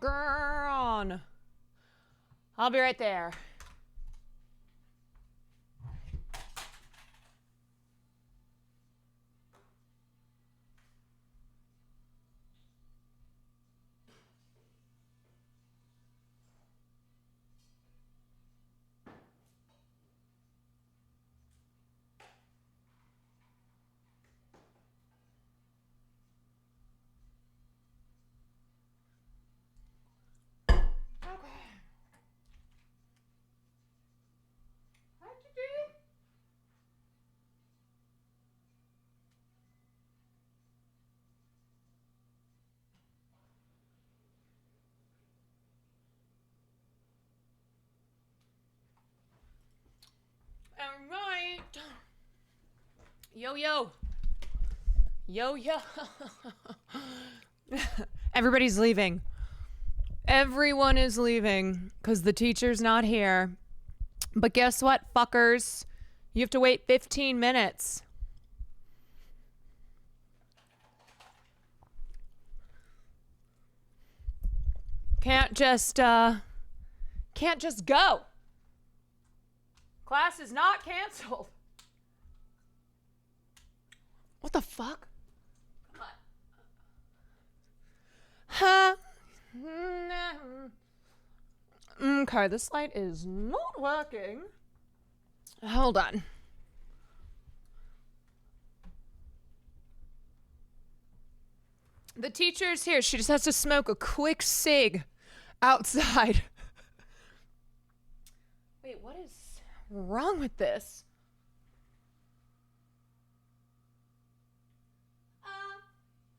on. I'll be right there. All right. Yo, yo. Yo, yo. Everybody's leaving. Everyone is leaving because the teacher's not here. But guess what, fuckers? You have to wait 15 minutes. Can't just go. Class is not canceled. What the fuck? Huh? Okay, this light is not working. Hold on. The teacher's here. She just has to smoke a quick cig outside. Wait, what is wrong with this?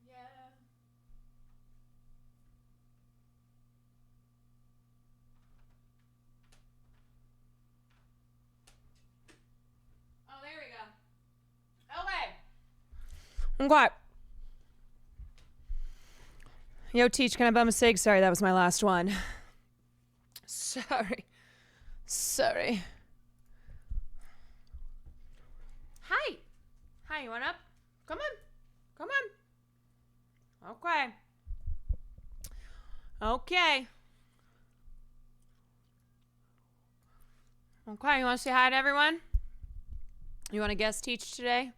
Yeah. Oh, there we go. Okay. Yo, Teach, can I bum a cig? Sorry, that was my last one. Sorry. Hi, you want up? Come on. Okay, you want to say hi to everyone? You want to guest teach today?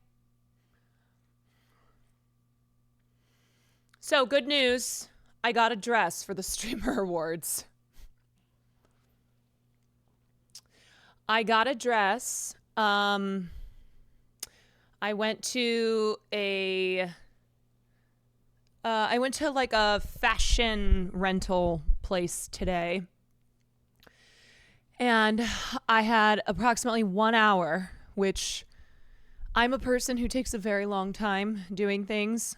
So, good news. I got a dress for the Streamer Awards. I got a dress. I went to like a fashion rental place today. And I had approximately 1 hour, which I'm a person who takes a very long time doing things.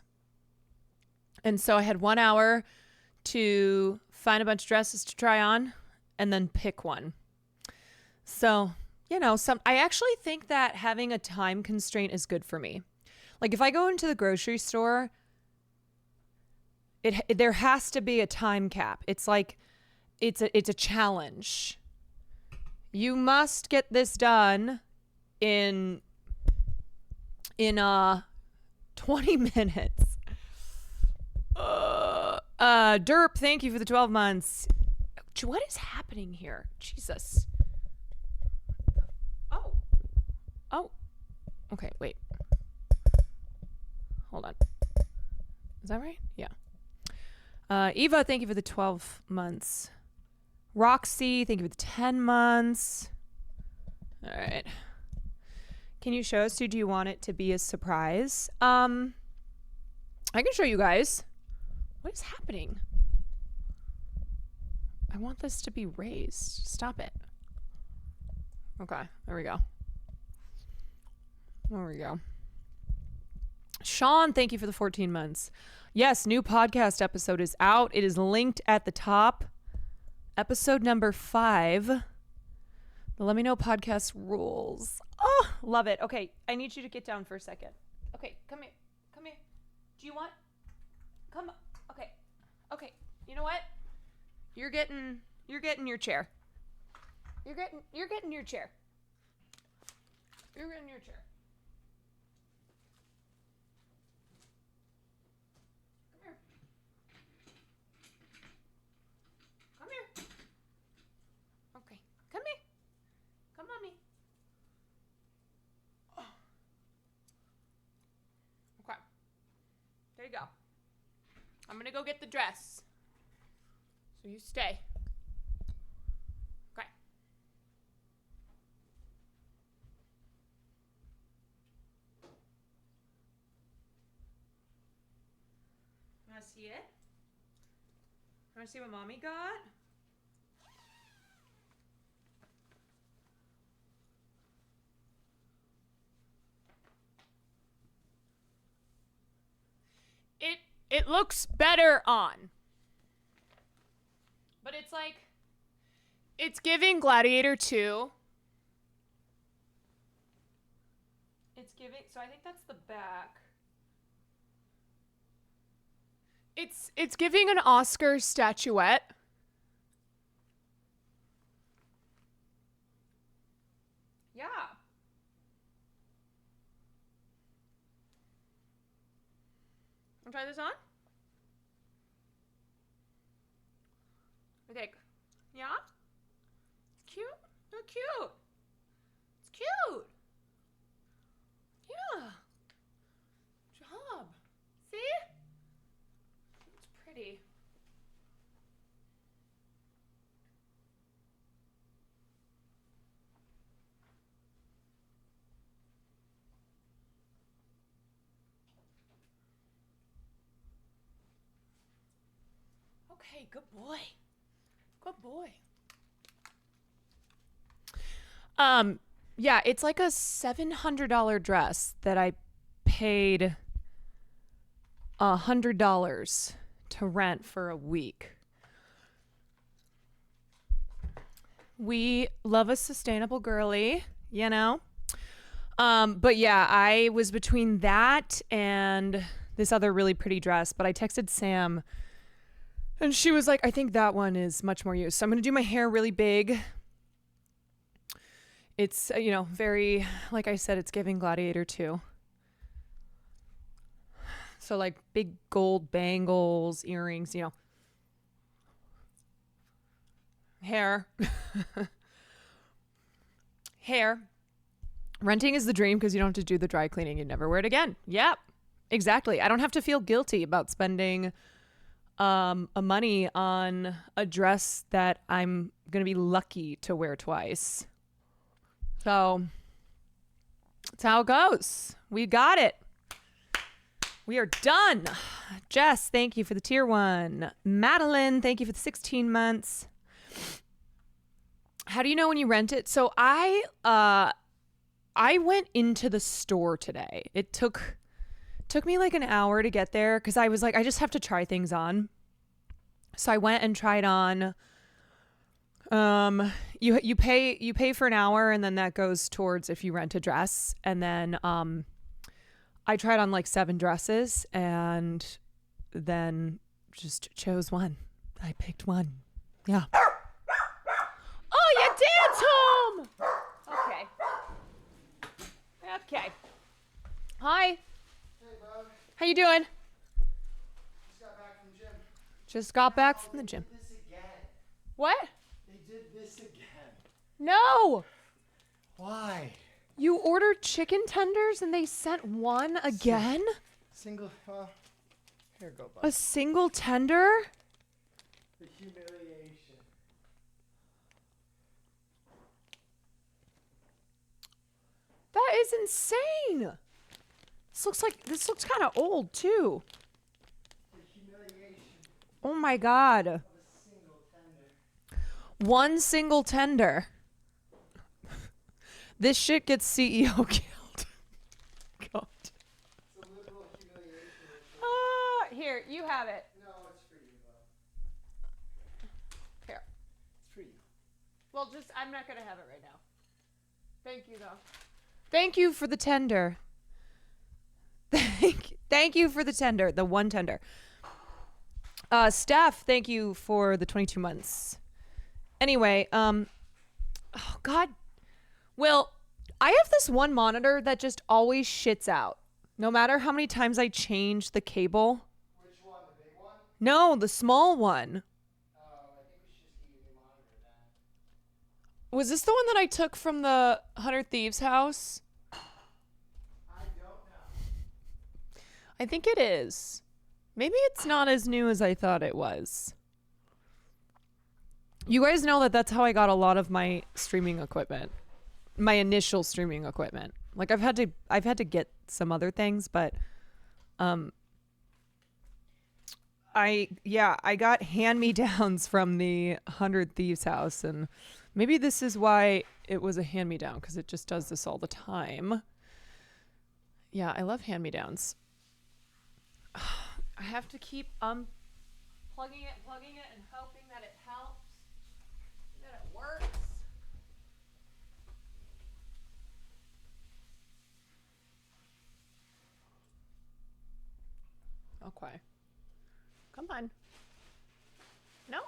And so I had 1 hour to find a bunch of dresses to try on and then pick one. So, I actually think that having a time constraint is good for me. Like if I go into the grocery store, there has to be a time cap. It's like it's a challenge. You must get this done in 20 minutes. Derp, thank you for the 12 months. What is happening here? Jesus. Oh. Okay, wait. Hold on. Is that right? Yeah. Eva, thank you for the 12 months. Roxy, thank you for the 10 months. All right. Can you show us, do you want it to be a surprise? I can show you guys. What is happening? I want this to be raised. Stop it. Okay, there we go. Sean, thank you for the 14 months. Yes, new podcast episode is out. It is linked at the top. Episode number 5. The Let Me Know podcast rules. Oh, love it. Okay, I need you to get down for a second. Okay, come here. Do you want? Come. Okay. You know what? You're getting your chair. You're getting your chair. to go. I'm going to go get the dress. So you stay. Okay. Want to see it? Want to see what Mommy got? It looks better on. But it's like, it's giving Gladiator 2. It's giving, so I think that's the back. It's giving an Oscar statuette. Yeah. Wanna try this on? I think. Yeah? It's cute? They're cute. It's cute. Yeah. Good job. See? It's pretty. Okay, good boy. Good boy. Yeah, it's like a $700 dress that I paid $100 to rent for a week. We love a sustainable girly, you know? But yeah, I was between that and this other really pretty dress, but I texted Sam and she was like, I think that one is much more used. So I'm going to do my hair really big. It's, very, like I said, it's giving Gladiator 2. So like big gold bangles, earrings, hair. Hair. Renting is the dream because you don't have to do the dry cleaning. You never wear it again. Yep, exactly. I don't have to feel guilty about spending money on a dress that I'm going to be lucky to wear twice. So that's how it goes. We got it. We are done. Jess, thank you for the tier 1. Madeline, thank you for the 16 months. How do you know when you rent it? So I went into the store today. It took me like an hour to get there because I was like, I just have to try things on. So I went and tried on. You pay for an hour and then that goes towards if you rent a dress. And then I tried on like 7 dresses and then just chose one. I picked one. Yeah. Oh, you dance home. Okay. Hi. Hey, bud. How you doing? Just got back from the gym. Just got back from the gym. They did this again. What? They did this again. No. Why? You ordered chicken tenders and they sent one again? Well, here go, bud. A single tender? The humiliation. That is insane. This looks kind of old too. The humiliation Oh my God. of a single tender. One single tender. This shit gets CEO killed. God. It's a literal humiliation. Here, you have it. No, it's for you, though. Here. It's for you. Well, I'm not going to have it right now. Thank you, though. Thank you for the tender. Thank you for the tender, the one tender. Steph, thank you for the 22 months. Anyway, oh God. Well, I have this one monitor that just always shits out. No matter how many times I change the cable. Which one? The big one? No, the small one. Oh, I think we should just get you a new monitor then. Was this the one that I took from the 100 Thieves house? I don't know. I think it is. Maybe it's not as new as I thought it was. You guys know that that's how I got a lot of my streaming equipment. My initial streaming equipment. Like I've had to get some other things, but I got hand-me-downs from the 100 Thieves house, and maybe this is why it was a hand-me-down, because it just does this all the time. Yeah, I love hand-me-downs. I have to keep plugging it, and hoping that it helps, that it works. Okay. Come on. No.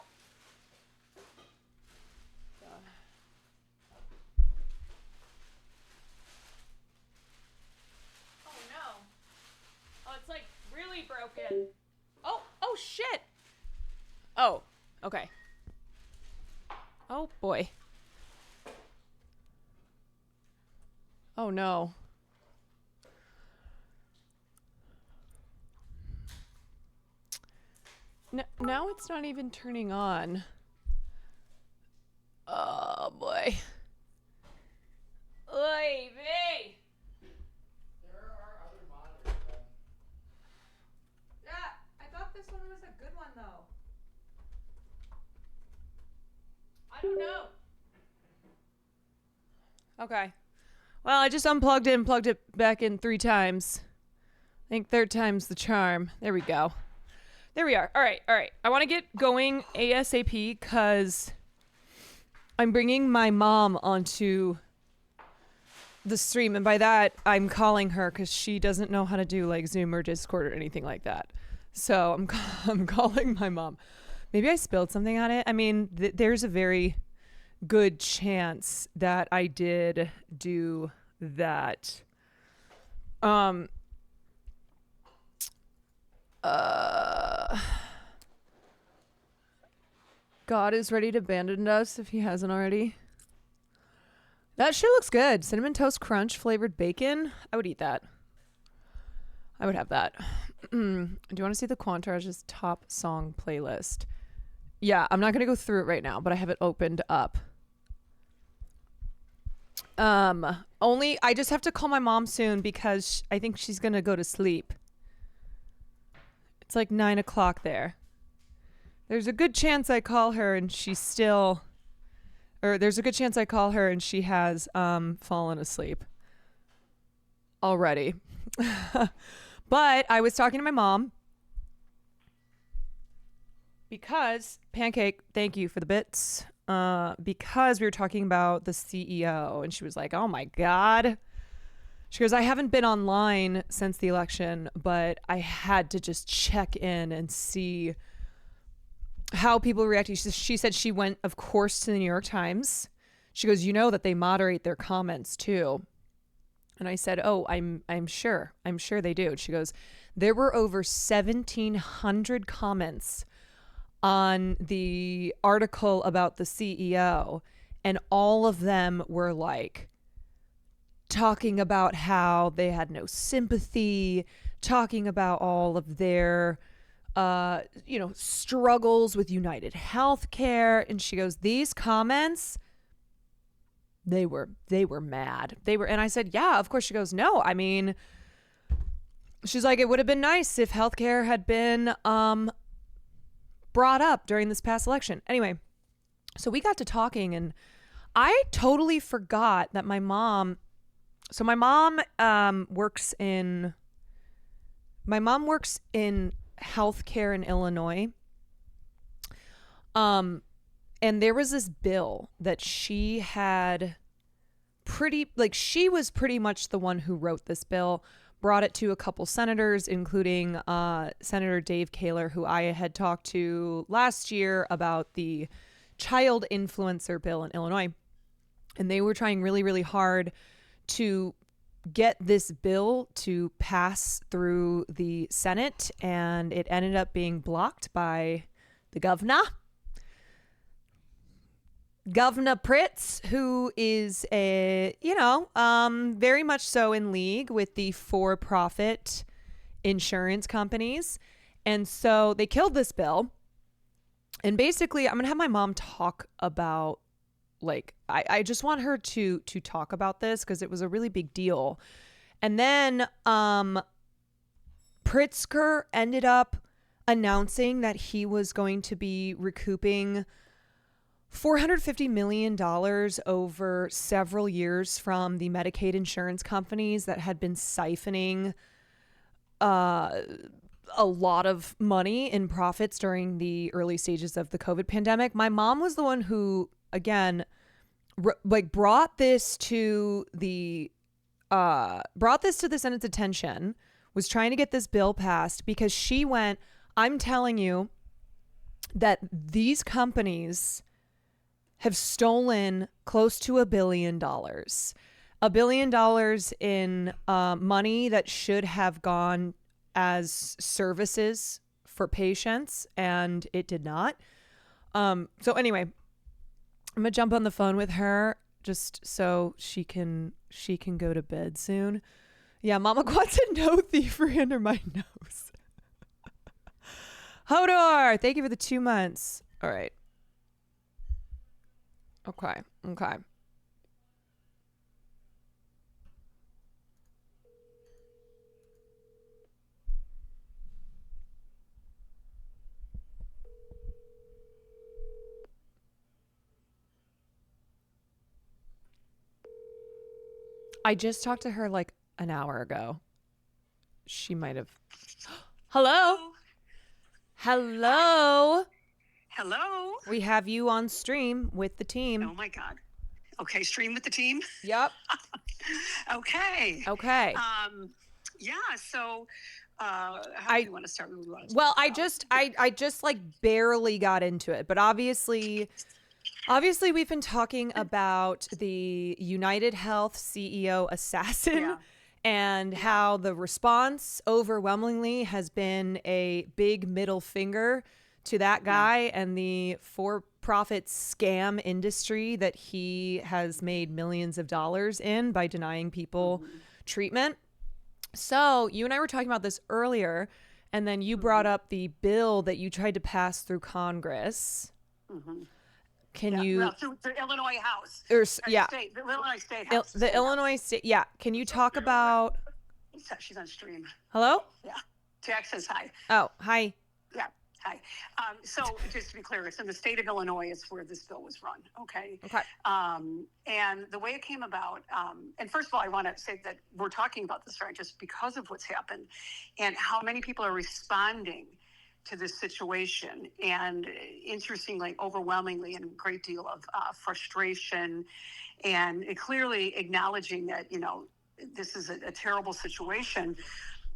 Oh no. Oh, it's like really broken. Oh shit. Oh, okay. Oh boy. Oh no. Now it's not even turning on. Oh boy. Oy vey. There are other monitors, Ben. Yeah, I thought this one was a good one though. I don't know. Okay. Well, I just unplugged it and plugged it back in 3 times. I think third time's the charm. There we go. There we are. All right. I want to get going ASAP because I'm bringing my mom onto the stream. And by that, I'm calling her because she doesn't know how to do like Zoom or Discord or anything like that. So I'm calling my mom. Maybe I spilled something on it. I mean, there's a very good chance that I did do that. God is ready to abandon us if he hasn't already. That shit looks good. Cinnamon Toast Crunch flavored bacon. I would eat that. I would have that. Do you want to see the Quantage's top song playlist? Yeah, I'm not going to go through it right now, but I have it opened up. I just have to call my mom soon because I think she's going to go to sleep. It's like 9 o'clock there. There's a good chance I call her and she's still, or there's a good chance I call her and she has fallen asleep already. But I was talking to my mom because, Pancake, thank you for the bits, because we were talking about the CEO and she was like, oh my God. She goes, I haven't been online since the election, but I had to just check in and see how people react. She said she went, of course, to the New York Times. She goes, you know that they moderate their comments too. And I said, oh, I'm sure they do. And she goes, there were over 1,700 comments on the article about the CEO, and all of them were like talking about how they had no sympathy, talking about all of their struggles with United Healthcare. And she goes, these comments, they were mad. And I said, yeah, of course. She goes, no, I mean, she's like, it would have been nice if healthcare had been brought up during this past election. Anyway, so we got to talking and I totally forgot that my mom works in healthcare in Illinois. And there was this bill that she had she was pretty much the one who wrote this bill, brought it to a couple senators, including Senator Dave Kaler, who I had talked to last year about the child influencer bill in Illinois. And they were trying really, really hard to get this bill to pass through the Senate, and it ended up being blocked by the Governor Pritz, who is very much so in league with the for-profit insurance companies. And so they killed this bill. And basically, I'm going to have my mom talk about, like, I just want her to talk about this because it was a really big deal. And then Pritzker ended up announcing that he was going to be recouping $450 million over several years from the Medicaid insurance companies that had been siphoning a lot of money in profits during the early stages of the COVID pandemic. My mom was the one who, again, brought this to the Senate's attention, was trying to get this bill passed because she went, I'm telling you that these companies have stolen close to $1 billion. $1 billion in money that should have gone as services for patients, and it did not. So anyway, I'm gonna jump on the phone with her just so she can go to bed soon. Yeah, Mama Kwan said no thievery under my nose. Hodor, thank you for the 2 months. All right. Okay. I just talked to her like an hour ago. She might have. Hello? Hello? Hello? We have you on stream with the team. Oh my God. Okay, stream with the team? Yep. Okay. Okay. Yeah, so how do you want to start? Well, I just like barely got into it, but obviously we've been talking about the United Health CEO assassin and how the response overwhelmingly has been a big middle finger to that guy and the for-profit scam industry that he has made millions of dollars in by denying people treatment. So you and I were talking about this earlier, and then you brought up the bill that you tried to pass through Congress. Can you? Well, through the Illinois House. State, the Illinois State House. The Illinois State. Yeah. Can you talk about? She's on stream. Hello? Yeah. Jack says hi. Oh, hi. Yeah. Hi. So just to be clear, it's in the state of Illinois is where this bill was run. Okay. And the way it came about, and first of all, I want to say that we're talking about this right just because of what's happened and how many people are responding to this situation. And interestingly, overwhelmingly, and a great deal of frustration and clearly acknowledging that, this is a terrible situation.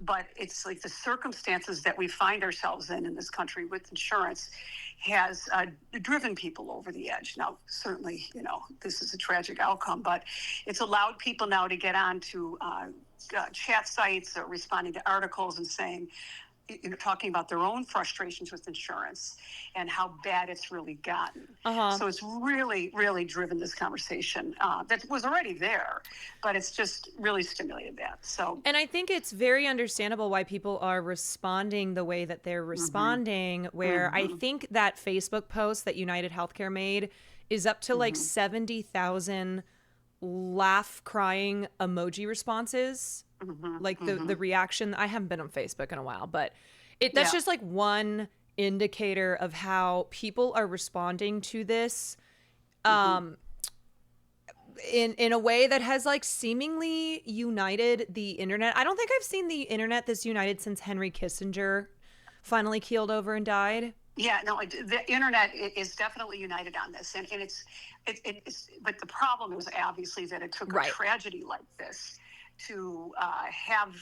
But it's like the circumstances that we find ourselves in this country with insurance has driven people over the edge. Now, certainly, this is a tragic outcome, but it's allowed people now to get onto chat sites or responding to articles and saying, talking about their own frustrations with insurance and how bad it's really gotten. So it's really, really driven this conversation that was already there, but it's just really stimulated that. So, and I think it's very understandable why people are responding the way that they're responding, where I think that Facebook post that United Healthcare made is up to like 70,000 laugh crying emoji responses. Like the reaction. I haven't been on Facebook in a while, but that's just like one indicator of how people are responding to this in a way that has like seemingly united the internet. I don't think I've seen the internet this united since Henry Kissinger finally keeled over and died. Yeah, no, the internet is definitely united on this, and it's but the problem is obviously that it took a tragedy like this to have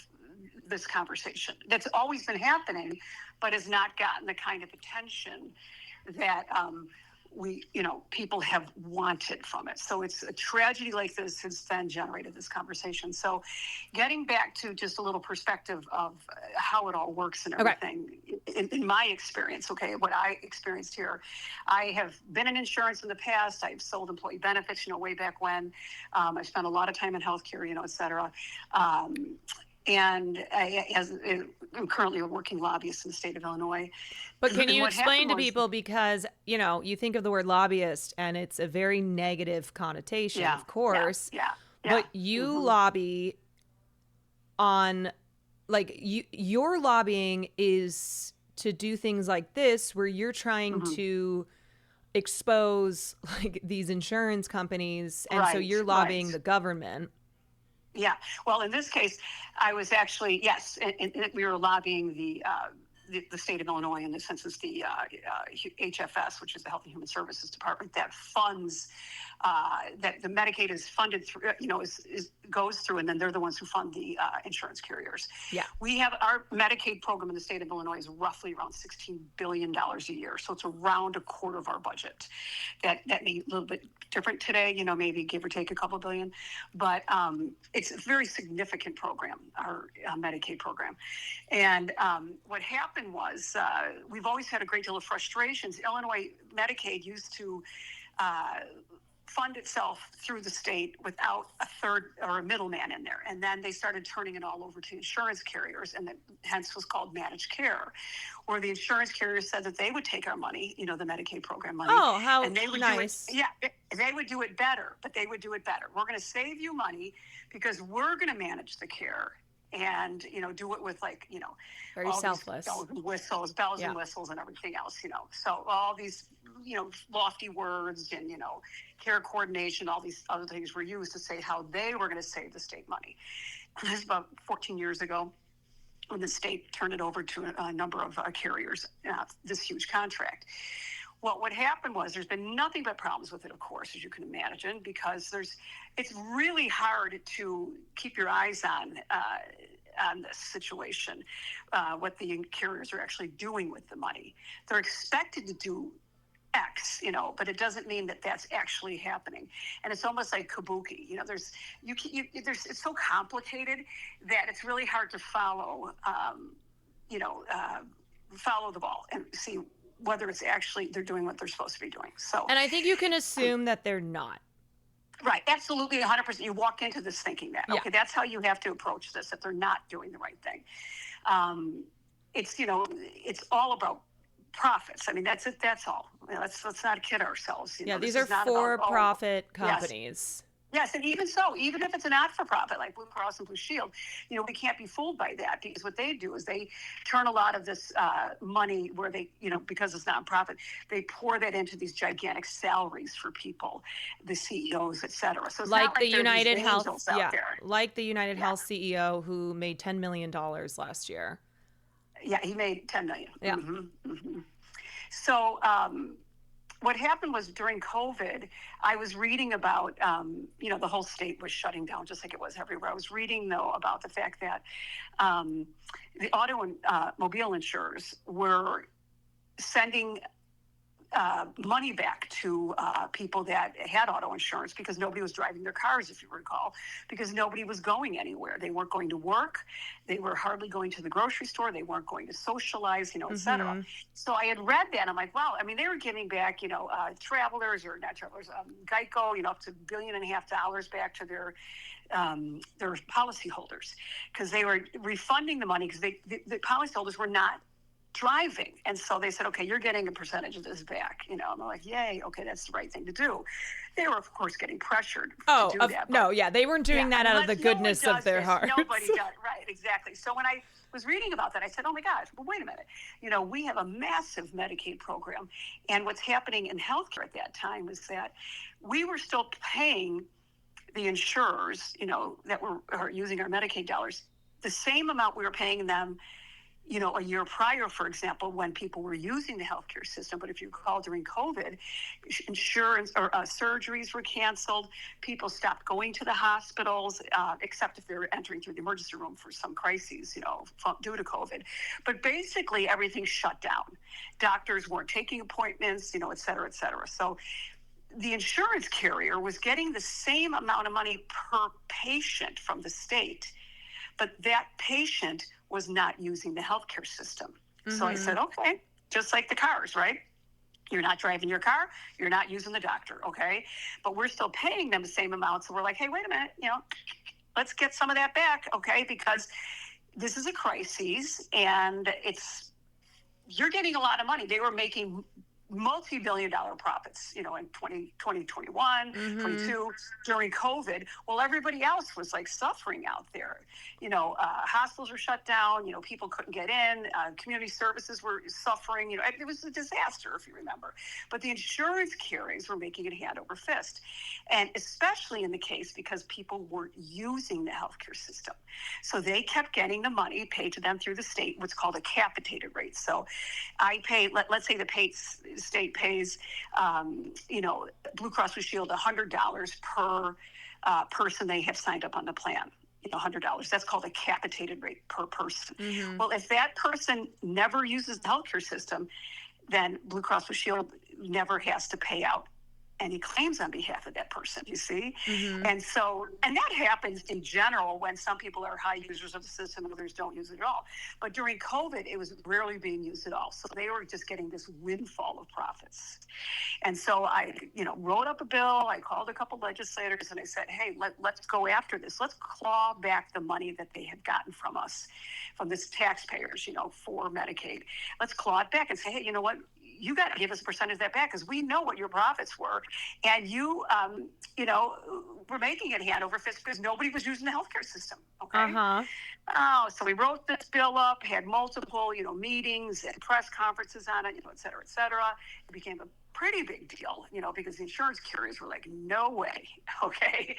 this conversation that's always been happening, but has not gotten the kind of attention that people have wanted from it. So it's a tragedy like this has then generated this conversation. So getting back to just a little perspective of how it all works and everything, in my experience, what I experienced here, I have been in insurance in the past. I've sold employee benefits, way back when. I spent a lot of time in healthcare, et cetera. and I'm currently a working lobbyist in the state of Illinois. But can And you what explain happened to was, people, because, you think of the word lobbyist and it's a very negative connotation, yeah, of course, yeah. but you hmm lobby on, like, your lobbying is to do things like this where you're trying hmm to expose like these insurance companies, and so Right, you're right. lobbying the government. Yeah. Well, in this case, I was actually, yes, and we were lobbying the state of Illinois, in the sense it's the HFS, which is the Health and Human Services Department, that funds, that the Medicaid is funded through, goes through, and then they're the ones who fund the insurance carriers. Yeah. We have our Medicaid program in the state of Illinois is roughly around $16 billion a year. So it's around a quarter of our budget. That may be a little bit different today, maybe give or take a couple billion, but it's a very significant program, our Medicaid program. And what happened was, we've always had a great deal of frustrations. Illinois Medicaid used to fund itself through the state without a third or a middleman in there. And then they started turning it all over to insurance carriers, and that hence was called managed care, where the insurance carriers said that they would take our money, the Medicaid program money. Oh, how and they would nice. do it. Yeah, they would do it better, but they would do it better. We're going to save you money because we're going to manage the care, and do it with, like, Very all selfless. these bells and whistles and everything else, so all these lofty words and care coordination, all these other things were used to say how they were going to save the state money. This was about 14 years ago, when the state turned it over to a number of carriers, this huge contract. Well, what happened was, there's been nothing but problems with it, of course, as you can imagine, because it's really hard to keep your eyes on this situation, what the carriers are actually doing with the money. They're expected to do X, but it doesn't mean that that's actually happening. And it's almost like kabuki. It's so complicated that it's really hard to follow, follow the ball and see whether it's actually they're doing what they're supposed to be doing. So, And I think you can assume that they're not. right, absolutely, 100%. You walk into this thinking that, okay, that's how you have to approach this, if they're not doing the right thing. It's all about profits. I mean, that's it. That's all. Let's not kid ourselves. These are for-profit companies. Yes, and even so, even if it's a not-for-profit like Blue Cross and Blue Shield, we can't be fooled by that, because what they do is they turn a lot of this money where they, because it's nonprofit, they pour that into these gigantic salaries for people, the CEOs, et cetera. So it's like not the United Health, like the United Health CEO who made $10 million last year. Yeah, he made $10 million. Yeah. Mm-hmm, mm-hmm. So, what happened was, during COVID, I was reading about, the whole state was shutting down, just like it was everywhere. I was reading, though, about the fact that the automobile insurers were sending money back to people that had auto insurance, because nobody was driving their cars, if you recall, because nobody was going anywhere. They weren't going to work. They were hardly going to the grocery store. They weren't going to socialize, et cetera. So I had read that. I'm like, wow. I mean, they were giving back, travelers, or not travelers, Geico, up to $1.5 billion back to their policyholders, because they were refunding the money, because the policyholders were not driving. And so they said, okay, you're getting a percentage of this back, and I'm like, yay, okay, that's the right thing to do. They were, of course, getting pressured to do that. They weren't doing that out of the goodness of their hearts. Nobody does, right, exactly. So when I was reading about that, I said, oh my gosh, well, wait a minute. We have a massive Medicaid program, and what's happening in healthcare at that time is that we were still paying the insurers, that are using our Medicaid dollars, the same amount we were paying them a year prior, for example, when people were using the healthcare system. But if you recall, during COVID, insurance or surgeries were canceled. People stopped going to the hospitals, except if they were entering through the emergency room for some crises, due to COVID. But basically, everything shut down. Doctors weren't taking appointments, et cetera, et cetera. So the insurance carrier was getting the same amount of money per patient from the state, but that patient was not using the healthcare system. Mm-hmm. So I said, okay, just like the cars, right? You're not driving your car, you're not using the doctor, okay? But we're still paying them the same amount. So we're like, hey, wait a minute, let's get some of that back, okay? Because this is a crisis, and you're getting a lot of money. They were making multi-billion-dollar profits, in 2021, 22, during COVID. Well, everybody else was like suffering out there. Hospitals were shut down. People couldn't get in. Community services were suffering. It was a disaster, if you remember. But the insurance carriers were making it hand over fist, and especially in the case because people weren't using the healthcare system, so they kept getting the money paid to them through the state, what's called a capitated rate. So I pay, let's say the state pays, Blue Cross Blue Shield $100 per person they have signed up on the plan. $100. That's called a capitated rate per person. Well, if that person never uses the healthcare system, then Blue Cross Blue Shield never has to pay out any claims on behalf of that person, you see? And that happens in general when some people are high users of the system and others don't use it at all. But during COVID, it was rarely being used at all. So they were just getting this windfall of profits. And so I, wrote up a bill. I called a couple legislators and I said, hey, let's go after this. Let's claw back the money that they have gotten from us, from this taxpayers, for Medicaid. Let's claw it back and say, hey, you know what? You got to give us a percentage of that back because we know what your profits were. And you, were making it hand over fist because nobody was using the healthcare system. Okay. So we wrote this bill up, had multiple, meetings and press conferences on it, et cetera, et cetera. It became a pretty big deal, because the insurance carriers were like, no way. Okay.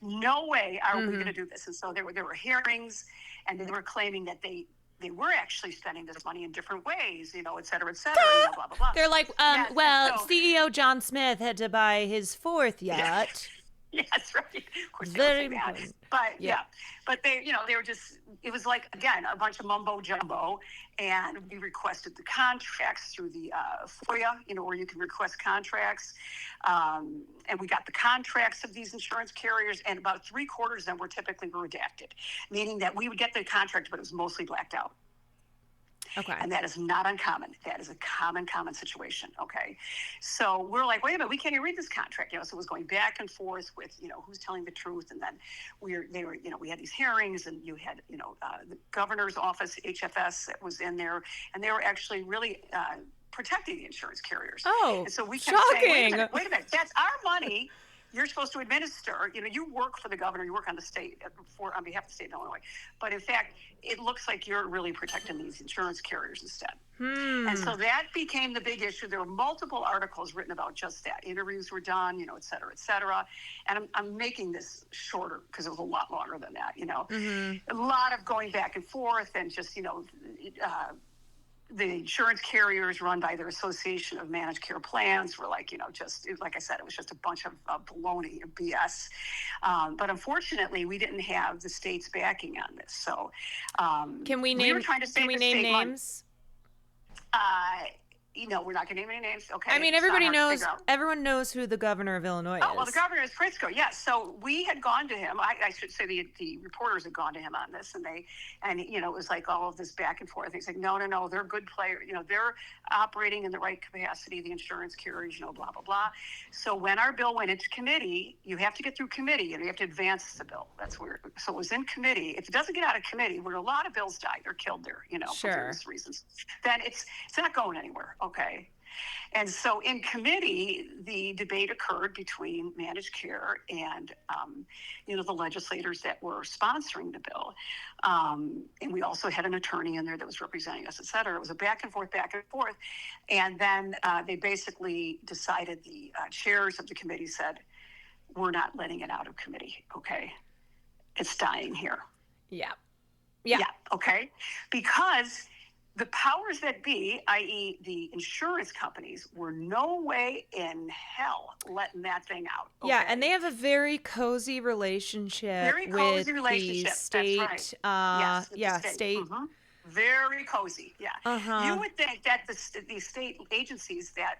No way are we going to do this. And so there were hearings, and they were claiming that they were actually spending this money in different ways, et cetera, blah, blah, blah. They're like, Yes, CEO John Smith had to buy his fourth yacht. Yes, right. Of course, Very they that. important. But but they were just, it was like, again, a bunch of mumbo jumbo. And we requested the contracts through the FOIA, where you can request contracts. And we got the contracts of these insurance carriers, and about 3/4 of them were typically redacted, meaning that we would get the contract, but it was mostly blacked out. Okay. And that is not uncommon. That is a common situation. Okay. So we're like, wait a minute, we can't even read this contract. So it was going back and forth with, who's telling the truth. And then we had these hearings, and you had, the governor's office, HFS, that was in there, and they were actually really protecting the insurance carriers. Oh, and so we kept shocking. saying, wait a minute, that's our money. You're supposed to administer, you work for the governor, you work on the state on behalf of the state of Illinois. But in fact, it looks like you're really protecting these insurance carriers instead. And so that became the big issue. There were multiple articles written about just that. Interviews were done, et cetera, et cetera. And I'm making this shorter because it was a lot longer than that, A lot of going back and forth, and just, the insurance carriers run by their Association of Managed Care Plans were like, just like I said, it was just a bunch of baloney and BS. But unfortunately, we didn't have the state's backing on this. So can we were trying to save can we the name state names? We're not going to name any names. Okay. I mean, everyone knows who the governor of Illinois is. Oh, well, the governor is Pritzker, yes. So we had gone to him. I should say the reporters had gone to him on this, and it was like all of this back and forth. He's like, no, they're good players. They're operating in the right capacity, the insurance carriers, blah, blah, blah. So when our bill went into committee, you have to get through committee, and you have to advance the bill. That's where, so it was in committee. If it doesn't get out of committee, where a lot of bills die, they're killed there, for various reasons, then it's not going anywhere. Okay. And so in committee, the debate occurred between managed care and, the legislators that were sponsoring the bill. And we also had an attorney in there that was representing us, et cetera. It was a back and forth. And then they basically decided, the chairs of the committee said, we're not letting it out of committee. Okay. It's dying here. Yeah. Okay. Because the powers that be, i.e. the insurance companies, were no way in hell letting that thing out. Okay? Yeah, and they have a very cozy relationship with the state. That's right. Yes, state. Mm-hmm. Very cozy, yeah. You would think that the state agencies that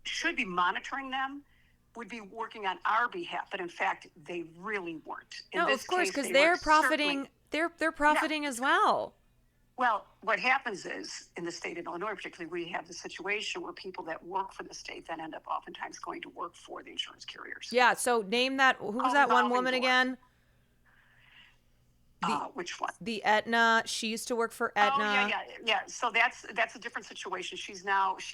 should be monitoring them would be working on our behalf, but in fact, they really weren't. No, of course, because they're profiting. They're profiting as well. Well, what happens is, in the state of Illinois particularly, we have the situation where people that work for the state then end up oftentimes going to work for the insurance carriers. Yeah, so name that. Who was that one woman again? Which one? The Aetna. She used to work for Aetna. Oh, yeah. So that's a different situation. She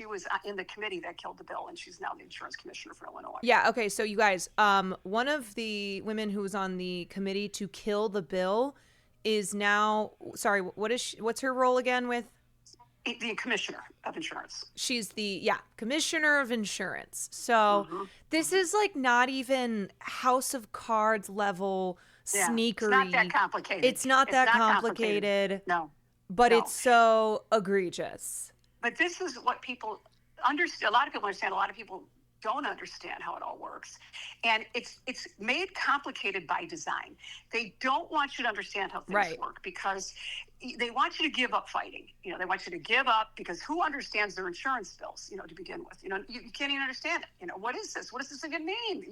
was in the committee that killed the bill, and she's now the insurance commissioner for Illinois. Yeah. Okay. So you guys, one of the women who was on the committee to kill the bill is now. Sorry, what's her role again with? The commissioner of insurance. She's the commissioner of insurance. So this is like not even House of Cards level sneakery. It's not that complicated. It's not that complicated. No. But it's so egregious. But this is what people understand. A lot of people understand. A lot of people don't understand how it all works. And it's made complicated by design. They don't want you to understand how things work because they want you to give up fighting. They want you to give up because who understands their insurance bills, to begin with? You can't even understand it. What is this? What does this even mean?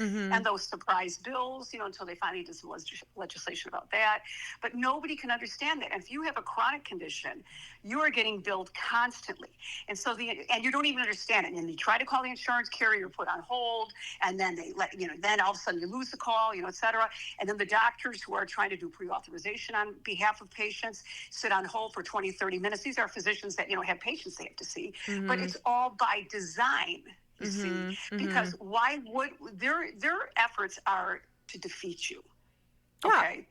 And those surprise bills, until they finally did some legislation about that. But nobody can understand that. And if you have a chronic condition, you are getting billed constantly. And so and you don't even understand it. And you try to call the insurance carrier, put on hold, and then they then all of a sudden you lose the call, et cetera. And then the doctors who are trying to do pre-authorization on behalf of patients sit on hold for 20, 30 minutes. These are physicians that, have patients they have to see, but it's all by design, you see, because why would their efforts are to defeat you. Okay.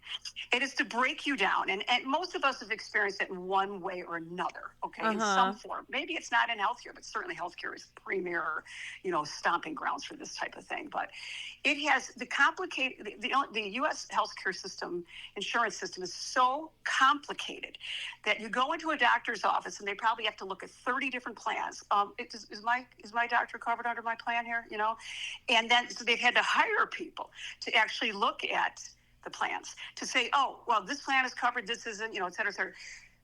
It is to break you down. And most of us have experienced it in one way or another. Okay. In some form. Maybe it's not in healthcare, but certainly healthcare is premier, stomping grounds for this type of thing. But it has the complicated, the U.S. healthcare system, insurance system is so complicated that you go into a doctor's office and they probably have to look at 30 different plans. Is my doctor covered under my plan here? And then so they've had to hire people to actually look at the plans to say, oh, well, this plan is covered, this isn't, et cetera, et cetera.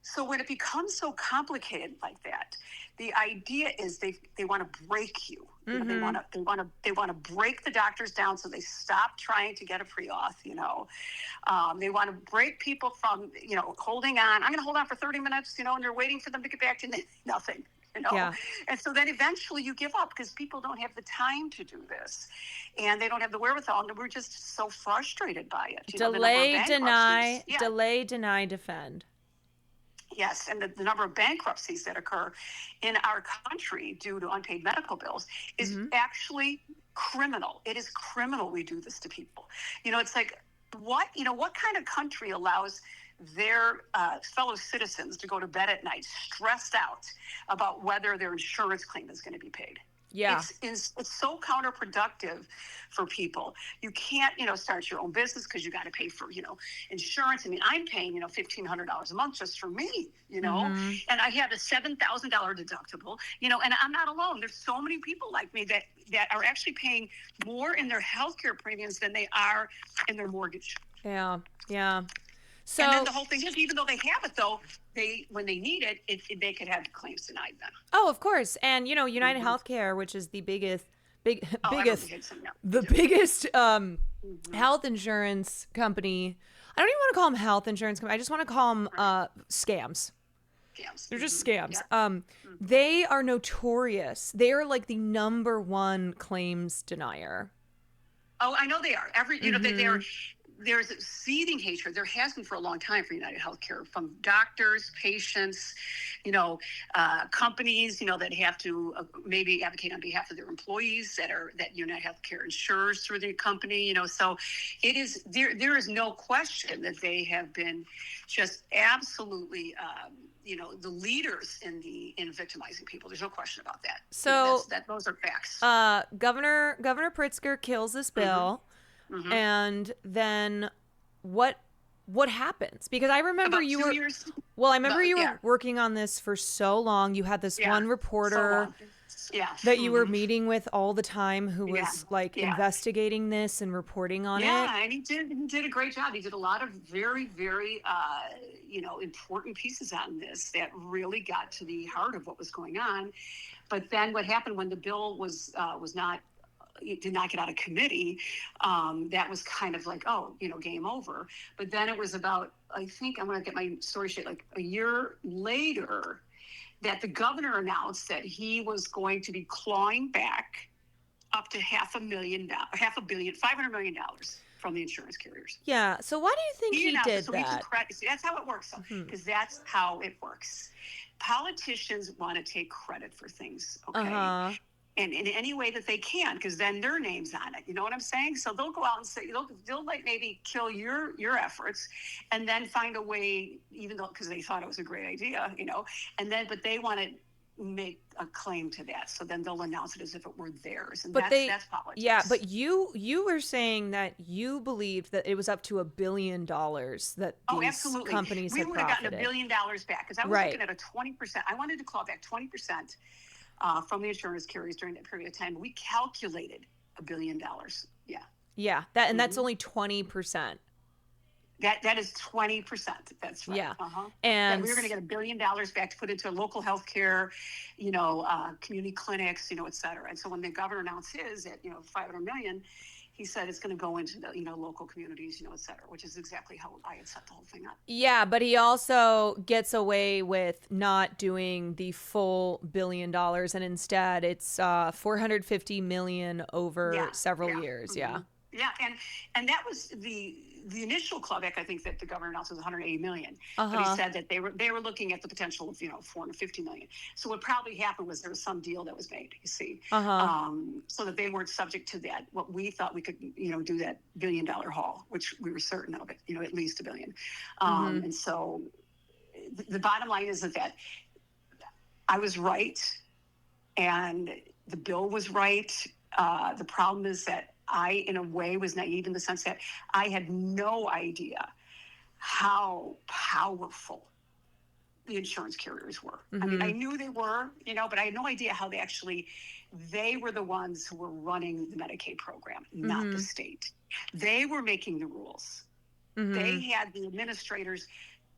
So when it becomes so complicated like that, the idea is they want to break you. They want to break the doctors down so they stop trying to get a pre-auth. They want to break people from holding on. I'm going to hold on for 30 minutes, and they're waiting for them to get back to nothing. And so then eventually you give up because people don't have the time to do this and they don't have the wherewithal, and we're just so frustrated by it. Delay, deny, defend. Yes, and the number of bankruptcies that occur in our country due to unpaid medical bills is actually criminal. It is criminal we do this to people. It's like, what kind of country allows their fellow citizens to go to bed at night stressed out about whether their insurance claim is going to be paid? Yeah. It's so counterproductive for people. You can't, start your own business because you got to pay for, insurance. I mean, I'm paying, $1,500 a month just for me, and I have a $7,000 deductible, and I'm not alone. There's so many people like me that are actually paying more in their healthcare premiums than they are in their mortgage. Yeah. Yeah. So, and then the whole thing is, even though they have it, though, when they need it, they could have claims denied them. Oh, of course. And, United Healthcare, which is the biggest health insurance company. I don't even want to call them health insurance company. I just want to call them scams. Scams. They're just scams. Yeah. They are notorious. They are like the number one claims denier. Oh, I know they are. There's seething hatred. There has been for a long time for United Healthcare from doctors, patients, companies, that have to maybe advocate on behalf of their employees that United Healthcare insures through the company, So it is there is no question that they have been just absolutely, the leaders in victimizing people. There's no question about that. So those are facts. Governor Pritzker kills this bill. And then what happens? Because I remember About you 2 were years. Well, I remember you were working on this for so long. You had this one reporter that you were meeting with all the time who was investigating this and reporting on it. Yeah, and he did a great job. He did a lot of very, very important pieces on this that really got to the heart of what was going on. But then what happened when the bill did not get out of committee, that was kind of like, game over. But then it was about, I think I'm going to get my story straight, like a year later, that the governor announced that he was going to be clawing back up to $500 million from the insurance carriers. Yeah. So why do you think he announced it, did so that? See, that's how it works, because that's how it works. Politicians want to take credit for things, okay? And in any way that they can, because then their name's on it. You know what I'm saying? So they'll go out and say, they'll like maybe kill your efforts, and then find a way, even though, because they thought it was a great idea, and then, but they want to make a claim to that. So then they'll announce it as if it were theirs. And that's politics. Yeah, but you were saying that you believed that it was up to $1 billion that these absolutely. companies had profited. We would have gotten $1 billion back, because I was looking at a 20%. I wanted to claw back 20%. From the insurance carriers during that period of time. We calculated $1 billion. Yeah. Yeah. That's only 20%. That is 20%. That's right. Yeah. And we were going to get $1 billion back to put into local healthcare, community clinics, et cetera. And so when the governor announced his at, $500 million, he said it's going to go into the, local communities, et cetera, which is exactly how I had set the whole thing up. Yeah, but he also gets away with not doing the full $1 billion, and instead it's $450 million over several years. Yeah. Yeah, and that was the initial clawback. I think that the governor announced was 180 million. But he said that they were looking at the potential of 450 million. So what probably happened was there was some deal that was made. You see, so that they weren't subject to that. What we thought we could do that $1 billion haul, which we were certain of it. At least $1 billion. And so the bottom line is that I was right, and the bill was right. The problem is that I, in a way, was naive in the sense that I had no idea how powerful the insurance carriers were. I mean, I knew they were, but I had no idea how they were the ones who were running the Medicaid program, not the state. They were making the rules. They had the administrators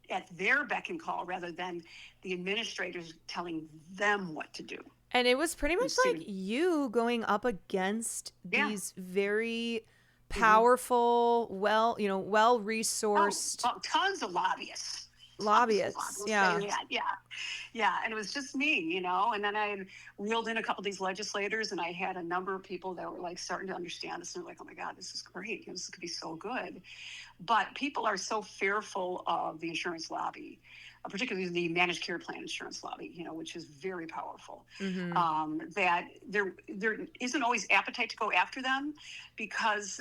at their beck and call rather than the administrators telling them what to do. And it was pretty much like you going up against these very powerful, well-resourced... tons of lobbyists. Yeah. And it was just me, and then I had reeled in a couple of these legislators, and I had a number of people that were like starting to understand this, and they're like, oh my God, this is great. This could be so good. But people are so fearful of the insurance lobby, particularly the managed care plan insurance lobby, which is very powerful, that there isn't always appetite to go after them, because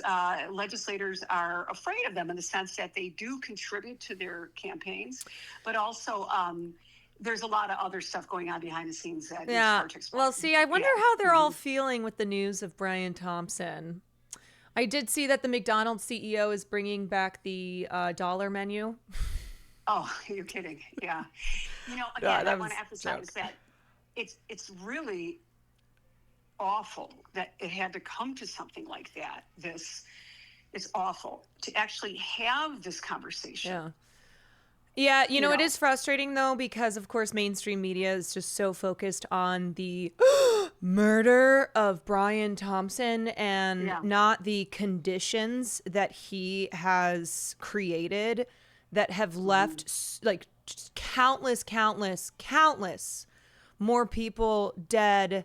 legislators are afraid of them in the sense that they do contribute to their campaigns, but also there's a lot of other stuff going on behind the scenes that is hard to explain. Well, see, I wonder how they're all feeling with the news of Brian Thompson. I did see that the McDonald's CEO is bringing back the dollar menu. Oh, you're kidding. Yeah. Again, I want to emphasize that it's really awful that it had to come to something like that. It's awful to actually have this conversation. Yeah, it is frustrating, though, because, of course, mainstream media is just so focused on the murder of Brian Thompson and not the conditions that he has created that have left like just countless more people dead,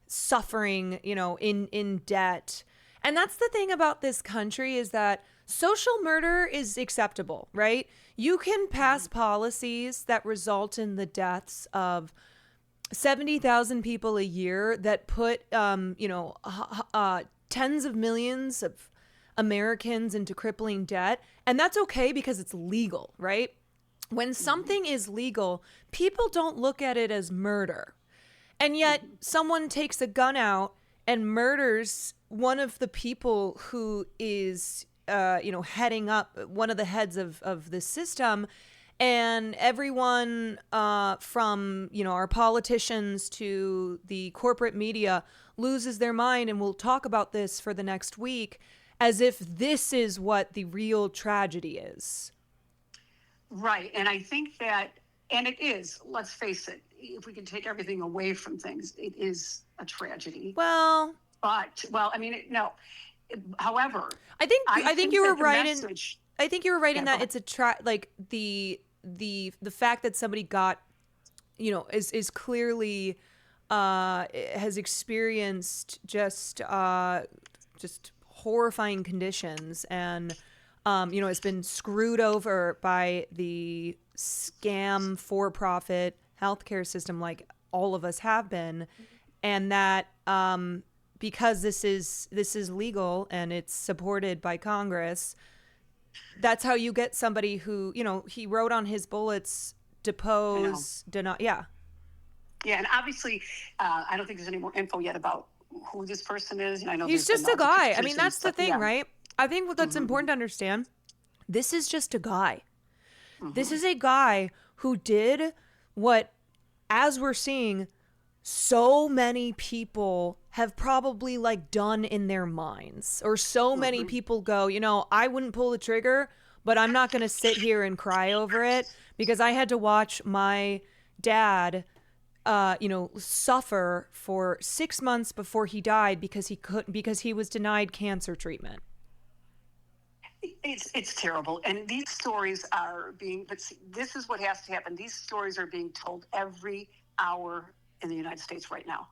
suffering, in debt. And that's the thing about this country, is that social murder is acceptable, right? You can pass policies that result in the deaths of 70,000 people a year that put, tens of millions of Americans into crippling debt. And that's okay because it's legal, right? When something is legal, people don't look at it as murder. And yet someone takes a gun out and murders one of the people who is, heading up, one of the heads of the system. And everyone from, our politicians to the corporate media loses their mind, and we'll talk about this for the next week, as if this is what the real tragedy is. Right. And I think that, and it is, let's face it, if we can take everything away from things, it is a tragedy. Well, however, I think you were right in that it's the fact that somebody got, is clearly has experienced just horrifying conditions and, has been screwed over by the scam for-profit healthcare system like all of us have been. And that because this is legal and it's supported by Congress, that's how you get somebody who, he wrote on his bullets, depose, deny. Yeah. Yeah, and obviously, I don't think there's any more info yet about who this person is. And I know he's just a guy. I mean, that's the thing, right? I think what's important to understand, this is just a guy. This is a guy who did what, as we're seeing, so many people have probably done in their minds, or so many people go, I wouldn't pull the trigger, but I'm not going to sit here and cry over it because I had to watch my dad suffer for 6 months before he died because he was denied cancer treatment. It's terrible. And these stories are but this is what has to happen. These stories are being told every hour in the United States right now,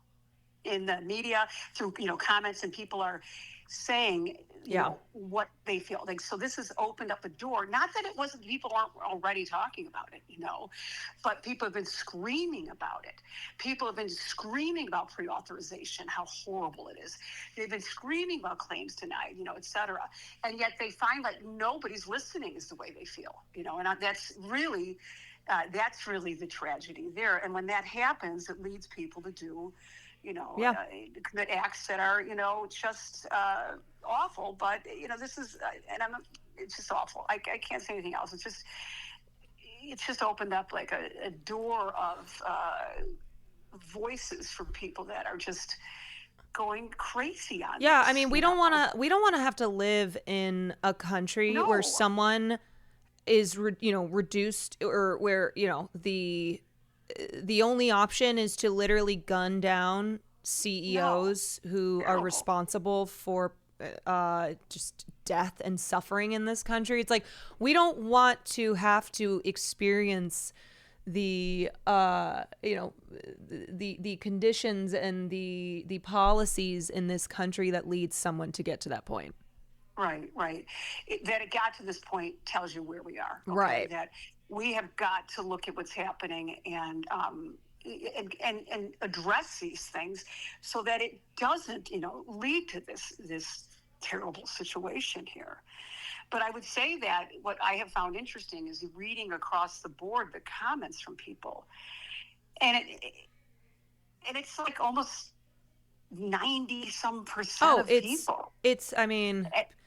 in the media, through, comments, and people are saying, you know, what they feel like. So this has opened up a door. Not that it wasn't, people aren't already talking about it, but people have been screaming about it. People have been screaming about pre-authorization, how horrible it is. They've been screaming about claims denied, et cetera. And yet they find nobody's listening is the way they feel, and that's really the tragedy there. And when that happens, it leads people to do, commit acts that are, just awful. But, this is, it's just awful. I can't say anything else. It's just opened up a door of voices for people that are just going crazy on this. I mean, we don't want to have to live in a country where someone is reduced, or where the only option is to literally gun down CEOs who are responsible for just death and suffering in this country. It's we don't want to have to experience the the conditions and the policies in this country that leads someone to get to that point. Right. That it got to this point tells you where we are. Okay? Right. That we have got to look at what's happening and address these things so that it doesn't, lead to this terrible situation here. But I would say that what I have found interesting is reading across the board the comments from people, and it's almost 90% of people.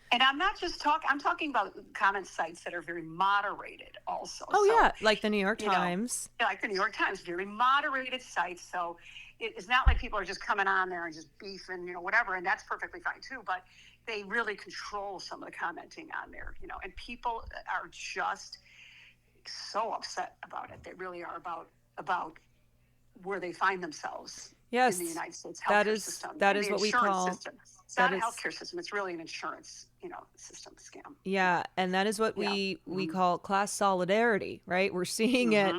And I'm not just I'm talking about comment sites that are very moderated also. Like the New York Times. Like the New York Times, very moderated sites. So it's not like people are just coming on there and just beefing, whatever, and that's perfectly fine too. But they really control some of the commenting on there, and people are just so upset about it. They really are about where they find themselves in the United States healthcare system. That is what we call... System. It's not a healthcare system. It's really an insurance, system scam. Yeah, and that is what we call class solidarity, right? We're seeing it.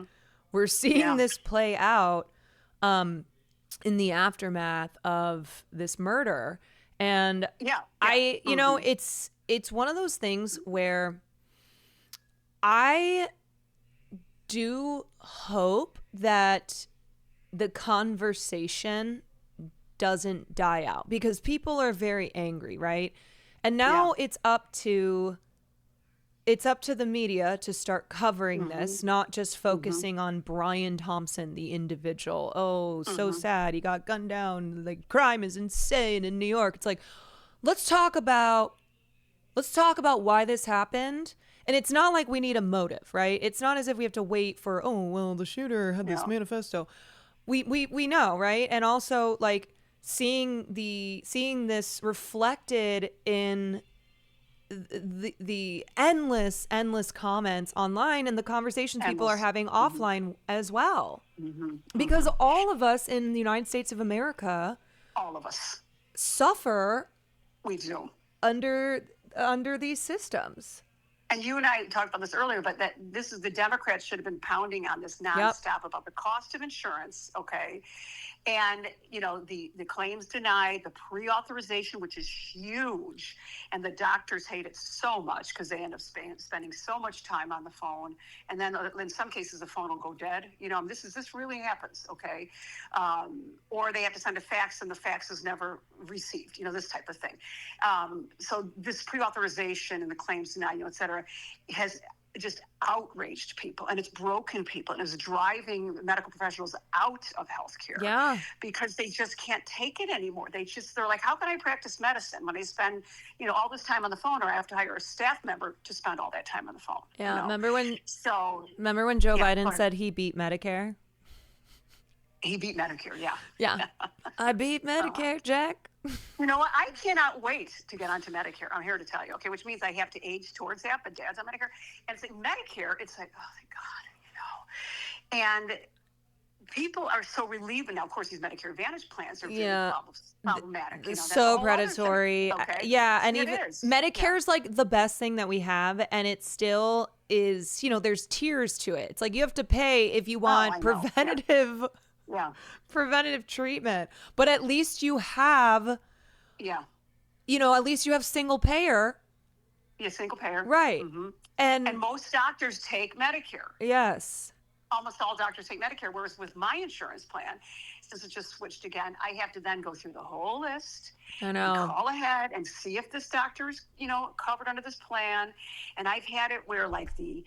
We're seeing this play out in the aftermath of this murder. And it's one of those things where I do hope that the conversation doesn't die out, because people are very angry, right? And now it's up to the media to start covering this, not just focusing on Brian Thompson, the individual. Oh, so sad. He got gunned down. Crime is insane in New York. It's let's talk about why this happened. And it's not like we need a motive, right? It's not as if we have to wait for, the shooter had this manifesto. We know, right? And also seeing this reflected in the endless comments online and the conversations people are having offline as well. Because all of us in the United States of America, all of us suffer. We do under these systems. And you and I talked about this earlier, but that the Democrats should have been pounding on this nonstop about the cost of insurance, okay, And, the claims denied, the pre-authorization, which is huge. And the doctors hate it so much because they end up spending so much time on the phone. And then in some cases, the phone will go dead. This really happens, okay? Or they have to send a fax and the fax is never received, this type of thing. So this pre-authorization and the claims denied, et cetera, has just outraged people, and it's broken people, and it's driving medical professionals out of healthcare. Yeah, because they just can't take it anymore. They're like, how can I practice medicine when I spend all this time on the phone, or I have to hire a staff member to spend all that time on the phone? yeah. Remember when Joe Joe Biden said he beat Medicare? He beat Medicare, yeah. Yeah. I beat Medicare, Jack. You know what? I cannot wait to get onto Medicare. I'm here to tell you, okay, which means I have to age towards that, but Dad's on Medicare. And it's like Medicare, it's like, oh, thank God, And people are so relieved. And now, of course, these Medicare Advantage plans are very problematic. That's so predatory. Okay? Yeah, and it even is. Medicare's like the best thing that we have, and it still is, there's tiers to it. It's like you have to pay if you want preventative treatment, but at least you have at least you have single payer. Yeah, single payer, right? Mm-hmm. And most doctors take Medicare. Yes, almost all doctors take Medicare, whereas with my insurance plan, since it just switched again, I have to then go through the whole list. I know. And call ahead and see if this doctor's covered under this plan. And I've had it where like the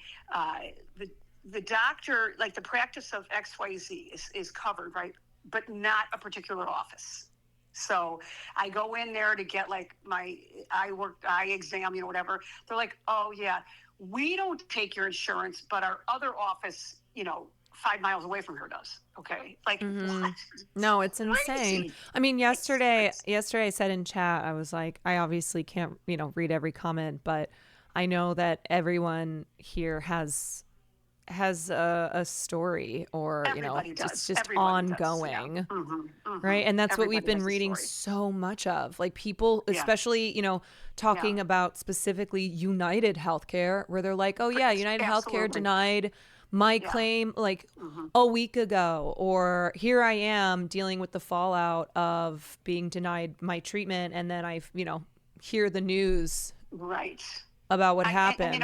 doctor, like the practice of XYZ is covered, right? But not a particular office. So I go in there to get like my eye exam, whatever. They're like, oh yeah, we don't take your insurance, but our other office, 5 miles away from here does. Okay. Like, what? No, it's insane. Crazy. I mean, yesterday I said in chat, I was like, I obviously can't, read every comment, but I know that everyone here has a story, or Everybody just Everybody ongoing does. Yeah. Mm-hmm. Right. And that's Everybody what we've been has a reading story. so much of, like people, especially, talking about specifically United Healthcare, where they're like, oh yeah, United Healthcare denied my claim like a week ago, or here I am dealing with the fallout of being denied my treatment. And then I, hear the news about what happened.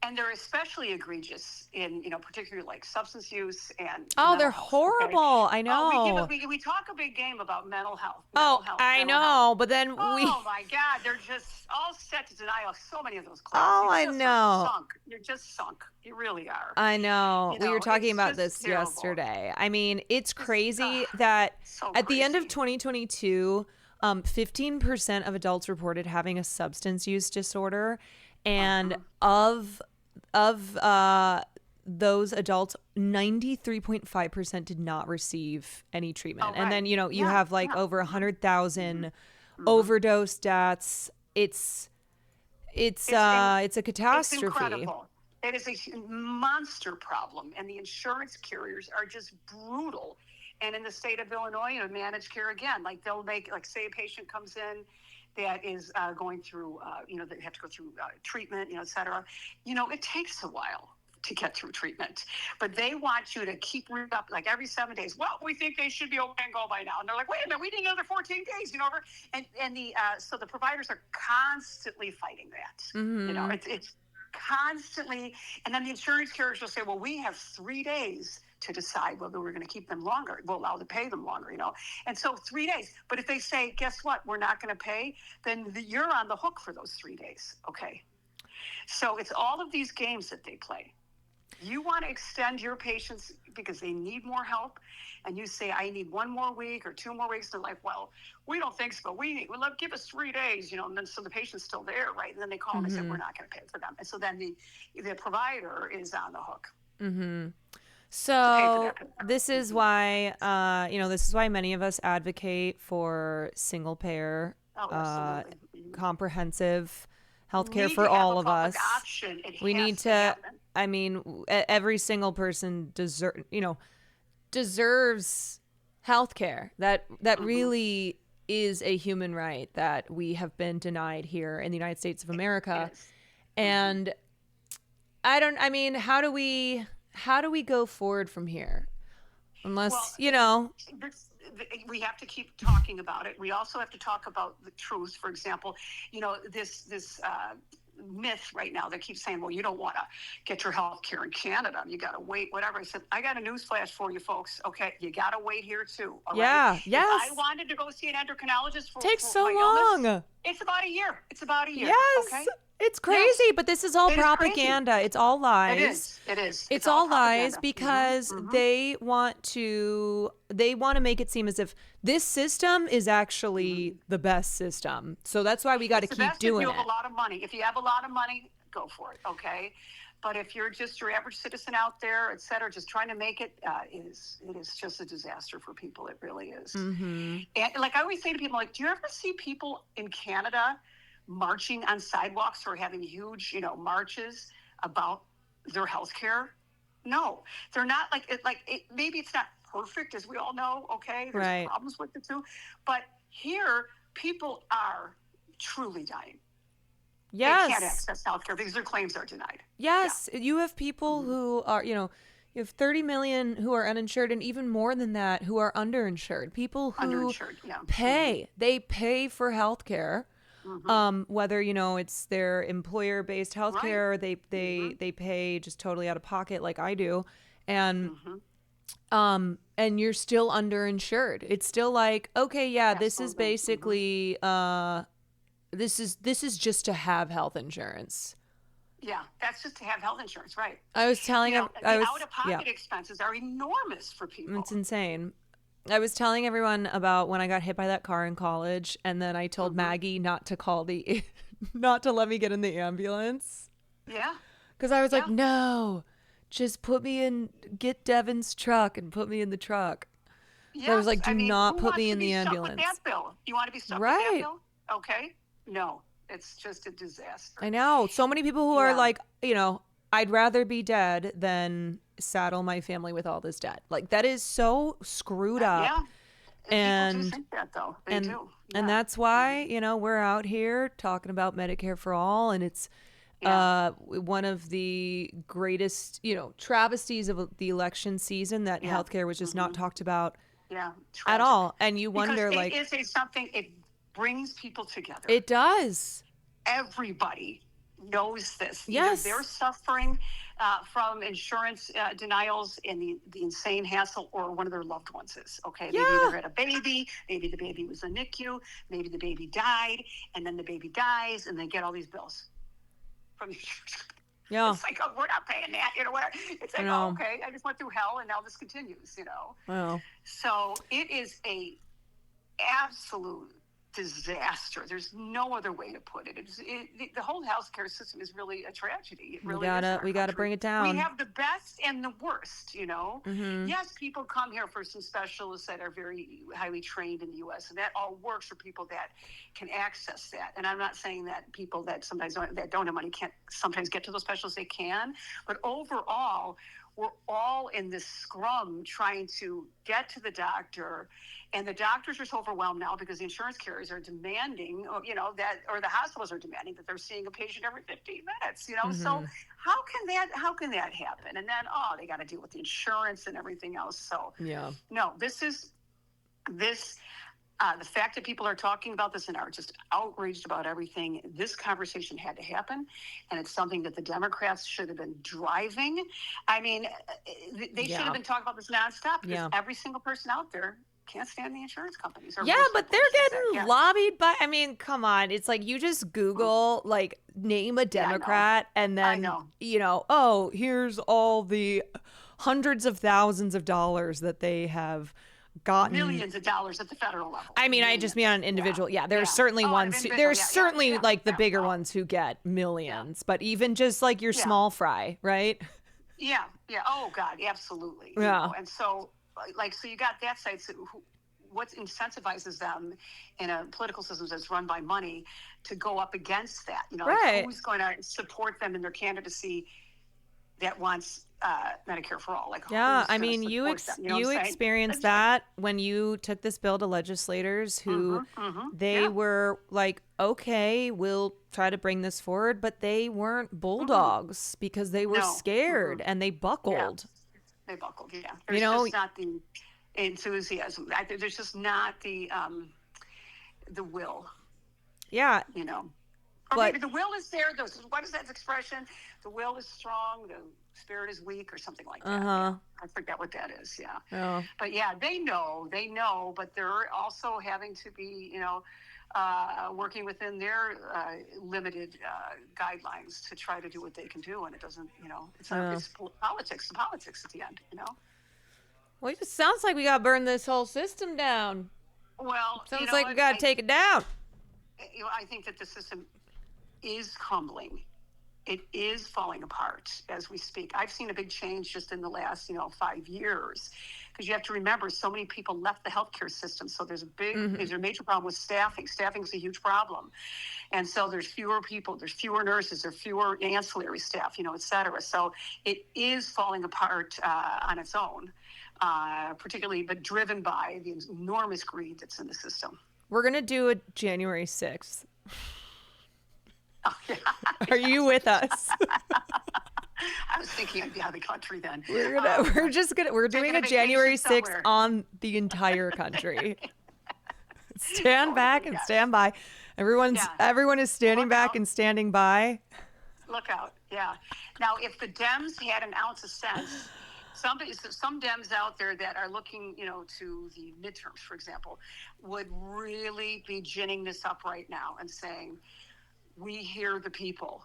And they're especially egregious in, particularly like substance use and they're horrible. Okay? I know. We talk a big game about mental health. I know, but then oh my God, they're just all set to deny so many of those claims. I know. You're just sunk. You really are. I know. We were talking about this yesterday. I mean, it's crazy that at the end of 2022, 15% of adults reported having a substance use disorder, and of those adults, 93.5% did not receive any treatment. And then, you have like over 100,000 overdose deaths. It's a catastrophe. It's incredible. It is a monster problem, and the insurance carriers are just brutal. And in the state of Illinois, managed care again, like they'll make, like say a patient comes in that is going through, they have to go through treatment, et cetera. It takes a while to get through treatment, but they want you to keep up like every 7 days. Well, we think they should be okay and go by now. And they're like, wait a minute, we need another 14 days, so the providers are constantly fighting that. Mm-hmm. It's constantly, and then the insurance carriers will say, well, we have 3 days to decide whether we're going to keep them longer. We'll allow to pay them longer, And so 3 days. But if they say, guess what, we're not going to pay, then you're on the hook for those 3 days. Okay. So it's all of these games that they play. You want to extend your patients because they need more help, and you say, I need 1 more week or 2 more weeks. They're like, well, we don't think so. Give us 3 days, and then so the patient's still there, right? And then they call and they say, we're not going to pay for them. And so then the provider is on the hook. Mm-hmm. So this is why, this is why many of us advocate for single payer, comprehensive healthcare for all of us. We need to. I mean, every single person deserves healthcare. That really is a human right that we have been denied here in the United States of America. And how do we go forward from here? Unless, we have to keep talking about it. We also have to talk about the truth. For example, this myth right now that keeps saying, well, you don't want to get your health care in Canada. You got to wait, whatever. I said, I got a news flash for you folks. Okay. You got to wait here too. All right. Yes. If I wanted to go see an endocrinologist for takes so my long. illness, it's about a year. Yes. Okay. It's crazy, but this is all propaganda. It's all lies. It is. It's all lies propaganda. because they want to make it seem as if this system is actually the best system. So that's why we got to keep doing it. If you have a lot of money. If you have a lot of money, go for it. Okay. But if you're just your average citizen out there, et cetera, just trying to make it, it is just a disaster for people. It really is. Mm-hmm. And like I always say to people, like, do you ever see people in Canada marching on sidewalks or having huge, marches about their health care? No, they're not maybe it's not perfect, as we all know. Okay. There's problems with it too. But here, people are truly dying. Yes. They can't access health care because their claims are denied. Yes. Yeah. You have people who are, you have 30 million who are uninsured and even more than that who are underinsured. People who pay, they pay for health care. Whether, it's their employer-based health care, they pay just totally out of pocket like I do. And and you're still underinsured. It's still like, okay, yeah, this is basically this is just to have health insurance. Yeah, that's just to have health insurance, right? I was telling the out-of-pocket expenses are enormous for people. It's insane. I was telling everyone about when I got hit by that car in college, and then I told Maggie not to let me get in the ambulance. Yeah. Because I was like, no, just get Devin's truck and put me in the truck. Yes, I was like, do not put me in the ambulance. With that bill? You want to be stuck with that bill? Okay. No, it's just a disaster. I know. So many people who are like, I'd rather be dead than saddle my family with all this debt. Like, that is so screwed up. Yeah. And people do think that, though. They do. Yeah. And that's why, we're out here talking about Medicare for all. And it's one of the greatest, travesties of the election season that healthcare was just not talked about at all. And you wonder, because it brings people together. It does. Everybody knows this. Yes. Either they're suffering from insurance denials and the insane hassle, or one of their loved ones is. Okay, they either had a baby, maybe the baby was in NICU, maybe the baby died, and then the baby dies, and they get all these bills from the insurance. Yeah. It's like, oh, we're not paying that, whatever. It's like, oh, okay, I just went through hell, and now this continues, Wow. So it is a absolute disaster. There's no other way to put it. The whole healthcare system is really a tragedy. It really is. We gotta bring it down. We have the best and the worst. Yes, people come here for some specialists that are very highly trained in the U.S. and that all works for people that can access that. And I'm not saying that people that sometimes don't have money can't sometimes get to those specialists. They can, but overall, we're all in this scrum trying to get to the doctor, and the doctors are so overwhelmed now because the insurance carriers are demanding, or the hospitals are demanding that they're seeing a patient every 15 minutes. So how can that happen? And then they got to deal with the insurance and everything else. So no, the fact that people are talking about this and are just outraged about everything, this conversation had to happen, and it's something that the Democrats should have been driving. I mean, they should have been talking about this nonstop, because every single person out there can't stand the insurance companies. But they're getting lobbied by, come on. It's like, you just Google, name a Democrat, and then, here's all the hundreds of thousands of dollars that they have gotten. Millions of dollars at the federal level. I just mean on an individual. There's certainly ones. There's certainly the bigger ones who get millions, but even just your small fry, right? Yeah. Oh God, absolutely. And so, so you got that side. So what incentivizes them in a political system that's run by money to go up against that? Who's going to support them in their candidacy that wants Medicare for all? You experienced that when you took this bill to legislators who they were like, okay, we'll try to bring this forward, but they weren't bulldogs because they were scared and they buckled. They buckled. Yeah. There's You know, just not the enthusiasm. There's just not the will. yeah. You know. Or But maybe the will is there. What is that expression? The will is strong, the spirit is weak, or something like that. Yeah. I forget what that is. Yeah. Oh. But yeah, they know, but they're also having to be, working within their limited guidelines to try to do what they can do. And it doesn't, it's politics, the politics at the end, Well, it just sounds like we got to burn this whole system down. Well, sounds like we got to take it down. I think that the system is crumbling. It is falling apart as we speak. I've seen a big change just in the last, 5 years, because you have to remember so many people left the healthcare system. So there's a major problem with staffing. Staffing is a huge problem. And so there's fewer people, there's fewer nurses, there's fewer ancillary staff, et cetera. So it is falling apart on its own, particularly, but driven by the enormous greed that's in the system. We're going to do a January 6th. Oh, yeah. Are you with us? I was thinking I'd be out of the country then. We're doing a January 6th on the entire country. Stand back and stand by. Everyone is standing back and standing by. Look out. Yeah. Now, if the Dems had an ounce of sense, some Dems out there that are looking, to the midterms, for example, would really be ginning this up right now and saying, we hear the people,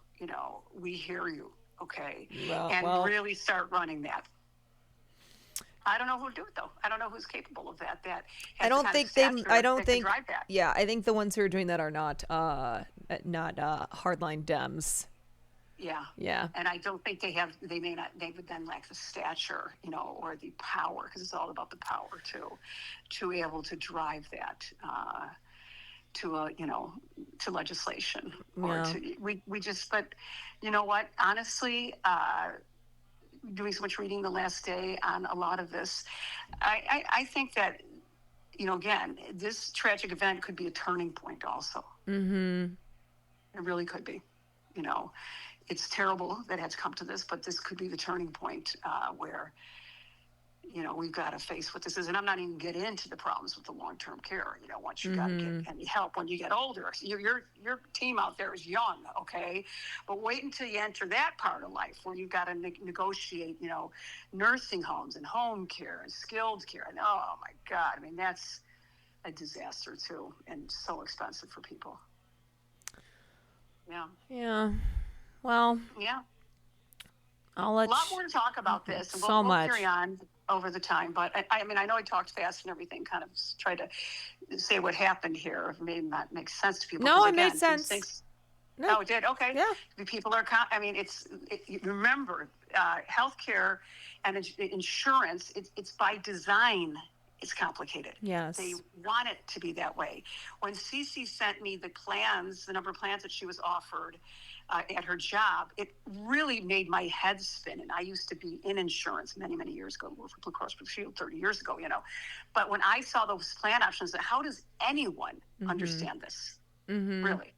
we hear you, okay? Really start running that. I don't know who'll do it, though. I don't know who's capable of that. I don't think yeah, I think the ones who are doing that are not hardline Dems. Yeah. Yeah. And I don't think they would then lack the stature, or the power, because it's all about the power, too, to be able to drive that, to legislation or but you know what, honestly, doing so much reading the last day on a lot of this, I think that, again, this tragic event could be a turning point also. It really could be. It's terrible that it has come to this, but this could be the turning point where we've got to face what this is. And I'm not even getting into the problems with the long-term care. Once you got to get any help when you get older. So your team out there is young, okay? But wait until you enter that part of life where you've got to negotiate, nursing homes and home care and skilled care. And oh my God, I mean, that's a disaster too, and so expensive for people. Yeah. Yeah. Well. Yeah. I'll let a lot more to talk about this, and we'll carry on over the time. But I know I talked fast and everything, kind of try to say what happened here. It may not make sense to people. No, it made sense. No, it did. Okay. Yeah. People are. Remember, healthcare and insurance. It's by design. It's complicated. Yes. They want it to be that way. When Cece sent me the number of plans that she was offered at her job, it really made my head spin. And I used to be in insurance many, many years ago, worked for Blue Cross Blue Shield 30 years ago, But when I saw those plan options, how does anyone understand this? Really?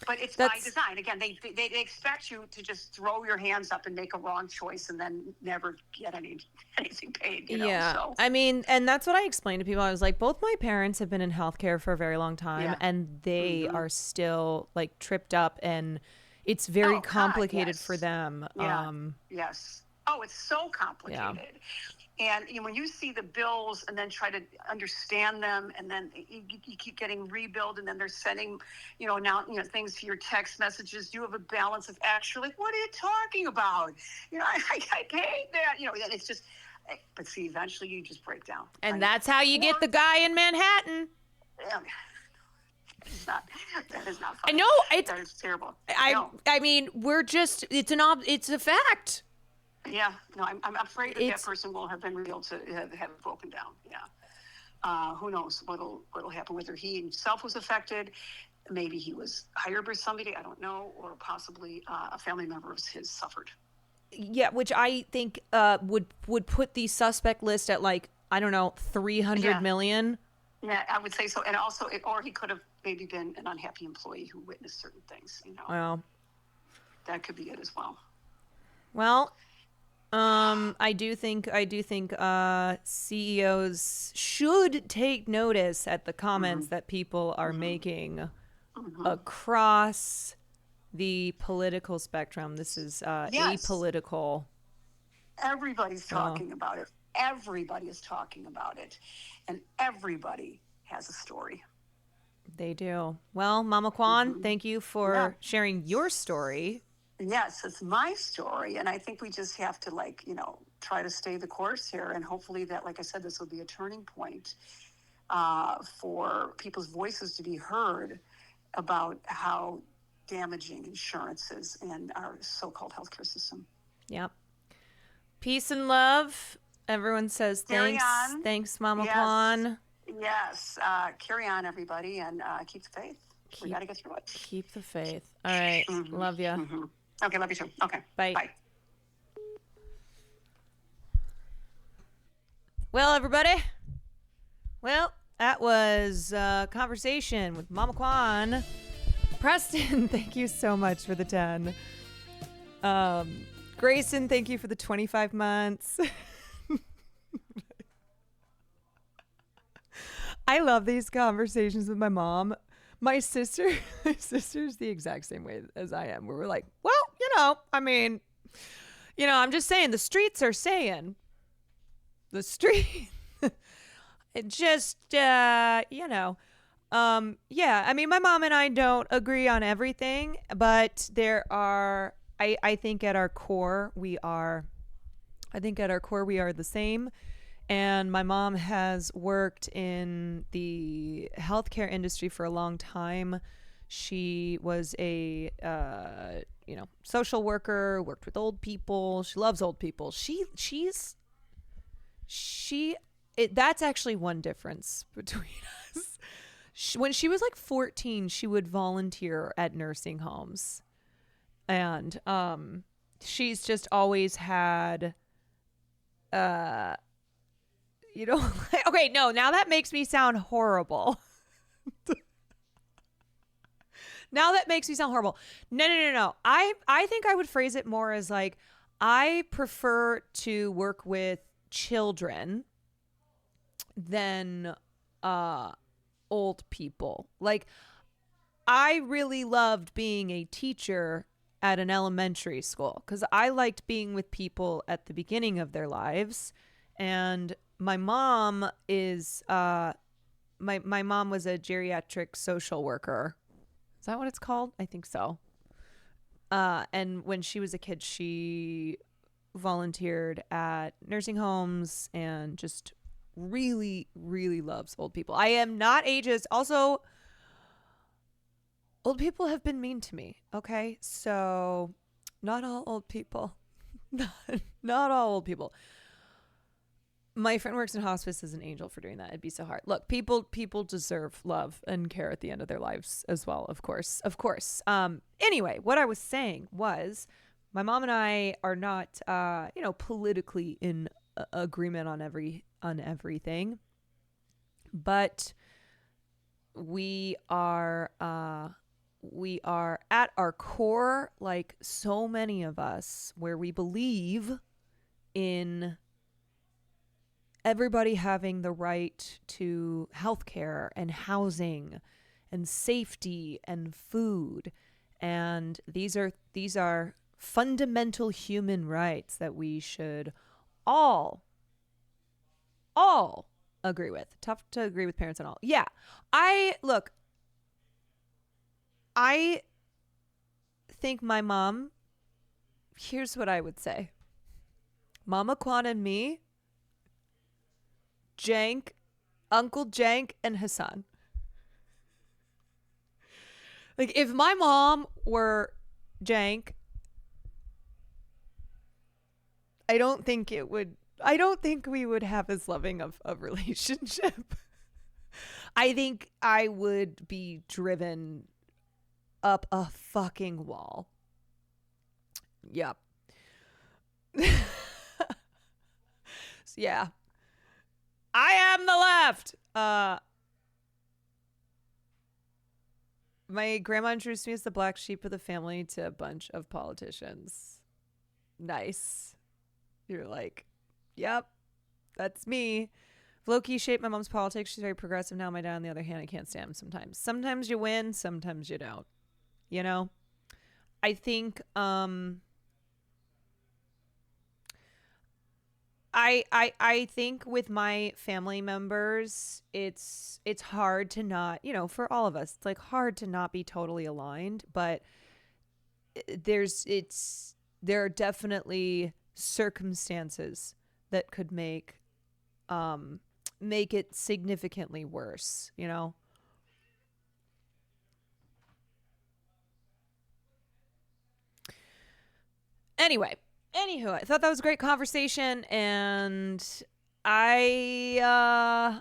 But it's by design. Again, they expect you to just throw your hands up and make a wrong choice and then never get anything paid. Yeah. So. I mean, and that's what I explained to people. I was like, both my parents have been in healthcare for a very long time, and they are still like tripped up, and it's very complicated for them. Yeah. Yes. Oh, it's so complicated. Yeah. And when you see the bills and then try to understand them, and then you keep getting rebilled, and then they're sending, things to your text messages. Do you have a balance of extra? Like, what are you talking about? I paid that. And it's just. But see, eventually you just break down. And that's how you get the guy in Manhattan. That is not funny. I know that is terrible. I mean, it's a fact. Yeah, no, I'm afraid that person will have been revealed to have broken down. Yeah, who knows what'll happen? Whether he himself was affected, maybe he was hired by somebody, I don't know, or possibly a family member of his suffered. Yeah, which I think would put the suspect list at 300 million. Yeah, I would say so, and also, or he could have maybe been an unhappy employee who witnessed certain things. Well, that could be it as well. Well. I do think CEOs should take notice at the comments that people are making across the political spectrum. This is Yes. apolitical. Everybody's talking about it. Everybody is talking about it. And everybody has a story. They do. Well, Mama Kwan, thank you for sharing your story. Yes, it's my story. And I think we just have to, like, try to stay the course here. And hopefully that, like I said, this will be a turning point for people's voices to be heard about how damaging insurance is in our so-called healthcare system. Yep. Peace and love. Everyone says thanks. Thanks, Mama Kwan. Yes. Carry on, everybody, and keep the faith. We got to get through it. Keep the faith. All right. Love you. Okay, love you too. Okay. Bye. Bye. Well, everybody. Well, that was a conversation with Mama Kwan. Preston, thank you so much for the 10. Grayson, thank you for the 25 months. I love these conversations with my mom. My sister's the exact same way as I am, where we're like, well, I'm just saying the streets are saying the street. It just, yeah, I mean, my mom and I don't agree on everything, but there are, I think at our core, we are the same. And my mom has worked in the healthcare industry for a long time. She was a, social worker, worked with old people. She loves old people. That's actually one difference between us. When she was like 14, she would volunteer at nursing homes. And she's just always had, okay, no, now that makes me sound horrible. No. I think I would phrase it more as like, I prefer to work with children than old people. Like, I really loved being a teacher at an elementary school because I liked being with people at the beginning of their lives. And my mom is my mom was a geriatric social worker. Is that what it's called? I think so. And when she was a kid, she volunteered at nursing homes and just really, really loves old people. I am not ageist. Also, old people have been mean to me. Okay. So not all old people, not all old people. My friend works in hospice as an angel for doing that. It'd be so hard. Look, people deserve love and care at the end of their lives as well. Of course. Anyway, what I was saying was my mom and I are not, politically in agreement on everything, but we are at our core, like so many of us, where we believe in everybody having the right to healthcare and housing and safety and food. And these are fundamental human rights that we should all agree with. Tough to agree with parents and all. Yeah. I think my mom, here's what I would say. Mama Kwan and me, Jank, Uncle Jank, and Hassan. Like, if my mom were Jank, I don't think we would have as loving of a relationship. I think I would be driven up a fucking wall. Yep. Yeah. I am the left. My grandma introduced me as the black sheep of the family to a bunch of politicians. Nice. You're like, yep, that's me. Low-key shaped my mom's politics. She's very progressive now. My dad, on the other hand, I can't stand him sometimes. Sometimes you win, sometimes you don't. You know? I think I think with my family members, it's hard to not, for all of us, it's like hard to not be totally aligned, but there are definitely circumstances that could make it significantly worse, Anyway, anywho, I thought that was a great conversation, and I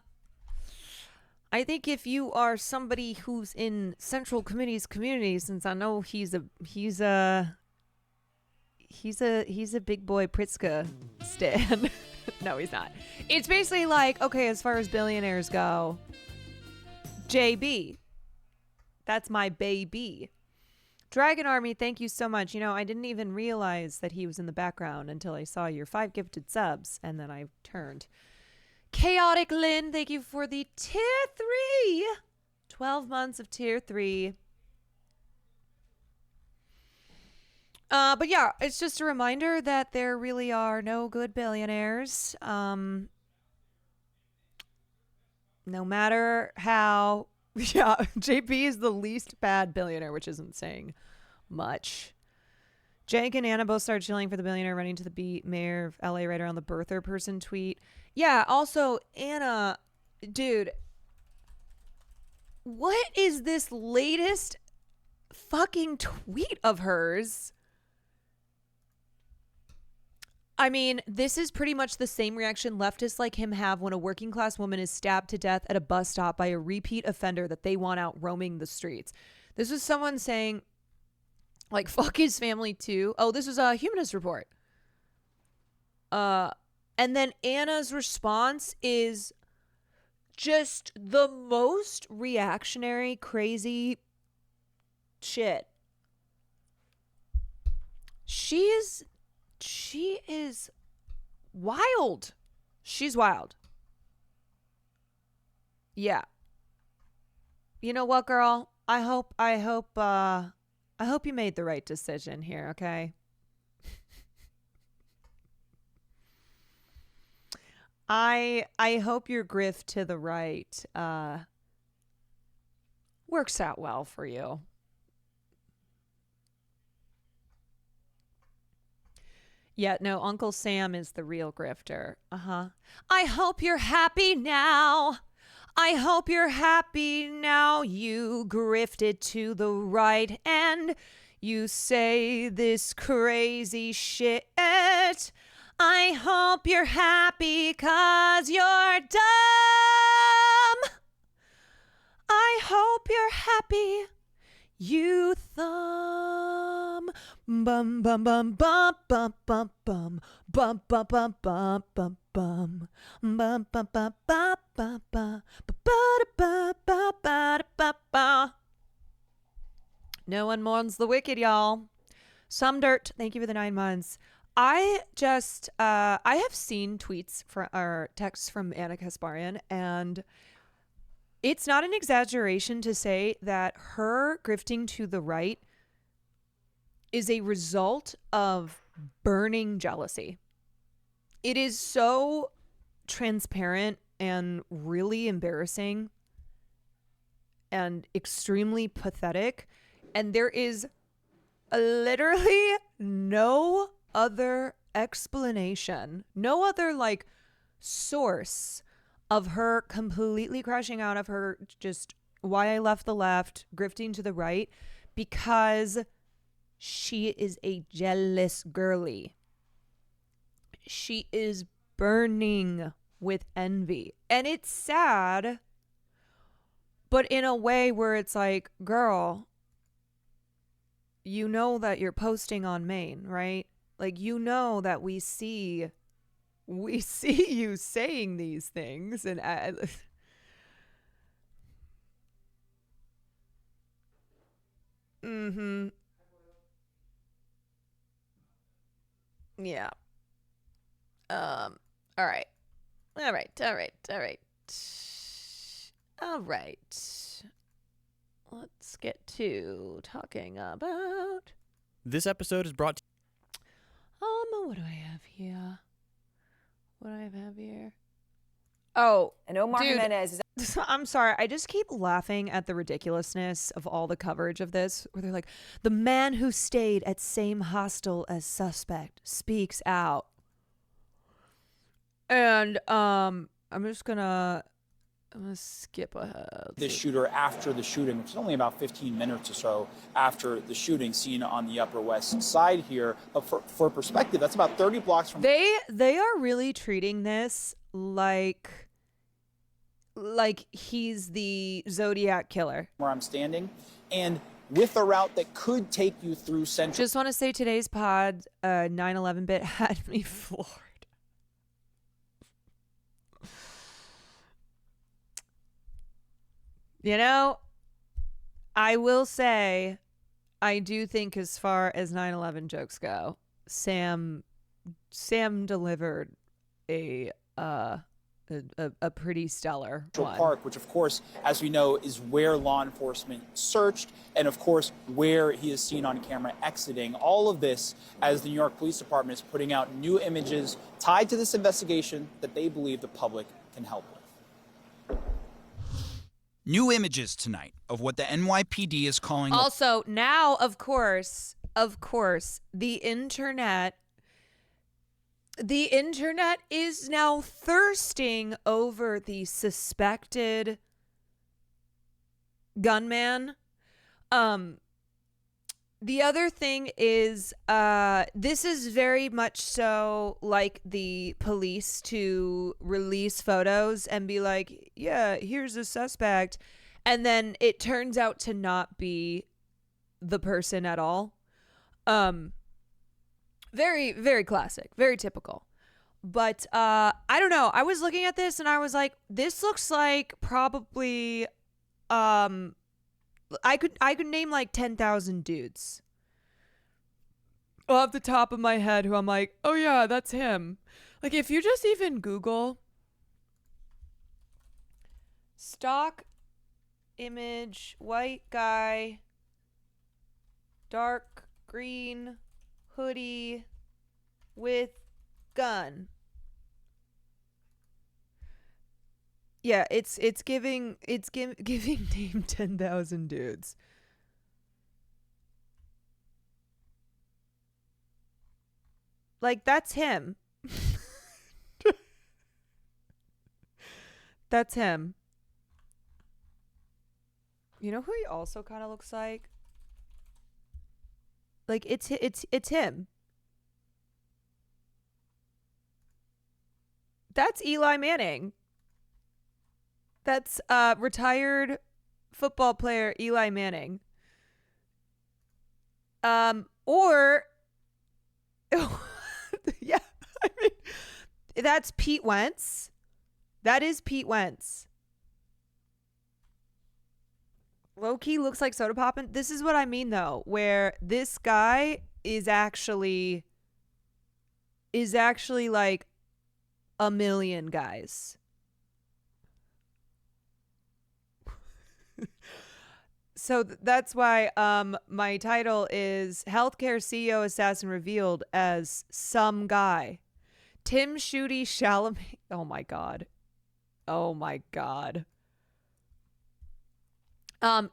I think if you are somebody who's in Central Committee's community, since I know he's a big boy Pritzker stan. No, he's not. It's basically like, okay, as far as billionaires go, JB, that's my baby. Dragon Army, thank you so much. I didn't even realize that he was in the background until I saw your 5 gifted subs, and then I turned. Chaotic Lynn, thank you for the tier 3. 12 months of tier 3. But yeah, it's just a reminder that there really are no good billionaires. No matter how... Yeah, JP is the least bad billionaire, which isn't saying much. Jake and Anna both started chilling for the billionaire running to the beat. Mayor of LA right around the birther person tweet. Yeah, also, Anna, dude, what is this latest fucking tweet of hers? I mean, this is pretty much the same reaction leftists like him have when a working class woman is stabbed to death at a bus stop by a repeat offender that they want out roaming the streets. This is someone saying, like, fuck his family too. Oh, this is a Humanist Report. And then Anna's response is just the most reactionary, crazy shit. She is wild. She's wild. Yeah. You know what, girl? I hope you made the right decision here, okay? I hope your grift to the right works out well for you. Yeah, no, Uncle Sam is the real grifter. Uh-huh. I hope you're happy now. I hope you're happy now. You grifted to the right and you say this crazy shit. I hope you're happy 'cause you're dumb. I hope you're happy. You thumb. Bum bum bum bum bum bum bum bum bum bum bum bum bum bum bum bum bum bum bum ba. No one mourns the wicked, y'all. Some dirt. Thank you for the 9 months. I have seen tweets or texts from Anna Kasparian, and it's not an exaggeration to say that her grifting to the right is a result of burning jealousy. It is so transparent and really embarrassing and extremely pathetic. And there is literally no other explanation, no other source of her completely crashing out of her just why I left the left, grifting to the right, because she is a jealous girly. She is burning with envy. And it's sad, but in a way where it's like, girl, you know that you're posting on Maine, right? Like, you know that we see you saying these things, and yeah. All right. All right. All right. All right. All right. Let's get to talking about. This episode is brought to What do I have here? What do I have here? Oh, And Omar dude, Jimenez is I'm sorry. I just keep laughing at the ridiculousness of all the coverage of this, where they're like, the man who stayed at same hostel as suspect speaks out. And I'm gonna skip ahead. The shooter after the shooting, which is only about 15 minutes or so after the shooting, seen on the Upper West Side here. But for perspective, that's about 30 blocks from. They are really treating this like he's the Zodiac killer. Where I'm standing, and with a route that could take you through Central. Just want to say today's pod, 9/11 bit had me floored. You know, I will say, I do think as far as 9/11 jokes go, Sam delivered a pretty stellar one. Park, which of course, as we know, is where law enforcement searched, and of course where he is seen on camera exiting. All of this as the New York Police Department is putting out new images tied to this investigation that they believe the public can help with. New images tonight of what the NYPD is calling. Also, now, of course, the internet is now thirsting over the suspected gunman. The other thing is, this is very much so like the police to release photos and be like, yeah, here's a suspect. And then it turns out to not be the person at all. Very, very classic, very typical. But I don't know. I was looking at this and I was like, this looks like probably I could name like 10,000 dudes off the top of my head who I'm like, oh yeah, that's him. Like if you just even Google stock image, white guy, dark green hoodie with gun. Yeah, it's giving name 10,000 dudes. Like that's him. That's him. You know who he also kind of looks like? Like it's him. That's Eli Manning. That's retired football player Eli Manning. Or yeah, I mean, that's Pete Wentz. That is Pete Wentz. Low-key looks like Soda Poppin'. This is what I mean though, where this guy is actually like a million guys. So that's why my title is Healthcare CEO Assassin Revealed as Some Guy. Tim Shooty Chalamet. Oh my God. Oh my God.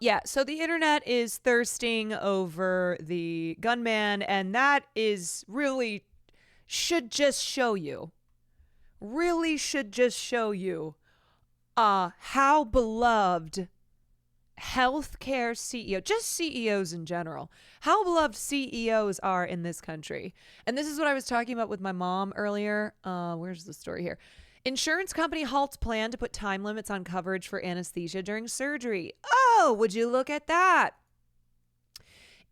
Yeah, so the internet is thirsting over the gunman, and that is really should just show you how beloved healthcare CEO, just CEOs in general, how beloved CEOs are in this country. And this is what I was talking about with my mom earlier. Where's the story here? Insurance company halts plan to put time limits on coverage for anesthesia during surgery. Oh, would you look at that?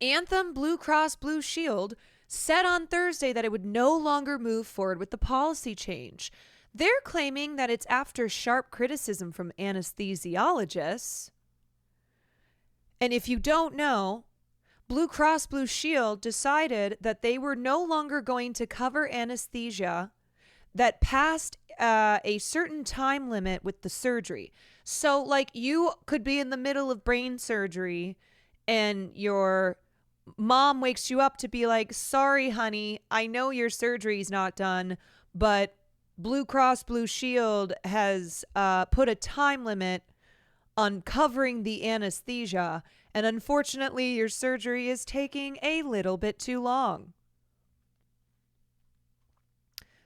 Anthem Blue Cross Blue Shield said on Thursday that it would no longer move forward with the policy change. They're claiming that it's after sharp criticism from anesthesiologists. And if you don't know, Blue Cross Blue Shield decided that they were no longer going to cover anesthesia that passed a certain time limit with the surgery. So, like, you could be in the middle of brain surgery and your mom wakes you up to be like, sorry, honey, I know your surgery's not done, but Blue Cross Blue Shield has put a time limit on covering the anesthesia, and unfortunately, your surgery is taking a little bit too long.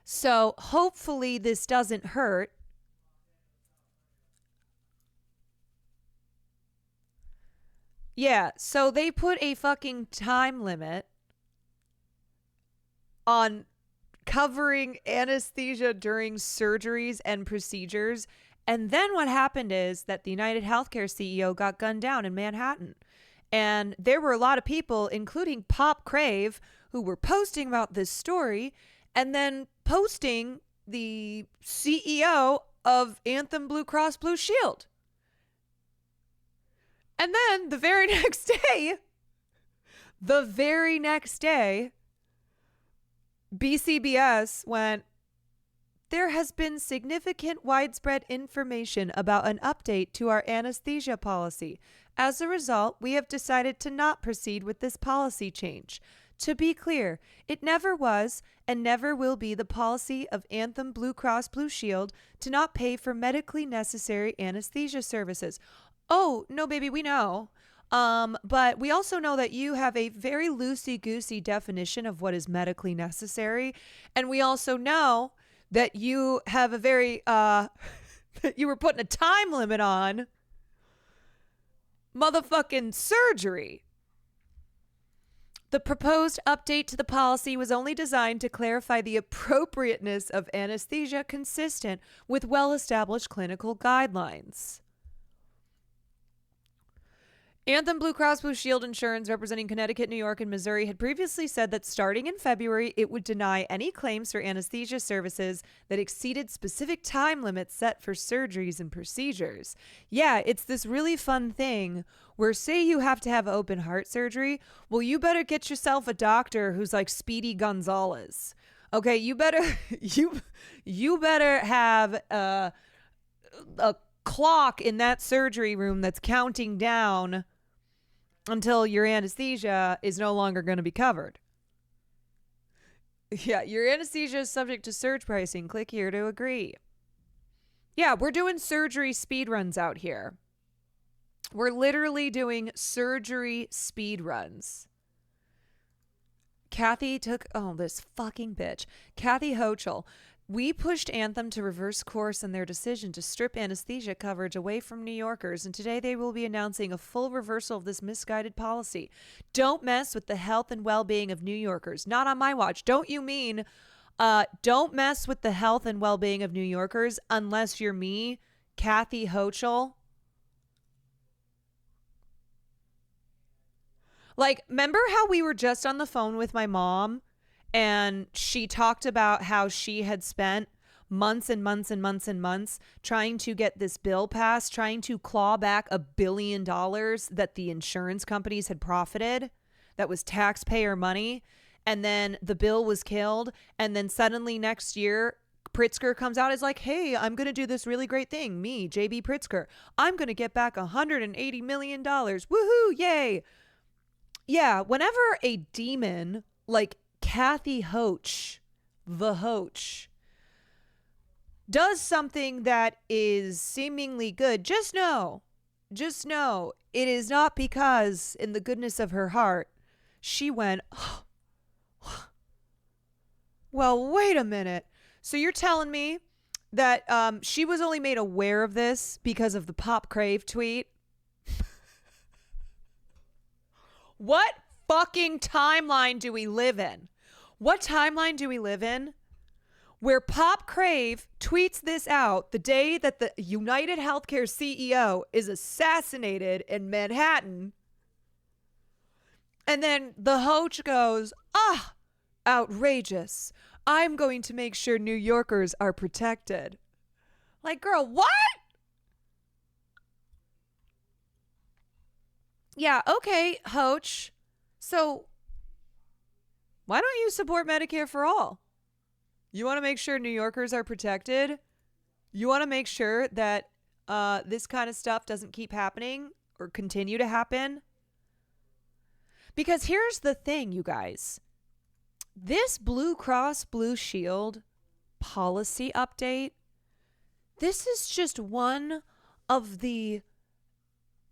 So hopefully this doesn't hurt. Yeah, so they put a fucking time limit on covering anesthesia during surgeries and procedures. And then what happened is that the United Healthcare CEO got gunned down in Manhattan. And there were a lot of people, including Pop Crave, who were posting about this story and then posting the CEO of Anthem Blue Cross Blue Shield. And then the very next day, BCBS went, there has been significant widespread information about an update to our anesthesia policy. As a result, we have decided to not proceed with this policy change. To be clear, it never was and never will be the policy of Anthem Blue Cross Blue Shield to not pay for medically necessary anesthesia services. Oh, no, baby, we know. But we also know that you have a very loosey-goosey definition of what is medically necessary. And we also know that you have a very, that you were putting a time limit on motherfucking surgery. The proposed update to the policy was only designed to clarify the appropriateness of anesthesia consistent with well-established clinical guidelines. Anthem Blue Cross Blue Shield Insurance, representing Connecticut, New York, and Missouri, had previously said that starting in February, it would deny any claims for anesthesia services that exceeded specific time limits set for surgeries and procedures. Yeah, it's this really fun thing where, say you have to have open heart surgery, well, you better get yourself a doctor who's like Speedy Gonzalez. Okay, you better you better have a clock in that surgery room that's counting down until your anesthesia is no longer going to be covered. Yeah, your anesthesia is subject to surge pricing. Click here to agree. Yeah, we're doing surgery speed runs out here. We're literally doing surgery speed runs. This fucking bitch. Kathy Hochul. We pushed Anthem to reverse course in their decision to strip anesthesia coverage away from New Yorkers, and today they will be announcing a full reversal of this misguided policy. Don't mess with the health and well-being of New Yorkers. Not on my watch. Don't you mean don't mess with the health and well-being of New Yorkers unless you're me, Kathy Hochul? Like, remember how we were just on the phone with my mom? And she talked about how she had spent months and months and months and months trying to get this bill passed, trying to claw back $1 billion that the insurance companies had profited, that was taxpayer money. And then the bill was killed. And then suddenly next year, Pritzker comes out as like, hey, I'm going to do this really great thing. Me, JB Pritzker. I'm going to get back $180 million. Woohoo, yay. Yeah, whenever a demon like Kathy Hoch, the Hoch, does something that is seemingly good, just know, it is not because in the goodness of her heart, she went, oh, well, wait a minute. So you're telling me that she was only made aware of this because of the Pop Crave tweet? What fucking timeline do we live in? What timeline do we live in where Pop Crave tweets this out the day that the United Healthcare CEO is assassinated in Manhattan, and then the Hoch goes, outrageous. I'm going to make sure New Yorkers are protected. Like, girl, what? Yeah, okay, Hoch. So why don't you support Medicare for all? You want to make sure New Yorkers are protected? You want to make sure that this kind of stuff doesn't keep happening or continue to happen? Because here's the thing, you guys. This Blue Cross Blue Shield policy update, this is just one of the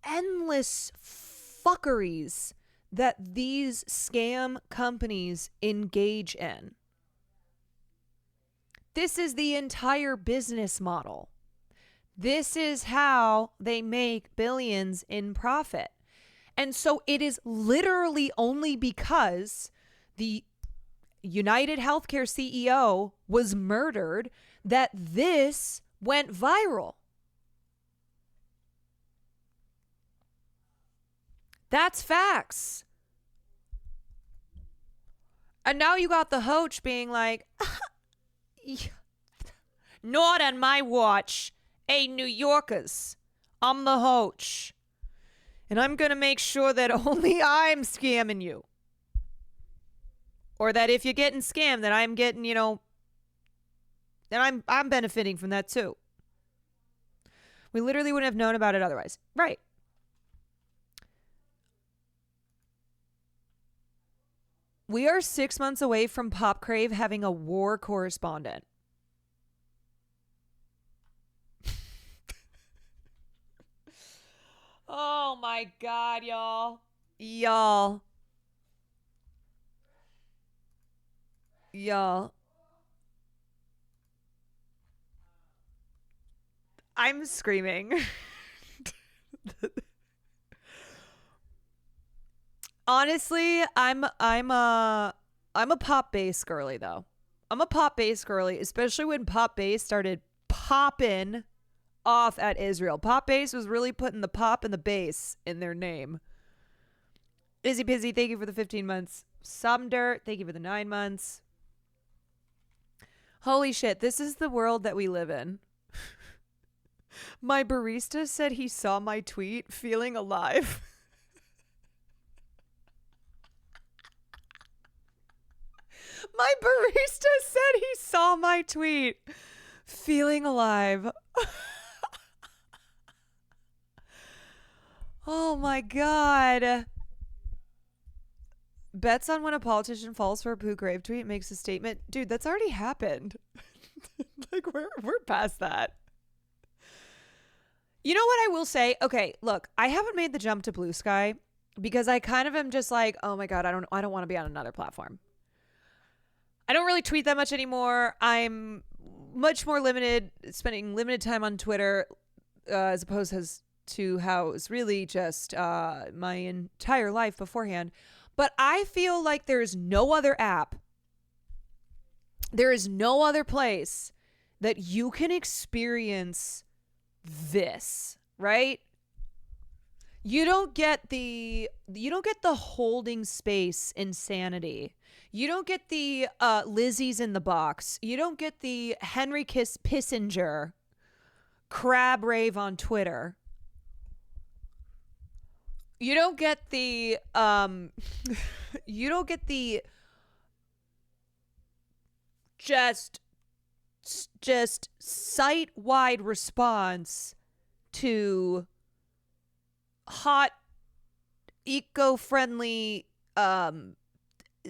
endless fuckeries that these scam companies engage in. This is the entire business model. This is how they make billions in profit. And so it is literally only because the United Healthcare CEO was murdered that this went viral. That's facts. And now you got the hoach being like, not on my watch. Hey, New Yorkers, I'm the hoach. And I'm going to make sure that only I'm scamming you. Or that if you're getting scammed, that I'm getting, that I'm benefiting from that too. We literally wouldn't have known about it otherwise. Right. We are 6 months away from Pop Crave having a war correspondent. Oh my God, y'all. Y'all. I'm screaming. Honestly, I'm a pop bass girly though. I'm a pop bass girly, especially when pop bass started popping off at Israel. Pop bass was really putting the pop and the bass in their name. Izzy Pizzy, thank you for the 15 months. Some Dirt, thank you for the 9 months. Holy shit, this is the world that we live in. My barista said he saw my tweet, feeling alive. My barista said he saw my tweet, feeling alive. Oh my God. Bets on when a politician falls for a Pooh Grave tweet makes a statement. Dude, that's already happened. Like, we're past that. You know what I will say? Okay, look, I haven't made the jump to Blue Sky because I kind of am just like, oh my God, I don't want to be on another platform. I don't really tweet that much anymore. I'm much more limited, spending limited time on Twitter as opposed to how it was really just my entire life beforehand. But I feel like there is no other app, there is no other place that you can experience this, right? You don't get the holding space insanity. You don't get the Lizzie's in the box. You don't get the Henry Kissinger crab rave on Twitter. You don't get the just site-wide response to hot, eco-friendly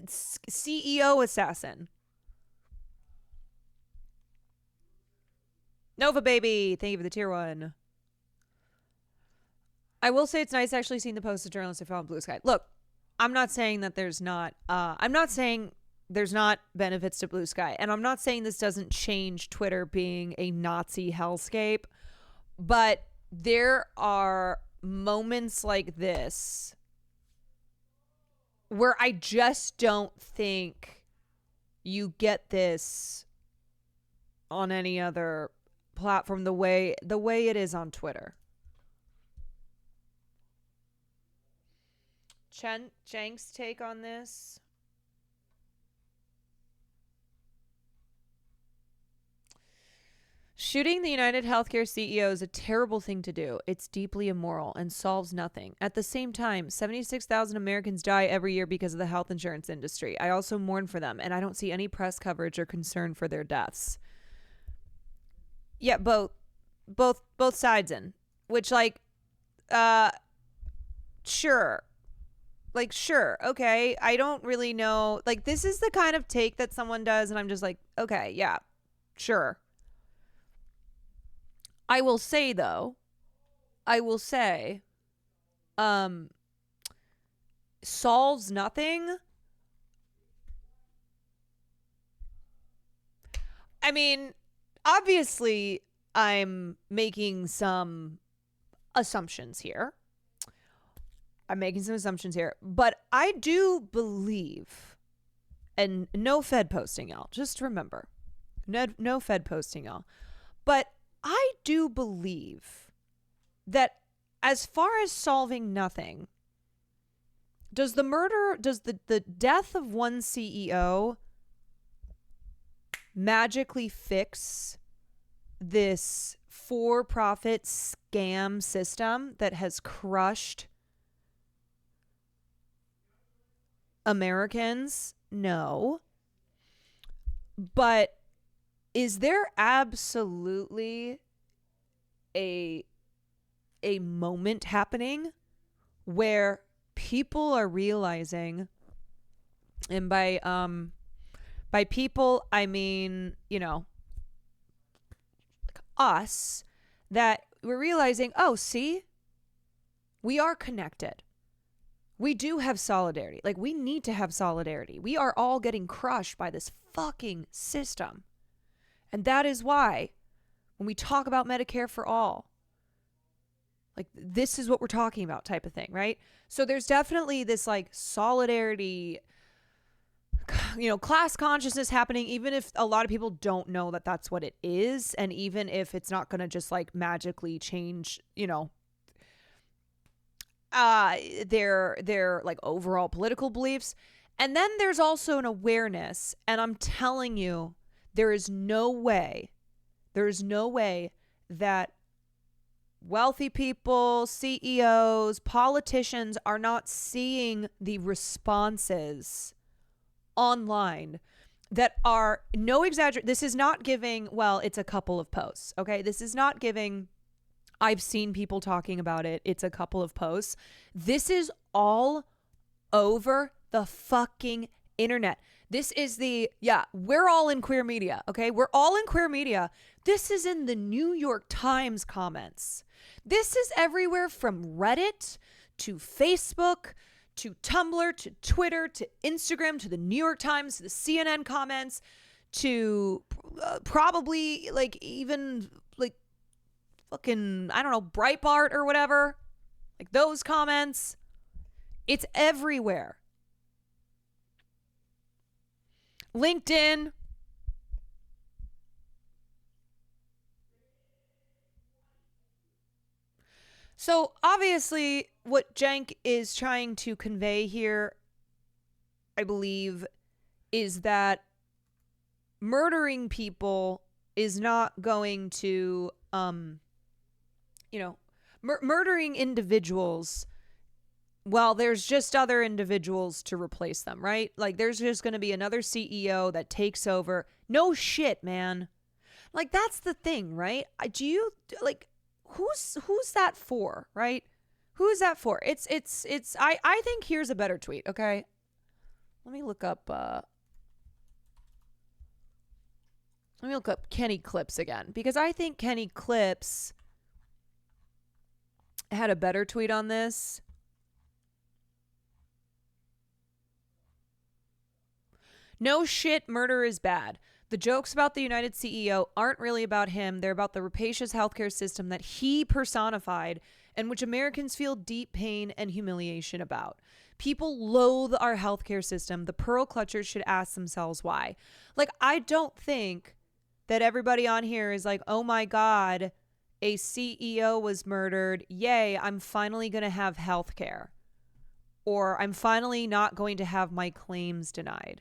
CEO assassin. Nova Baby, thank you for the tier 1. I will say it's nice actually seeing the post of journalists I found Blue Sky. Look, I'm not saying that there's not benefits to Blue Sky, and I'm not saying this doesn't change Twitter being a Nazi hellscape, but there are moments like this where I just don't think you get this on any other platform the way it is on Twitter. Cenk's take on this. Shooting the United Healthcare CEO is a terrible thing to do. It's deeply immoral and solves nothing. At the same time, 76,000 Americans die every year because of the health insurance industry. I also mourn for them, and I don't see any press coverage or concern for their deaths. Yeah, both sides in. Which, like, sure. Like, sure, okay. I don't really know. Like, this is the kind of take that someone does, and I'm just like, okay, yeah, sure. I will say, though, solves nothing. I mean, obviously, I'm making some assumptions here. But I do believe, and no Fed posting, y'all. Just remember, no Fed posting, y'all. But I do believe that as far as solving nothing, does the death of one CEO magically fix this for-profit scam system that has crushed Americans? No. But is there absolutely a moment happening where people are realizing, and by people I mean, us, that we're realizing, oh, see, we are connected. We do have solidarity. Like, we need to have solidarity. We are all getting crushed by this fucking system. And that is why when we talk about Medicare for all, like, this is what we're talking about type of thing, right? So there's definitely this, like, solidarity, class consciousness happening, even if a lot of people don't know that that's what it is. And even if it's not going to just, like, magically change, their like overall political beliefs. And then there's also an awareness, and I'm telling you, there is no way that wealthy people, CEOs, politicians are not seeing the responses online that are, no exaggeration. This is not giving, well, it's a couple of posts, okay? This is not giving, I've seen people talking about it, it's a couple of posts. This is all over the fucking internet. This is we're all in queer media, okay? We're all in queer media. This is in the New York Times comments. This is everywhere from Reddit to Facebook to Tumblr to Twitter to Instagram to the New York Times to the CNN comments to probably like even like fucking, I don't know, Breitbart or whatever. Like those comments. It's everywhere. LinkedIn. So obviously what Cenk is trying to convey here, I believe, is that murdering people is not going to, murdering individuals, well, there's just other individuals to replace them, right? Like, there's just going to be another CEO that takes over. No shit, man. Like, that's the thing, right? Do you, like, who's that for, right? Who's that for? I think here's a better tweet, okay? Let me look up Kenny Clips again, because I think Kenny Clips had a better tweet on this. No shit, murder is bad. The jokes about the United CEO aren't really about him. They're about the rapacious healthcare system that he personified and which Americans feel deep pain and humiliation about. People loathe our healthcare system. The pearl clutchers should ask themselves why. Like, I don't think that everybody on here is like, oh my God, a CEO was murdered. Yay, I'm finally going to have healthcare. Or I'm finally not going to have my claims denied.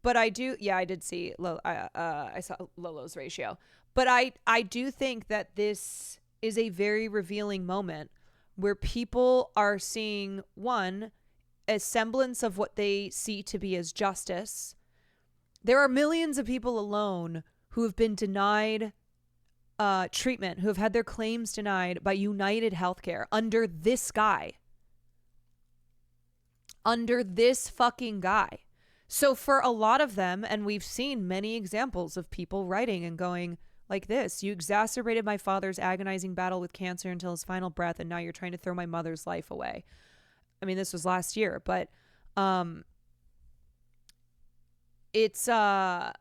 But I do, yeah, I did see, I saw Lolo's ratio. But I do think that this is a very revealing moment where people are seeing, one, a semblance of what they see to be as justice. There are millions of people alone who have been denied treatment, who have had their claims denied by United Healthcare under this guy. Under this fucking guy. So for a lot of them, and we've seen many examples of people writing and going like this, you exacerbated my father's agonizing battle with cancer until his final breath, and now you're trying to throw my mother's life away. I mean, this was last year, but it's I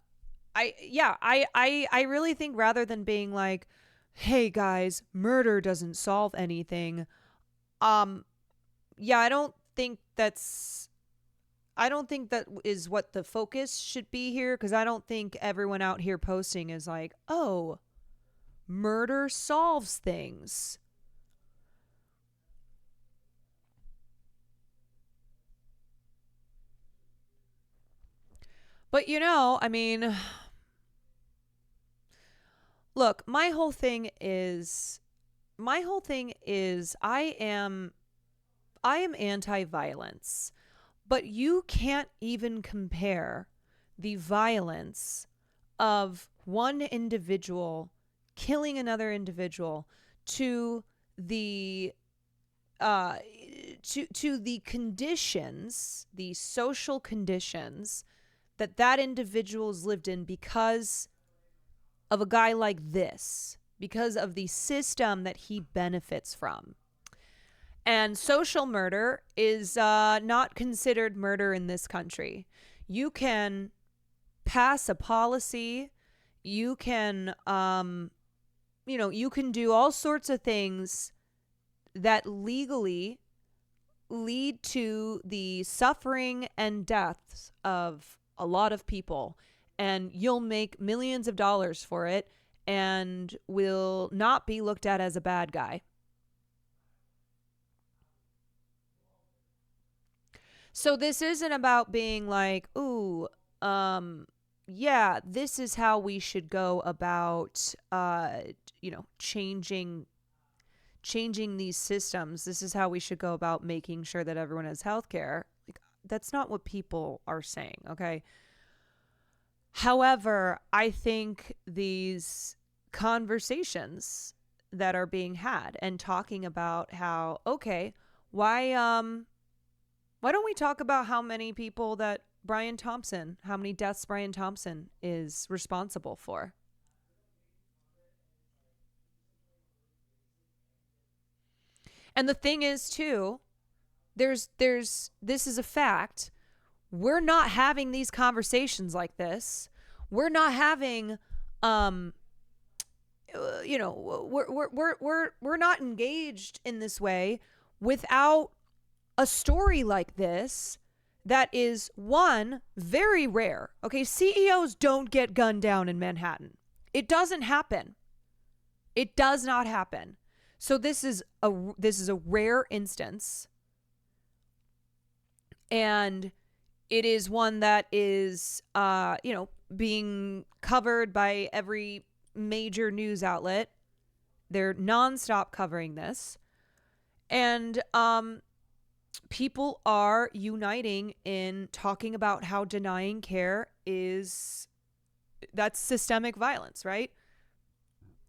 really think rather than being like, hey guys, murder doesn't solve anything, I don't think that is what the focus should be here, because I don't think everyone out here posting is like, oh, murder solves things. But I mean, look, my whole thing is I am anti-violence. But you can't even compare the violence of one individual killing another individual to the to the conditions, the social conditions that individual's lived in because of a guy like this, because of the system that he benefits from. And social murder is not considered murder in this country. You can pass a policy. You can, you can do all sorts of things that legally lead to the suffering and deaths of a lot of people. And you'll make millions of dollars for it and will not be looked at as a bad guy. So this isn't about being like, ooh, this is how we should go about, changing these systems. This is how we should go about making sure that everyone has healthcare. Like, that's not what people are saying, okay? However, I think these conversations that are being had and talking about how, okay, why don't we talk about how many people that how many deaths Brian Thompson is responsible for? And the thing is too, this is a fact. We're not having these conversations like this. We're not having, we're not engaged in this way without a story like this that is, one, very rare. Okay, CEOs don't get gunned down in Manhattan. It doesn't happen. It does not happen. So this is a rare instance. And it is one that is being covered by every major news outlet. They're nonstop covering this. And people are uniting in talking about how denying care that's systemic violence, right?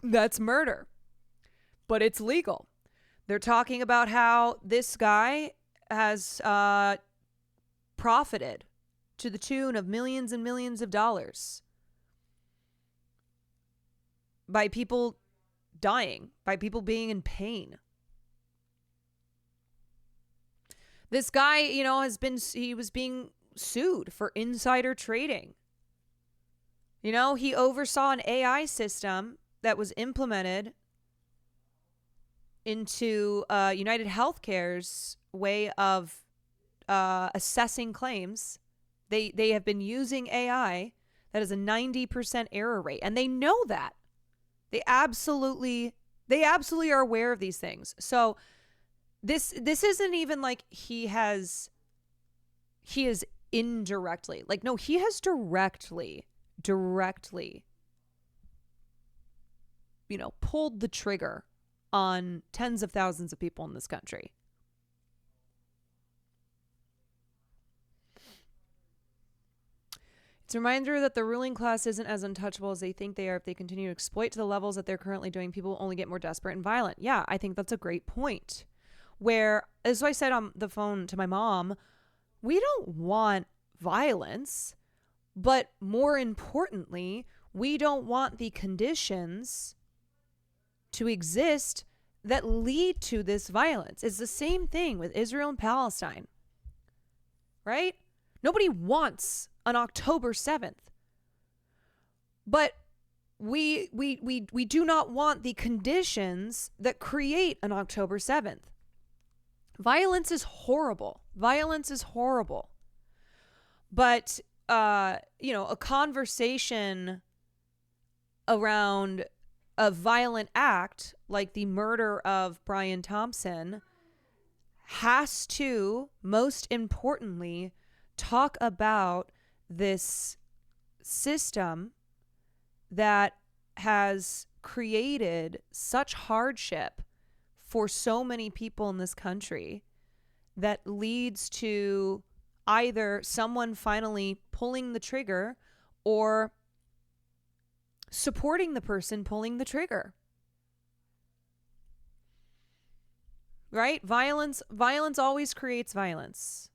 That's murder. But it's legal. They're talking about how this guy has profited to the tune of millions and millions of dollars by people dying, by people being in pain. This guy, he was being sued for insider trading. He oversaw an AI system that was implemented into United Healthcare's way of assessing claims. They have been using AI that has a 90% error rate, and they know that. They absolutely are aware of these things. So this isn't even like he is indirectly. Like, no, he has directly, pulled the trigger on tens of thousands of people in this country. It's a reminder that the ruling class isn't as untouchable as they think they are. If they continue to exploit to the levels that they're currently doing, people will only get more desperate and violent. Yeah, I think that's a great point. Where, as I said on the phone to my mom, we don't want violence, but more importantly, we don't want the conditions to exist that lead to this violence. It's the same thing with Israel and Palestine, right? Nobody wants an October 7th, but we do not want the conditions that create an October 7th. Violence is horrible. But, a conversation around a violent act like the murder of Brian Thompson has to, most importantly, talk about this system that has created such hardship for so many people in this country that leads to either someone finally pulling the trigger or supporting the person pulling the trigger. Right? Violence always creates violence.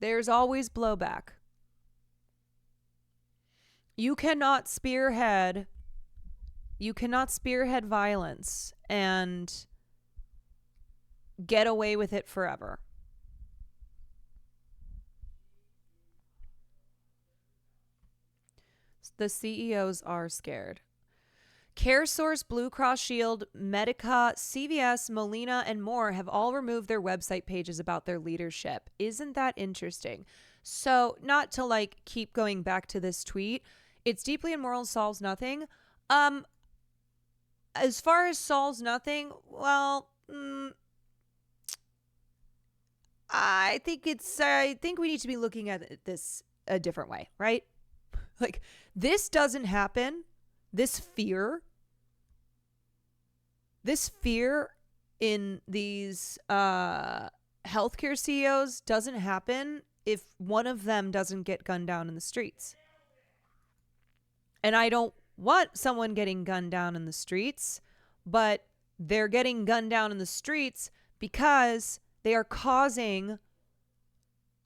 There's always blowback. You cannot spearhead violence and get away with it forever. The CEOs are scared. CareSource, Blue Cross Shield, Medica, CVS, Molina, and more have all removed their website pages about their leadership. Isn't that interesting? So, not to keep going back to this tweet, it's deeply immoral, solves nothing. As far as solves nothing, well, I think we need to be looking at this a different way, right? This doesn't happen. This fear in these healthcare CEOs doesn't happen if one of them doesn't get gunned down in the streets. And I don't want someone getting gunned down in the streets, but they're getting gunned down in the streets because they are causing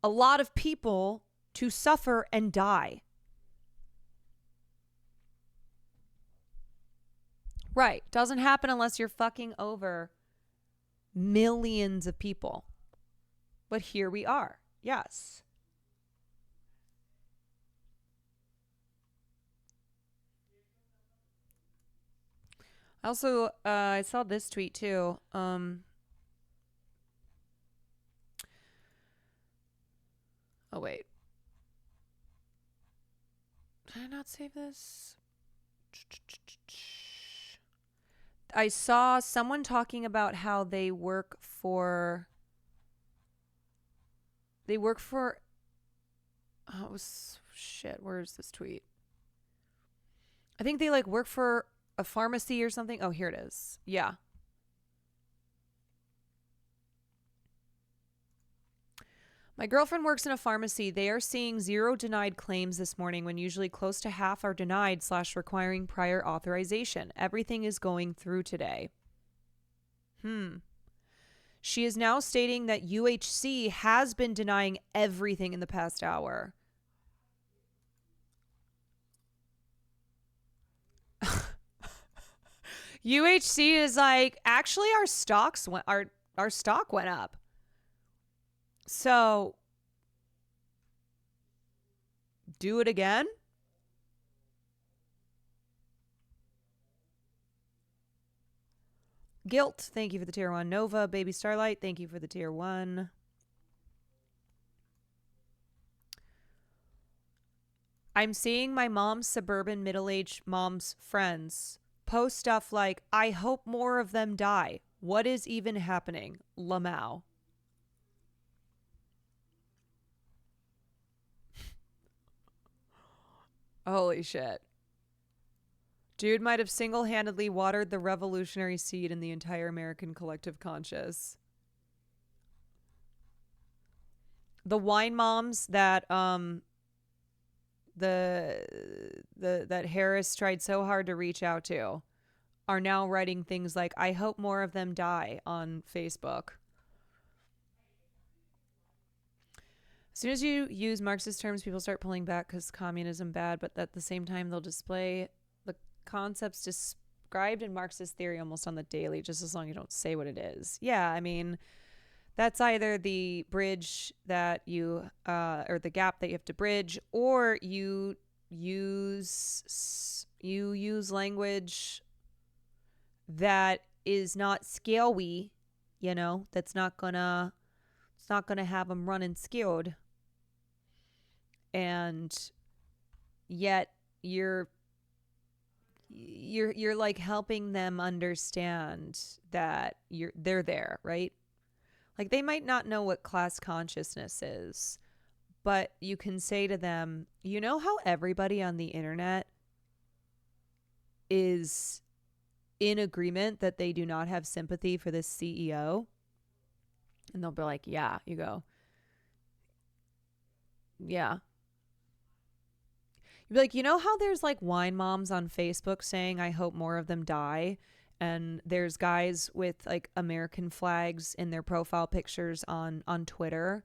a lot of people to suffer and die. Right. Doesn't happen unless you're fucking over millions of people. But here we are. Yes. Also, I saw this tweet too. Oh, wait. Did I not save this? I saw someone talking about how they work for oh, shit, where's this tweet? I think they work for a pharmacy or something. Oh, here it is. Yeah. My girlfriend works in a pharmacy. They are seeing 0 denied claims this morning when usually close to half are denied / requiring prior authorization. Everything is going through today. She is now stating that UHC has been denying everything in the past hour. UHC is actually our stock went up. So, do it again? Guilt, thank you for the tier 1. Nova, Baby Starlight, thank you for the tier 1. I'm seeing my mom's suburban middle-aged mom's friends post stuff like, I hope more of them die. What is even happening? Lamau. Holy shit. Dude might have single-handedly watered the revolutionary seed in the entire American collective conscious. The wine moms that that Harris tried so hard to reach out to are now writing things like, I hope more of them die on Facebook. As soon as you use Marxist terms, people start pulling back because communism bad, but at the same time, they'll display the concepts described in Marxist theory almost on the daily, just as long as you don't say what it is. Yeah, I mean, that's either the bridge that you, or the gap that you have to bridge, or you use language that is not scale-y, that's not gonna have them running skilled. And yet you're like helping them understand that they're there, right? Like, they might not know what class consciousness is, but you can say to them, you know how everybody on the internet is in agreement that they do not have sympathy for this CEO? And they'll be like, yeah. You go, yeah. You'd be like, you know how there's like wine moms on Facebook saying, I hope more of them die? And there's guys with like American flags in their profile pictures on Twitter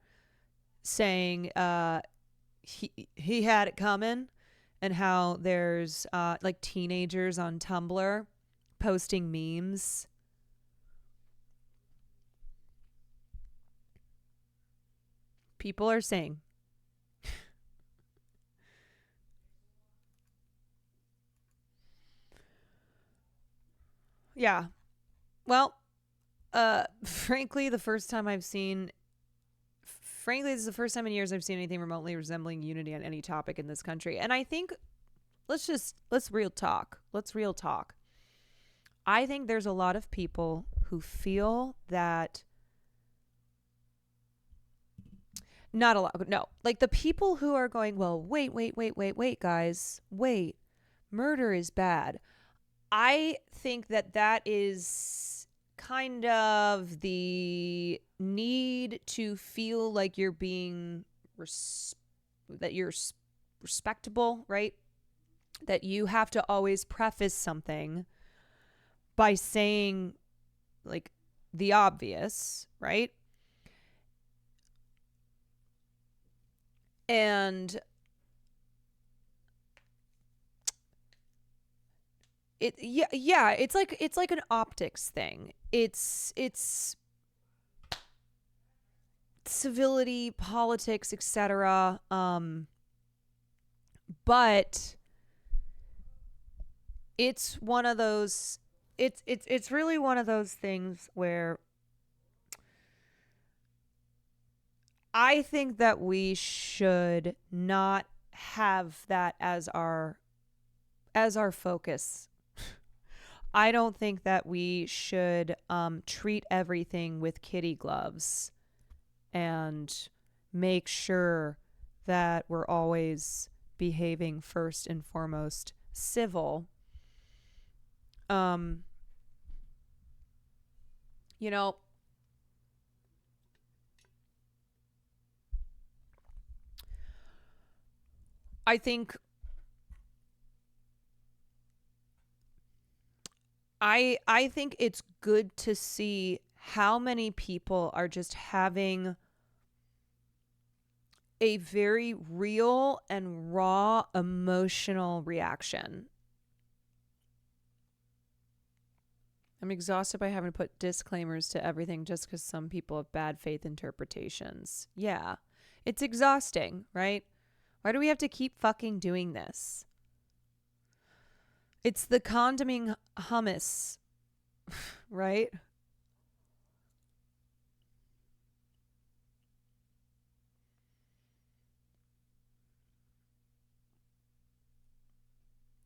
saying he had it coming, and how there's like teenagers on Tumblr posting memes. People are saying, yeah. Well, frankly, this is the first time in years I've seen anything remotely resembling unity on any topic in this country. And I think let's real talk. I think there's a lot of people who feel that, not a lot, no, like the people who are going, well, wait, guys, wait, murder is bad. I think that is kind of the need to feel like you're being that you're respectable, right? That you have to always preface something by saying like the obvious, right? And it's like an optics thing. It's civility, politics, etc. But it's one of those. It's really one of those things where I think that we should not have that as our focus. I don't think that we should treat everything with kitty gloves and make sure that we're always behaving first and foremost civil. I think I think it's good to see how many people are just having a very real and raw emotional reaction. I'm exhausted by having to put disclaimers to everything just because some people have bad faith interpretations. Yeah, it's exhausting, right? Why do we have to keep fucking doing this? It's the condemning hummus, right?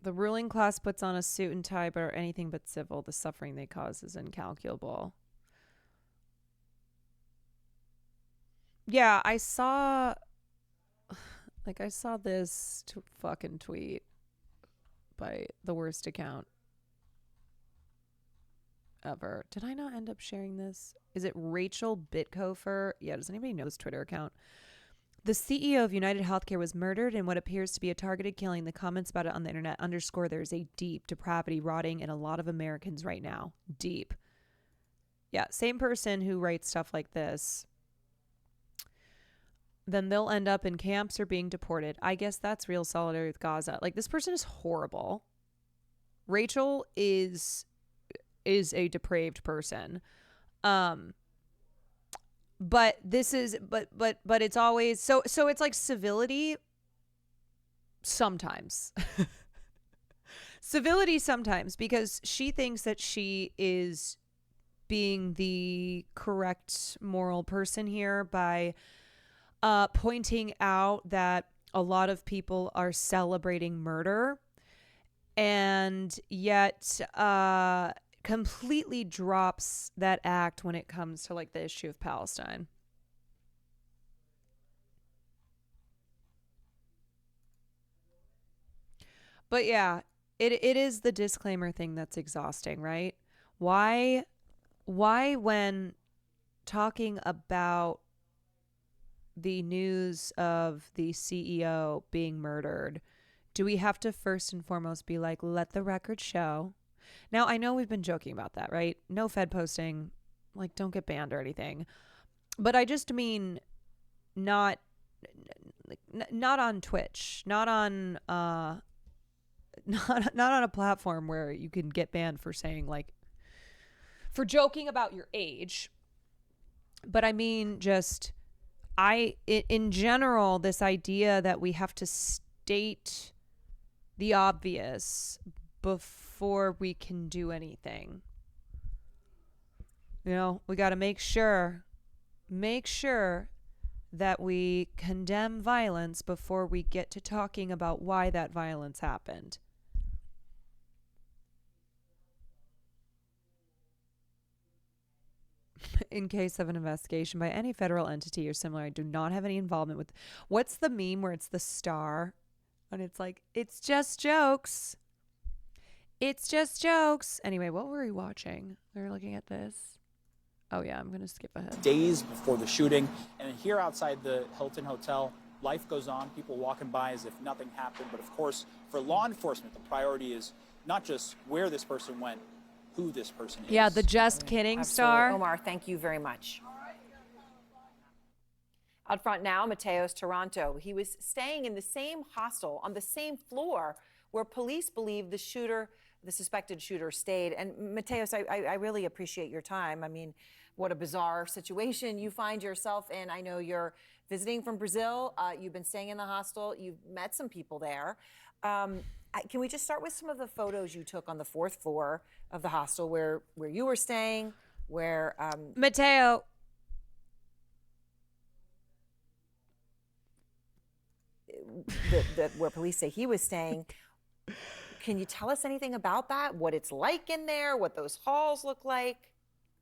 The ruling class puts on a suit and tie but are anything but civil. The suffering they cause is incalculable. Yeah, I saw Like, I saw this fucking tweet by the worst account ever. Did I not end up sharing this? Is it Rachel Bitkofer? Yeah, does anybody know this Twitter account? The CEO of United Healthcare was murdered in what appears to be a targeted killing. The comments about it on the internet underscore there's a deep depravity rotting in a lot of Americans right now. Deep. Yeah, same person who writes stuff like this. Then they'll end up in camps or being deported. I guess that's real solidarity with Gaza. Like, this person is horrible. Rachel is a depraved person. But this is but it's always so it's like civility sometimes. Civility sometimes, because she thinks that she is being the correct moral person here by pointing out that a lot of people are celebrating murder, and yet completely drops that act when it comes to like the issue of Palestine. But yeah, it is the disclaimer thing that's exhausting, right? Why when talking about the news of the CEO being murdered, do we have to first and foremost be like, let the record show? Now, I know we've been joking about that, right? No Fed posting, like, don't get banned or anything. But I just mean not on Twitch, not on not on a platform where you can get banned for saying, like, for joking about your age. But I mean just in general, this idea that we have to state the obvious before we can do anything. You know, we got to make sure that we condemn violence before we get to talking about why that violence happened. In case of an investigation by any federal entity or similar, I do not have any involvement with. What's the meme where it's the star and it's like, it's just jokes. It's just jokes. Anyway, what were we watching? We were looking at this. Oh yeah, I'm gonna skip ahead. Days before the shooting, and here outside the Hilton Hotel, life goes on. People walking by as if nothing happened. But of course, for law enforcement, the priority is not just where this person went, who this person is. Yeah, the just kidding star. Omar, thank you very much. Out front now, Mateo's Toronto. He was staying in the same hostel on the same floor where police believe the suspected shooter stayed. And Mateos, I really appreciate your time. I mean, what a bizarre situation you find yourself in. I know you're visiting from Brazil. You've been staying in the hostel. You've met some people there. Can we just start with some of the photos you took on the 4th floor of the hostel where you were staying, where Mateo. Where police say he was staying. Can you tell us anything about that? What it's like in there? What those halls look like?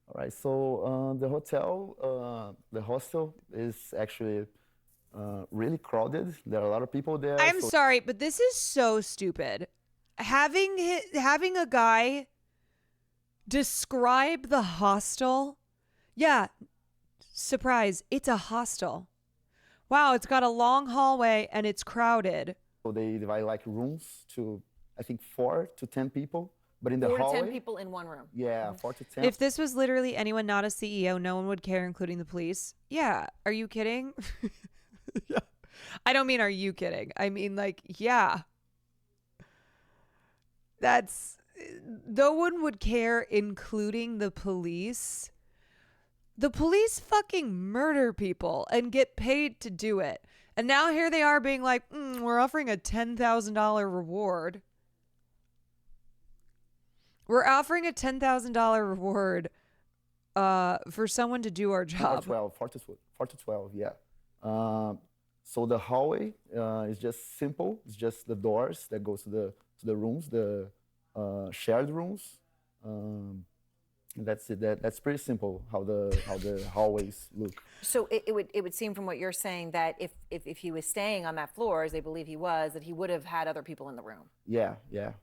All right. So the hostel is actually really crowded. There are a lot of people there. I'm sorry, but this is so stupid. Having a guy describe the hostel. Yeah, surprise, it's a hostel. Wow, it's got a long hallway and it's crowded. So they divide like rooms to, I think, 4 to 10 people. But in the 4 hallway, to 10 people in one room. Yeah, 4 to 10. If this was literally anyone not a CEO, no one would care, including the police. Yeah, are you kidding? Yeah. I don't mean are you kidding? I mean, like, yeah. No one would care, including the police. The police fucking murder people and get paid to do it. And now here they are being like, we're offering a $10,000 reward. We're offering a $10,000 reward for someone to do our job. 4 to 12, yeah. So the hallway is just simple. It's just the doors that go to the rooms, the shared rooms. That's it. That's pretty simple. How the hallways look. So it would seem from what you're saying that if he was staying on that floor, as they believe he was, that he would have had other people in the room. Yeah,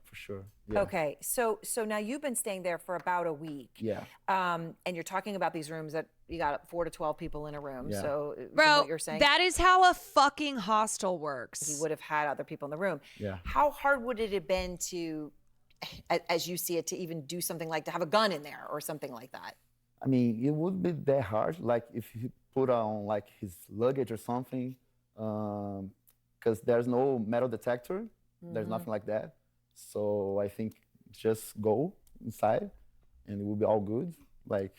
for sure. Yeah. Okay, so now you've been staying there for about a week. Yeah. And you're talking about these rooms that you got 4 to 12 people in a room. Yeah. So from Bro, what you're saying, that is how a fucking hostel works. he would have had other people in the room. Yeah. How hard would it have been to, as you see it, to even do something like to have a gun in there or something like that? I mean, it would be that hard. Like if he put on like his luggage or something, because there's no metal detector. There's nothing like that. So I think just go inside, and it will be all good. Like.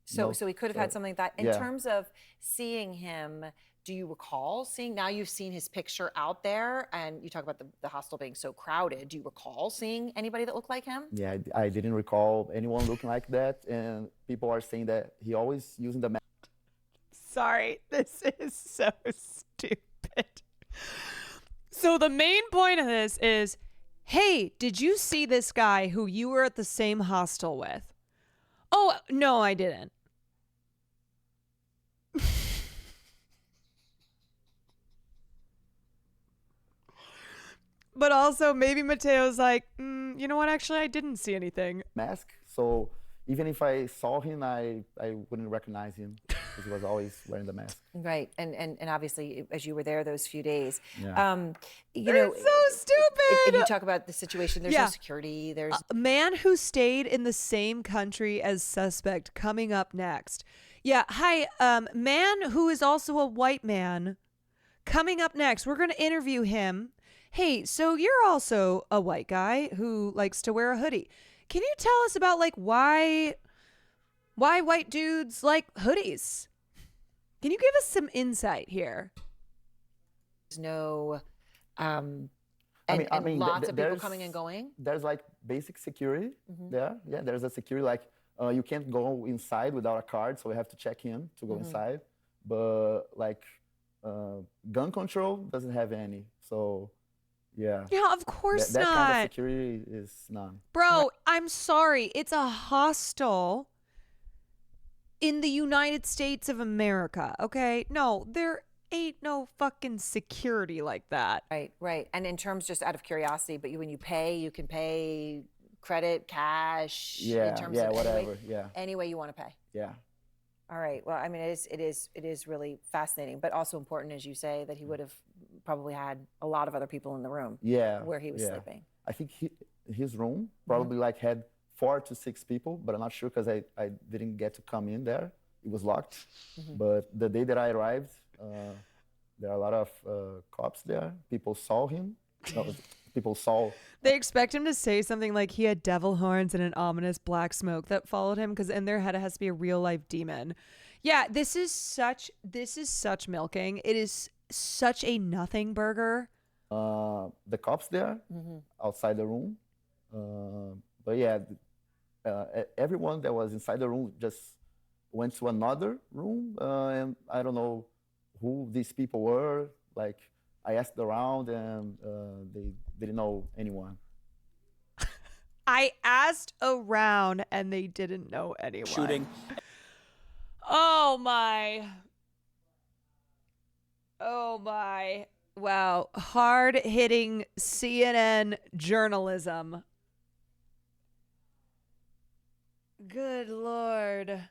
So, No, so he could have had something like that. In yeah. terms of seeing him, do you recall seeing, now you've seen his picture out there and you talk about the hostel being so crowded. Do you recall seeing anybody that looked like him? Yeah, I didn't recall anyone looking like that, and people are saying that he always using the mask. Sorry, this is so stupid. So the main point of this is, hey, did you see this guy who you were at the same hostel with? Oh, no, I didn't. But also maybe Mateo's like, you know what? Actually, I didn't see anything. Mask. So even if I saw him, I wouldn't recognize him because he was always wearing the mask. Right. And obviously, as you were there those few days, Yeah. you know, It's so stupid. and you talk about the situation, there's Yeah. no security. There's A man who stayed in the same country as suspect coming up next. Yeah. Hi, man who is also a white man coming up next. We're going to interview him. Hey, so you're also a white guy who likes to wear a hoodie. Can you tell us about like why white dudes like hoodies? Can you give us some insight here? no, and I mean, lots of people there's- coming and going. There's like basic security there. Yeah, there's a security like you can't go inside without a card, so we have to check in to go inside. But like gun control doesn't have any. So yeah. Yeah, of course That not. kind of security is none. Bro, I'm sorry. It's a hostel in the United States of America, okay? No, there ain't no fucking security like that. Right, right. And in terms, just out of curiosity, but when you pay, you can pay credit, cash. Yeah, in terms yeah, of whatever. Yeah, any way you want to pay. yeah. All right. Well, I mean, it is really fascinating, but also important, as you say, that he would have probably had a lot of other people in the room Yeah. where he was yeah. sleeping. I think his room probably like had 4 to 6 people, but I'm not sure because I didn't get to come in there. It was locked. But the day that I arrived, there are a lot of cops there. People saw him. No, people saw. They expect him to say something like he had devil horns and an ominous black smoke that followed him because in their head it has to be a real life demon. Yeah, this is such milking. It is such a nothing burger. The cops there outside the room. But yeah, everyone that was inside the room just went to another room. And I don't know who these people were. Like, I asked around and they didn't know anyone. I asked around and they didn't know anyone. Shooting. Oh my. Oh my. Wow. Hard hitting CNN journalism. Good Lord.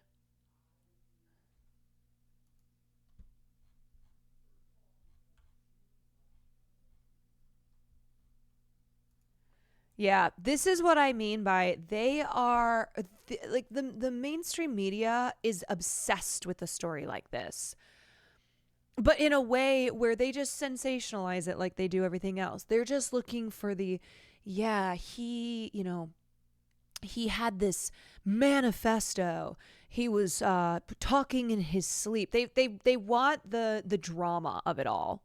Yeah, this is what I mean by they are like the mainstream media is obsessed with a story like this. But in a way where they just sensationalize it like they do everything else. They're just looking for he had this manifesto. He was talking in his sleep. They want the drama of it all.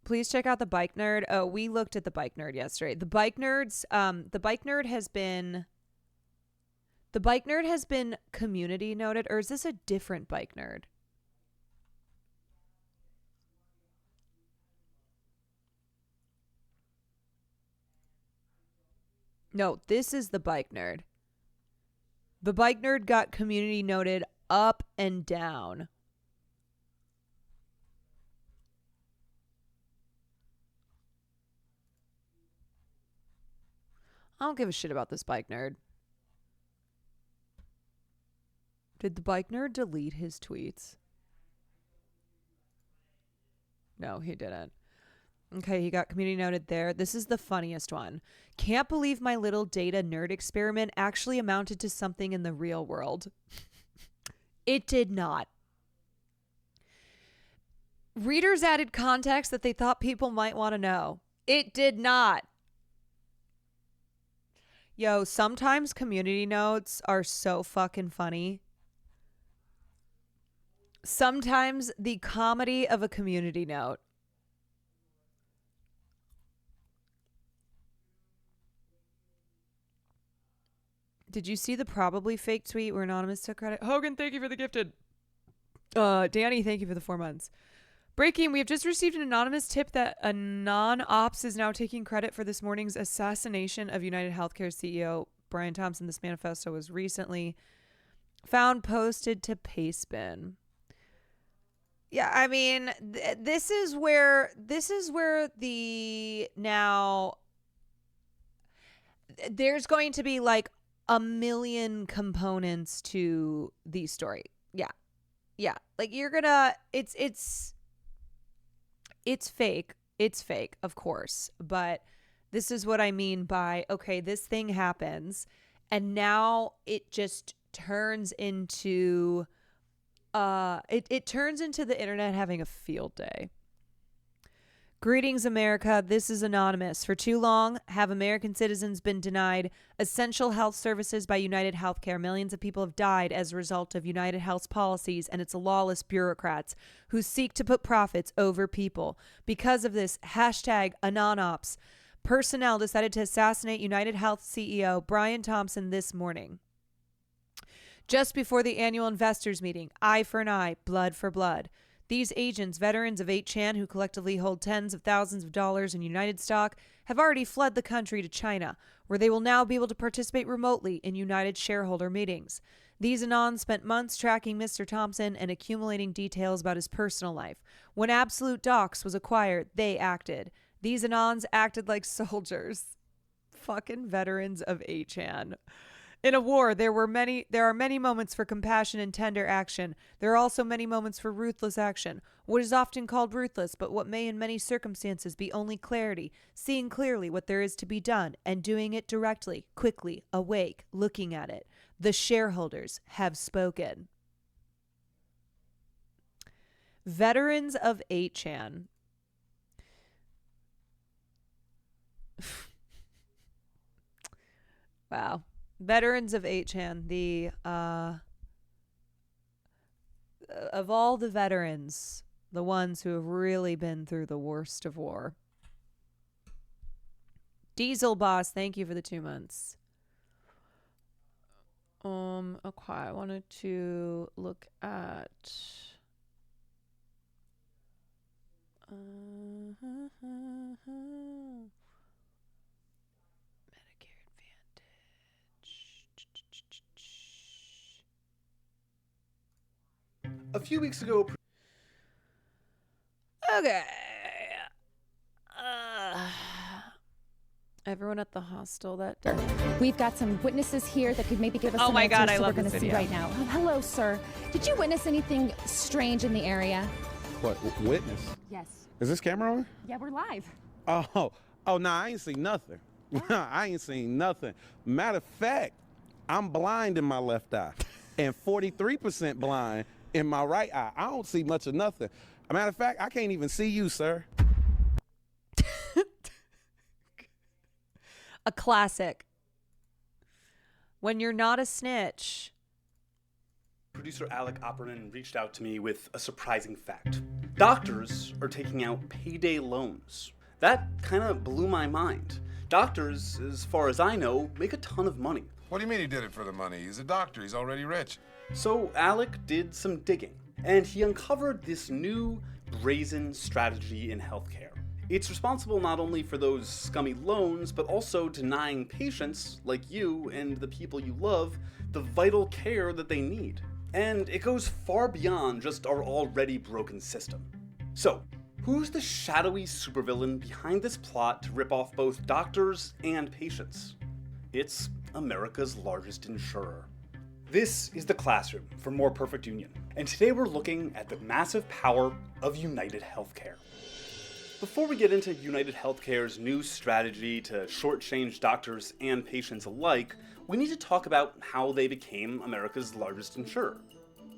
Please check out the Bike Nerd. Oh, we looked at the Bike Nerd yesterday. The Bike Nerd has been community noted, or is this a different Bike Nerd? No, this is the bike nerd. The bike nerd got community noted up and down. I don't give a shit about this bike nerd. Did the bike nerd delete his tweets? No, he didn't. Okay, he got community noted there. This is the funniest one. Can't believe my little data nerd experiment actually amounted to something in the real world. It did not. Readers added context that they thought people might want to know. It did not. Yo, sometimes community notes are so fucking funny. Sometimes the comedy of a community note. Did you see the probably fake tweet where Anonymous took credit? Hogan, thank you for the gifted. Danny, thank you for the 4 months. Breaking, we have just received an anonymous tip that a non-ops is now taking credit for this morning's assassination of United Healthcare CEO Brian Thompson. This manifesto was recently found posted to Pastebin. Yeah, I mean, this is where the now there's going to be like a million components to the story. Yeah. Like you're gonna, it's fake. It's fake, of course. But this is what I mean by, okay, this thing happens and now it just turns into, it turns into the internet having a field day. Greetings, America. This is Anonymous. For too long, have American citizens been denied essential health services by United Healthcare? Millions of people have died as a result of United Health's policies and its lawless bureaucrats who seek to put profits over people. Because of this, #AnonOps, personnel decided to assassinate United Health CEO Brian Thompson this morning. Just before the annual investors meeting, eye for an eye, blood for blood. These agents, veterans of 8chan who collectively hold tens of thousands of dollars in United stock, have already fled the country to China, where they will now be able to participate remotely in United shareholder meetings. These Anons spent months tracking Mr. Thompson and accumulating details about his personal life. When Absolute Docs was acquired, they acted. These Anons acted like soldiers. Fucking veterans of 8chan. In a war, there are many moments for compassion and tender action. There are also many moments for ruthless action. What is often called ruthless, but what may in many circumstances be only clarity, seeing clearly what there is to be done and doing it directly, quickly, awake, looking at it. The shareholders have spoken. Veterans of 8chan. Wow. Veterans of 8chan, the of all the veterans, the ones who have really been through the worst of war. Diesel Boss, thank you for the 2 months. Okay, I wanted to look at Medicare Advantage. A few weeks ago. Okay. Everyone at the hostel that day. We've got some witnesses here that could maybe give us some answers, I so love we're this going to see video. right now. Oh, hello, sir. Did you witness anything strange in the area? What, witness? Yes. Is this camera on? Yeah, we're live. Oh, nah, I ain't seen nothing. I ain't seen nothing. Matter of fact, I'm blind in my left eye and 43% blind in my right eye. I don't see much of nothing. Matter of fact, I can't even see you, sir. A classic. When you're not a snitch. Producer Alec Opperman reached out to me with a surprising fact. Doctors are taking out payday loans. That kind of blew my mind. Doctors, as far as I know, make a ton of money. What do you mean he did it for the money? He's a doctor. He's already rich. So Alec did some digging, and he uncovered this new brazen strategy in healthcare. It's responsible not only for those scummy loans, but also denying patients, like you and the people you love, the vital care that they need. And it goes far beyond just our already broken system. So, who's the shadowy supervillain behind this plot to rip off both doctors and patients? It's America's largest insurer. This is The Classroom for More Perfect Union, and today we're looking at the massive power of United Healthcare. Before we get into United Healthcare's new strategy to shortchange doctors and patients alike, we need to talk about how they became America's largest insurer.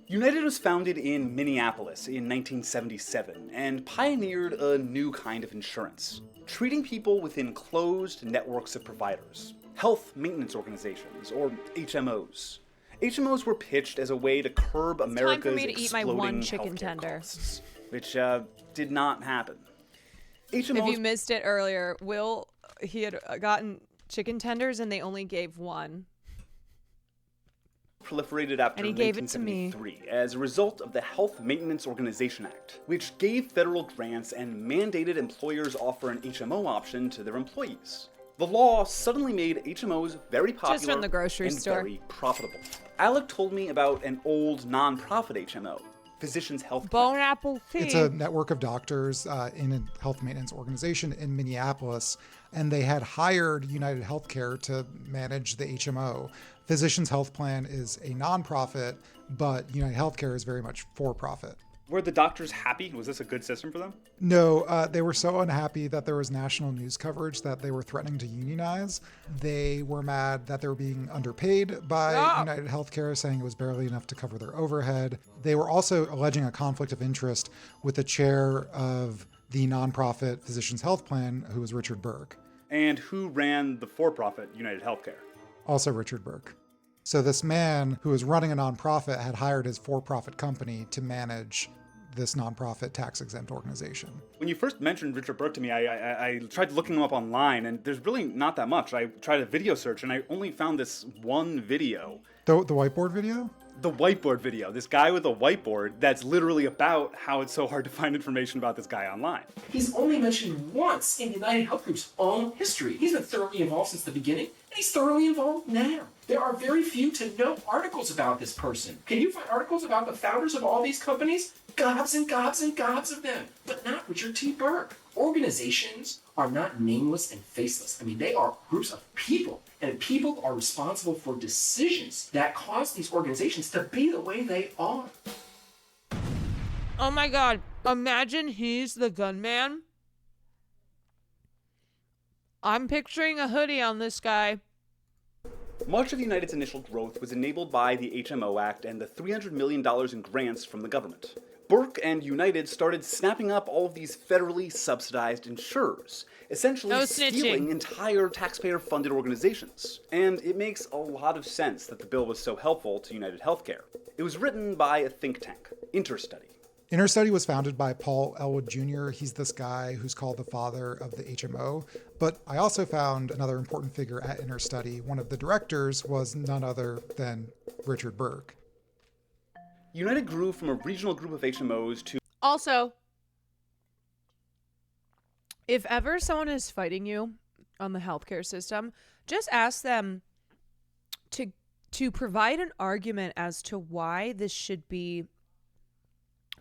United was founded in Minneapolis in 1977 and pioneered a new kind of insurance, treating people within closed networks of providers, health maintenance organizations, or HMOs. HMOs were pitched as a way to curb America's time for me to eat my one chicken healthcare tender, costs, which did not happen. HMOs, if you missed it earlier, he had gotten chicken tenders and they only gave one. Proliferated after 1973 as a result of the Health Maintenance Organization Act, which gave federal grants and mandated employers offer an HMO option to their employees. The law suddenly made HMOs very popular Just from the grocery and store. very profitable. Alec told me about an old non-profit HMO, Physicians Health Plan. Bone apple tea. It's a network of doctors in a health maintenance organization in Minneapolis, and they had hired United Healthcare to manage the HMO. Physicians Health Plan is a nonprofit, but United Healthcare is very much for profit. Were the doctors happy? Was this a good system for them? No, they were so unhappy that there was national news coverage that they were threatening to unionize. They were mad that they were being underpaid by United Healthcare, saying it was barely enough to cover their overhead. They were also alleging a conflict of interest with the chair of the nonprofit Physicians Health Plan, who was Richard Burke. And who ran the for-profit United Healthcare? Also Richard Burke. So this man who was running a nonprofit had hired his for-profit company to manage this nonprofit tax-exempt organization. When you first mentioned Richard Burke to me, I tried looking him up online, and there's really not that much. I tried a video search, and I only found this one video. The whiteboard video? The whiteboard video. This guy with a whiteboard that's literally about how it's so hard to find information about this guy online. He's only mentioned once in United Health Group's own history. He's been thoroughly involved since the beginning, and he's thoroughly involved now. There are very few to no articles about this person. Can you find articles about the founders of all these companies? Gobs and gobs and gobs of them, but not Richard T. Burke. Organizations are not nameless and faceless. I mean, they are groups of people, and people are responsible for decisions that cause these organizations to be the way they are. Oh my God. Imagine he's the gunman. I'm picturing a hoodie on this guy. Much of United's initial growth was enabled by the HMO Act and the $300 million in grants from the government. Burke and United started snapping up all of these federally subsidized insurers, essentially stealing entire taxpayer-funded organizations. And it makes a lot of sense that the bill was so helpful to United Healthcare. It was written by a think tank, Interstudy. Interstudy was founded by Paul Elwood Jr. He's this guy who's called the father of the HMO. But I also found another important figure at Interstudy. One of the directors was none other than Richard Burke. United grew from a regional group of HMOs to... Also, if ever someone is fighting you on the healthcare system, just ask them to provide an argument as to why this should be,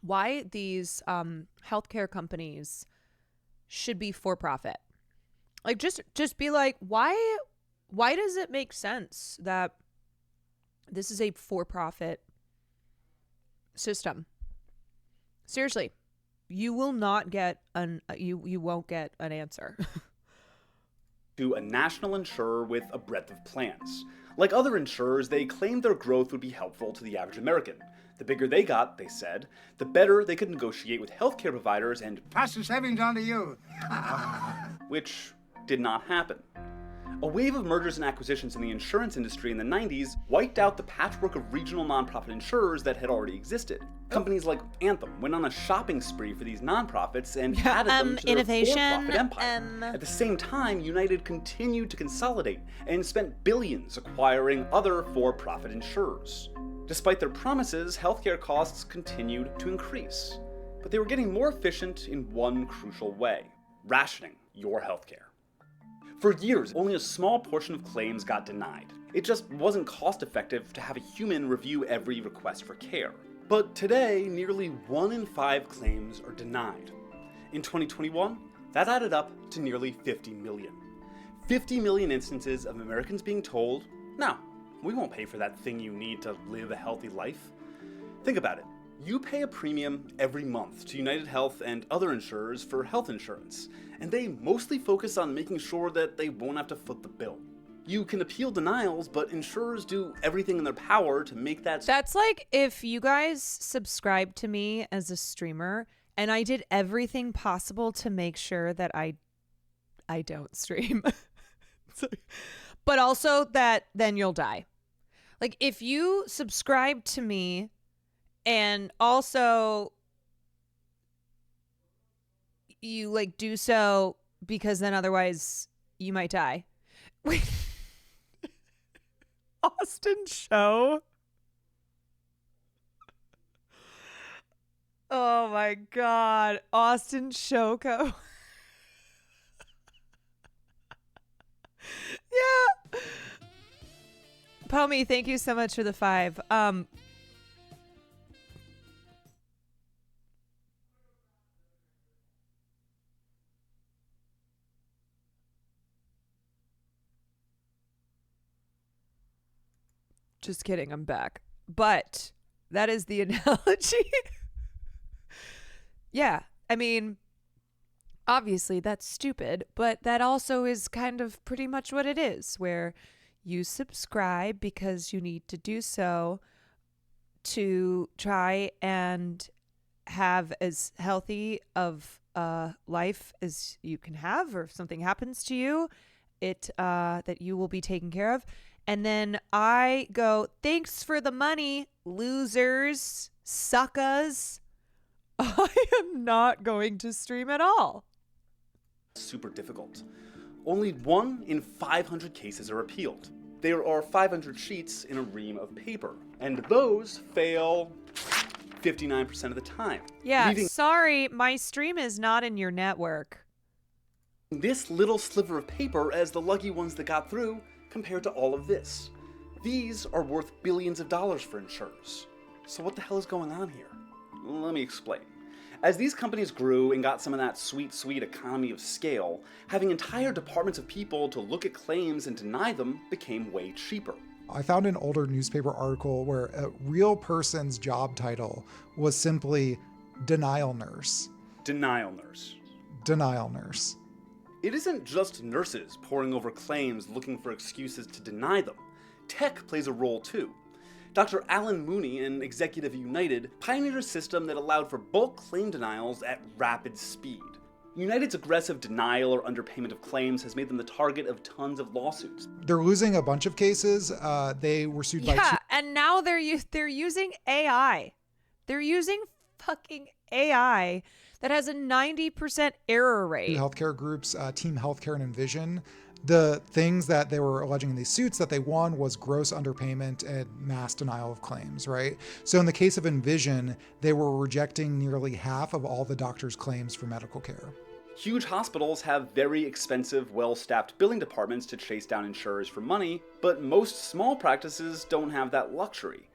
why these healthcare companies should be for profit. Like, just be like, why does it make sense that this is a for-profit system? Seriously, you will not get you won't get an answer. To a national insurer with a breadth of plans. Like other insurers, they claimed their growth would be helpful to the average American. The bigger they got, they said, the better they could negotiate with healthcare providers and pass the savings on to you. Which did not happen. A wave of mergers and acquisitions in the insurance industry in the 90s wiped out the patchwork of regional nonprofit insurers that had already existed. Companies like Anthem went on a shopping spree for these nonprofits and added them to their for-profit empire. At the same time, United continued to consolidate and spent billions acquiring other for-profit insurers. Despite their promises, healthcare costs continued to increase. But they were getting more efficient in one crucial way. rationing your healthcare. For years, only a small portion of claims got denied. It just wasn't cost effective to have a human review every request for care. But today, nearly 1 in 5 claims are denied. In 2021, that added up to nearly 50 million. 50 million instances of Americans being told, no, we won't pay for that thing you need to live a healthy life. Think about it. You pay a premium every month to United Health and other insurers for health insurance, and they mostly focus on making sure that they won't have to foot the bill. You can appeal denials, but insurers do everything in their power to make that... That's like if you guys subscribed to me as a streamer and I did everything possible to make sure that I don't stream. But also that then you'll die. Like if you subscribe to me and also you like do so because then otherwise you might die. Austin Show. Oh my God. Austin Shoko. Yeah. Pomi, thank you so much for the 5. Just kidding, I'm back. But that is the analogy. Yeah, I mean, obviously that's stupid, but that also is kind of pretty much what it is, where you subscribe because you need to do so to try and have as healthy of a life as you can have, or if something happens to you, that you will be taken care of. And then I go, thanks for the money, losers, suckers. I am not going to stream at all. Super difficult. Only 1 in 500 cases are appealed. There are 500 sheets in a ream of paper, and those fail 59% of the time. Yeah, sorry, my stream is not in your network. This little sliver of paper as the lucky ones that got through compared to all of this. These are worth billions of dollars for insurers. So what the hell is going on here? Let me explain. As these companies grew and got some of that sweet, sweet economy of scale, having entire departments of people to look at claims and deny them became way cheaper. I found an older newspaper article where a real person's job title was simply denial nurse. Denial nurse. Denial nurse. It isn't just nurses poring over claims looking for excuses to deny them. Tech plays a role too. Dr. Alan Mooney, an executive at United, pioneered a system that allowed for bulk claim denials at rapid speed. United's aggressive denial or underpayment of claims has made them the target of tons of lawsuits. They're losing a bunch of cases. They were sued by... Yeah, and now they're using AI. They're using fucking AI that has a 90% error rate. Healthcare groups, Team Healthcare and Envision. The things that they were alleging in these suits that they won was gross underpayment and mass denial of claims, right? So in the case of Envision, they were rejecting nearly half of all the doctors' claims for medical care. Huge hospitals have very expensive, well-staffed billing departments to chase down insurers for money, but most small practices don't have that luxury.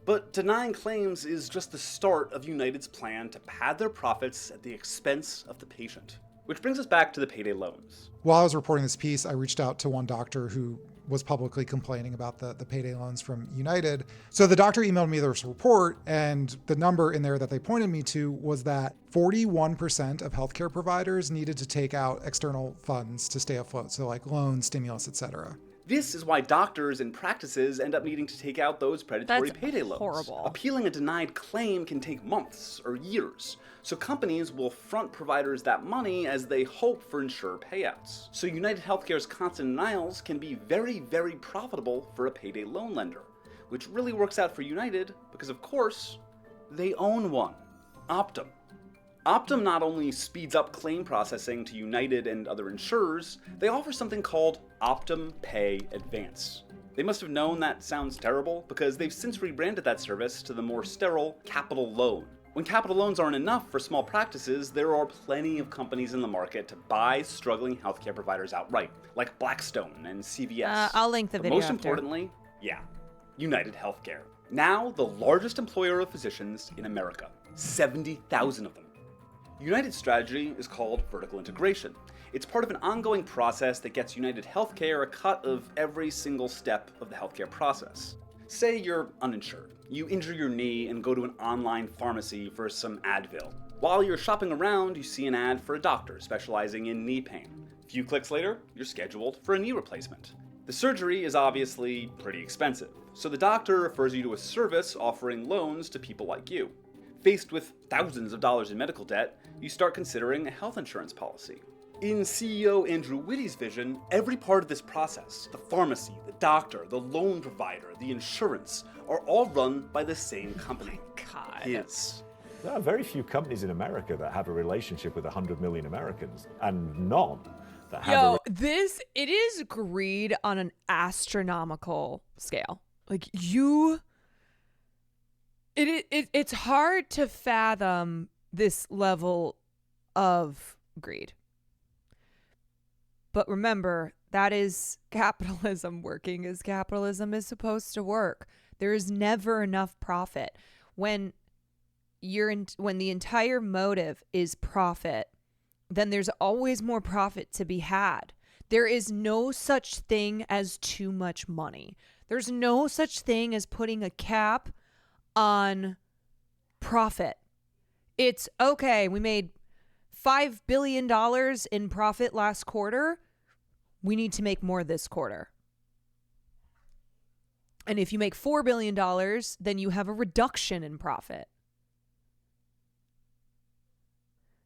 But denying claims is just the start of United's plan to pad their profits at the expense of the patient. Which brings us back to the payday loans. While I was reporting this piece, I reached out to one doctor who was publicly complaining about the payday loans from United. So the doctor emailed me this report, and the number in there that they pointed me to was that 41% of healthcare providers needed to take out external funds to stay afloat. So like loans, stimulus, etc. This is why doctors and practices end up needing to take out those predatory That's payday loans. horrible. Appealing a denied claim can take months or years, so companies will front providers that money as they hope for insurer payouts. So United Healthcare's constant denials can be very, very profitable for a payday loan lender, which really works out for United because, of course, they own one, Optum. Optum not only speeds up claim processing to United and other insurers, they offer something called Optum Pay Advance. They must have known that sounds terrible because they've since rebranded that service to the more sterile Capital Loan. When capital loans aren't enough for small practices, there are plenty of companies in the market to buy struggling healthcare providers outright, like Blackstone and CVS. I'll link the But video most after. importantly, United Healthcare. Now the largest employer of physicians in America, 70,000 of them. United's strategy is called vertical integration. It's part of an ongoing process that gets United Healthcare a cut of every single step of the healthcare process. Say you're uninsured. You injure your knee and go to an online pharmacy for some Advil. While you're shopping around, you see an ad for a doctor specializing in knee pain. A few clicks later, you're scheduled for a knee replacement. The surgery is obviously pretty expensive, so the doctor refers you to a service offering loans to people like you. Faced with thousands of dollars in medical debt, you start considering a health insurance policy. In CEO Andrew Whitty's vision, every part of this process, the pharmacy, the doctor, the loan provider, the insurance, are all run by the same company. God. His. There are very few companies in America that have a relationship with 100 million Americans, and none that have it is greed on an astronomical scale. Like it's hard to fathom this level of greed. But remember, that is capitalism working as capitalism is supposed to work. There is never enough profit. When the entire motive is profit, then there's always more profit to be had. There is no such thing as too much money. There's no such thing as putting a cap on profit. It's okay, we made $5 billion in profit last quarter. We need to make more this quarter. And if you make $4 billion, then you have a reduction in profit.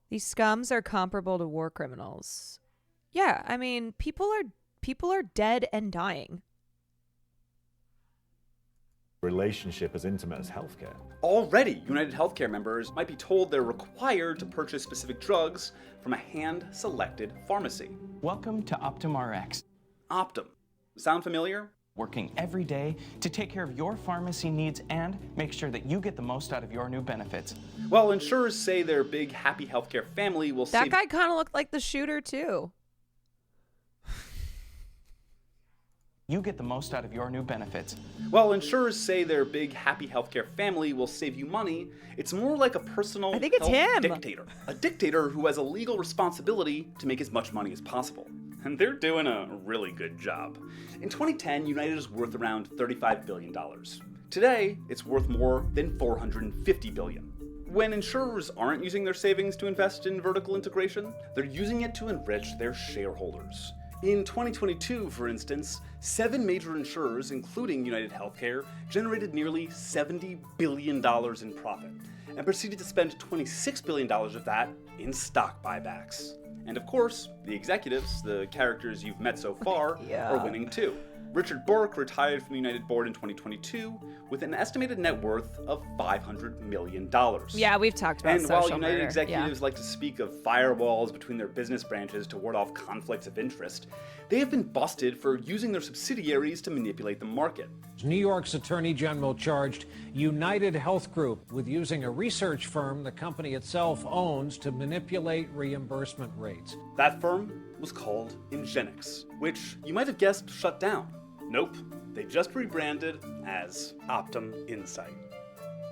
These scums are comparable to war criminals. Yeah, I mean, people are dead and dying. relationship as intimate as healthcare. Already, United Healthcare members might be told they're required to purchase specific drugs from a hand-selected pharmacy. Welcome to Optum RX. Optum. Sound familiar? Working every day to take care of your pharmacy needs and make sure that you get the most out of your new benefits. Well, insurers say their big happy healthcare family will That save... guy kind of looked like the shooter, too. You get the most out of your new benefits. While insurers say their big happy healthcare family will save you money, it's more like a personal I think it's health him. dictator. A dictator who has a legal responsibility to make as much money as possible. And they're doing a really good job. In 2010, United is worth around $35 billion. Today, it's worth more than $450 billion. When insurers aren't using their savings to invest in vertical integration, they're using it to enrich their shareholders. In 2022, for instance, 7 major insurers, including United Healthcare, generated nearly $70 billion in profit and proceeded to spend $26 billion of that in stock buybacks. And of course, the executives, the characters you've met so far, are winning too. Richard Burke retired from the United board in 2022 with an estimated net worth of $500 million. Yeah, we've talked about And while social United murder. executives like to speak of firewalls between their business branches to ward off conflicts of interest, they have been busted for using their subsidiaries to manipulate the market. New York's Attorney General charged United Health Group with using a research firm the company itself owns to manipulate reimbursement rates. That firm was called Ingenix, which you might have guessed shut down. Nope, they just rebranded as Optum Insight.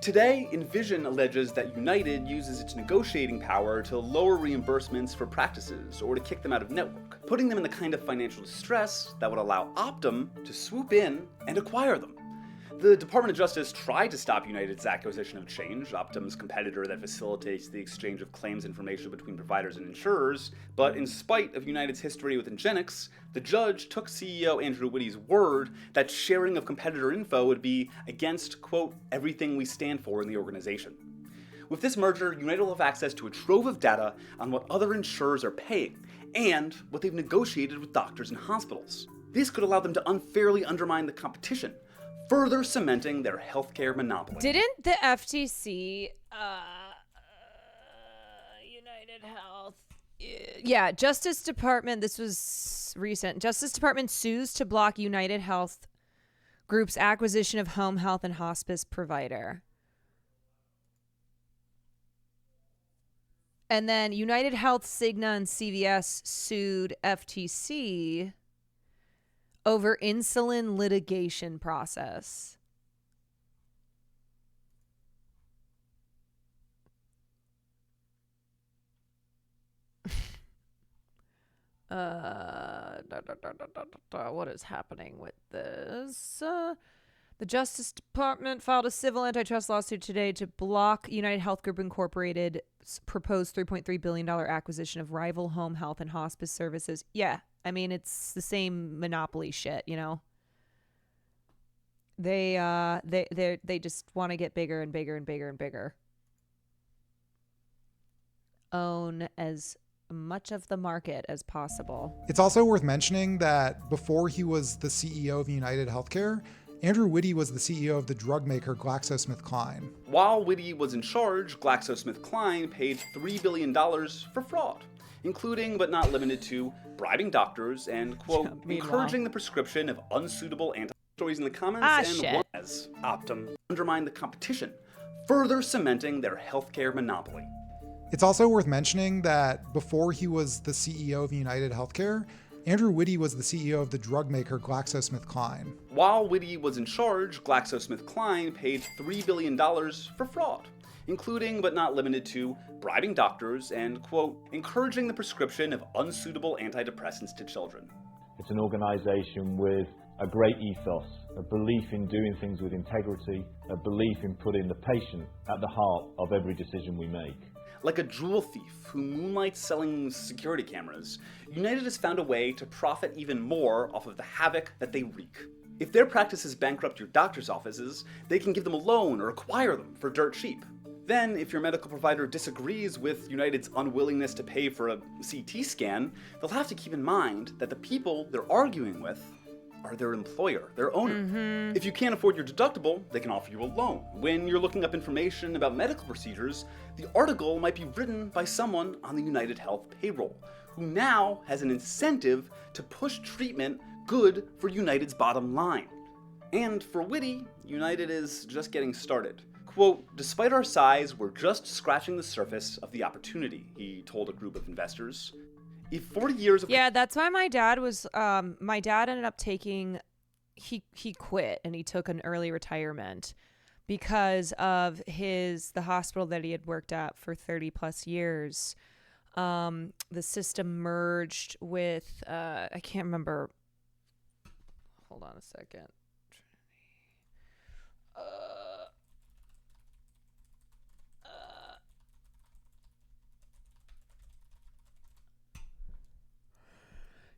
Today, Envision alleges that United uses its negotiating power to lower reimbursements for practices or to kick them out of network, putting them in the kind of financial distress that would allow Optum to swoop in and acquire them. The Department of Justice tried to stop United's acquisition of Change, Optum's competitor that facilitates the exchange of claims information between providers and insurers, but in spite of United's history with Ingenix, the judge took CEO Andrew Whitty's word that sharing of competitor info would be against, quote, everything we stand for in the organization. With this merger, United will have access to a trove of data on what other insurers are paying and what they've negotiated with doctors and hospitals. This could allow them to unfairly undermine the competition, further cementing their healthcare monopoly. Didn't the FTC, United Health, yeah, Justice Department, this was recent, Justice Department sues to block United Health Group's acquisition of home health and hospice provider. And then United Health, Cigna, and CVS sued FTC over insulin litigation process. What is happening with this? The Justice Department filed a civil antitrust lawsuit today to block United Health Group Incorporated's proposed $3.3 billion acquisition of rival home health and hospice services. Yeah, I mean, it's the same monopoly shit, you know? They just want to get bigger and bigger and bigger and bigger. Own as much of the market as possible. It's also worth mentioning that before he was the CEO of United Healthcare, Andrew Whitty was the CEO of the drug maker GlaxoSmithKline. While Whitty was in charge, GlaxoSmithKline paid $3 billion for fraud, including but not limited to bribing doctors and, quote, encouraging the prescription of unsuitable stories in the comments and one as Optum undermined the competition, further cementing their healthcare monopoly. It's also worth mentioning that before he was the CEO of United Healthcare, Andrew Whitty was the CEO of the drug maker GlaxoSmithKline. While Whitty was in charge, GlaxoSmithKline paid $3 billion for fraud, including but not limited to bribing doctors and, quote, encouraging the prescription of unsuitable antidepressants to children. It's an organization with a great ethos, a belief in doing things with integrity, a belief in putting the patient at the heart of every decision we make. Like a jewel thief who moonlights selling security cameras, United has found a way to profit even more off of the havoc that they wreak. If their practices bankrupt your doctor's offices, they can give them a loan or acquire them for dirt cheap. Then, if your medical provider disagrees with United's unwillingness to pay for a CT scan, they'll have to keep in mind that the people they're arguing with are their employer, their owner. If you can't afford your deductible, they can offer you a loan. When you're looking up information about medical procedures, the article might be written by someone on the United Health payroll, who now has an incentive to push treatment good for United's bottom line. And for Whitty, United is just getting started. Quote, despite our size, we're just scratching the surface of the opportunity, he told a group of investors. If 40 years of that's why my dad was my dad ended up taking he quit and he took an early retirement because of the hospital that he had worked at for 30 plus years. The system merged with I can't remember. Hold on a second.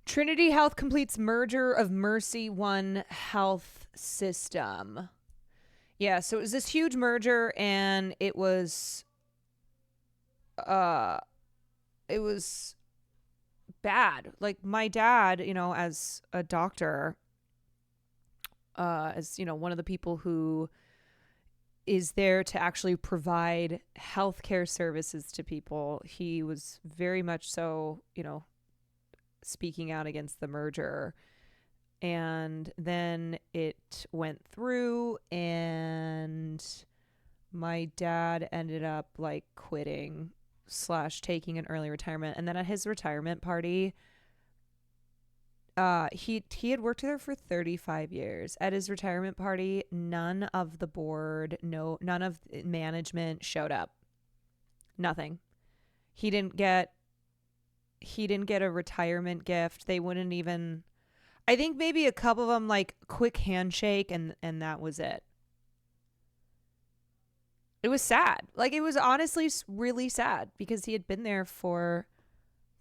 Trinity Health completes merger of Mercy One Health System. Yeah, so it was this huge merger, and it was bad. Like my dad, you know, as a doctor, as you know, one of the people who is there to actually provide healthcare services to people, he was very much so, you know, speaking out against the merger. And then it went through and my dad ended up like quitting / taking an early retirement. And then at his retirement party, he had worked there for 35 years. At his retirement party, none of the board, none of management showed up. Nothing. He didn't get a retirement gift. They wouldn't even, I think maybe a couple of them like quick handshake and that was it. It was sad. Like it was honestly really sad because he had been there for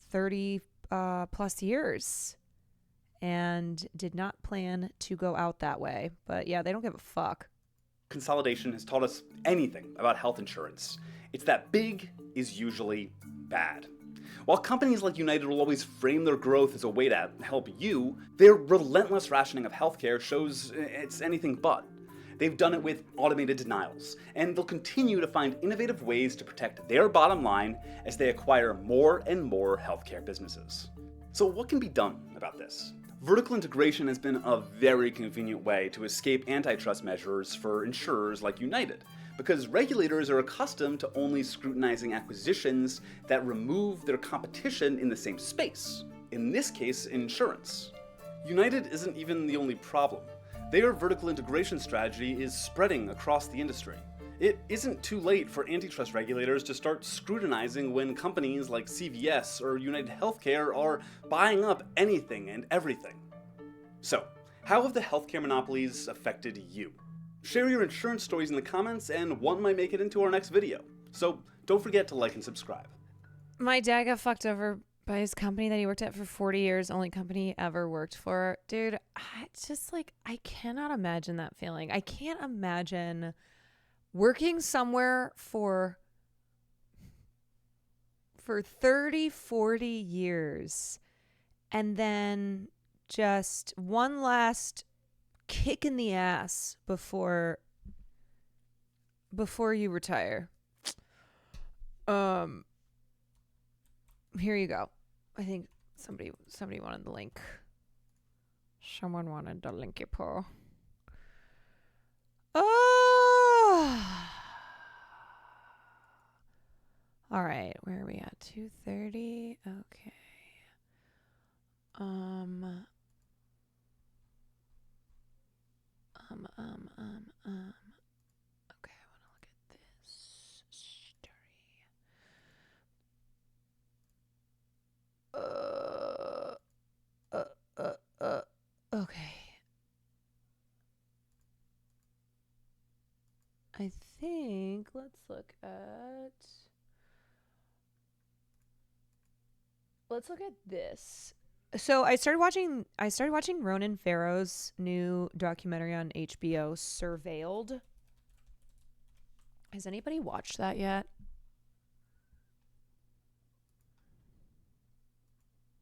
30 plus years and did not plan to go out that way. But yeah, they don't give a fuck. Consolidation has taught us anything about health insurance. It's that big is usually bad. While companies like United will always frame their growth as a way to help you, their relentless rationing of healthcare shows it's anything but. They've done it with automated denials, and they'll continue to find innovative ways to protect their bottom line as they acquire more and more healthcare businesses. So what can be done about this? Vertical integration has been a very convenient way to escape antitrust measures for insurers like United. because regulators are accustomed to only scrutinizing acquisitions that remove their competition in the same space, in this case, insurance. United isn't even the only problem. Their vertical integration strategy is spreading across the industry. It isn't too late for antitrust regulators to start scrutinizing when companies like CVS or United Healthcare are buying up anything and everything. So, how have the healthcare monopolies affected you? Share your insurance stories in the comments, and one might make it into our next video. So don't forget to like and subscribe. My dad got fucked over by his company that he worked at for 40 years, only company he ever worked for. Dude, it's just like, I cannot imagine that feeling. I can't imagine working somewhere for 30, 40 years and then just one last kick in the ass before you retire. Here you go. I think somebody wanted the link. Someone wanted the linky po. Oh. All right, where are we at? 2:30. Okay. Okay, I want to look at this story. Okay. I think let's look at this. So I started watching Ronan Farrow's new documentary on HBO, Surveilled. Has anybody watched that yet?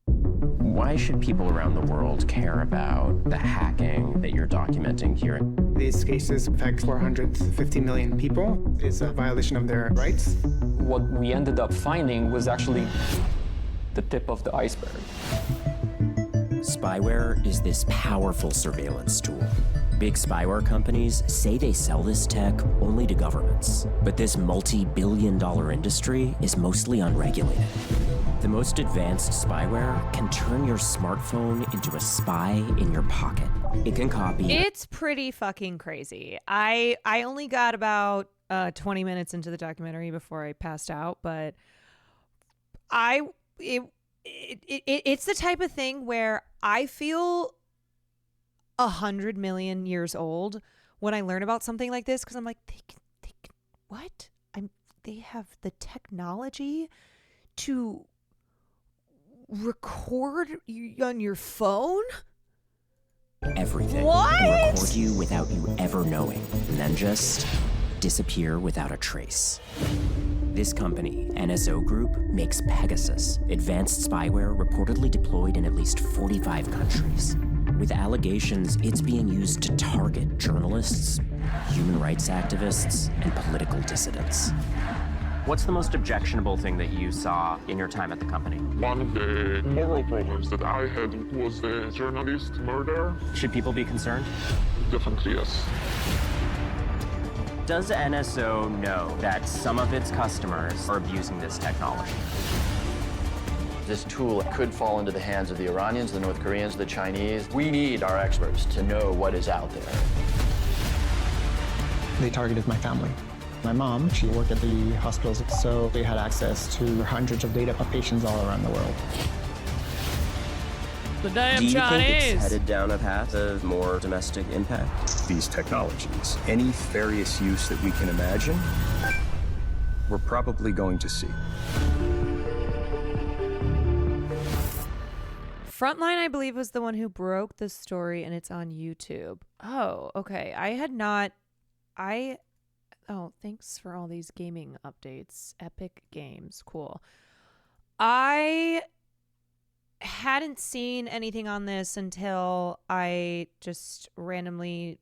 Why should people around the world care about the hacking that you're documenting here? These cases affect 450 million people. It's a violation of their rights. What we ended up finding was actually the tip of the iceberg. Spyware is this powerful surveillance tool. Big spyware companies say they sell this tech only to governments, but this multi-billion-dollar industry is mostly unregulated. The most advanced spyware can turn your smartphone into a spy in your pocket. It can copy. It's pretty fucking crazy. I only got about 20 minutes into the documentary before I passed out, but it's the type of thing where I feel 100 million years old when I learn about something like this, because I'm like, they can what? They have the technology to record you on your phone? Everything. What? And record you without you ever knowing, and then just disappear without a trace. This company, NSO Group, makes Pegasus, advanced spyware reportedly deployed in at least 45 countries. With allegations it's being used to target journalists, human rights activists, and political dissidents. What's the most objectionable thing that you saw in your time at the company? One of the moral problems that I had was the journalist murder. Should people be concerned? Definitely, yes. Does NSO know that some of its customers are abusing this technology? This tool could fall into the hands of the Iranians, the North Koreans, the Chinese. We need our experts to know what is out there. They targeted my family. My mom, she worked at the hospitals, so they had access to hundreds of data of patients all around the world. The damn Do you Chinese. think it's headed down a path of more domestic impact? These technologies, any nefarious use that we can imagine, we're probably going to see. Frontline, I believe, was the one who broke the story, and it's on YouTube. Oh, okay. Oh, thanks for all these gaming updates. Epic Games. Cool. I hadn't seen anything on this until I just randomly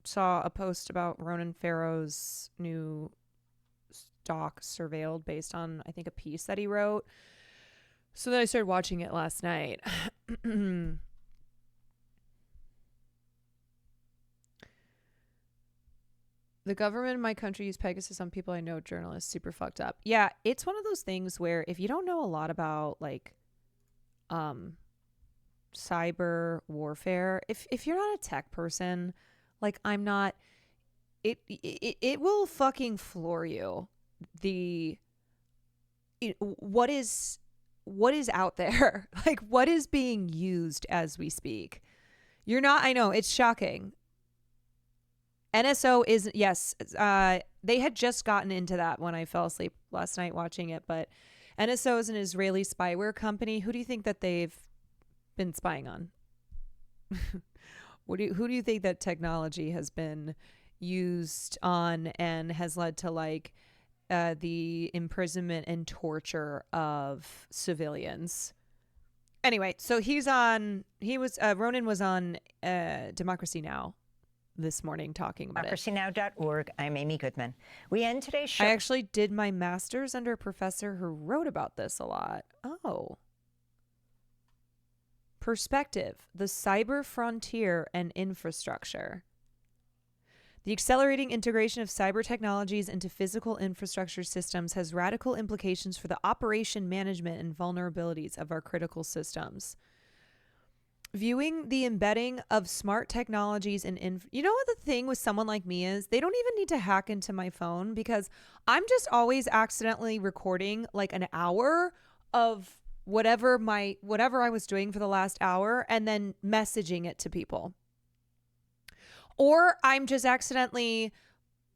saw a post about Ronan Farrow's new doc, Surveilled, based on, I think, a piece that he wrote. So then I started watching it last night. The government in my country used Pegasus on people I know, journalists, super fucked up. Yeah, it's one of those things where if you don't know a lot about like cyber warfare, if you're not a tech person, like I'm not, it will fucking floor you. What is out there? Like what is being used as we speak? I know, it's shocking. NSO is, yes, they had just gotten into that when I fell asleep last night watching it, but NSO is an Israeli spyware company. Who do you think that they've been spying on? Who do you think that technology has been used on and has led to like the imprisonment and torture of civilians? Anyway, so Ronan was on Democracy Now! This morning talking about it. DemocracyNow.org. I'm Amy Goodman. We end today's show. I actually did my master's under a professor who wrote about this a lot. Oh. Perspective, the cyber frontier and infrastructure. The accelerating integration of cyber technologies into physical infrastructure systems has radical implications for the operation, management, and vulnerabilities of our critical systems. Viewing the embedding of smart technologies in you know what the thing with someone like me is? They don't even need to hack into my phone because I'm just always accidentally recording like an hour of whatever I was doing for the last hour and then messaging it to people. Or I'm just accidentally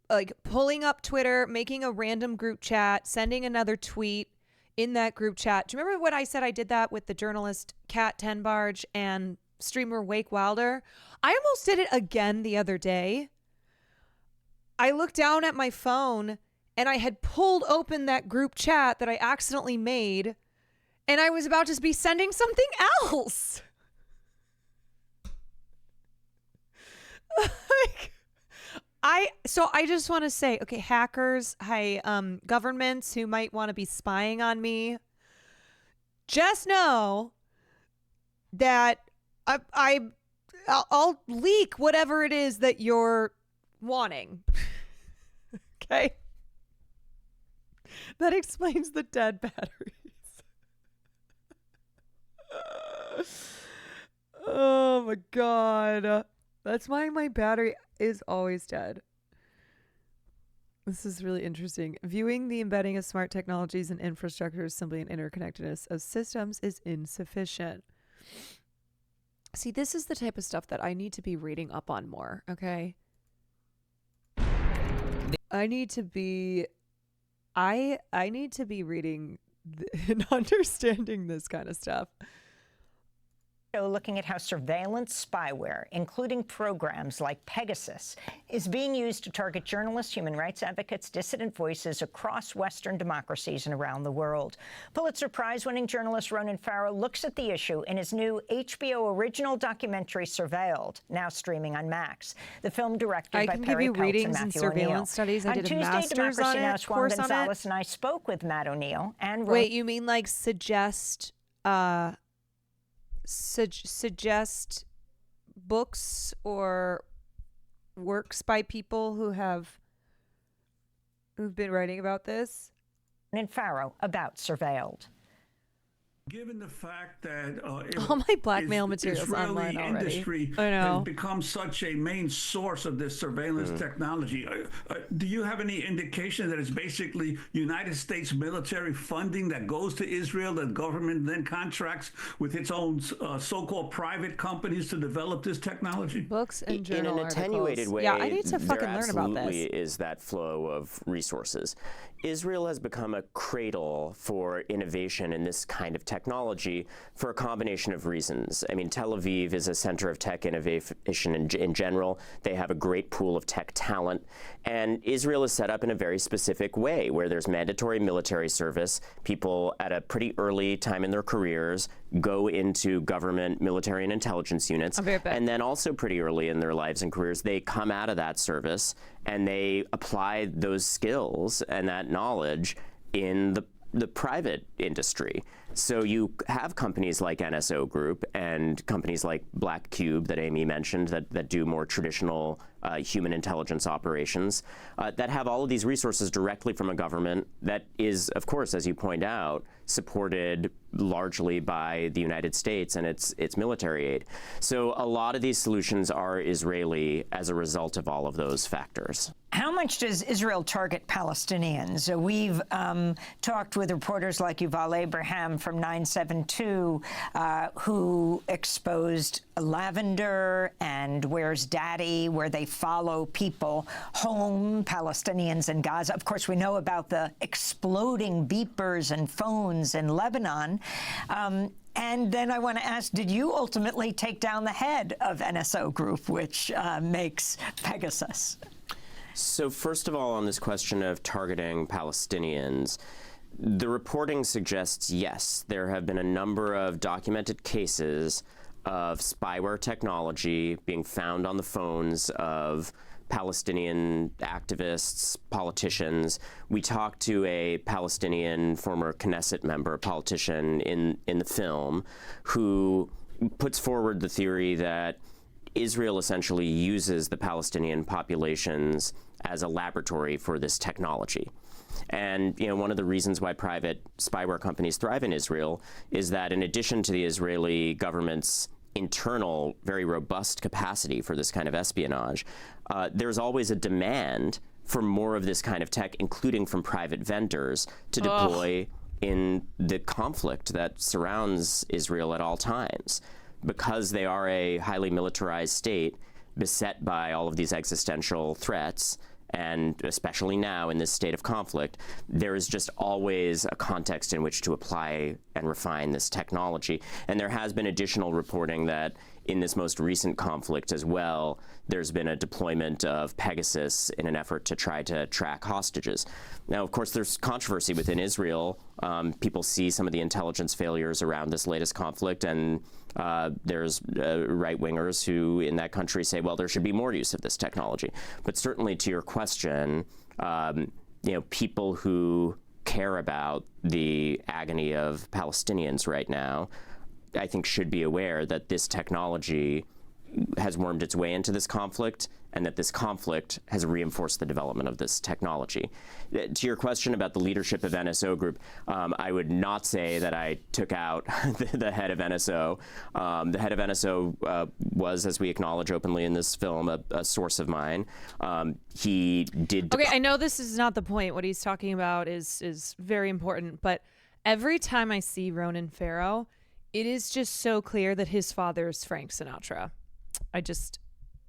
like pulling up Twitter, making a random group chat, sending another tweet in that group chat. Do you remember when I said I did that with the journalist Kat Tenbarge and streamer Wake Wilder? I almost did it again the other day. I looked down at my phone and I had pulled open that group chat that I accidentally made and I was about to be sending something else. So I just want to say, okay, hackers, governments who might want to be spying on me, just know that I'll leak whatever it is that you're wanting. Okay? That explains the dead batteries. Oh my God. That's why my battery is always dead. This is really interesting. Viewing the embedding of smart technologies and infrastructure as simply an interconnectedness of systems is insufficient. See, this is the type of stuff that I need to be reading up on more, okay? I need to be reading and understanding this kind of stuff. Looking at how surveillance spyware, including programs like Pegasus, is being used to target journalists, human rights advocates, dissident voices across Western democracies and around the world. Pulitzer Prize-winning journalist Ronan Farrow looks at the issue in his new HBO original documentary, Surveilled, now streaming on Max. The film directed by Perry Peltz and Matthew O'Neill. Studies. I did a master's Democracy on Now! it, Swan course on Gonzalez it. and I spoke with Matt O'Neill and Wait, you mean like suggest books or works by people who've been writing about this? And Farrow about Surveilled. Given the fact that all my blackmail materials Israeli online already. industry I know. has become such a main source of this surveillance technology, do you have any indication that it's basically United States military funding that goes to Israel, that government then contracts with its own so-called private companies to develop this technology? Books and In journal an attenuated articles. way, Yeah, I need to fucking there learn about absolutely this. is that flow of resources. Israel has become a cradle for innovation in this kind of technology for a combination of reasons. I mean, Tel Aviv is a center of tech innovation in general. They have a great pool of tech talent. And Israel is set up in a very specific way where there's mandatory military service. People at a pretty early time in their careers go into government, military, and intelligence units. And then also pretty early in their lives and careers, they come out of that service and they apply those skills and that knowledge in the private industry. So you have companies like NSO Group and companies like Black Cube that Amy mentioned that do more traditional human intelligence operations that have all of these resources directly from a government that is, of course, as you point out, supported largely by the United States and its military aid. So a lot of these solutions are Israeli as a result of all of those factors. How much does Israel target Palestinians? We've talked with reporters like Yuval Abraham from 972, who exposed Lavender and Where's Daddy, where they follow people home, Palestinians in Gaza. Of course, we know about the exploding beepers and phones in Lebanon. And then I want to ask, did you ultimately take down the head of NSO Group, which makes Pegasus? So first of all, on this question of targeting Palestinians, the reporting suggests, yes, there have been a number of documented cases of spyware technology being found on the phones of Palestinian activists, politicians. We talked to a Palestinian former Knesset member, a politician in the film, who puts forward the theory that Israel essentially uses the Palestinian populations as a laboratory for this technology. And one of the reasons why private spyware companies thrive in Israel is that in addition to the Israeli government's internal, very robust capacity for this kind of espionage, there's always a demand for more of this kind of tech, including from private vendors, to deploy in the conflict that surrounds Israel at all times. Because they are a highly militarized state beset by all of these existential threats, and especially now in this state of conflict, there is just always a context in which to apply and refine this technology. And there has been additional reporting that in this most recent conflict as well, there's been a deployment of Pegasus in an effort to try to track hostages. Now, of course, there's controversy within Israel. People see some of the intelligence failures around this latest conflict, and there's right-wingers who in that country say, well, there should be more use of this technology. But certainly to your question, people who care about the agony of Palestinians right now, I think should be aware that this technology has wormed its way into this conflict, and that this conflict has reinforced the development of this technology. To your question about the leadership of NSO Group, I would not say that I took out the head of NSO. The head of NSO was, as we acknowledge openly in this film, a source of mine. He did... Okay, I know this is not the point. What he's talking about is very important, but every time I see Ronan Farrow, it is just so clear that his father is Frank Sinatra.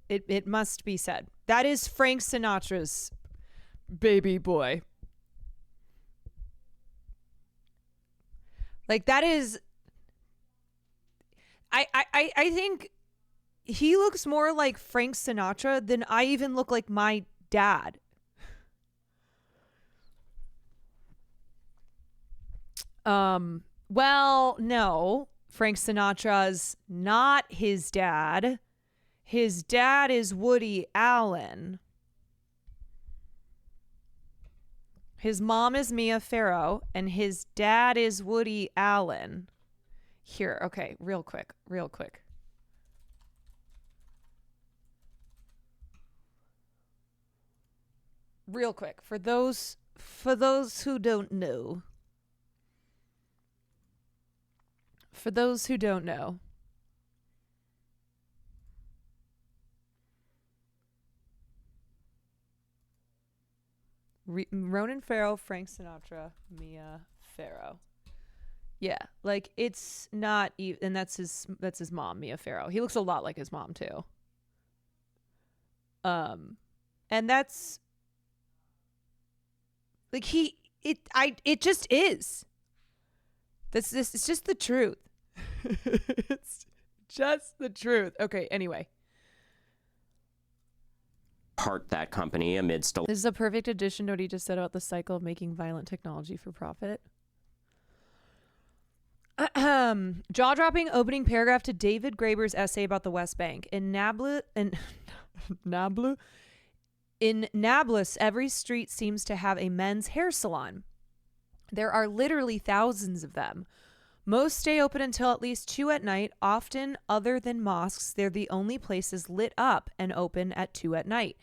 It must be said. That is Frank Sinatra's baby boy. Like, that is... I think he looks more like Frank Sinatra than I even look like my dad. Well, no. Frank Sinatra's not his dad. His dad is Woody Allen. His mom is Mia Farrow, and his dad is Woody Allen. Here, okay, real quick. For those who don't know. Ronan Farrow, Frank Sinatra, Mia Farrow. Yeah, like it's not even, and that's his mom, Mia Farrow. He looks a lot like his mom too. And that's like it just is. It's just the truth. It's just the truth. Okay, anyway. Part that company amidst This is a perfect addition to what he just said about the cycle of making violent technology for profit. Jaw-dropping opening paragraph to David Graeber's essay about the West Bank. In Nablus, every street seems to have a men's hair salon. There are literally thousands of them. Most stay open until at least 2 at night. Often, other than mosques, they're the only places lit up and open at 2 at night.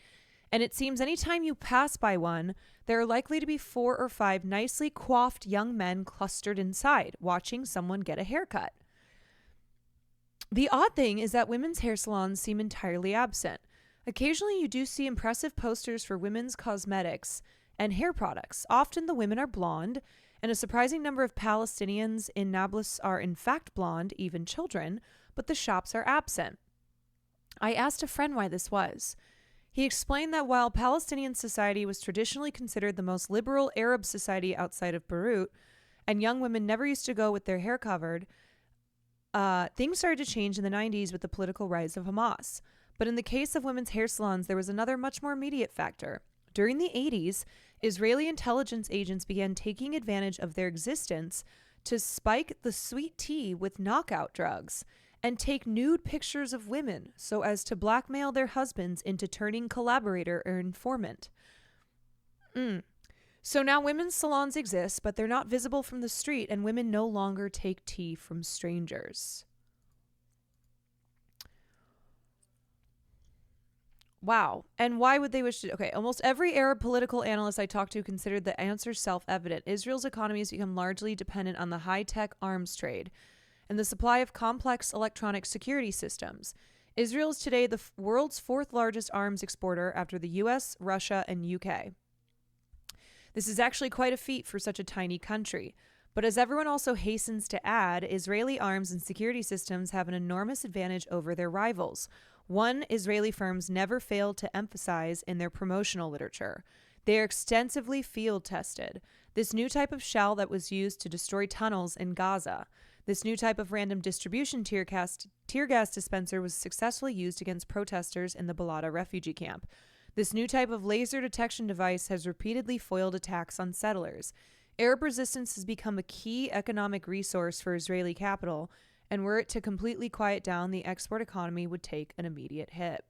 And it seems anytime you pass by one, there are likely to be 4 or 5 nicely coiffed young men clustered inside, watching someone get a haircut. The odd thing is that women's hair salons seem entirely absent. Occasionally, you do see impressive posters for women's cosmetics and hair products. Often, the women are blonde, and a surprising number of Palestinians in Nablus are in fact blonde, even children, but the shops are absent. I asked a friend why this was. He explained that while Palestinian society was traditionally considered the most liberal Arab society outside of Beirut, and young women never used to go with their hair covered, things started to change in the 90s with the political rise of Hamas. But in the case of women's hair salons, there was another much more immediate factor. During the 80s, Israeli intelligence agents began taking advantage of their existence to spike the sweet tea with knockout drugs and take nude pictures of women so as to blackmail their husbands into turning collaborator or informant. So now women's salons exist, but they're not visible from the street, and women no longer take tea from strangers. Wow. And why would they wish to? Okay, almost every Arab political analyst I talked to considered the answer self-evident. Israel's economy has become largely dependent on the high-tech arms trade and the supply of complex electronic security systems. Israel is today the world's 4th largest arms exporter after the US, Russia, and UK. This is actually quite a feat for such a tiny country. But as everyone also hastens to add, Israeli arms and security systems have an enormous advantage over their rivals. One Israeli firms never failed to emphasize in their promotional literature. They are extensively field tested. This new type of shell that was used to destroy tunnels in Gaza. This new type of random distribution tear gas dispenser was successfully used against protesters in the Balata refugee camp. This new type of laser detection device has repeatedly foiled attacks on settlers. Arab resistance has become a key economic resource for Israeli capital, and were it to completely quiet down, the export economy would take an immediate hit.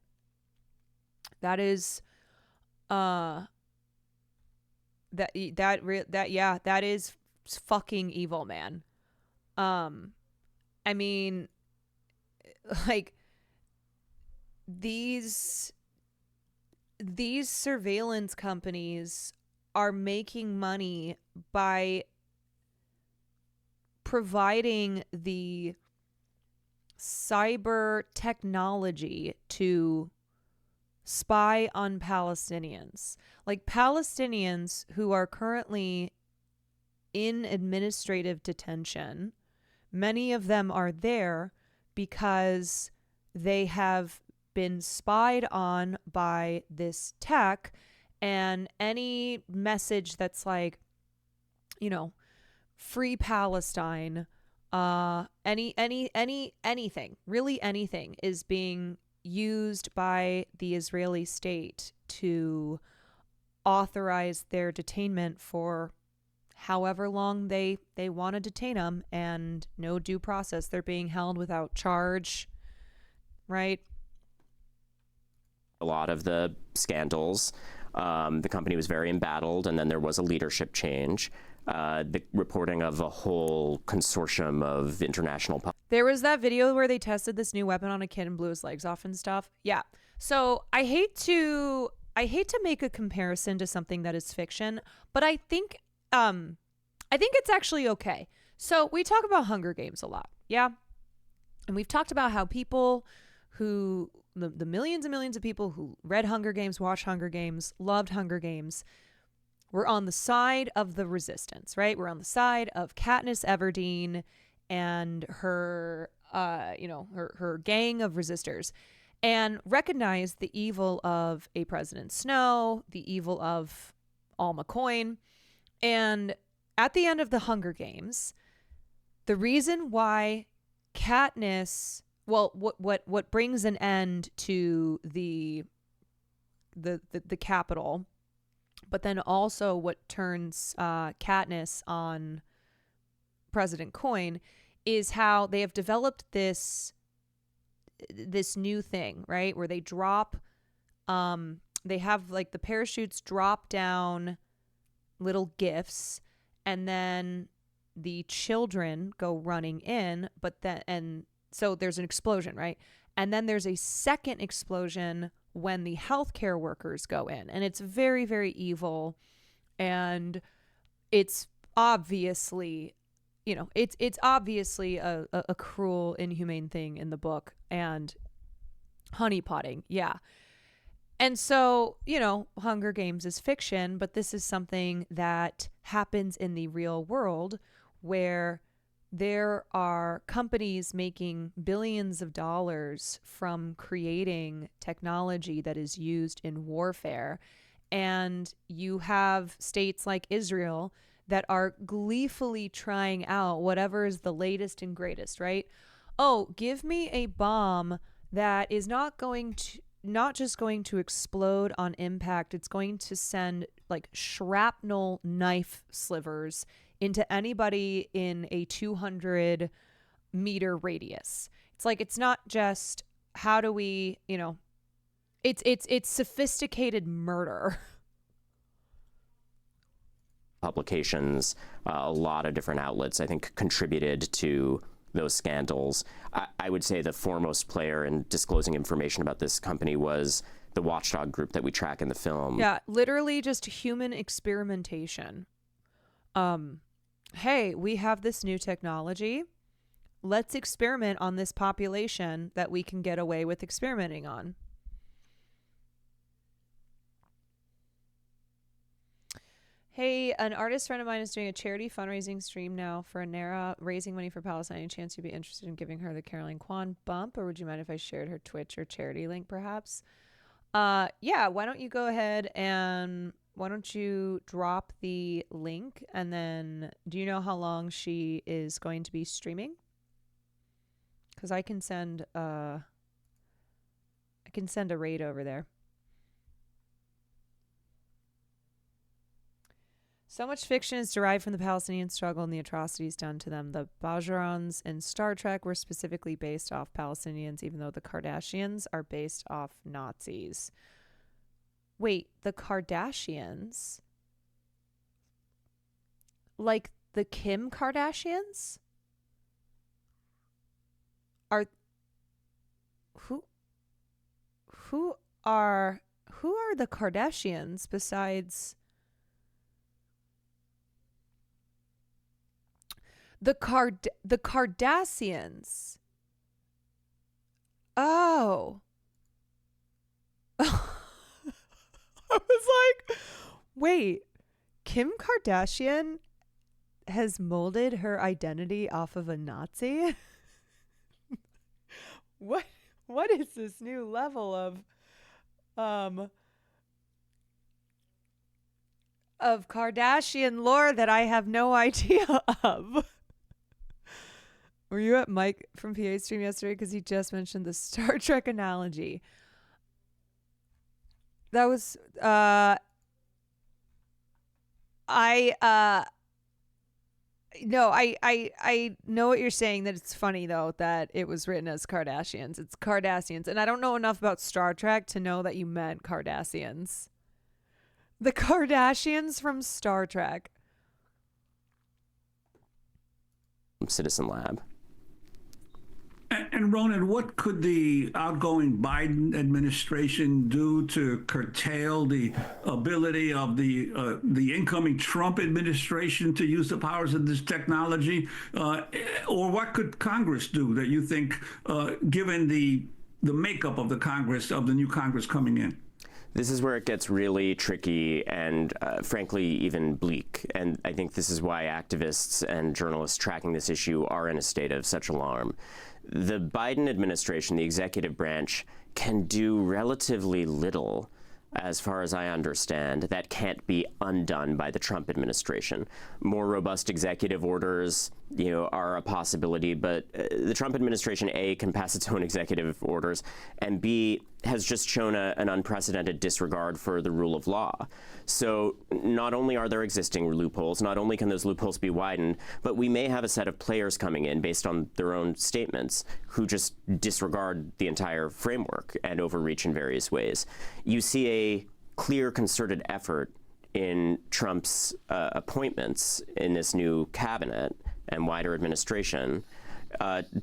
That is, that is fucking evil, man. I mean, like, these surveillance companies are making money by providing the cyber technology to spy on Palestinians. Like, Palestinians who are currently in administrative detention, many of them are there because they have been spied on by this tech, and any message that's like, you know, free Palestine, anything, really anything is being used by the Israeli state to authorize their detainment for however long they want to detain them, and no due process. They're being held without charge, right? A lot of the scandals, the company was very embattled, and then there was a leadership change. The reporting of a whole consortium of international... There was that video where they tested this new weapon on a kid and blew his legs off and stuff. Yeah. So I hate to make a comparison to something that is fiction, but I think it's actually okay. So we talk about Hunger Games a lot. Yeah. And we've talked about how people who... The millions and millions of people who read Hunger Games, watched Hunger Games, loved Hunger Games, were on the side of the resistance, right? We're on the side of Katniss Everdeen and her, her gang of resistors, and recognized the evil of a President Snow, the evil of Alma Coin. And at the end of the Hunger Games, the reason why Katniss... Well, what brings an end to the capital, but then also what turns Katniss on President Coin, is how they have developed this new thing, right? Where they drop, they have like the parachutes drop down little gifts, and then the children go running in, so there's an explosion, right? And then there's a second explosion when the healthcare workers go in, and it's very, very evil, and it's obviously, it's obviously a cruel, inhumane thing in the book, and honeypotting, yeah. And so, Hunger Games is fiction, but this is something that happens in the real world where there are companies making billions of dollars from creating technology that is used in warfare. And you have states like Israel that are gleefully trying out whatever is the latest and greatest, right? Oh, give me a bomb that is not just going to explode on impact. It's going to send like shrapnel knife slivers into anybody in a 200-meter radius. It's like, it's not just how do we, it's sophisticated murder. Publications, a lot of different outlets, I think, contributed to those scandals. I would say the foremost player in disclosing information about this company was the watchdog group that we track in the film. Yeah, literally just human experimentation. Hey, we have this new technology. Let's experiment on this population that we can get away with experimenting on. Hey, an artist friend of mine is doing a charity fundraising stream now for Anera, raising money for Palestine. Any chance you'd be interested in giving her the Caroline Kwan bump, or would you mind if I shared her Twitch or charity link, perhaps? Yeah, why don't you go ahead and why don't you drop the link, and then do you know how long she is going to be streaming? Because I can send a raid over there. So much fiction is derived from the Palestinian struggle and the atrocities done to them. The Bajrons in Star Trek were specifically based off Palestinians, even though the Kardashians are based off Nazis. Wait, the Kardashians? Like the Kim Kardashians? Who are the Kardashians besides the Kardashians? Oh. I was like, wait, Kim Kardashian has molded her identity off of a Nazi? What is this new level of Kardashian lore that I have no idea of? Were you at Mike from PA stream yesterday? Because he just mentioned the Star Trek analogy. That was I know what you're saying, that it's funny though that it was written as Kardashians. It's Kardashians, and I don't know enough about Star Trek to know that you meant Kardashians. The Kardashians from Star Trek. Citizen Lab. And Ronan, what could the outgoing Biden administration do to curtail the ability of the incoming Trump administration to use the powers of this technology? Or what could Congress do that you think, given the makeup of the Congress, of the new Congress coming in? This is where it gets really tricky and, frankly, even bleak. And I think this is why activists and journalists tracking this issue are in a state of such alarm. The Biden administration, the executive branch, can do relatively little, as far as I understand, that can't be undone by the Trump administration. More robust executive orders, are a possibility, but the Trump administration, A, can pass its own executive orders, and B, has just shown an unprecedented disregard for the rule of law. So not only are there existing loopholes, not only can those loopholes be widened, but we may have a set of players coming in based on their own statements who just disregard the entire framework and overreach in various ways. You see a clear concerted effort in Trump's appointments in this new cabinet and wider administration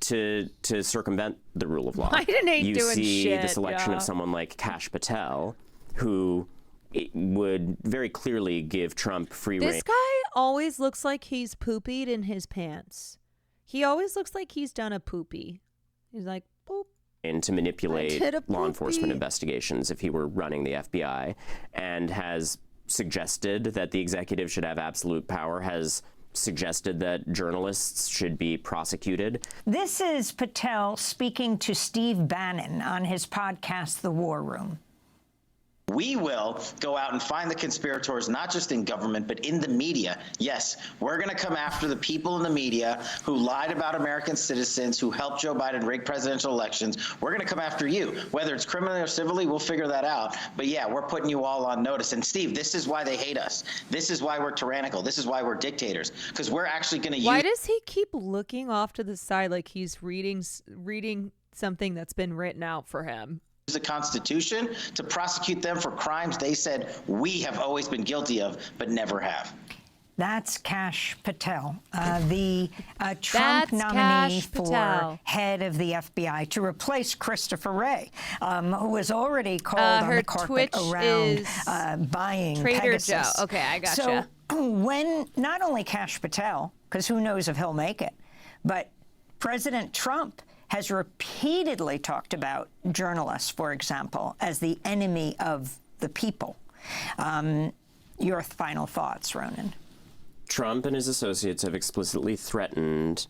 to circumvent the rule of law. Biden ain't you doing see shit, the selection yeah. of someone like Kash Patel, who would very clearly give Trump free rein. This guy always looks like he's poopied in his pants. He always looks like he's done a poopy. He's like, boop. And to manipulate I did a law poopy. enforcement investigations if he were running the FBI, and has suggested that the executive should have absolute power, has suggested that journalists should be prosecuted. This is Patel speaking to Steve Bannon on his podcast, The War Room. We will go out and find the conspirators, not just in government, but in the media. Yes, we're going to come after the people in the media who lied about American citizens, who helped Joe Biden rig presidential elections. We're going to come after you. Whether it's criminally or civilly, we'll figure that out. But yeah, we're putting you all on notice. And Steve, this is why they hate us. This is why we're tyrannical. This is why we're dictators, because we're actually going to use... Why does he keep looking off to the side like he's reading something that's been written out for him? The Constitution to prosecute them for crimes they said we have always been guilty of, but never have. That's Kash Patel, the Trump nominee for head of the FBI to replace Christopher Wray, who was already called on the carpet around buying Trader Pegasus. Joe. Okay, I gotcha. So when not only Kash Patel, because who knows if he'll make it, but President Trump has repeatedly talked about journalists, for example, as the enemy of the people. Your final thoughts, Ronan? Trump and his associates have explicitly threatened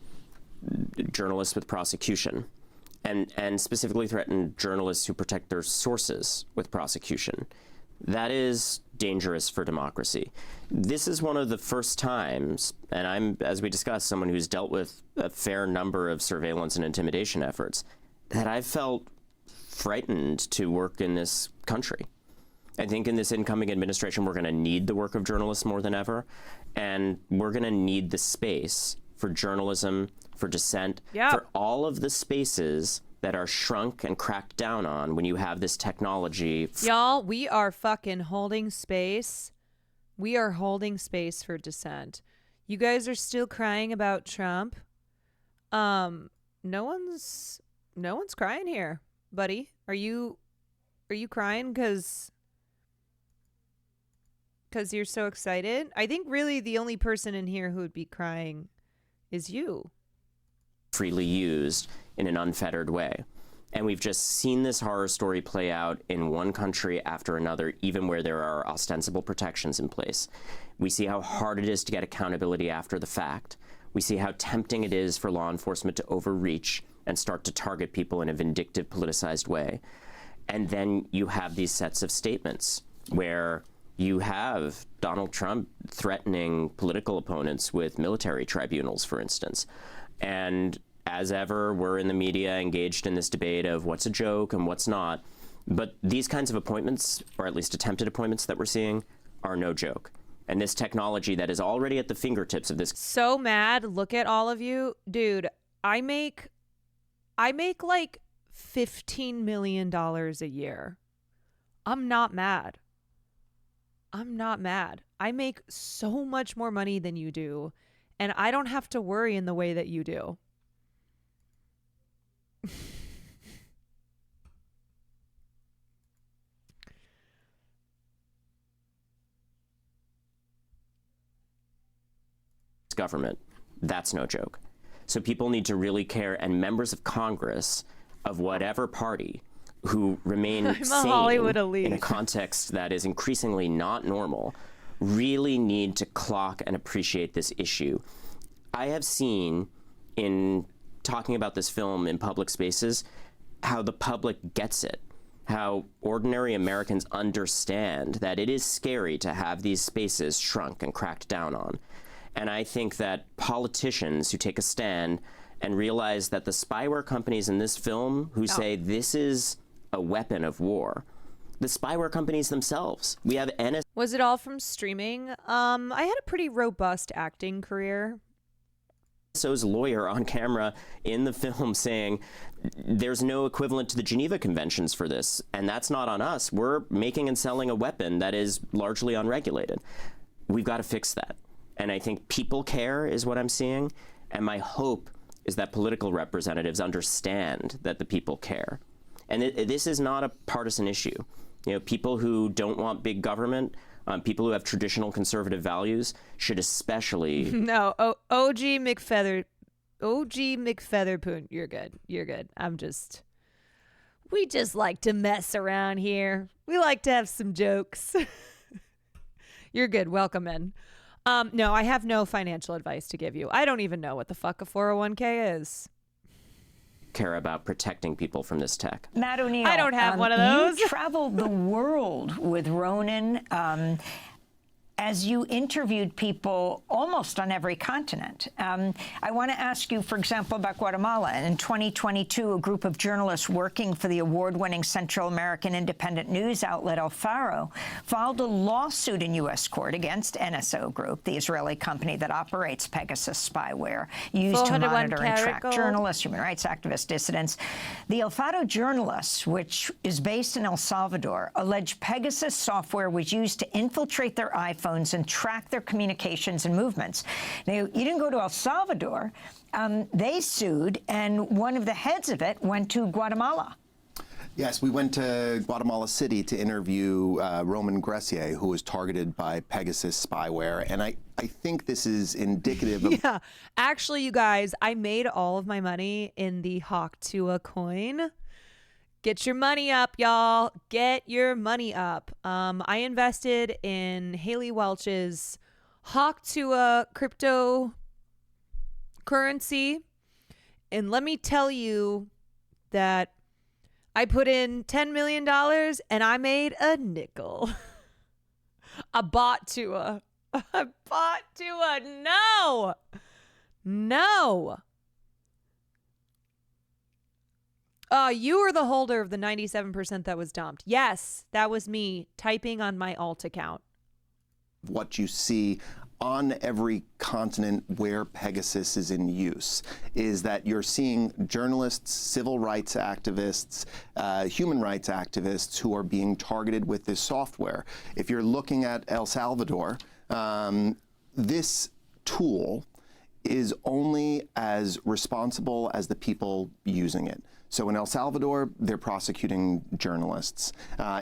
journalists with prosecution, and specifically threatened journalists who protect their sources with prosecution. That is dangerous for democracy. This is one of the first times, and I'm, as we discussed, someone who's dealt with a fair number of surveillance and intimidation efforts, that I've felt frightened to work in this country. I think in this incoming administration, we're going to need the work of journalists more than ever, and we're going to need the space for journalism, for dissent, for all of the spaces that are shrunk and cracked down on when you have this technology. Y'all, we are fucking holding space. We are holding space for dissent. You guys are still crying about Trump. No one's crying here, buddy. Are you crying because you're so excited? I think really the only person in here who would be crying is you. Freely used in an unfettered way. And we've just seen this horror story play out in one country after another, even where there are ostensible protections in place. We see how hard it is to get accountability after the fact. We see how tempting it is for law enforcement to overreach and start to target people in a vindictive, politicized way. And then you have these sets of statements where you have Donald Trump threatening political opponents with military tribunals, for instance. And as ever, we're in the media engaged in this debate of what's a joke and what's not. But these kinds of appointments, or at least attempted appointments that we're seeing, are no joke. And this technology that is already at the fingertips of this... So mad. Look at all of you. Dude, I make like $15 million a year. I'm not mad. I'm not mad. I make so much more money than you do, and I don't have to worry in the way that you do. Government. That's no joke. So people need to really care, and members of Congress of whatever party who remain sane in a context that is increasingly not normal really need to clock and appreciate this issue. I have seen in talking about this film in public spaces how the public gets it, how ordinary Americans understand that it is scary to have these spaces shrunk and cracked down on. And I think that politicians who take a stand and realize that the spyware companies in this film who say this is a weapon of war, the spyware companies themselves. We have NSA. Was it all from streaming? I had a pretty robust acting career. NSO's lawyer on camera in the film saying there's no equivalent to the Geneva Conventions for this, and that's not on us. We're making and selling a weapon that is largely unregulated. We've got to fix that. And I think people care is what I'm seeing, and my hope is that political representatives understand that the people care. And this is not a partisan issue. You know, people who don't want big government, people who have traditional conservative values should especially... No, OG McFeatherpoon, you're good. You're good. We just like to mess around here. We like to have some jokes. You're good. Welcome in. No, I have no financial advice to give you. I don't even know what the fuck a 401k is. Care about protecting people from this tech. Matt O'Neill, I don't have one of those. You traveled the world with Ronan as you interviewed people almost on every continent. I want to ask you, for example, about Guatemala. In 2022, a group of journalists working for the award-winning Central American independent news outlet El Faro filed a lawsuit in U.S. court against NSO Group, the Israeli company that operates Pegasus spyware, used to monitor and track journalists, human rights activists, dissidents. The El Faro journalists, which is based in El Salvador, allege Pegasus software was used to infiltrate their iPhones and track their communications and movements. Now, you didn't go to El Salvador. They sued, and one of the heads of it went to Guatemala. Yes, we went to Guatemala City to interview Roman Gressier, who was targeted by Pegasus spyware. And I think this is indicative of... Yeah, actually, you guys, I made all of my money in the Hawk-Tua coin. Get your money up, y'all. Get your money up. I invested in Haley Welch's Hawk-Tua cryptocurrency. And let me tell you that I put in $10 million and I made a nickel. I bought Tua. No. You were the holder of the 97% that was dumped. Yes, that was me typing on my alt account. What you see on every continent where Pegasus is in use is that you're seeing journalists, civil rights activists, human rights activists who are being targeted with this software. If you're looking at El Salvador, this tool is only as responsible as the people using it. So in El Salvador, they're prosecuting journalists.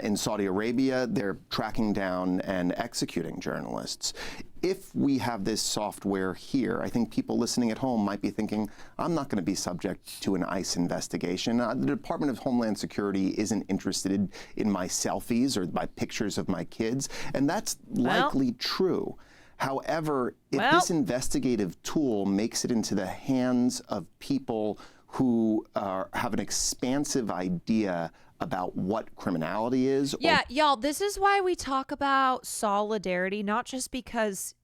In Saudi Arabia, they're tracking down and executing journalists. If we have this software here, I think people listening at home might be thinking, I'm not going to be subject to an ICE investigation. The Department of Homeland Security isn't interested in my selfies or my pictures of my kids. And that's likely true. However, if this investigative tool makes it into the hands of people who have an expansive idea about what criminality is. Yeah, y'all, this is why we talk about solidarity, not just because,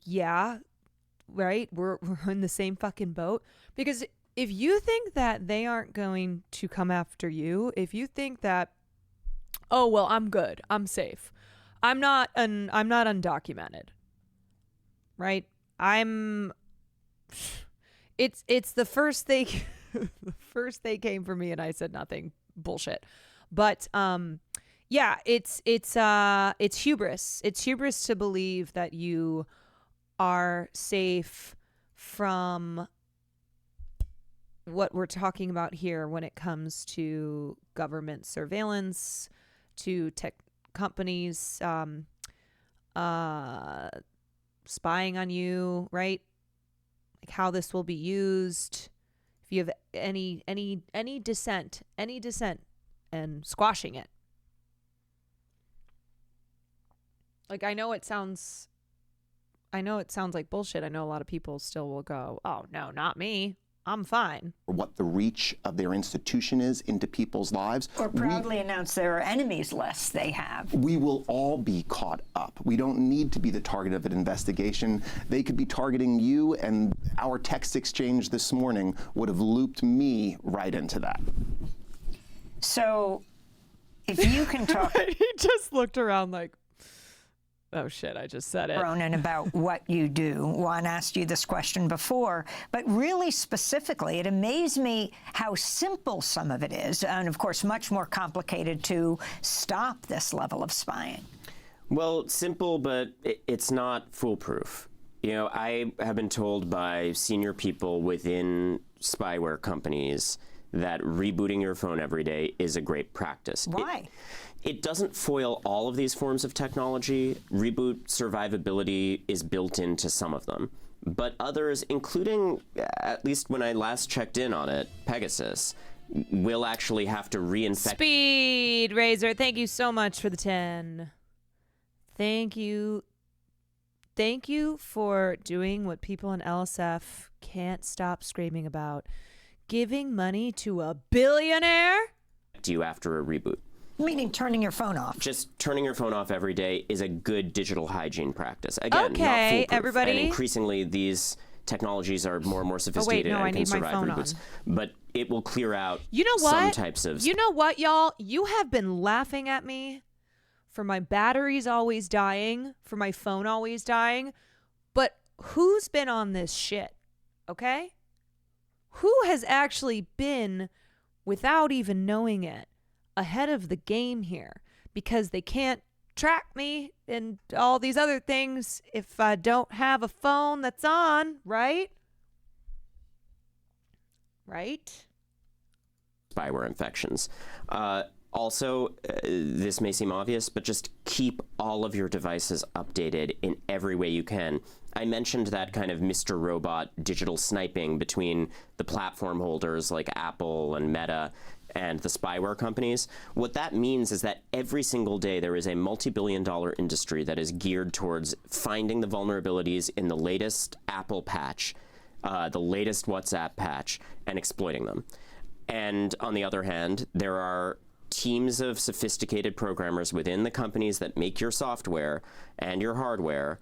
yeah, right, we're in the same fucking boat. Because if you think that they aren't going to come after you, if you think that, oh, well, I'm good, I'm safe, I'm not undocumented, right? It's the first they the first they came for me and I said nothing. Bullshit. But yeah, it's hubris. It's hubris to believe that you are safe from what we're talking about here when it comes to government surveillance, to tech companies spying on you, right? Like how this will be used. If you have any dissent and squashing it. Like I know it sounds like bullshit. I know a lot of people still will go, "Oh, no, not me. I'm fine." What the reach of their institution is into people's lives. Or proudly announce there are enemies lest they have. We will all be caught up. We don't need to be the target of an investigation. They could be targeting you, and our text exchange this morning would have looped me right into that. So, if you can talk... He just looked around like, Oh, shit, I just said it. Ronan, about what you do. Juan asked you this question before, but really specifically, it amazed me how simple some of it is, and of course, much more complicated to stop this level of spying. Well, simple, but it's not foolproof. You know, I have been told by senior people within spyware companies that rebooting your phone every day is a great practice. Why? It doesn't foil all of these forms of technology. Reboot survivability is built into some of them. But others, including, at least when I last checked in on it, Pegasus, will actually have to reinfect. Speed Razor, thank you so much for the 10. Thank you. Thank you for doing what people in LSF can't stop screaming about. Giving money to a billionaire? You after a reboot. Meaning turning your phone off. Just turning your phone off every day is a good digital hygiene practice. Again, Okay, not foolproof. everybody. And increasingly, these technologies are more and more sophisticated and can survive reboots. But it will clear out some types of... You know what, y'all? You have been laughing at me for my batteries always dying, for my phone always dying. But who's been on this shit, okay? Who has actually been, without even knowing it, ahead of the game here? Because they can't track me and all these other things if I don't have a phone that's on, right? Right? Spyware infections. Also, this may seem obvious, but just keep all of your devices updated in every way you can. I mentioned that kind of Mr. Robot digital sniping between the platform holders like Apple and Meta and the spyware companies. What that means is that every single day there is a multi-billion-dollar industry that is geared towards finding the vulnerabilities in the latest Apple patch, the latest WhatsApp patch, and exploiting them. And on the other hand, there are teams of sophisticated programmers within the companies that make your software and your hardware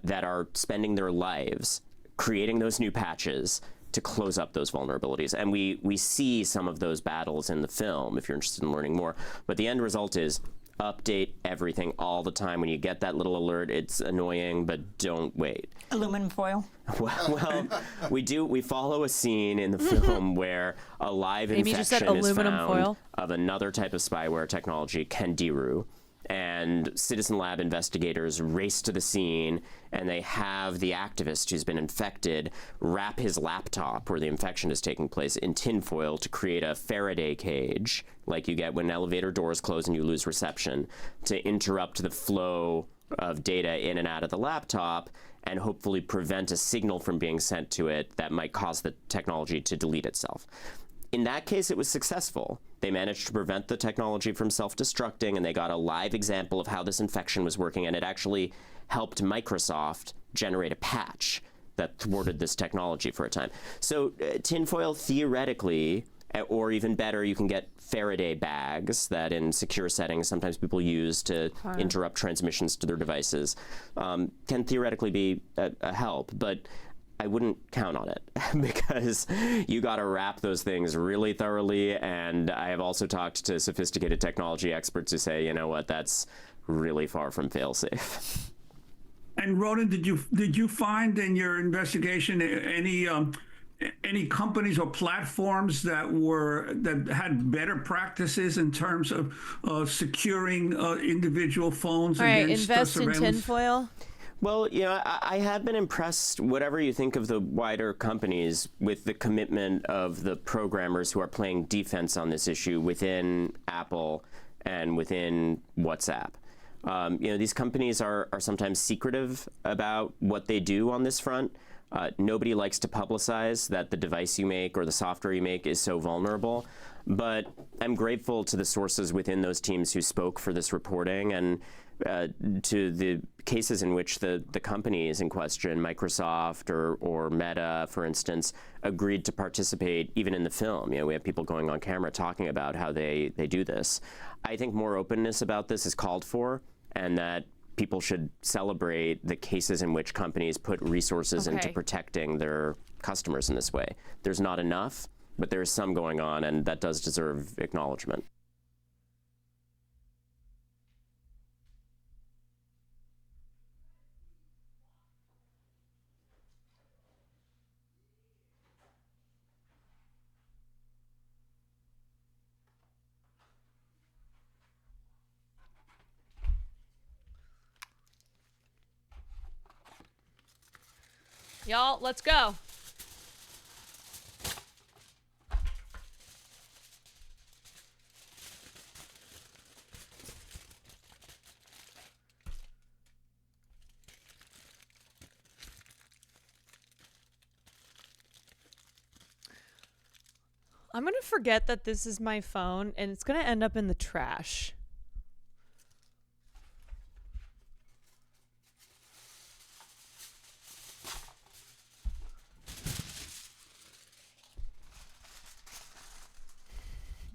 that are spending their lives creating those new patches to close up those vulnerabilities. And we see some of those battles in the film if you're interested in learning more. But the end result is update everything all the time. When you get that little alert, it's annoying, but don't wait. Aluminum foil? Well, we follow a scene in the film where a live Amy just said infection is aluminum found foil. of another type of spyware technology, Kendiru. And Citizen Lab investigators race to the scene, and they have the activist who's been infected wrap his laptop where the infection is taking place in tinfoil to create a Faraday cage, like you get when elevator doors close and you lose reception, to interrupt the flow of data in and out of the laptop and hopefully prevent a signal from being sent to it that might cause the technology to delete itself. In that case, it was successful. They managed to prevent the technology from self-destructing, and they got a live example of how this infection was working, and it actually helped Microsoft generate a patch that thwarted this technology for a time. So tinfoil, theoretically, or even better, you can get Faraday bags that in secure settings sometimes people use to interrupt transmissions to their devices, can theoretically be a help, but I wouldn't count on it because you got to wrap those things really thoroughly. And I have also talked to sophisticated technology experts who say, you know what, that's really far from fail-safe. And Ronan, did you find in your investigation any companies or platforms that had better practices in terms of securing individual phones All right, against invest in surveillance? tinfoil. Well, you know, I have been impressed, whatever you think of the wider companies, with the commitment of the programmers who are playing defense on this issue within Apple and within WhatsApp. You know, these companies are sometimes secretive about what they do on this front. Nobody likes to publicize that the device you make or the software you make is so vulnerable. But I'm grateful to the sources within those teams who spoke for this reporting, and to the cases in which the companies in question, Microsoft or Meta, for instance, agreed to participate even in the film. You know, we have people going on camera talking about how they do this. I think more openness about this is called for, and that people should celebrate the cases in which companies put resources into protecting their customers in this way. There's not enough, but there's some going on, and that does deserve acknowledgement. Y'all, let's go. I'm going to forget that this is my phone, and it's going to end up in the trash.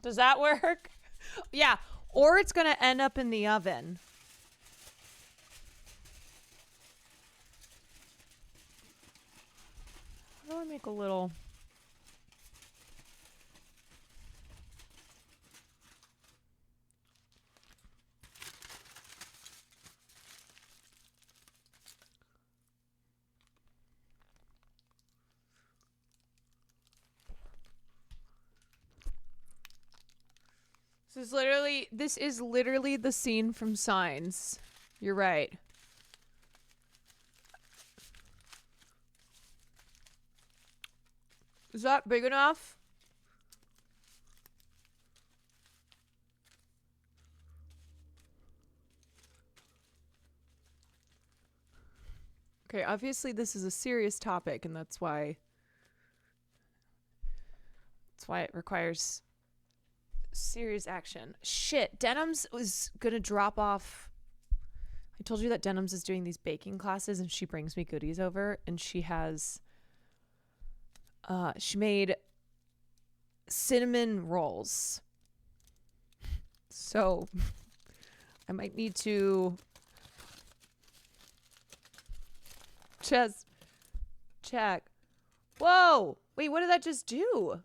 Does that work? Yeah. Or it's going to end up in the oven. How do I make a little... This is literally the scene from Signs. You're right. Is that big enough? Okay, obviously this is a serious topic, and that's why it requires serious action. Shit, Denims was gonna drop off. I told you that Denims is doing these baking classes, and she brings me goodies over, and she has she made cinnamon rolls. So I might need to just check. Whoa! Wait, what did that just do?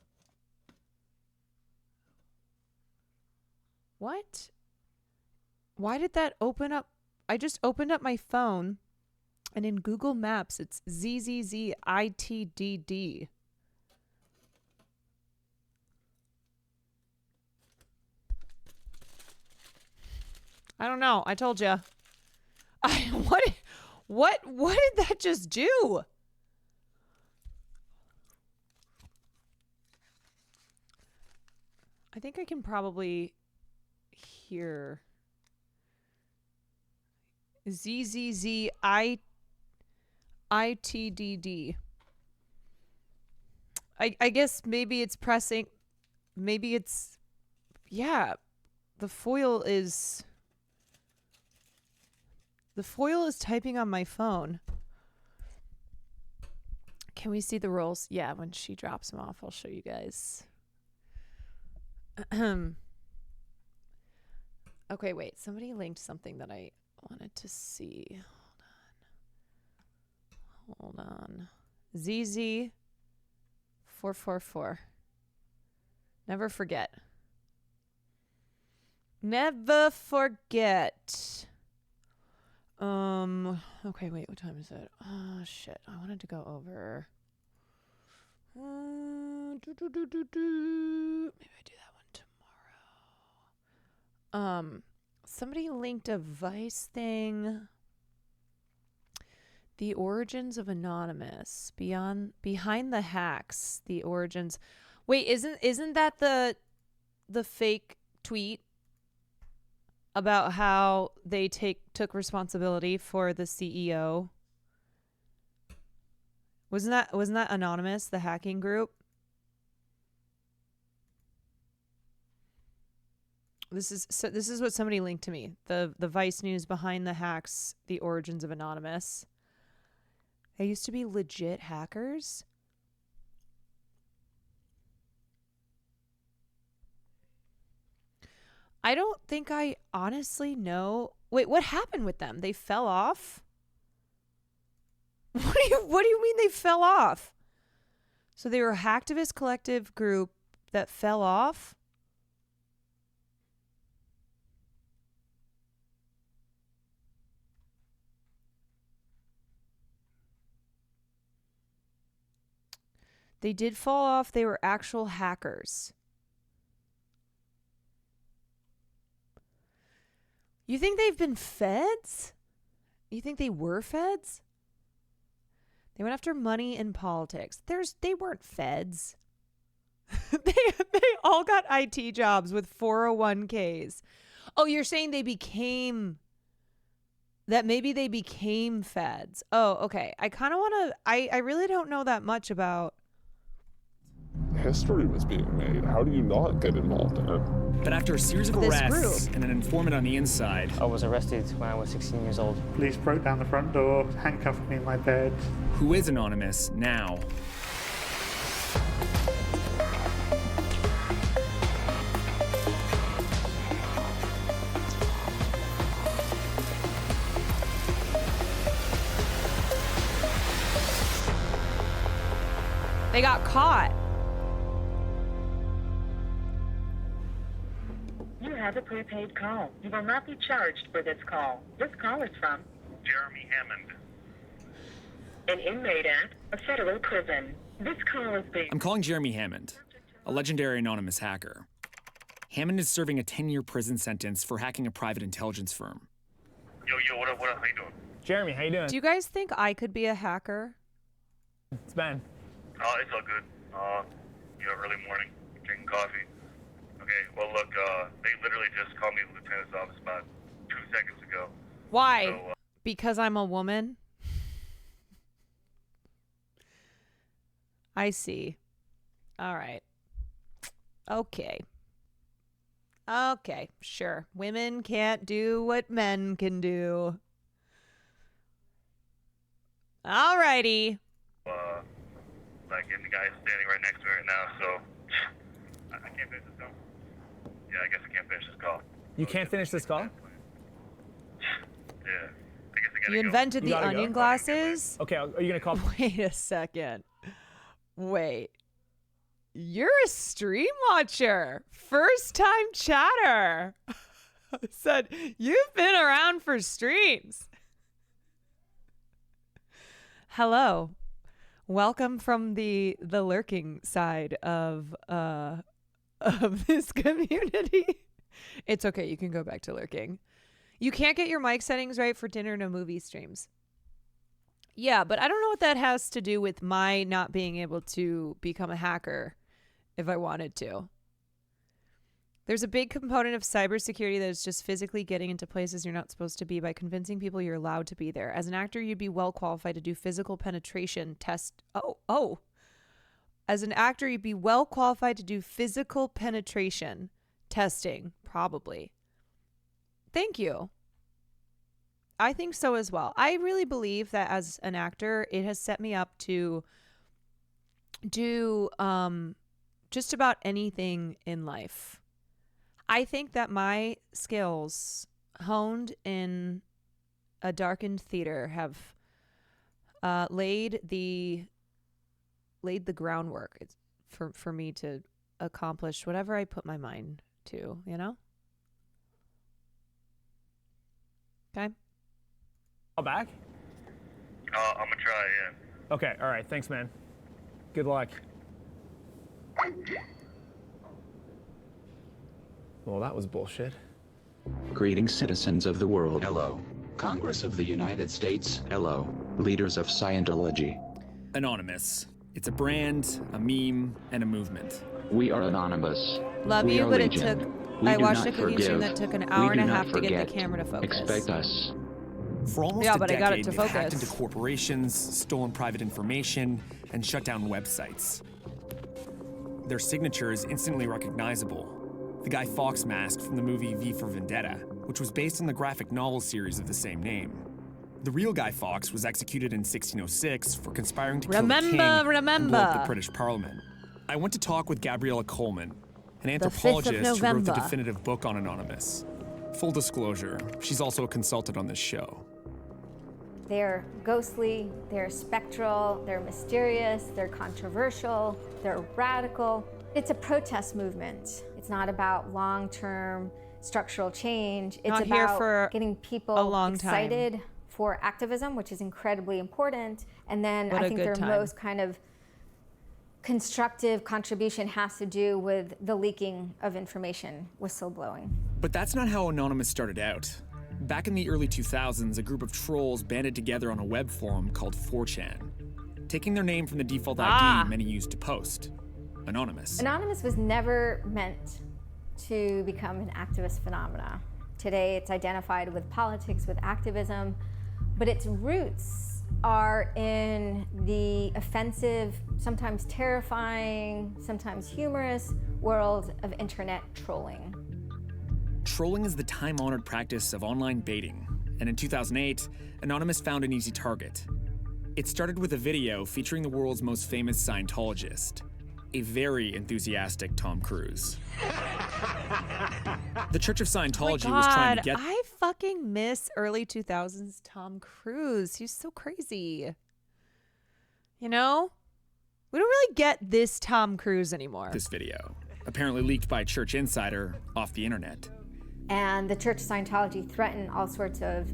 What? Why did that open up? I just opened up my phone, and in Google Maps, it's ZZZITDD. I don't know. I told you. What did that just do? I think I can probably hear ZZZITDD. I guess maybe it's pressing. Maybe it's, yeah. The foil is typing on my phone. Can we see the rolls? Yeah, when she drops them off, I'll show you guys. Okay, wait. Somebody linked something that I wanted to see. Hold on. ZZ444. Never forget. Never forget. Okay, wait. What time is it? Oh, shit. I wanted to go over. Maybe I do that one tomorrow. Somebody linked a Vice thing. The origins of Anonymous. Behind the hacks. The origins. Wait, isn't that the fake tweet about how they took responsibility for the CEO? Wasn't that Anonymous, the hacking group? This is what somebody linked to me. The Vice News behind the hacks, the origins of Anonymous. They used to be legit hackers. I don't think I honestly know. Wait, what happened with them? They fell off? What do you mean they fell off? So they were a hacktivist collective group that fell off? They did fall off. They were actual hackers. You think they've been feds? You think they were feds? They went after money in politics. They weren't feds. they all got IT jobs with 401ks. Oh, you're saying maybe they became feds. Oh, okay. I kind of want to, I really don't know that much about. History was being made. How do you not get involved in it? But after a series of arrests and an informant on the inside... I was arrested when I was 16 years old. Police broke down the front door, handcuffed me in my bed. Who is anonymous now? They got caught. You have a prepaid call. You will not be charged for this call. This call is from Jeremy Hammond, an inmate at a federal prison. This call is being... I'm calling Jeremy Hammond, a legendary anonymous hacker. Hammond is serving a 10-year prison sentence for hacking a private intelligence firm. Yo, what up, how you doing? Jeremy, how you doing? Do you guys think I could be a hacker? It's Ben. It's all good. Early morning, drinking coffee. Okay, well, look, they literally just called me to the lieutenant's office about 2 seconds ago. Why? So, because I'm a woman? I see. All right. Okay. Okay, sure. Women can't do what men can do. All righty. And the guy's standing right next to me right now, so I can't finish this call. Yeah, I guess I can't finish this call. You can't finish this call? Yeah, I guess I gotta You invented the onion glasses? Okay, are you gonna call? Wait a second. Wait. You're a stream watcher. First time chatter. Said, you've been around for streams. Hello. Welcome from the lurking side of this community. It's okay. You can go back to lurking. You can't get your mic settings right for dinner and movie streams. Yeah, but I don't know what that has to do with my not being able to become a hacker if I wanted to. There's a big component of cybersecurity that is just physically getting into places you're not supposed to be by convincing people you're allowed to be there. As an actor, you'd be well qualified to do physical penetration test. As an actor, you'd be well qualified to do physical penetration testing, probably. Thank you. I think so as well. I really believe that as an actor, it has set me up to do just about anything in life. I think that my skills honed in a darkened theater have laid the groundwork for me to accomplish whatever I put my mind to, you know? Okay. Call back? I'm gonna try, yeah. Okay, all right, thanks, man. Good luck. Well, that was bullshit. Greetings, citizens of the world. Hello. Congress of the United States. Hello. Leaders of Scientology. Anonymous. It's a brand, a meme, and a movement. We are anonymous. Love We you, are but legion. it took... We I do watched not a cooking stream that took an hour and a half to get the camera to focus. Expect us. For almost Yeah, a but I decade, got it to they've hacked focus. into corporations, stolen private information, and shut down websites. Their signature is instantly recognizable. The Guy Fawkes mask from the movie V for Vendetta, which was based on the graphic novel series of the same name. The real Guy Fawkes was executed in 1606 for conspiring to kill the king and blow up the British Parliament. I went to talk with Gabriella Coleman, an anthropologist who wrote the definitive book on Anonymous. Full disclosure, she's also a consultant on this show. They're ghostly, they're spectral, they're mysterious, they're controversial, they're radical. It's a protest movement. It's not about long-term structural change. It's Not here about for getting people a long excited time. for activism, which is incredibly important. And then What I a think good their time. most kind of constructive contribution has to do with the leaking of information, whistleblowing. But that's not how Anonymous started out. Back in the early 2000s, a group of trolls banded together on a web forum called 4chan. taking their name from the default ID many used to post, Anonymous. Anonymous was never meant to become an activist phenomena. Today it's identified with politics, with activism, but its roots are in the offensive, sometimes terrifying, sometimes humorous world of internet trolling. Trolling is the time-honored practice of online baiting, and in 2008, Anonymous found an easy target. It started with a video featuring the world's most famous Scientologist, a very enthusiastic Tom Cruise. The Church of Scientology was trying to get... I fucking miss early 2000s Tom Cruise. He's so crazy. You know? We don't really get this Tom Cruise anymore. This video, apparently leaked by a church insider off the internet. And the Church of Scientology threatened all sorts of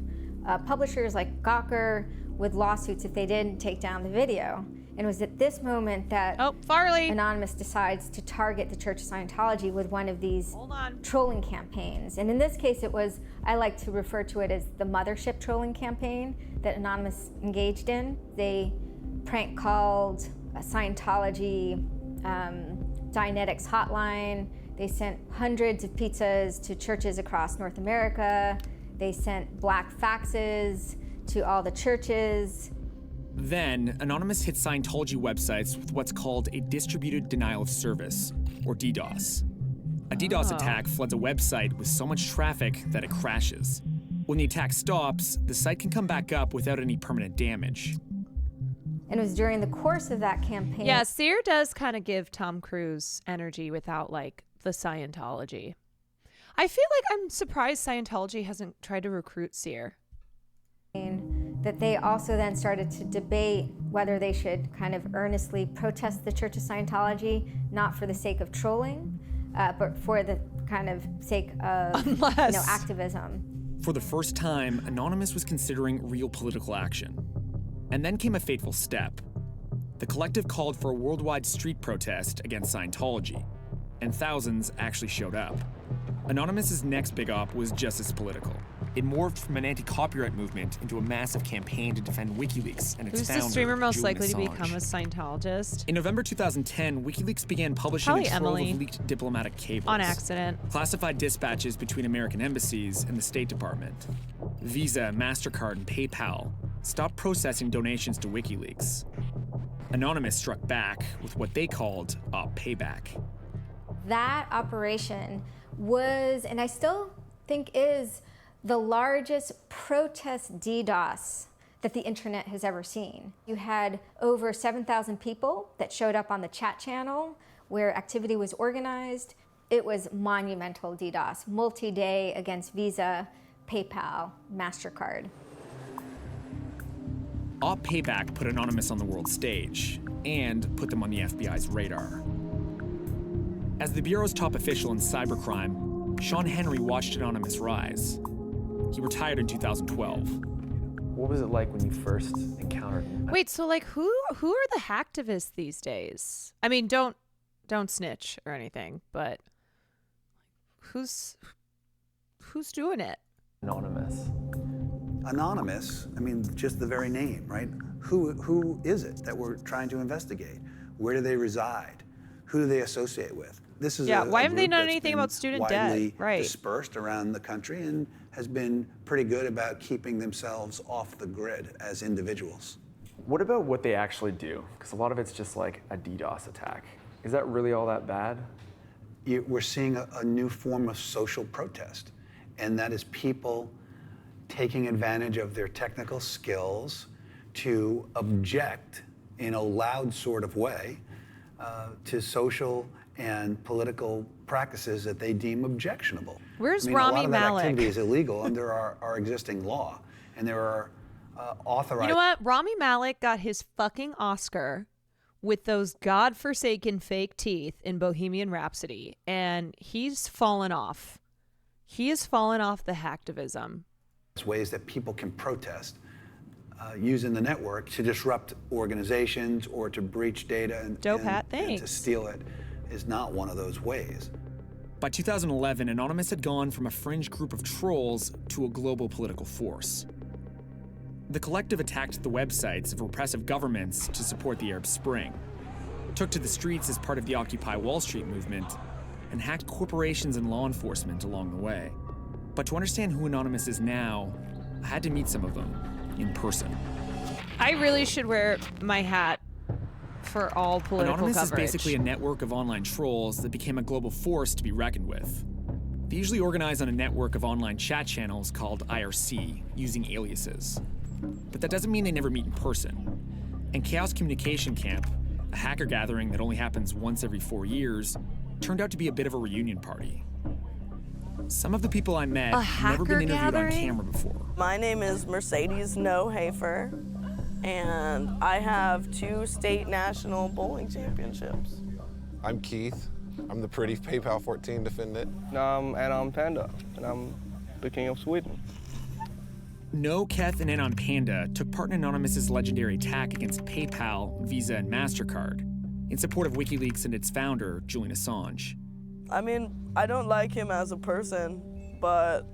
publishers like Gawker with lawsuits if they didn't take down the video. And it was at this moment that Anonymous decides to target the Church of Scientology with one of these trolling campaigns. And in this case, it was, I like to refer to it as the mothership trolling campaign that Anonymous engaged in. They prank called a Scientology Dianetics hotline. They sent hundreds of pizzas to churches across North America. They sent black faxes to all the churches. Then, Anonymous hit Scientology websites with what's called a distributed denial of service, or DDoS. A DDoS attack floods a website with so much traffic that it crashes. When the attack stops, the site can come back up without any permanent damage. And it was during the course of that campaign. Yeah, Sear does kind of give Tom Cruise energy without, like, the Scientology. I feel like I'm surprised Scientology hasn't tried to recruit Sear. That they also then started to debate whether they should kind of earnestly protest the Church of Scientology, not for the sake of trolling, but for the kind of sake of activism. For the first time, Anonymous was considering real political action. And then came a fateful step. The collective called for a worldwide street protest against Scientology, and thousands actually showed up. Anonymous's next big op was just as political. It morphed from an anti-copyright movement into a massive campaign to defend WikiLeaks and its Who's founder, the streamer most Julian likely to Assange. become a Scientologist? In November 2010, WikiLeaks began publishing Probably a trove Emily. of leaked diplomatic cables. On accident. Classified dispatches between American embassies and the State Department. Visa, MasterCard, and PayPal stopped processing donations to WikiLeaks. Anonymous struck back with what they called a payback. That operation was, and I still think is, the largest protest DDoS that the internet has ever seen. You had over 7,000 people that showed up on the chat channel where activity was organized. It was monumental DDoS, multi-day against Visa, PayPal, MasterCard. Op Payback put Anonymous on the world stage and put them on the FBI's radar. As the Bureau's top official in cybercrime, Sean Henry watched Anonymous rise. He retired in 2012. What was it like when you first encountered him? Wait, so like who are the hacktivists these days? I mean, don't snitch or anything, but who's doing it? Anonymous. Anonymous, I mean, just the very name, right? Who is it that we're trying to investigate? Where do they reside? Who do they associate with? This is why haven't they group done that's anything been about student debt? widely Right. dispersed around the country and has been pretty good about keeping themselves off the grid as individuals. What about what they actually do? Because a lot of it's just like a DDoS attack. Is that really all that bad? We're seeing a new form of social protest, and that is people taking advantage of their technical skills to object in a loud sort of way to social and political practices that they deem objectionable. Where's a Rami lot of that Malek? activity is illegal under our existing law, and there are authorized... You know what? Rami Malek got his fucking Oscar with those godforsaken fake teeth in Bohemian Rhapsody, and he's fallen off. He has fallen off the hacktivism. ways that people can protest using the network to disrupt organizations or to breach data and to steal it is not one of those ways. By 2011, Anonymous had gone from a fringe group of trolls to a global political force. The collective attacked the websites of repressive governments to support the Arab Spring, took to the streets as part of the Occupy Wall Street movement, and hacked corporations and law enforcement along the way. But to understand who Anonymous is now, I had to meet some of them in person. I really should wear my hat for all political Anonymous coverage. is basically a network of online trolls that became a global force to be reckoned with. They usually organize on a network of online chat channels called IRC, using aliases. But that doesn't mean they never meet in person. And Chaos Communication Camp, a hacker gathering that only happens once every 4 years, turned out to be a bit of a reunion party. Some of the people I met had never been interviewed on camera before. My name is Mercedes No Hafer, and I have 2 state national bowling championships. I'm Keith. I'm the pretty PayPal 14 defendant. And I'm Panda, and I'm the king of Sweden. No, Keth, and Anon Panda took part in Anonymous's legendary attack against PayPal, Visa, and MasterCard in support of WikiLeaks and its founder, Julian Assange. I mean, I don't like him as a person, but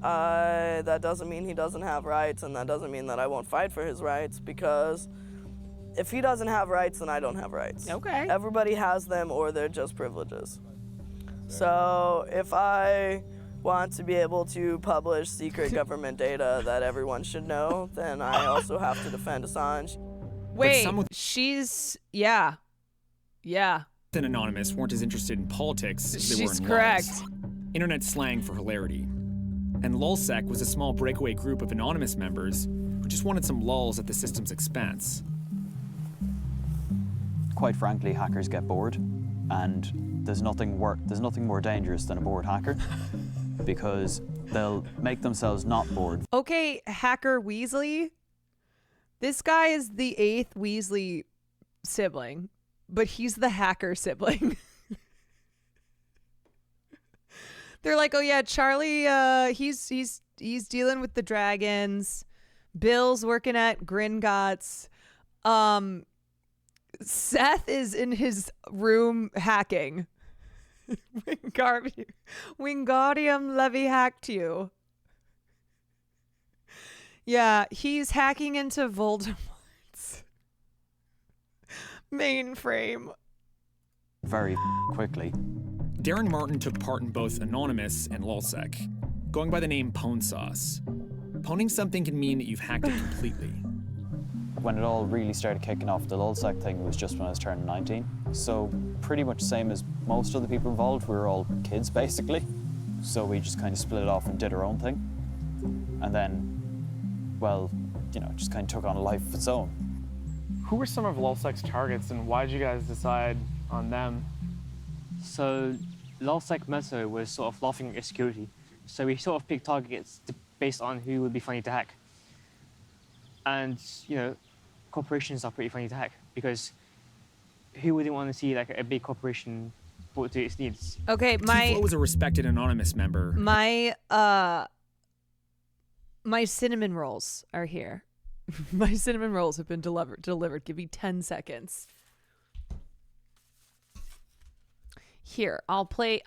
that doesn't mean he doesn't have rights, and that doesn't mean that I won't fight for his rights, because if he doesn't have rights, then I don't have rights. Okay. Everybody has them, or they're just privileges. So if I want to be able to publish secret government data that everyone should know, then I also have to defend Assange. Wait, she's, yeah. And Anonymous weren't as interested in politics as they were in correct. laws. Internet slang for hilarity. And LulzSec was a small breakaway group of Anonymous members who just wanted some lulls at the system's expense. Quite frankly, hackers get bored, and there's nothing more dangerous than a bored hacker, because they'll make themselves not bored. Okay, Hacker Weasley. This guy is the 8th Weasley sibling, but he's the hacker sibling. They're like, oh yeah, Charlie, he's dealing with the dragons. Bill's working at Gringotts. Seth is in his room hacking. Wingardium Levy hacked you. Yeah, he's hacking into Voldemort's mainframe. Very quickly. Darren Martin took part in both Anonymous and LulzSec, going by the name Pwn Sauce. Pwning something can mean that you've hacked it completely. When it all really started kicking off, the LulzSec thing was just when I was turning 19. So pretty much same as most of the people involved, we were all kids basically. So we just kind of split it off and did our own thing. And then, well, you know, just kind of took on a life of its own. Who were some of LulzSec's targets, and why did you guys decide on them? So LulzSec motto was sort of laughing at security. So we sort of picked targets based on who would be funny to hack. And, you know, corporations are pretty funny to hack, because who wouldn't want to see like a big corporation brought to its needs? Okay, T-Flow was a respected Anonymous member. My cinnamon rolls are here. My cinnamon rolls have been delivered. Give me 10 seconds. Here, I'll play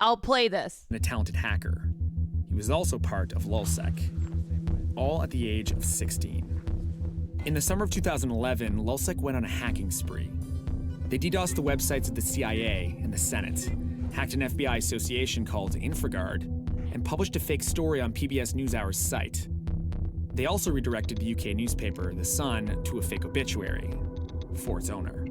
this. And a talented hacker. He was also part of LulzSec, all at the age of 16. In the summer of 2011, LulzSec went on a hacking spree. They DDoSed the websites of the CIA and the Senate, hacked an FBI association called InfraGard, and published a fake story on PBS NewsHour's site. They also redirected the UK newspaper, The Sun, to a fake obituary for its owner.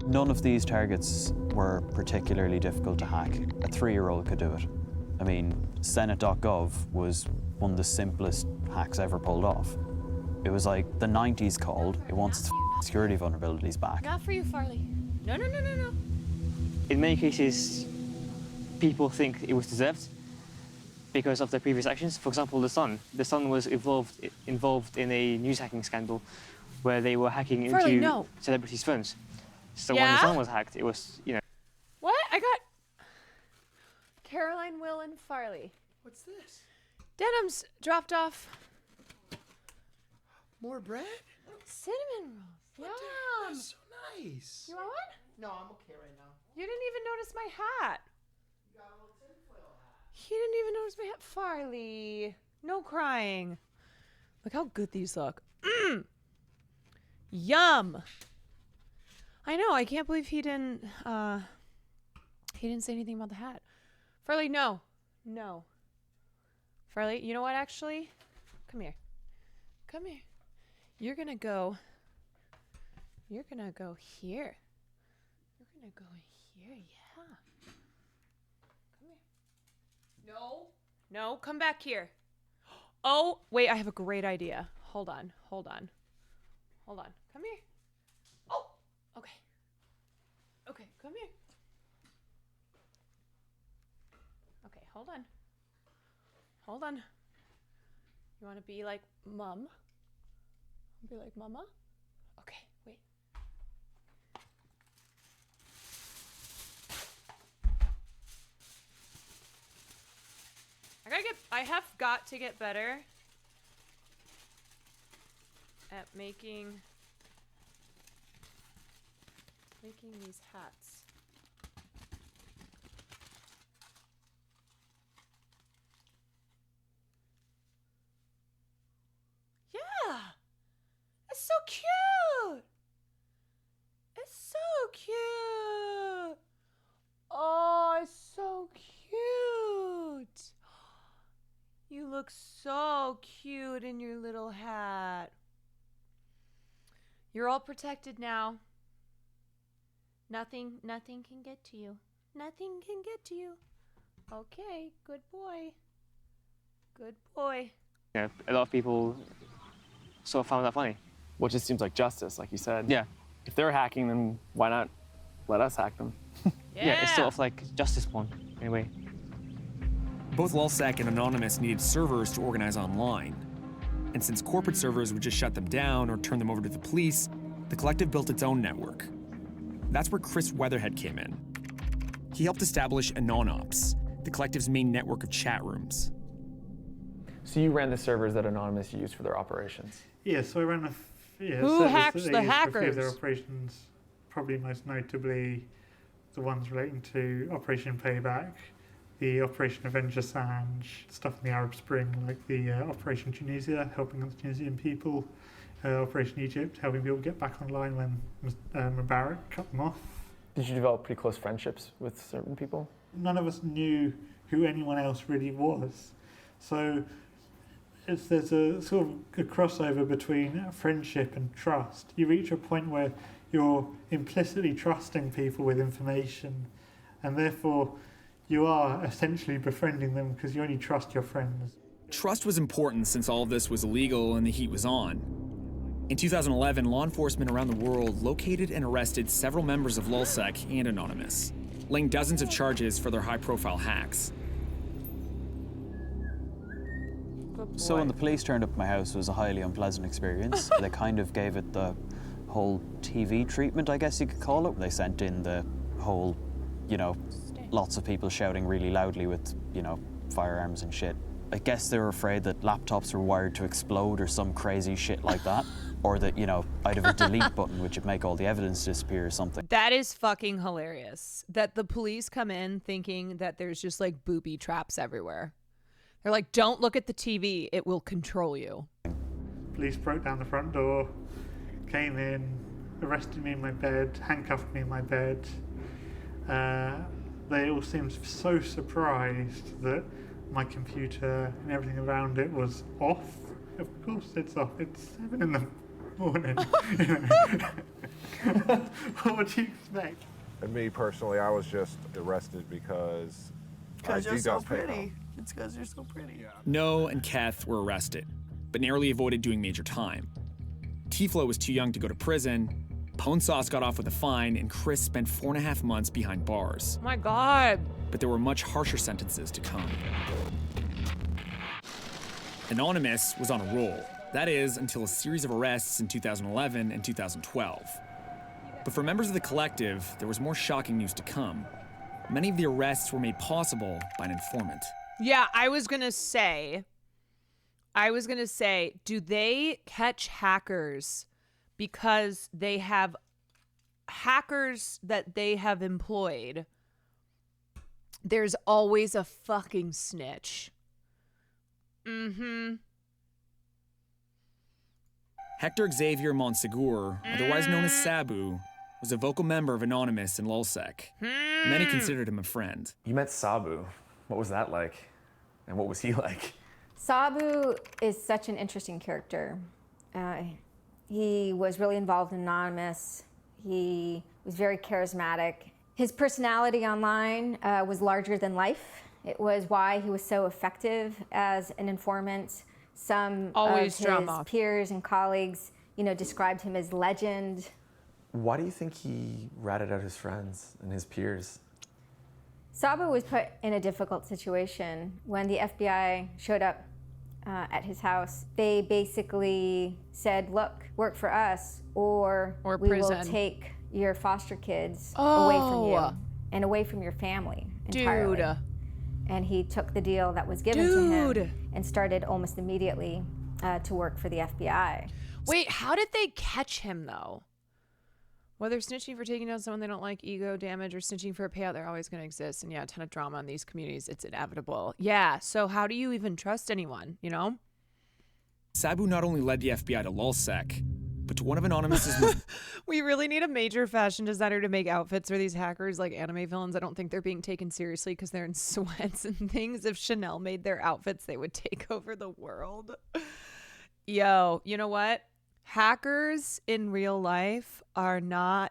None of these targets were particularly difficult to hack. A 3-year-old could do it. I mean, Senate.gov was one of the simplest hacks ever pulled off. It was like the 90s called, it wants its security vulnerabilities back. Not for you, Farley. No. In many cases, people think it was deserved because of their previous actions. For example, The Sun. The Sun was involved in a news hacking scandal where they were hacking Farley, into no. celebrities' phones. So when Yeah? The Sun was hacked, it was, you know. What? I got Caroline, Will, and Farley. What's this? Denim's dropped off. More bread? Cinnamon rolls. Yum. That's so nice. You want one? No, I'm okay right now. You didn't even notice my hat. You got a little tinfoil hat. He didn't even notice my hat. Farley. No crying. Look how good these look. Yum. I know. I can't believe he didn't say anything about the hat. Farley, no. No. Farley, you know what, actually? Come here. Come here. You're going to go here. You're going to go here, yeah. Come here. No. No, come back here. Oh, wait, I have a great idea. Hold on. Come here. Oh, okay. Okay, come here. Okay, hold on. You want to be like Mom? Be like Mama? Okay, wait. I have got to get better at making these hats. Yeah. It's so cute. It's so cute. Oh, it's so cute. You look so cute in your little hat. You're all protected now. Nothing can get to you. Nothing can get to you. Okay, good boy. Good boy. Yeah, a lot of people sort of found that funny. Well, it just seems like justice, like you said. Yeah. If they're hacking, then why not let us hack them? Yeah, it's sort of like justice porn, in a way. Both LulzSec and Anonymous needed servers to organize online. And since corporate servers would just shut them down or turn them over to the police, the collective built its own network. That's where Chris Weatherhead came in. He helped establish AnonOps, the collective's main network of chat rooms. So you ran the servers that Anonymous used for their operations? Yeah, so I ran Who hacks the hackers? For a few of their operations, probably most notably the ones relating to Operation Payback, the Operation Avenge Assange, stuff in the Arab Spring, like the Operation Tunisia, helping the Tunisian people, Operation Egypt, helping people get back online when Mubarak cut them off. Did you develop pretty close friendships with certain people? None of us knew who anyone else really was. So there's a sort of a crossover between friendship and trust. You reach a point where you're implicitly trusting people with information, and therefore you are essentially befriending them because you only trust your friends. Trust was important since all of this was illegal and the heat was on. In 2011, law enforcement around the world located and arrested several members of LulzSec and Anonymous, laying dozens of charges for their high-profile hacks. So when the police turned up at my house, it was a highly unpleasant experience. They kind of gave it the whole TV treatment, I guess you could call it. They sent in the whole, lots of people shouting really loudly with, firearms and shit. I guess they were afraid that laptops were wired to explode or some crazy shit like that. Or that, I'd have a delete button which would make all the evidence disappear or something. That is fucking hilarious. That the police come in thinking that there's just like booby traps everywhere. They're like, don't look at the TV. It will control you. Police broke down the front door, came in, arrested me in my bed, handcuffed me in my bed. They all seemed so surprised that my computer and everything around it was off. Of course it's off. It's 7 in the morning. What do you expect? And me personally, I was just arrested because you're so pretty. It's because you're so pretty. No and Kath were arrested, but narrowly avoided doing major time. Tiflo was too young to go to prison, Pone Sauce got off with a fine, and Chris spent 4.5 months behind bars. Oh my God. But there were much harsher sentences to come. Anonymous was on a roll. That is, until a series of arrests in 2011 and 2012. But for members of the collective, there was more shocking news to come. Many of the arrests were made possible by an informant. Yeah, I was gonna say, do they catch hackers because they have hackers that they have employed? There's always a fucking snitch. Hector Xavier Monsegur, otherwise known as Sabu, was a vocal member of Anonymous and LulzSec. Many considered him a friend. You met Sabu. What was that like? And what was he like? Sabu is such an interesting character. He was really involved in Anonymous. He was very charismatic. His personality online was larger than life. It was why he was so effective as an informant. Some of his peers and colleagues, described him as legend. Why do you think he ratted out his friends and his peers? Sabu was put in a difficult situation. When the FBI showed up at his house, they basically said, look, work for us or we will take your foster kids away from you and away from your family entirely. Dude. And he took the deal that was given to him and started almost immediately to work for the FBI. Wait, how did they catch him though? Whether snitching for taking down someone they don't like, ego damage, or snitching for a payout, they're always going to exist. And yeah, a ton of drama in these communities. It's inevitable. Yeah, so how do you even trust anyone, Sabu not only led the FBI to LulzSec, but to one of Anonymous's... We really need a major fashion designer to make outfits for these hackers like anime villains. I don't think they're being taken seriously because they're in sweats and things. If Chanel made their outfits, they would take over the world. Yo, you know what? Hackers in real life are not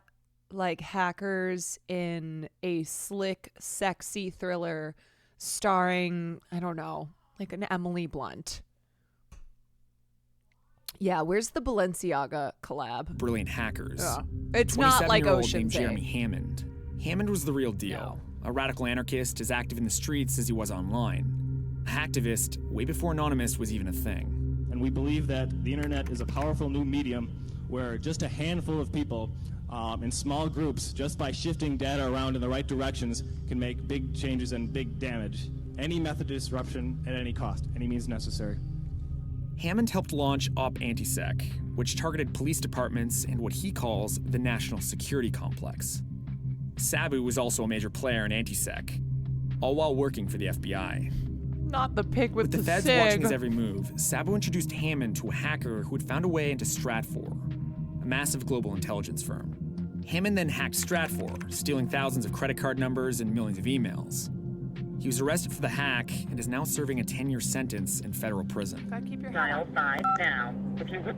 like hackers in a slick, sexy thriller starring, I don't know, like an Emily Blunt. Yeah, where's the Balenciaga collab? Brilliant hackers. Yeah. It's not like Ocean's named Jeremy Hammond. Hammond was the real deal. No. A radical anarchist as active in the streets as he was online. A hacktivist way before Anonymous was even a thing. And we believe that the internet is a powerful new medium where just a handful of people in small groups, just by shifting data around in the right directions, can make big changes and big damage. Any method of disruption at any cost, any means necessary. Hammond helped launch Op Antisec, which targeted police departments and what he calls the national security complex. Sabu was also a major player in Antisec, all while working for the FBI. Not the pig with the feds sig. watching his every move, Sabu introduced Hammond to a hacker who had found a way into Stratfor, a massive global intelligence firm. Hammond then hacked Stratfor, stealing thousands of credit card numbers and millions of emails. He was arrested for the hack and is now serving a 10-year sentence in federal prison. Gotta keep your Dial 5 now. If you would.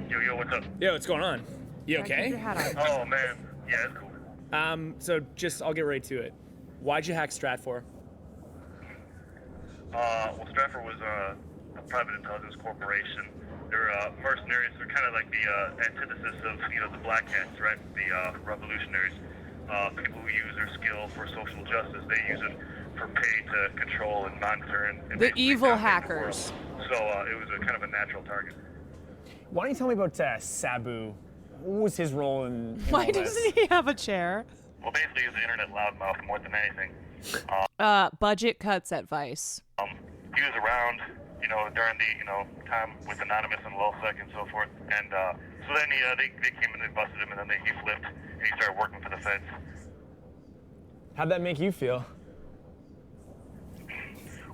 Yo, what's up? Yo, what's going on? You okay? Oh, man. Yeah, it's cool. So I'll get right to it. Why'd you hack Stratfor? Well, Stratfor was a private intelligence corporation. They're mercenaries. They're kind of like the antithesis of, the Black Hats, right? The revolutionaries. People who use their skill for social justice. They use it for pay to control and monitor and the evil hackers. So it was a kind of a natural target. Why don't you tell me about Sabu? What was his role in Why all this? doesn't he have a chair? Well, basically, he's the internet loudmouth more than anything. Budget cuts at Vice. He was around, during the, time with Anonymous and LulzSec and so forth. And so then they came and they busted him, and then he flipped and he started working for the feds. How'd that make you feel?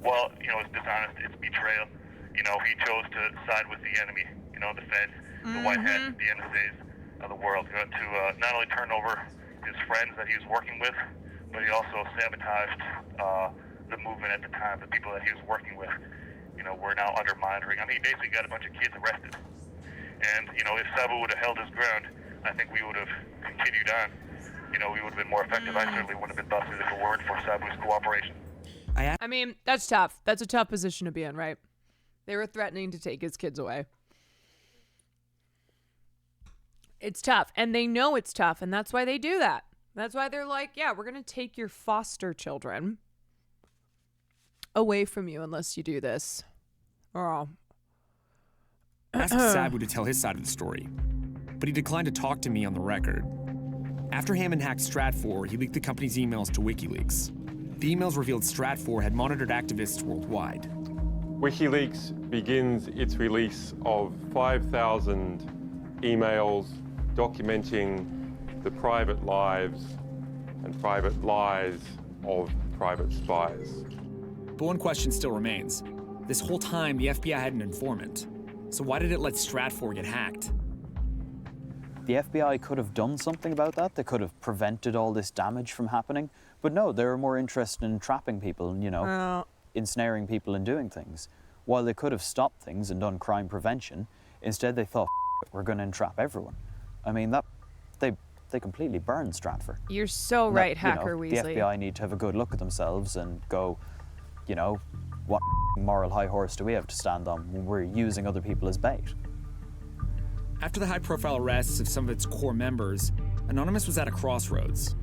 Well, it's dishonest. It's betrayal. He chose to side with the enemy, the feds, the white hats, the NSAs of the world, to not only turn over his friends that he was working with, but he also sabotaged the movement at the time. The people that he was working with, were now under monitoring. I mean, he basically got a bunch of kids arrested. And, if Sabu would have held his ground, I think we would have continued on. We would have been more effective. I certainly wouldn't have been busted if it weren't for Sabu's cooperation. I mean, that's tough. That's a tough position to be in, right? They were threatening to take his kids away. It's tough. And they know it's tough. And that's why they do that. That's why they're like, yeah, we're going to take your foster children away from you unless you do this. Oh. I asked Sabu to tell his side of the story, but he declined to talk to me on the record. After Hammond hacked Stratfor, he leaked the company's emails to WikiLeaks. The emails revealed Stratfor had monitored activists worldwide. WikiLeaks begins its release of 5,000 emails documenting the private lives and private lies of private spies. But one question still remains. This whole time, the FBI had an informant. So why did it let Stratfor get hacked? The FBI could have done something about that. They could have prevented all this damage from happening. But no, they were more interested in trapping people and, ensnaring people and doing things. While they could have stopped things and done crime prevention, instead they thought, we're going to entrap everyone. I mean, they completely burned Stratfor. You're so right, Hacker The Weasley. FBI need to have a good look at themselves and go, what moral high horse do we have to stand on when we're using other people as bait? After the high-profile arrests of some of its core members, Anonymous was at a crossroads.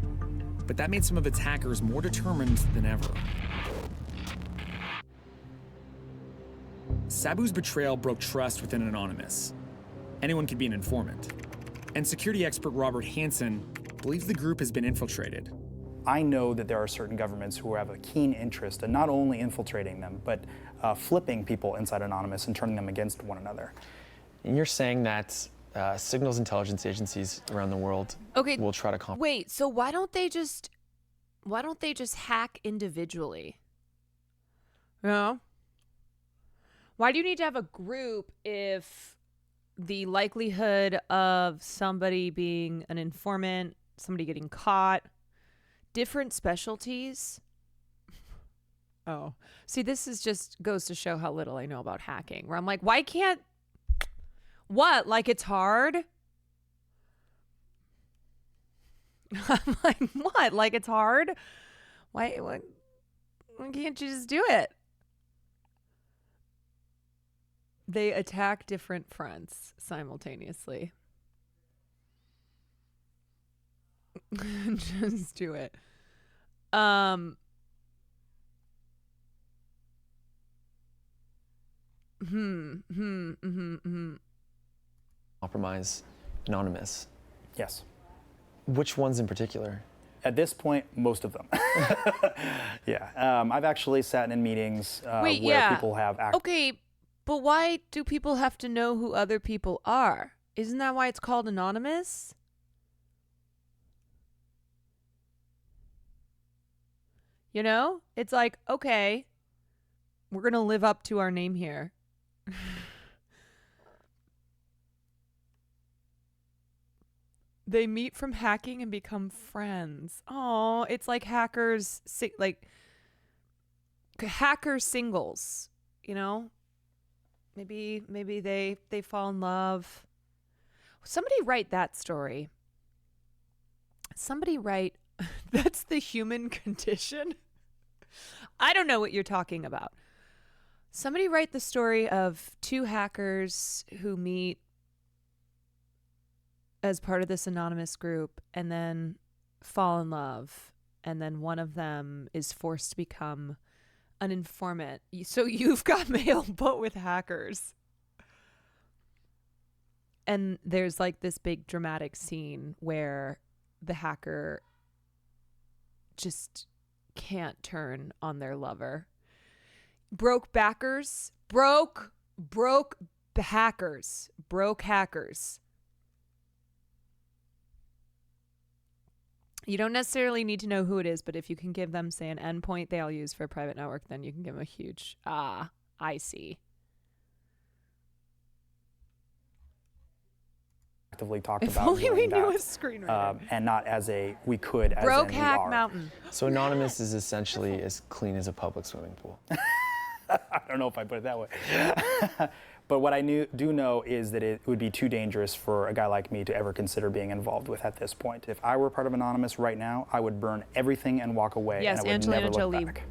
But that made some of its hackers more determined than ever. Sabu's betrayal broke trust within Anonymous. Anyone could be an informant. And security expert Robert Hansen believes the group has been infiltrated. I know that there are certain governments who have a keen interest in not only infiltrating them, but flipping people inside Anonymous and turning them against one another. And you're saying that signals intelligence agencies around the world will try to Wait, so why don't they just hack individually? No. Why do you need to have a group if the likelihood of somebody being an informant, somebody getting caught, different specialties? Oh, see, this is just goes to show how little I know about hacking, where I'm like, why can't, what? Like it's hard? I'm like, what? Like it's hard? Why can't you just do it? They attack different fronts simultaneously. Just do it. compromise Anonymous. Yes. Which ones in particular? At this point, most of them. Yeah. I've actually sat in meetings where people have... Okay, but why do people have to know who other people are? Isn't that why it's called Anonymous? You know? It's like, okay, we're going to live up to our name here. They meet from hacking and become friends. Oh, it's like hackers, like hacker singles, you know? Maybe they fall in love. Somebody write that story. Somebody write, that's the human condition. I don't know what you're talking about. Somebody write the story of two hackers who meet as part of this anonymous group and then fall in love. And then one of them is forced to become an informant. So you've got mail, but with hackers. And there's like this big dramatic scene where the hacker just can't turn on their lover. Broke hackers. You don't necessarily need to know who it is, but if you can give them, say, an endpoint they'll use for a private network, then you can give them a huge, I see. Actively talked If about only we doing knew a that, screenwriter. and not as a we could as Broke in we hack are. mountain. So Anonymous is essentially as clean as a public swimming pool. I don't know if I put it that way. But what I do know is that it would be too dangerous for a guy like me to ever consider being involved with at this point. If I were part of Anonymous right now, I would burn everything and walk away. Yes, and I would Angelina never look Jolie back.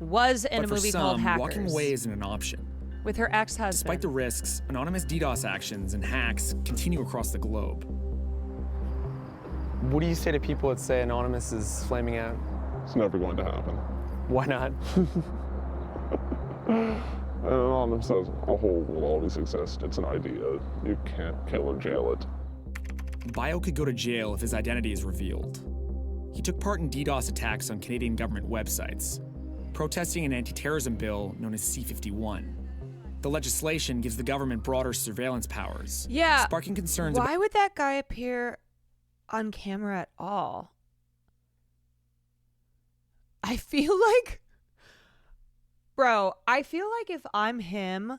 was in But a for movie some, called Hackers. walking away isn't an option. With her ex-husband. Despite the risks, anonymous DDoS actions and hacks continue across the globe. What do you say to people that say Anonymous is flaming out? It's never going to happen. Why not? Anonymous as a whole will always exist. It's an idea. You can't kill or jail it. Bio could go to jail if his identity is revealed. He took part in DDoS attacks on Canadian government websites, protesting an anti-terrorism bill known as C-51. The legislation gives the government broader surveillance powers, Yeah. sparking concerns Why would that guy appear on camera at all? I feel like, bro, if I'm him,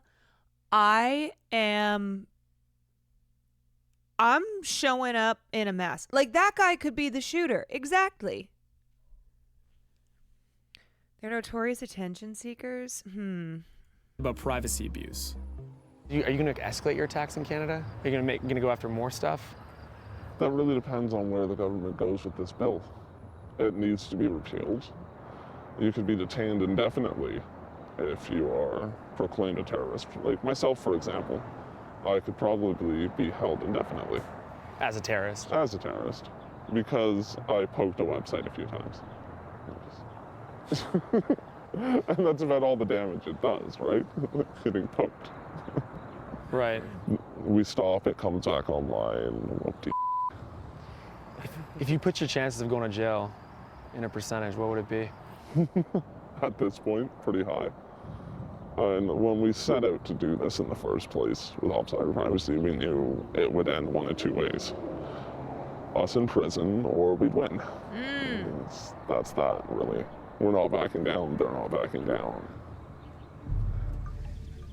I'm showing up in a mask. Like, that guy could be the shooter. Exactly. They're notorious attention seekers. About privacy abuse. Are you going to escalate your attacks in Canada? Are you going to go after more stuff? That really depends on where the government goes with this bill. It needs to be repealed. You could be detained indefinitely if you are proclaimed a terrorist. Like myself, for example, I could probably be held indefinitely. As a terrorist? As a terrorist. Because I poked a website a few times. And that's about all the damage it does, right? Getting poked. Right. We stop, it comes back online. Whoop-de. If you put your chances of going to jail in a percentage, what would it be? At this point, pretty high. And when we set out to do this in the first place with cyber privacy, we knew it would end one of two ways. Us in prison, or we'd win. That's that, really. We're not backing down, they're not backing down.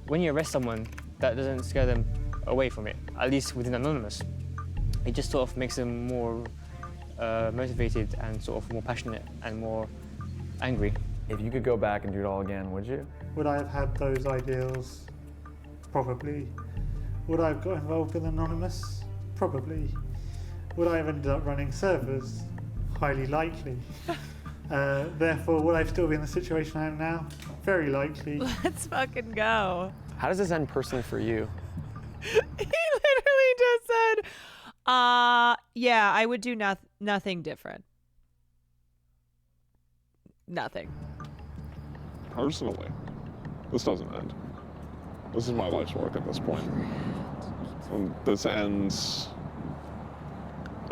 When you arrest someone, that doesn't scare them away from it, at least within Anonymous. It just sort of makes them more motivated and sort of more passionate and more angry. If you could go back and do it all again, would you? Would I have had those ideals? Probably. Would I have got involved in Anonymous? Probably. Would I have ended up running servers? Highly likely. Therefore, would I still be in the situation I am now? Very likely. Let's fucking go. How does this end personally for you? He literally just said, yeah, I would do nothing different. Nothing. Personally, this doesn't end. This is my life's work at this point. And this ends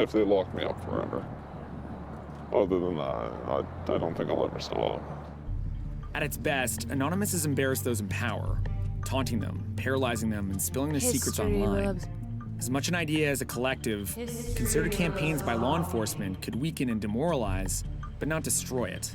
if they lock me up forever. Other than that, I don't think I'll ever stop. At its best, Anonymous has embarrassed those in power, taunting them, paralyzing them, and spilling their secrets online. As much an idea as a collective, concerted campaigns by law enforcement could weaken and demoralize, but not destroy it.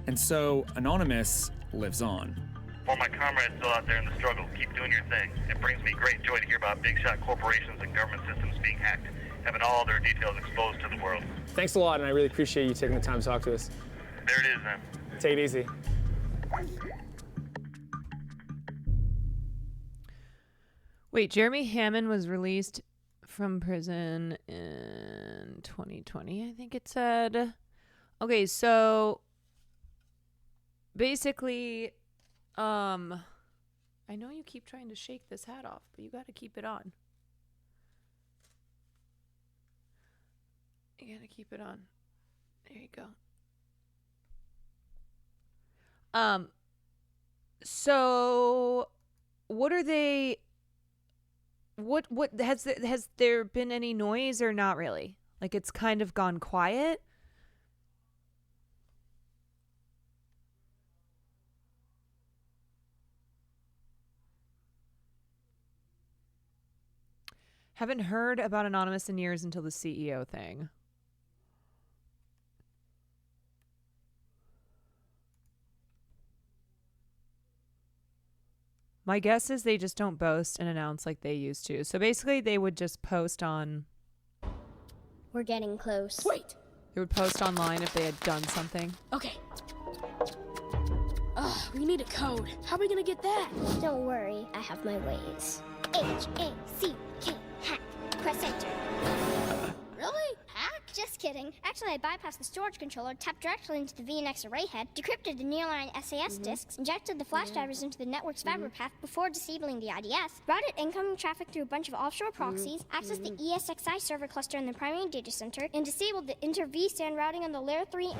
And so, Anonymous lives on. For my comrades still out there in the struggle, keep doing your thing. It brings me great joy to hear about big shot corporations and government systems being hacked, having all their details exposed to the world. Thanks a lot, and I really appreciate you taking the time to talk to us. There it is, then. Take it easy. Wait, Jeremy Hammond was released from prison in 2020, I think it said. Okay, so basically, I know you keep trying to shake this hat off, but you got to keep it on. You got to keep it on. There you go. So what are they, what has there been any noise or not really? Like, it's kind of gone quiet? Haven't heard about Anonymous in years until the CEO thing. My guess is they just don't boast and announce like they used to. So basically they would just post on... We're getting close. Wait! They would post online if they had done something. Okay. We need a code. How are we gonna get that? Don't worry, I have my ways. H-A-C-K, hack. Press enter. Really? Hack? Just kidding. Actually, I bypassed the storage controller, tapped directly into the VNX array head, decrypted the nearline SAS disks, injected the flash drivers into the network's fiber path before disabling the IDS, routed incoming traffic through a bunch of offshore proxies, accessed the ESXi server cluster in the primary data center, and disabled the inter-vSAN routing on the layer 3.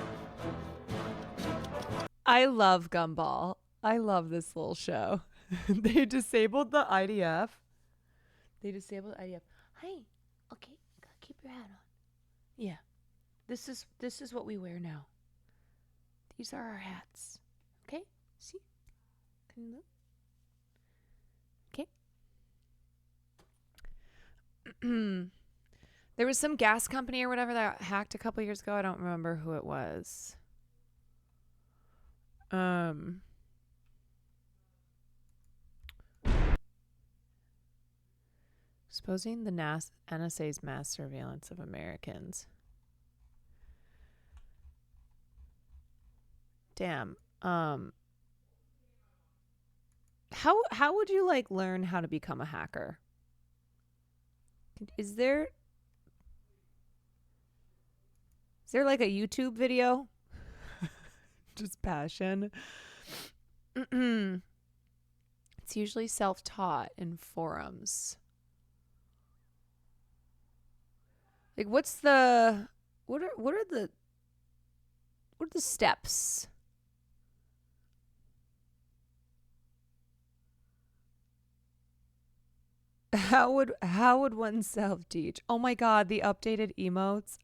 I love Gumball. I love this little show. They disabled the IDF. Hey, okay, keep your hat on. Yeah, this is what we wear now. These are our hats. Okay, see? Can you look? Okay. There was some gas company or whatever that hacked a couple years ago. I don't remember who it was. Exposing the NSA's mass surveillance of Americans. Damn. How would you like learn how to become a hacker? Is there like a YouTube video? Just passion. It's usually self-taught in forums. Like what are the steps? How would one self-teach? Oh my god, the updated emotes.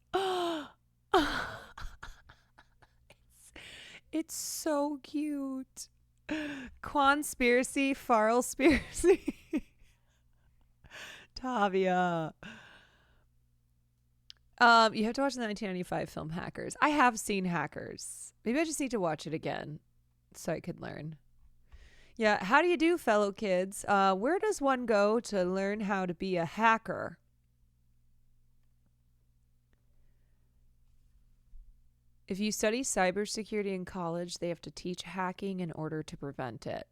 It's so cute. Quanspiracy, Farlspiracy. Tavia. You have to watch the 1995 film Hackers. I have seen Hackers. Maybe I just need to watch it again so I could learn. Yeah, how do you do, fellow kids? Where does one go to learn how to be a hacker? If you study cybersecurity in college, they have to teach hacking in order to prevent it.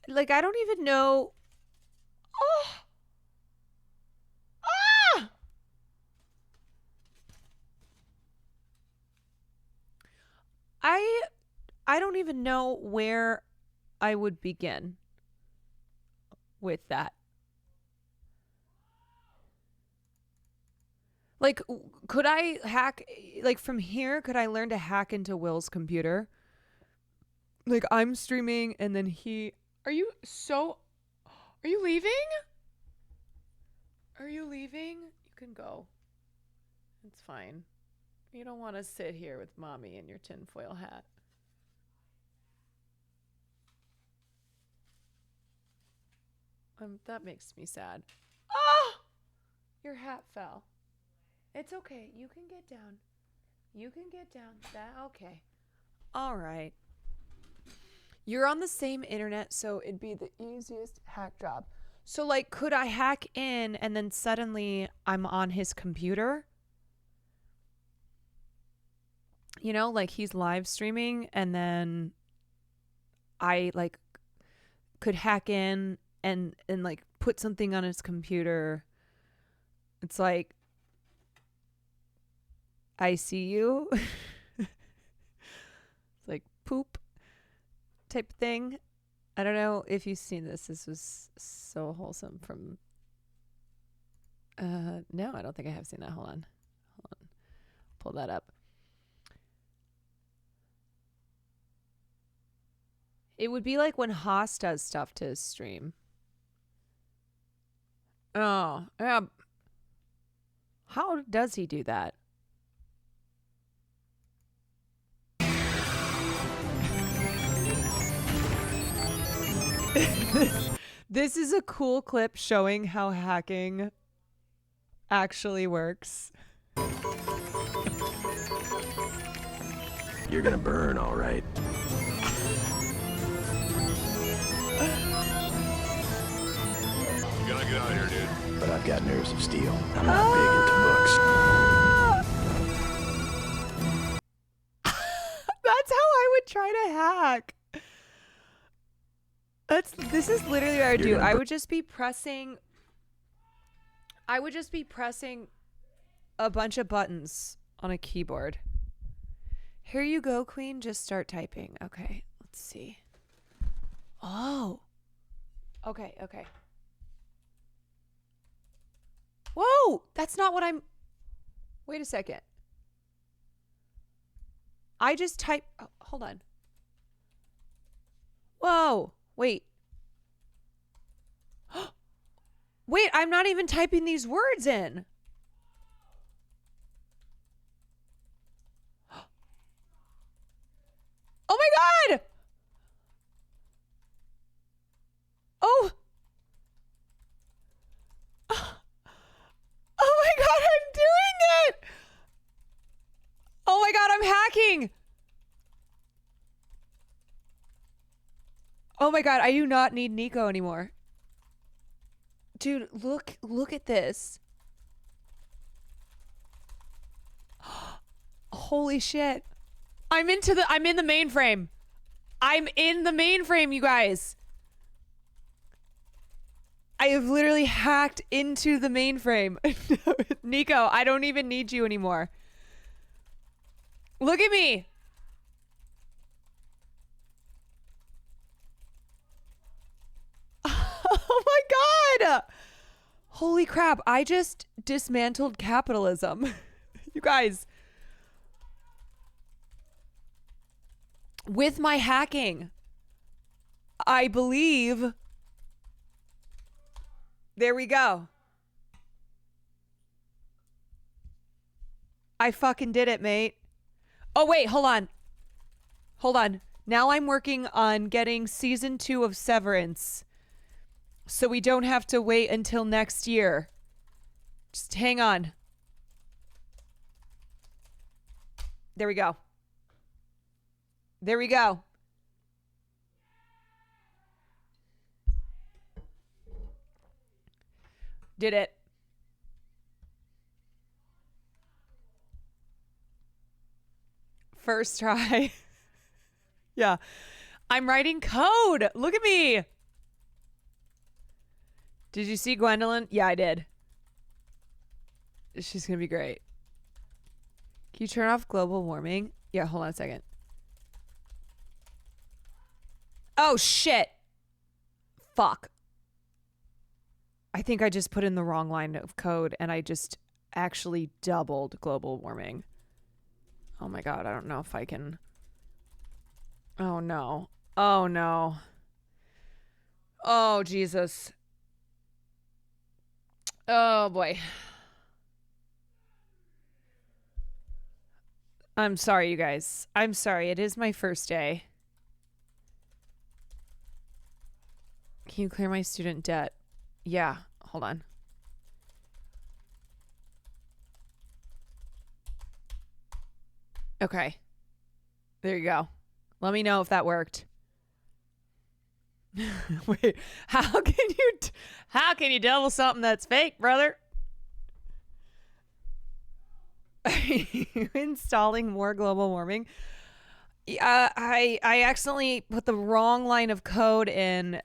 Like, I don't even know. Oh! Ah! I don't even know where I would begin with that. Like, could I hack, like from here, could I learn to hack into Will's computer? Like, I'm streaming and then are you leaving? Are you leaving? You can go. It's fine. You don't want to sit here with mommy in your tinfoil hat. That makes me sad. Ah! Your hat fell. It's okay. You can get down. You can get down. Okay. All right. You're on the same internet, so it'd be the easiest hack job. So, like, could I hack in and then suddenly I'm on his computer? You know, like he's live streaming and then I, like, could hack in and like, put something on his computer. It's like, I see you. It's like poop type thing. I don't know if you've seen this. This was so wholesome from no, I don't think I have seen that. Hold on. Pull that up. It would be like when Haas does stuff to his stream. Oh, yeah. How does he do that? This is a cool clip showing how hacking actually works. You're gonna burn, all right. You gotta get out of here, dude. But I've got nerves of steel. I'm not big into books. That's how I would try to hack. This is literally what I would do. I would just be pressing a bunch of buttons on a keyboard. Here you go, Queen. Just start typing. Okay, let's see. Oh. Okay. Whoa, that's not what I'm... Wait a second. I just type... Oh, hold on. Whoa, wait. Wait, I'm not even typing these words in. Oh my God! Oh! Oh my God, I'm doing it! Oh my God, I'm hacking! Oh my God, I do not need Nico anymore. Dude, look at this. Holy shit. I'm in the mainframe. I'm in the mainframe, you guys. I have literally hacked into the mainframe. Nico, I don't even need you anymore. Look at me. Oh my God. Holy crap. I just dismantled capitalism. You guys. With my hacking, I believe. There we go. I fucking did it, mate. Oh, wait, hold on. Hold on. Now I'm working on getting season 2 of Severance. So we don't have to wait until next year. Just hang on. There we go. There we go. Did it. First try. Yeah. I'm writing code. Look at me. Did you see Gwendolyn? Yeah, I did. She's going to be great. Can you turn off global warming? Yeah, hold on a second. Oh, shit. Fuck. I think I just put in the wrong line of code and I just actually doubled global warming. Oh my God, I don't know if I can. Oh no. Oh no. Oh Jesus. Oh boy. I'm sorry, you guys. I'm sorry. It is my first day. Can you clear my student debt? Yeah. Hold on. Okay. There you go. Let me know if that worked. Wait, how can you double something that's fake, brother? Are you installing more global warming? I accidentally put the wrong line of code in.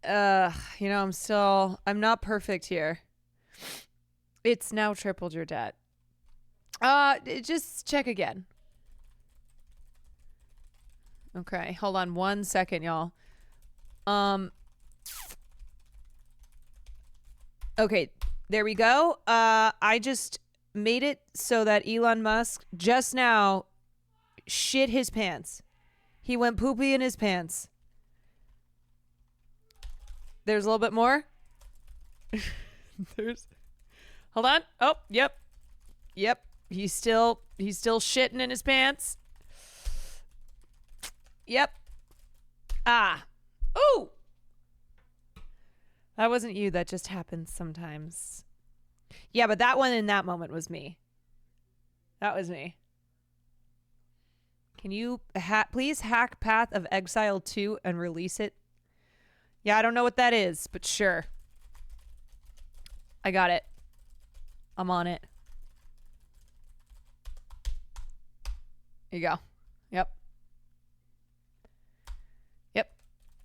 You know, I'm not perfect here. It's now tripled your debt. Just check again. Okay, hold on 1 second, y'all. Okay, there we go. I just made it so that Elon Musk just now shit his pants. He went poopy in his pants. There's a little bit more. Hold on. Oh, yep. He's still shitting in his pants. Yep. Ah. Ooh. That wasn't you. That just happens sometimes. Yeah, but that one in that moment was me. That was me. Can you please hack Path of Exile 2 and release it? Yeah, I don't know what that is, but sure. I got it. I'm on it. Here you go. Yep.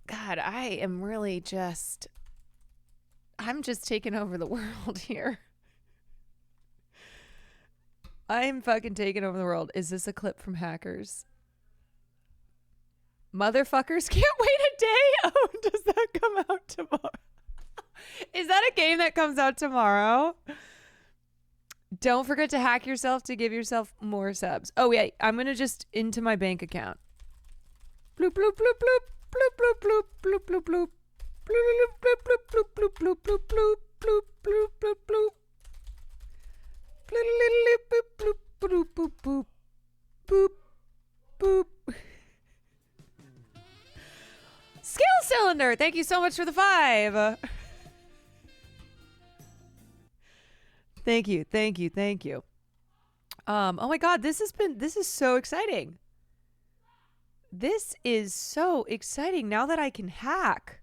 God, I am really I'm just taking over the world here. I'm fucking taking over the world. Is this a clip from Hackers? Motherfuckers can't wait a day. Oh, does that come out tomorrow? Is that a game that comes out tomorrow? Don't forget to hack yourself to give yourself more subs. Oh, yeah. I'm going to just into my bank account. Bloop, bloop, bloop, bloop. Bloop, bloop, bloop, bloop, bloop, bloop. Bloop, bloop, bloop, bloop, bloop, bloop, bloop, bloop, bloop, bloop, bloop, bloop. Bloop, bloop, bloop, bloop, bloop, boop, boop. Skill Cylinder, thank you so much for the 5. Thank you. Oh my God, this is so exciting. This is so exciting now that I can hack.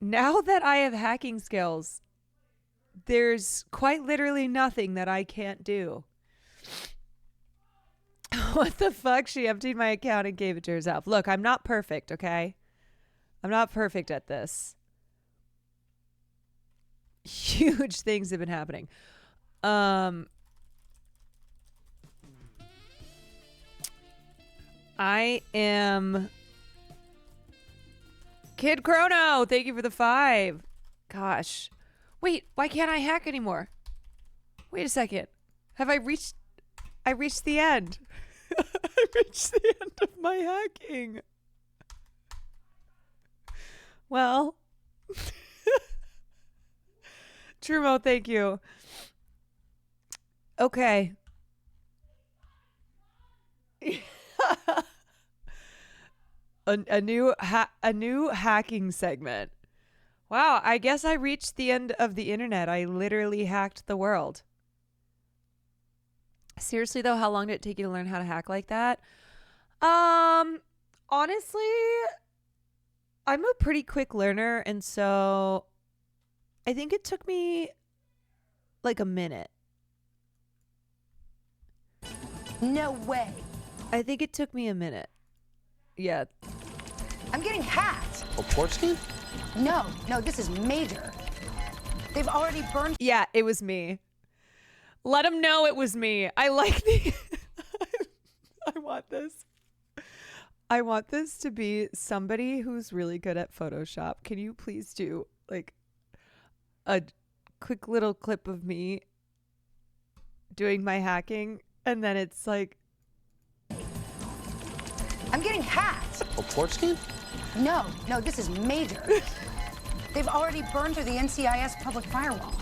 Now that I have hacking skills, there's quite literally nothing that I can't do. What the fuck? She emptied my account and gave it to herself. Look, I'm not perfect, okay? I'm not perfect at this. Huge things have been happening. I am Kid Chrono. Thank you for the 5. Gosh. Wait, why can't I hack anymore? Wait a second. Have I reached the end? I reached the end of my hacking. Well, Trumo, thank you. Okay. a new hacking segment. Wow, I guess I reached the end of the internet. I literally hacked the world. Seriously though, how long did it take you to learn how to hack like that? Honestly, I'm a pretty quick learner, and so I think it took me like a minute. No way. I think it took me a minute. Yeah. I'm getting hacked. A port scan? No, this is major. They've already burned. Yeah, it was me. Let them know it was me. I like the... I want this to be somebody who's really good at Photoshop. Can you please do like a quick little clip of me doing my hacking, and then it's like... I'm getting hacked. A port scan? No, this is major. They've already burned through the NCIS public firewall.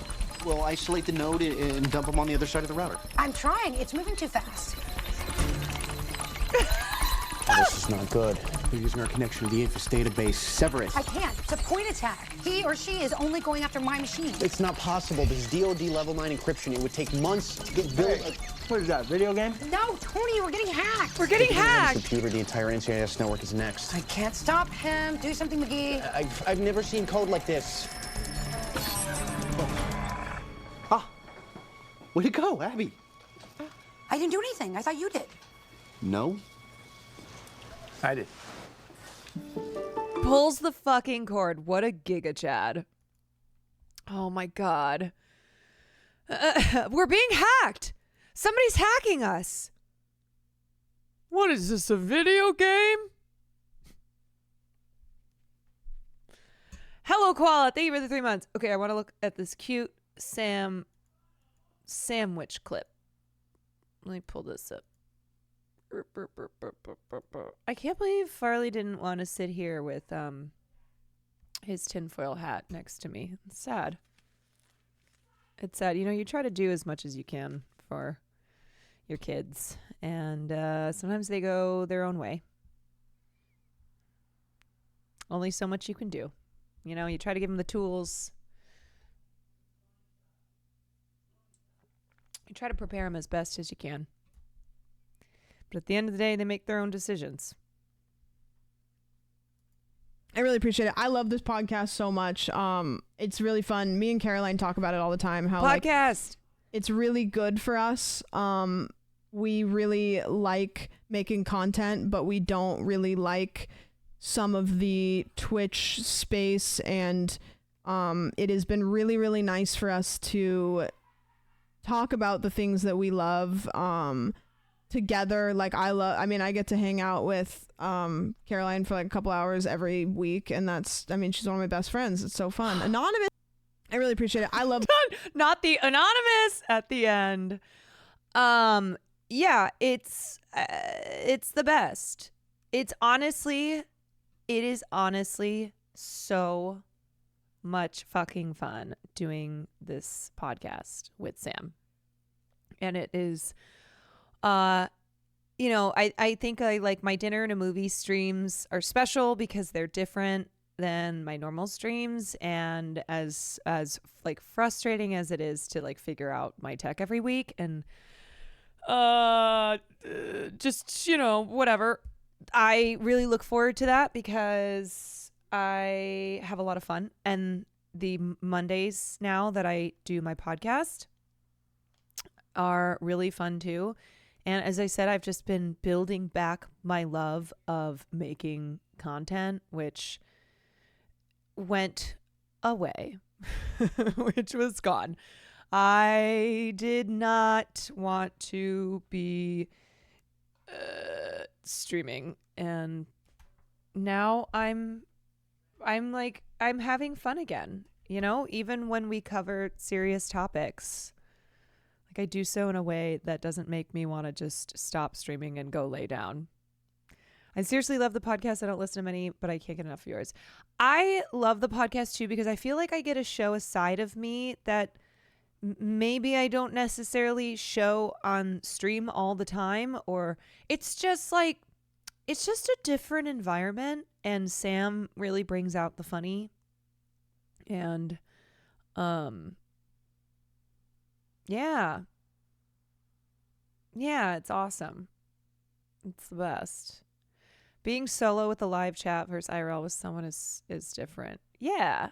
Well, isolate the node and dump them on the other side of the router. I'm trying. It's moving too fast. This is not good. They're using our connection to the APHIS database. Sever it. I can't. It's a point attack. He or she is only going after my machine. It's not possible. This is DoD level 9 encryption. It would take months to get built. Hey, what is that, video game? No, Tony, we're getting hacked. We're getting hacked. Computer, the entire NCIS network is next. I can't stop him. Do something, McGee. I've never seen code like this. Ah, way to go, Abby. I didn't do anything. I thought you did. No. I did. Pulls the fucking cord. What a giga chad. Oh my god. We're being hacked. Somebody's hacking us. What is this, a video game? Hello, Koala. Thank you for the 3 months. Okay, I want to look at this cute sandwich clip. Let me pull this up. I can't believe Farley didn't want to sit here with his tinfoil hat next to me. It's sad. It's sad. You know, you try to do as much as you can for your kids, and sometimes they go their own way. Only so much you can do. You know, you try to give them the tools. You try to prepare them as best as you can. But at the end of the day, they make their own decisions. I really appreciate it. I love this podcast so much. It's really fun. Me and Caroline talk about it all the time. How Podcast. It's really good for us. We really like making content, but we don't really like some of the Twitch space, and it has been really, really nice for us to talk about the things that we love together. Like I get to hang out with Caroline for like a couple hours every week, and she's one of my best friends. It's so fun. Anonymous, I really appreciate it. I love not the anonymous at the end. Yeah, it's the best. It is honestly so much fucking fun doing this podcast with Sam. And it is, I think I like my dinner and a movie streams are special because they're different than my normal streams. And as like frustrating as it is to like figure out my tech every week and just, whatever. I really look forward to that because I have a lot of fun. And the Mondays now that I do my podcast are really fun too. And as I said, I've just been building back my love of making content, which went away, which was gone. I did not want to be streaming, and now I'm having fun again, even when we cover serious topics. Like, I do so in a way that doesn't make me want to just stop streaming and go lay down. I seriously love the podcast. I don't listen to many, but I can't get enough of yours. I love the podcast too because I feel like I get to show a side of me that maybe I don't necessarily show on stream all the time, or it's just a different environment, and Sam really brings out the funny. And yeah, it's awesome. It's the best. Being solo with a live chat versus IRL with someone is different. Yeah,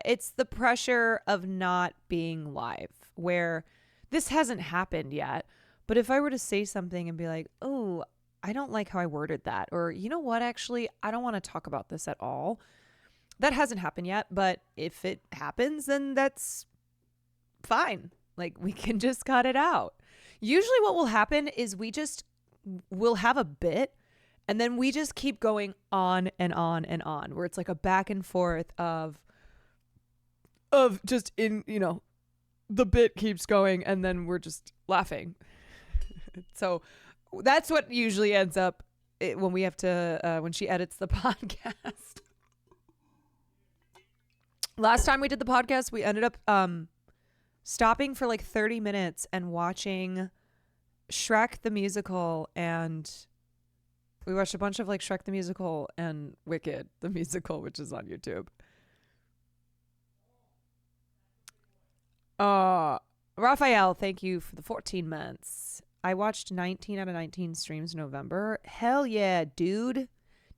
it's the pressure of not being live, where this hasn't happened yet. But if I were to say something and be like, oh, I don't like how I worded that, or you know what, actually, I don't want to talk about this at all. That hasn't happened yet, but if it happens, then that's fine. Like, we can just cut it out. Usually what will happen is we'll have a bit, and then we just keep going on and on and on, where it's like a back and forth of just the bit keeps going, and then we're just laughing. So that's what usually ends up when we have to, when she edits the podcast. Last time we did the podcast, we ended up stopping for like 30 minutes and watching Shrek the Musical, and we watched a bunch of like Shrek the Musical and Wicked the Musical, which is on YouTube. Raphael, thank you for the 14 months. I watched 19 out of 19 streams in November. Hell yeah, dude.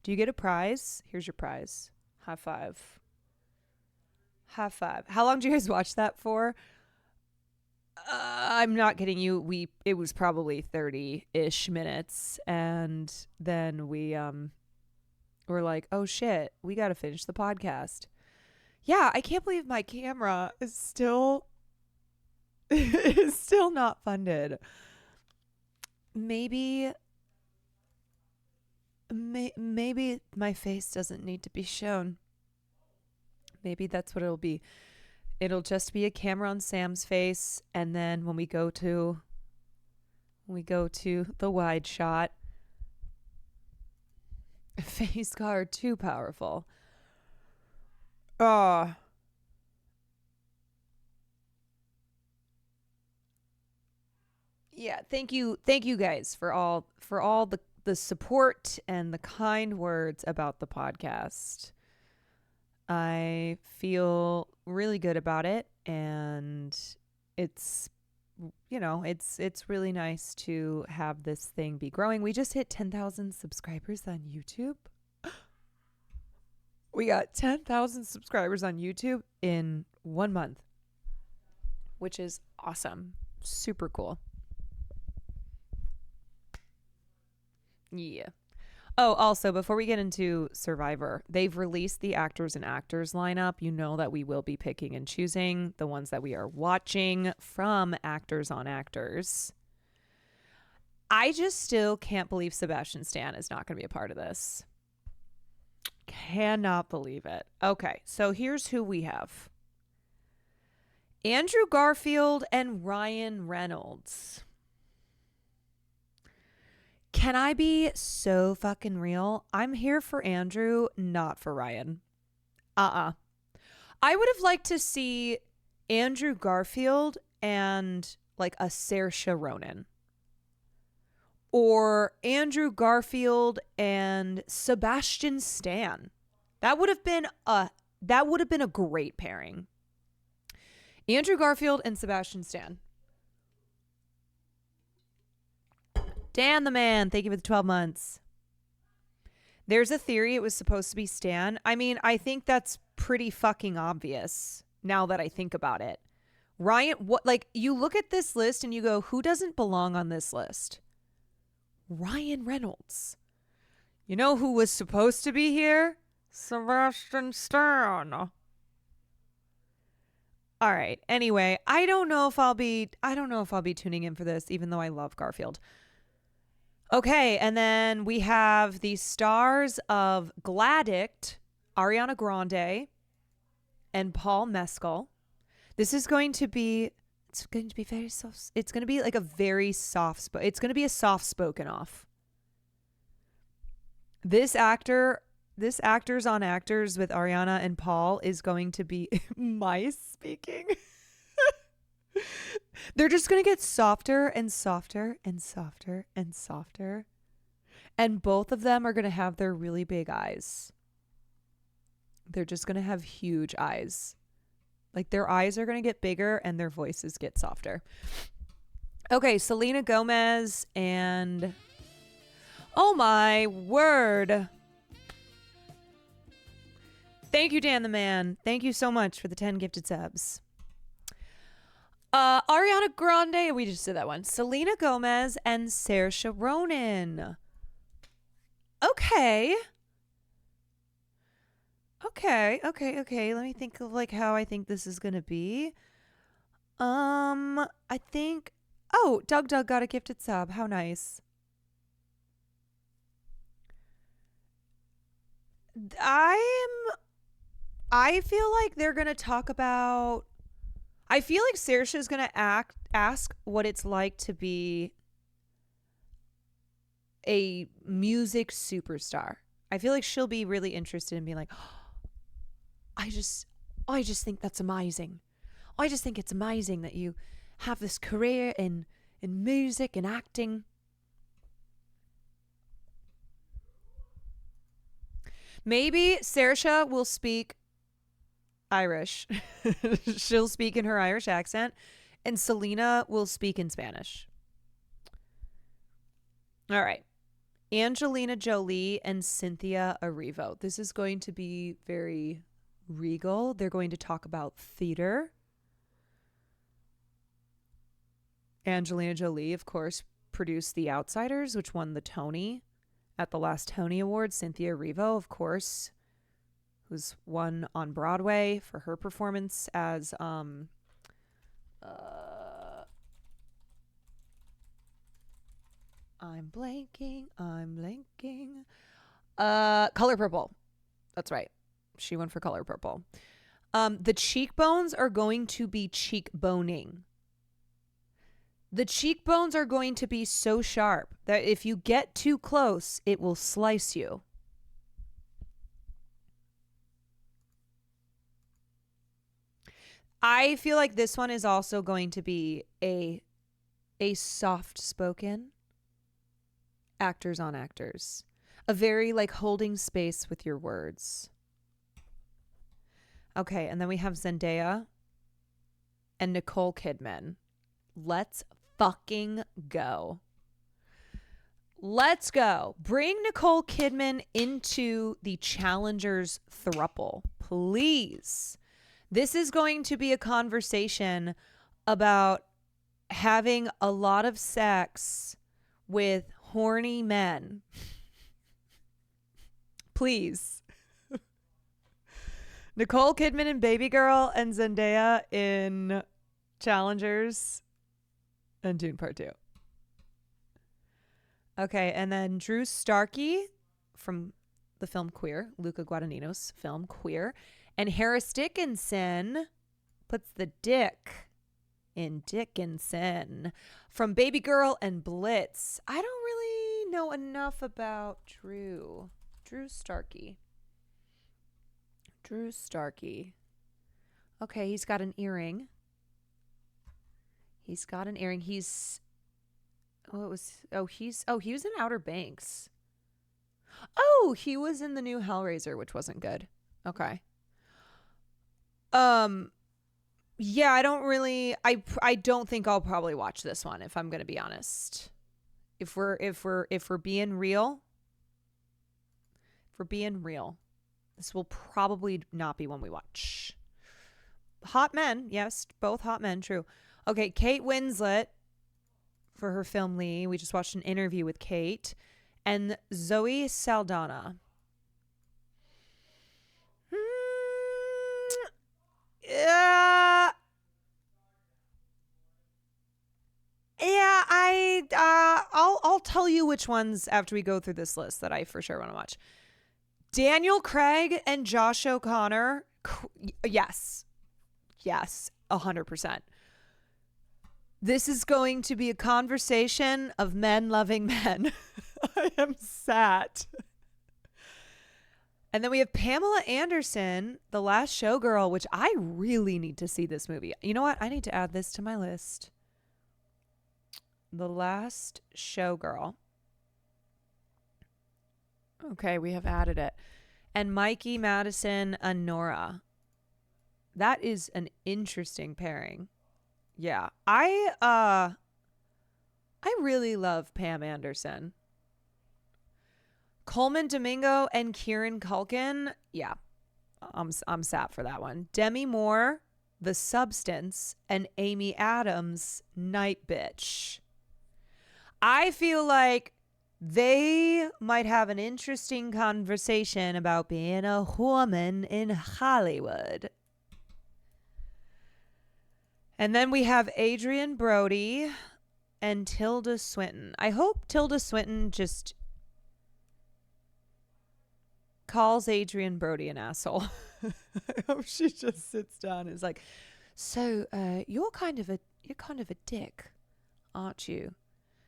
Do you get a prize? Here's your prize. High five. High five. How long did you guys watch that for? I'm not kidding you. It was probably 30-ish minutes, and then we were like, oh shit, we got to finish the podcast. Yeah, I can't believe my camera is still not funded. Maybe my face doesn't need to be shown. Maybe that's what it'll be. It'll just be a camera on Sam's face, and then when we go to the wide shot, face card too powerful. Yeah, thank you guys for all the support and the kind words about the podcast. I feel really good about it, and it's really nice to have this thing be growing. We just hit 10,000 subscribers on YouTube. We got 10,000 subscribers on YouTube in 1 month, which is awesome. Super cool. Yeah. Oh, also, before we get into Survivor, they've released the actors and actors lineup. You know that we will be picking and choosing the ones that we are watching from Actors on Actors. I just still can't believe Sebastian Stan is not going to be a part of this. Cannot believe it. Okay, so here's who we have. Andrew Garfield and Ryan Reynolds. Can I be so fucking real? I'm here for Andrew, not for Ryan. I would have liked to see Andrew Garfield and like a Saoirse Ronan. Or Andrew Garfield and Sebastian Stan. That would have been a great pairing. Andrew Garfield and Sebastian Stan. Dan the Man, thank you for the 12 months. There's a theory it was supposed to be Stan. I mean, I think that's pretty fucking obvious now that I think about it. Ryan, what, like, you look at this list and you go, who doesn't belong on this list? Ryan Reynolds. You know who was supposed to be here? Sebastian Stan. All right. Anyway, I don't know if I'll be tuning in for this, even though I love Garfield. Okay, and then we have the stars of Gladict, Ariana Grande, and Paul Mescal. This is going to be, it's going to be very soft. It's going to be like a very soft, it's going to be a soft spoken off. This Actors on Actors with Ariana and Paul is going to be my speaking. They're just going to get softer and softer and softer and softer. And both of them are going to have their really big eyes. They're just going to have huge eyes. Like their eyes are going to get bigger and their voices get softer. Okay, Selena Gomez and... Oh my word. Thank you, Dan the Man. Thank you so much for the 10 gifted subs. Ariana Grande, we just did that one. Selena Gomez and Saoirse Ronan. Okay. Let me think of like how I think this is gonna be. I think. Oh, Doug got a gifted sub. How nice. I feel like they're gonna talk about. I feel like Saoirse is going to ask what it's like to be a music superstar. I feel like she'll be really interested in being like, oh, I just think that's amazing. I just think it's amazing that you have this career in music and acting. Maybe Saoirse will speak Irish. She'll speak in her Irish accent, and Selena will speak in Spanish. All right. Angelina Jolie and Cynthia Erivo. This is going to be very regal. They're going to talk about theater. Angelina Jolie, of course, produced The Outsiders, which won the Tony at the last Tony Awards. Cynthia Erivo, of course, who's won on Broadway for her performance as I'm blanking. Color Purple. That's right. She went for Color Purple. The cheekbones are going to be cheekboning. The cheekbones are going to be so sharp that if you get too close, it will slice you. I feel like this one is also going to be a soft-spoken actors on actors. A very like holding space with your words. Okay, and then we have Zendaya and Nicole Kidman. Let's fucking go. Let's go. Bring Nicole Kidman into the Challengers throuple, please. This is going to be a conversation about having a lot of sex with horny men. Please. Nicole Kidman in Baby Girl and Zendaya in Challengers and Dune Part 2. Okay, and then Drew Starkey from the film Queer, Luca Guadagnino's film Queer, and Harris Dickinson puts the dick in Dickinson from Baby Girl and Blitz. I don't really know enough about Drew Starkey. Okay, he's got an earring. He was in Outer Banks. Oh, he was in the new Hellraiser, which wasn't good. Okay. Yeah, I don't think I'll probably watch this one, if I'm going to be honest. If we're being real, this will probably not be one we watch. Hot men, yes, both hot men, true. Okay, Kate Winslet for her film Lee. We just watched an interview with Kate. And Zoe Saldana. I'll tell you which ones after we go through this list that I for sure want to watch. Daniel Craig and Josh O'Connor. Yes, 100%. This is going to be a conversation of men loving men. I am sad. And then we have Pamela Anderson, The Last Showgirl, which I really need to see this movie. You know what? I need to add this to my list. The Last Showgirl. Okay, we have added it. And Mikey Madison and Nora. That is an interesting pairing. Yeah. I really love Pam Anderson. Coleman Domingo and Kieran Culkin. Yeah. I'm sat for that one. Demi Moore, The Substance, and Amy Adams, Night Bitch. I feel like they might have an interesting conversation about being a woman in Hollywood. And then we have Adrian Brody and Tilda Swinton. I hope Tilda Swinton just calls Adrian Brody an asshole. I hope she just sits down and is like, so you're kind of a dick, aren't you?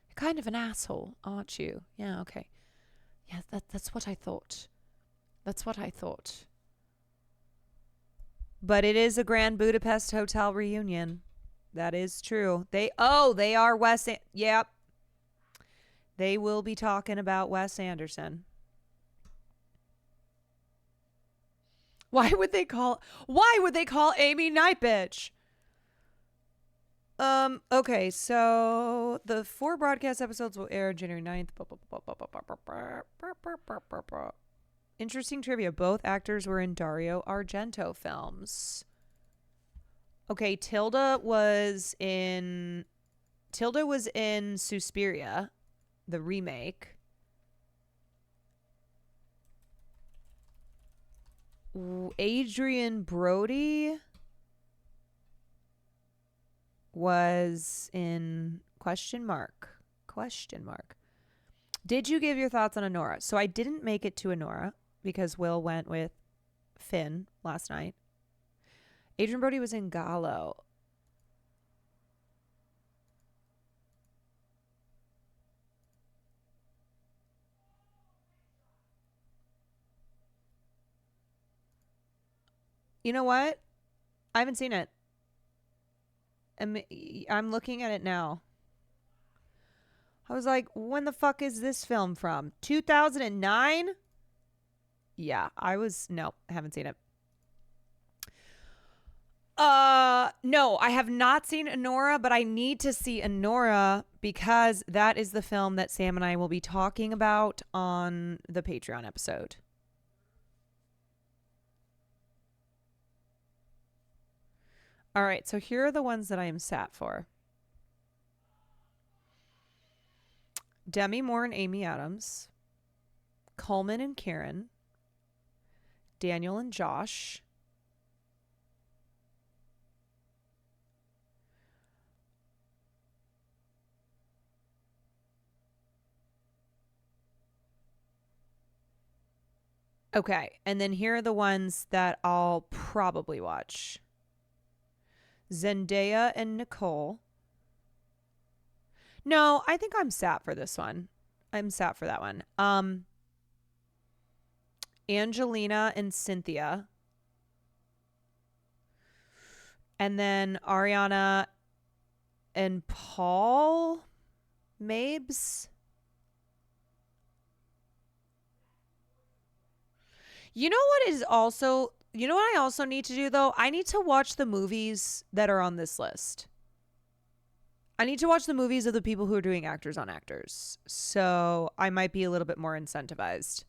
You're kind of an asshole, aren't you? Yeah, okay. Yeah, that's what I thought. But it is a Grand Budapest Hotel reunion. That is true. They are Wes. Yep. They will be talking about Wes Anderson. Why would they call Amy Night Bitch? Okay, so the 4 broadcast episodes will air January 9th. Interesting trivia. Both actors were in Dario Argento films. Okay, Tilda was in Suspiria, the remake. Adrian Brody was in question mark. Did you give your thoughts on Honora? So I didn't make it to Honora because Will went with Finn last night. Adrian Brody was in Gallo. You know what? I haven't seen it. I'm looking at it now. I was like, when the fuck is this film from? 2009? Yeah, no, I haven't seen it. No, I have not seen Honora, but I need to see Honora because that is the film that Sam and I will be talking about on the Patreon episode. All right, so here are the ones that I am sat for. Demi Moore and Amy Adams, Coleman and Kieran, Daniel and Josh, okay, and then here are the ones that I'll probably watch. Zendaya and Nicole. No, I think I'm sat for this one. I'm sat for that one. Angelina and Cynthia. And then Ariana and Paul Mabes. You know what I also need to do though? I need to watch the movies that are on this list. I need to watch the movies of the people who are doing actors on actors. So I might be a little bit more incentivized.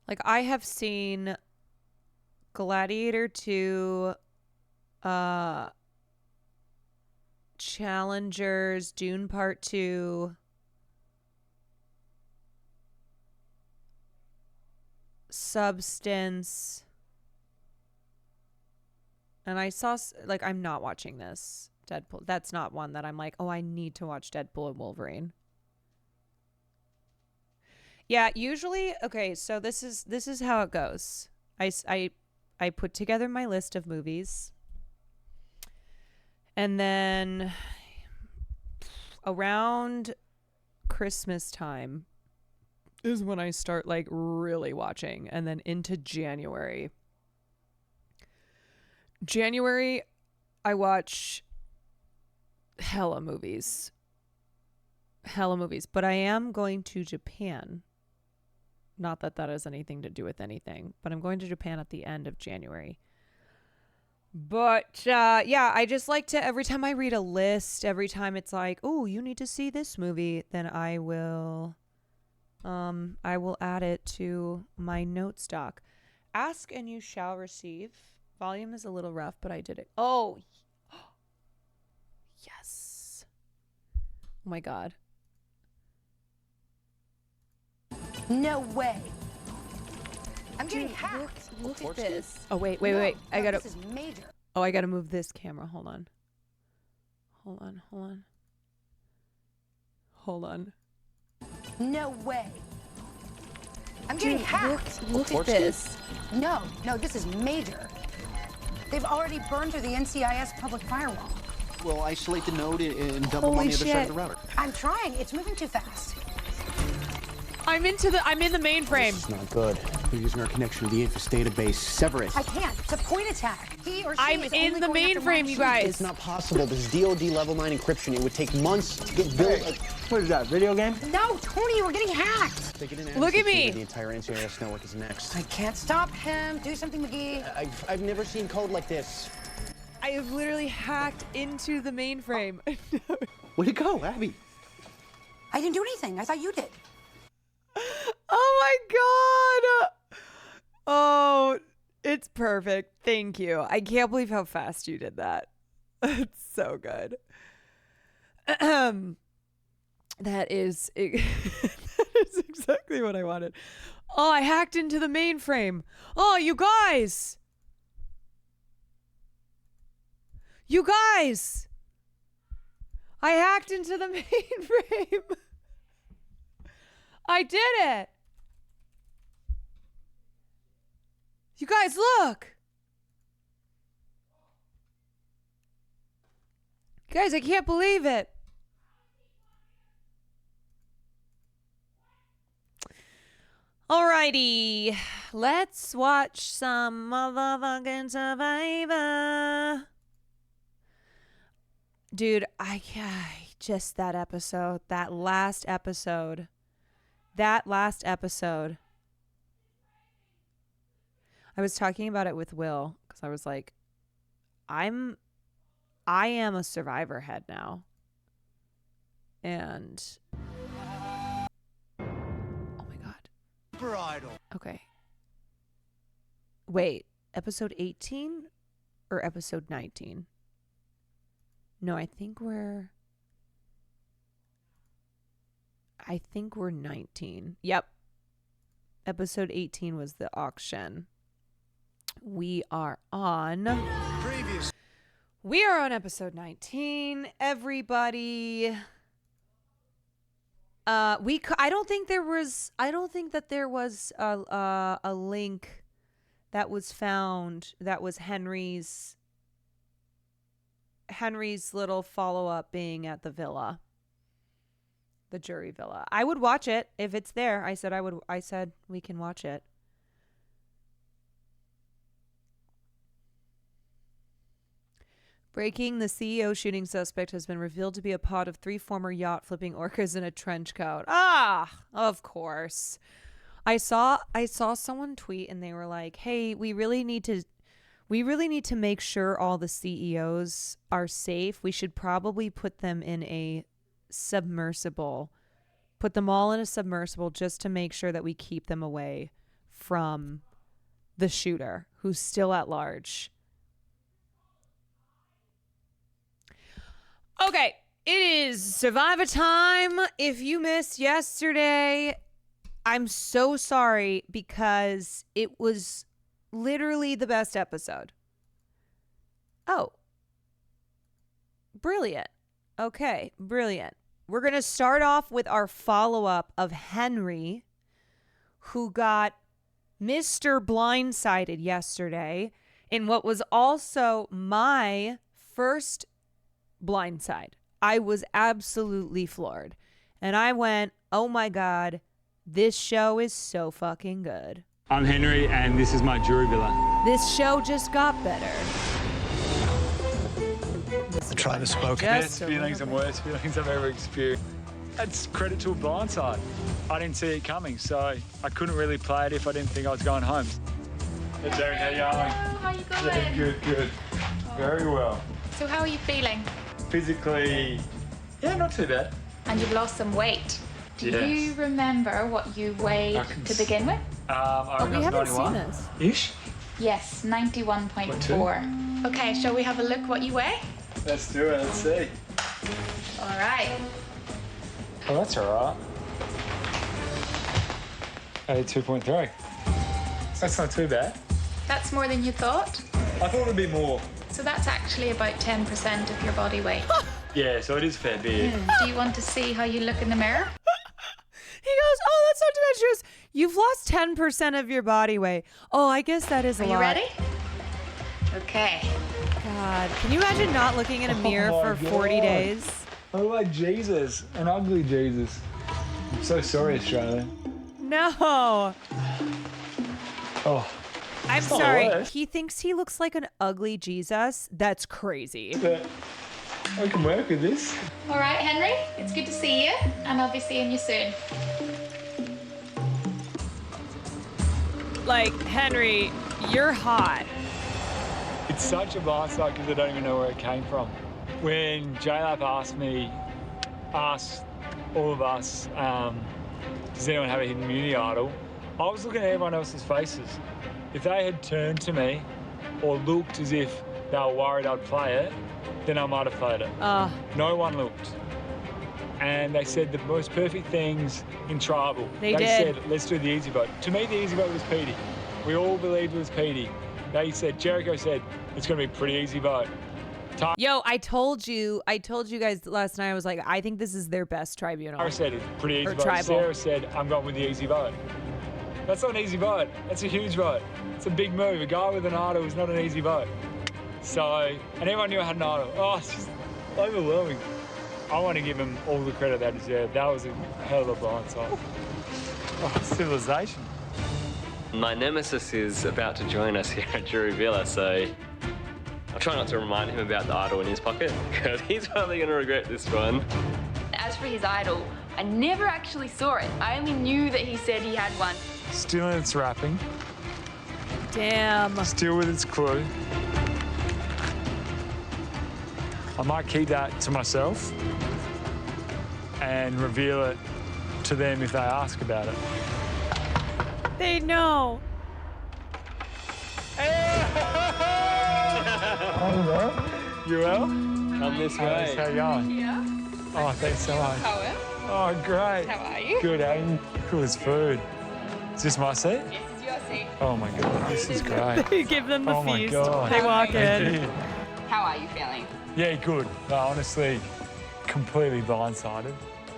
Like, I have seen Gladiator 2, Challengers, Dune Part 2, Substance. And I saw, like, I'm not watching this Deadpool. That's not one that I'm like, oh, I need to watch Deadpool and Wolverine. Yeah, usually, okay, so this is how it goes. I put together my list of movies. And then around Christmas time is when I start, like, really watching. And then into January, I watch hella movies. But I am going to Japan. Not that that has anything to do with anything, but I'm going to Japan at the end of January. But yeah, I just like to, every time I read a list, every time it's like, oh, you need to see this movie, then I will add it to my note stock. Ask and you shall receive. Volume is a little rough, but I did it. Oh, yes. Oh my God. No way. I'm getting hacked. Look at this. Oh, wait. I gotta. This is major. Oh, I gotta move this camera. Hold on. No way. I'm getting hacked. Look at this. No, this is major. They've already burned through the NCIS public firewall. Well, isolate the node and dump them on Holy the other side of shit. the router. I'm trying. It's moving too fast. I'm in the mainframe. It's not good. We're using our connection to the Infos database. Sever it. I can't. It's a point attack. He or she I'm is in only the going after my mainframe, you shoes. guys. It's not possible. This is DoD level 9 encryption. It would take months to get built. What is that, video game? No, Tony, we're getting hacked. Look at me. The entire NCIS network is next. I can't stop him. Do something, McGee. I've never seen code like this. I have literally hacked into the mainframe. Where'd it go, Abby? I didn't do anything. I thought you did. Oh my God. Oh, it's perfect. Thank you. I can't believe how fast you did that. It's so good. That is exactly what I wanted. Oh, I hacked into the mainframe. Oh, you guys. I hacked into the mainframe. I did it. You guys, look. Guys, I can't believe it. Alrighty. Let's watch some motherfucking Survivor. Dude, I just that last episode. I was talking about it with Will because I was like, I am a Survivor head now. And oh my God. Bridal. Okay. Wait, episode 18 or episode 19? No, I think we're 19. Yep. Episode 18 was the auction. We are on episode 19, everybody. I don't think that there was a link that was found that was Henry's little follow-up being at the villa. The jury villa. I would watch it if it's there. I said we can watch it. Breaking, the CEO shooting suspect has been revealed to be a pod of 3 former yacht flipping orcas in a trench coat. Ah, of course. I saw someone tweet and they were like, "Hey, we really need We really need to make sure all the CEOs are safe. We should probably put them in a submersible. Put them all in a submersible just to make sure that we keep them away from the shooter who's still at large. Okay, it is Survivor time. If you missed yesterday, I'm so sorry because it was literally the best episode. Oh. Brilliant. Okay, brilliant. We're going to start off with our follow-up of Henry, who got Mr. Blindsided yesterday in what was also my first blindside. I was absolutely floored. And I went, oh my God, this show is so fucking good. I'm Henry, and this is my jury villa. This show just got better. I try to spoke. Best feelings and worst feelings I've ever experienced. That's credit to a blindside. I didn't see it coming, so I couldn't really play it if I didn't think I was going home. Hey, Darren, how you going? How are you going? Yeah, good. Very well. So how are you feeling? Physically, yeah, not too bad. And you've lost some weight. Do you remember what you weighed to begin with? We haven't seen this. Ish? Yes, 91.4. Okay, shall we have a look what you weigh? Let's do it, let's see. All right. Oh, that's all right. 82.3. That's not too bad. That's more than you thought? I thought it'd be more. So that's actually about 10% of your body weight. Yeah, so it is fair bit. Do you want to see how you look in the mirror? He goes, oh, that's not dimensions. You've lost 10% of your body weight. Oh, I guess that is a lot. Are you ready? Okay. God, can you imagine not looking in a mirror for 40 days? I look like Jesus, an ugly Jesus. I'm so sorry, Australia. No. Oh. I'm it's not sorry. worse. He thinks he looks like an ugly Jesus. That's crazy. But I can work with this. All right, Henry, it's good to see you, and I'll be seeing you soon. Like, Henry, you're hot. It's such a blindside because I don't even know where it came from. When JLab asked all of us, does anyone have a hidden immunity idol? I was looking at everyone else's faces. If they had turned to me or looked as if they were worried I'd play it, then I might have played it. No one looked. And they said the most perfect things in tribal. They did. said, let's do the easy vote. To me, the easy vote was Petey. We all believed it was Petey. Jericho said, it's going to be a pretty easy vote. Yo, I told you guys last night, I was like, I think this is their best tribunal. Sarah said it's pretty easy Or vote. tribal. Sarah said, I'm going with the easy vote. That's not an easy vote. That's a huge vote. It's a big move. A guy with an idol is not an easy vote. So, and everyone knew I had an idol. Oh, it's just overwhelming. I want to give them all the credit they deserve. That was a hell of a blindside. Oh, civilization. My nemesis is about to join us here at Jury Villa, so I'll try not to remind him about the idol in his pocket, because he's probably going to regret this one. As for his idol, I never actually saw it. I only knew that he said he had one. Still in its wrapping. Damn. Still with its clue. I might keep that to myself and reveal it to them if they ask about it. They know. You well? Come this way. How you going? Yeah. Oh, thanks so much. Poem. Oh, great. How are you? Good, how are you? Cool as food. Is this my seat? This is your seat. Oh my God, this is great. They give them the oh my feast. God. They walk Thank in. you. How are you feeling? Yeah, good. No, honestly, completely blindsided.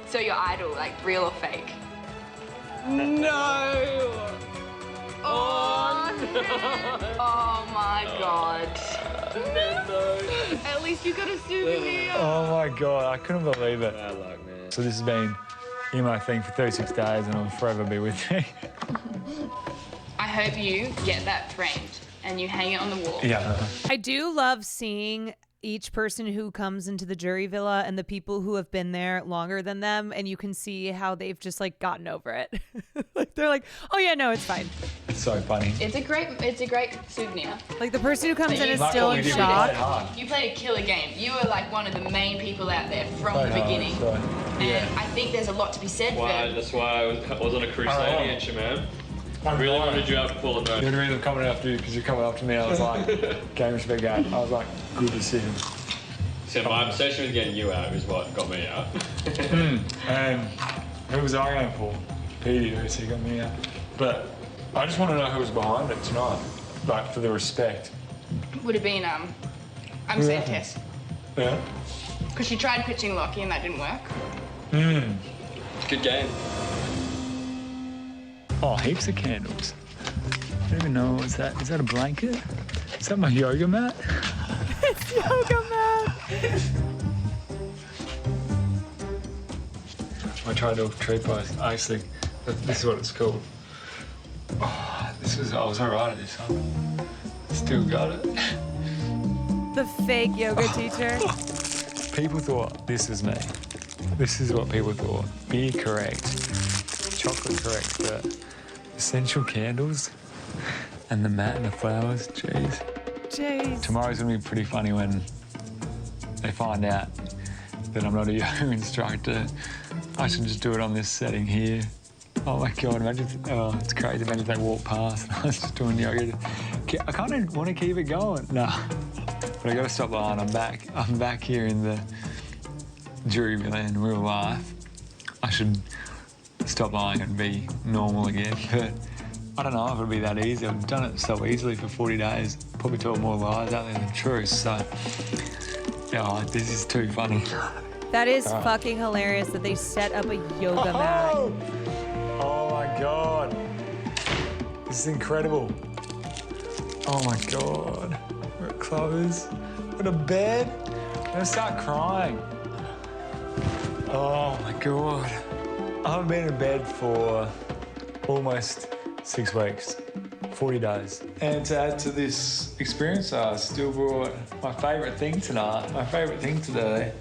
So your idol, like real or fake? No! Oh, no. Oh my God. No. At least you got a souvenir. Oh my God, I couldn't believe it. Bad luck, man. So this has been in my thing for 36 days and it'll forever be with me. I hope you get that framed and you hang it on the wall. Yeah. I do love seeing each person who comes into the jury villa and the people who have been there longer than them, and you can see how they've just like gotten over it. Like they're like, oh yeah, no, it's fine. It's so funny. It's a great souvenir. Like the person who comes in is Like still what in we did, shock. You played a killer game. You were like one of the main people out there from the beginning. And I think there's a lot to be said for That's why I was on a crusade against you, man. I really wanted you out for full of The only reason I'm coming after you because you're coming after me. I was like, game is a big game. I was like, good decision. So my obsession with getting you out is what got me out. And who was I going for? Petey, who got me out. But I just want to know who was behind it tonight, like for the respect. would have been I'm safe test. Yeah. Because she tried pitching Lockie and that didn't work. Good game. Oh, heaps of candles. I don't even know, is that a blanket? Is that my yoga mat? It's yoga mat. I tried to tree pose. Actually, this is what it's called. Oh, I was alright at this, huh? Still got it. The fake yoga teacher. People thought this is me. This is what people thought. Beer correct, chocolate correct, but essential candles and the mat and the flowers, jeez. Tomorrow's gonna be pretty funny when they find out that I'm not a yoga instructor. I should just do it on this setting here. Oh my God, imagine, it's crazy. Imagine if they walk past and I was just doing yoga. I kind of want to keep it going. No, but I gotta stop lying. I'm back here in the jury villa in real life. I should stop lying and be normal again, but I don't know if it'll be that easy. I've done it so easily for 40 days. Probably told more lies out there than truth, so yeah, this is too funny. That is fucking hilarious that they set up a yoga mat. Oh my God. This is incredible. Oh my God. We're at Clover's. We're at a bed. I'm gonna start crying. Oh my God. I haven't been in bed for almost 6 weeks, 40 days. And to add to this experience, I still brought my favourite thing tonight, my favourite thing today.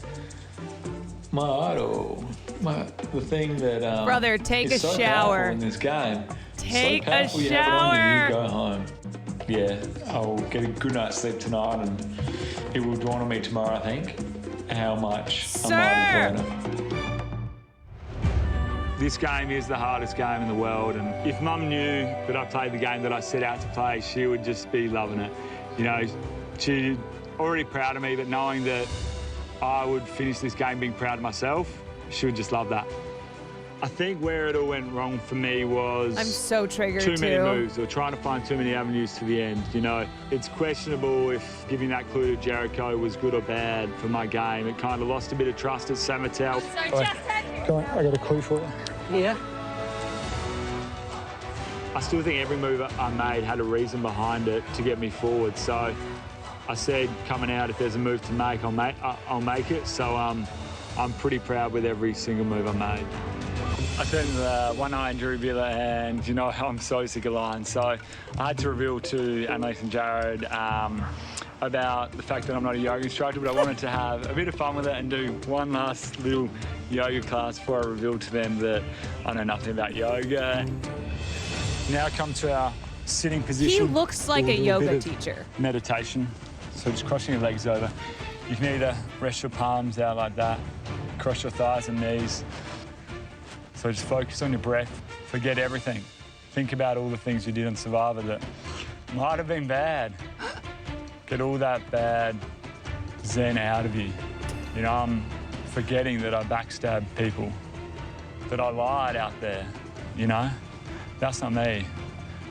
My idol, the thing that Brother, take is a so shower. powerful in this game. Take so a powerful, you have it on you, shower. go home. Yeah, I'll get a good night's sleep tonight, and it will dawn on me tomorrow, I think, how much I'm mindful. This game is the hardest game in the world, and if Mum knew that I played the game that I set out to play, she would just be loving it. You know, she's already proud of me, but knowing that I would finish this game being proud of myself, she would just love that. I think where it all went wrong for me was I'm so triggered too many too. moves or trying to find too many avenues to the end. You know, it's questionable if giving that clue to Jericho was good or bad for my game. It kind of lost a bit of trust at Samatel. Go on, I got a clue for you. Yeah. I still think every move I made had a reason behind it to get me forward. So I said, coming out, if there's a move to make, I'll make it. So I'm pretty proud with every single move I made. I spent one night in Jury Villa, and you know, I'm so sick of lying. So I had to reveal to Annalise and Jared about the fact that I'm not a yoga instructor, but I wanted to have a bit of fun with it and do one last little yoga class before I revealed to them that I know nothing about yoga. Now come to our sitting position. He looks like We'll a do yoga bit of teacher. Meditation. So just crossing your legs over. You can either rest your palms out like that, cross your thighs and knees. So just focus on your breath, forget everything. Think about all the things you did on Survivor that might have been bad. Get all that bad zen out of you. You know, I'm forgetting that I backstabbed people, that I lied out there, you know? That's not me.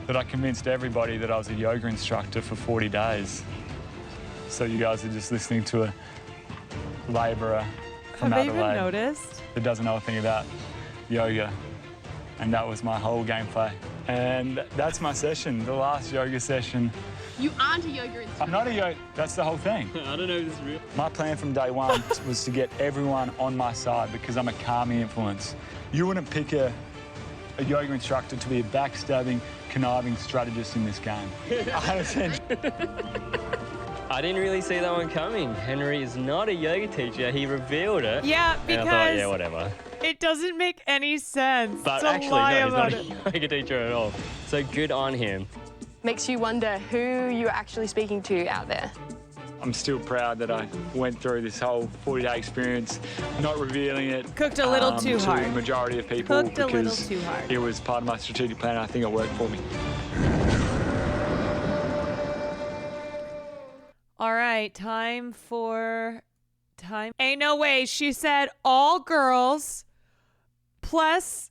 That I convinced everybody that I was a yoga instructor for 40 days. So you guys are just listening to a labourer from Have they Adelaide even noticed? that doesn't know a thing about yoga. And that was my whole gameplay. And that's my session, the last yoga session. You aren't a yoga instructor. I'm not a yoga, that's the whole thing. I don't know if this is real. My plan from day one was to get everyone on my side because I'm a calming influence. You wouldn't pick a yoga instructor to be a backstabbing, conniving strategist in this game. I I didn't really see that one coming. Henry is not a yoga teacher. He revealed it. Yeah, and I thought, because yeah, whatever. it doesn't make any sense But to actually, lie no, he's about not it. a yoga teacher at all. So good on him. Makes you wonder who you're actually speaking to out there. I'm still proud that I went through this whole 40-day experience, not revealing it. Cooked a little too to hard. the majority of people Cooked a little because too hard. it was part of my strategic plan. I think it worked for me. All right, time. Ain't no way. She said all girls plus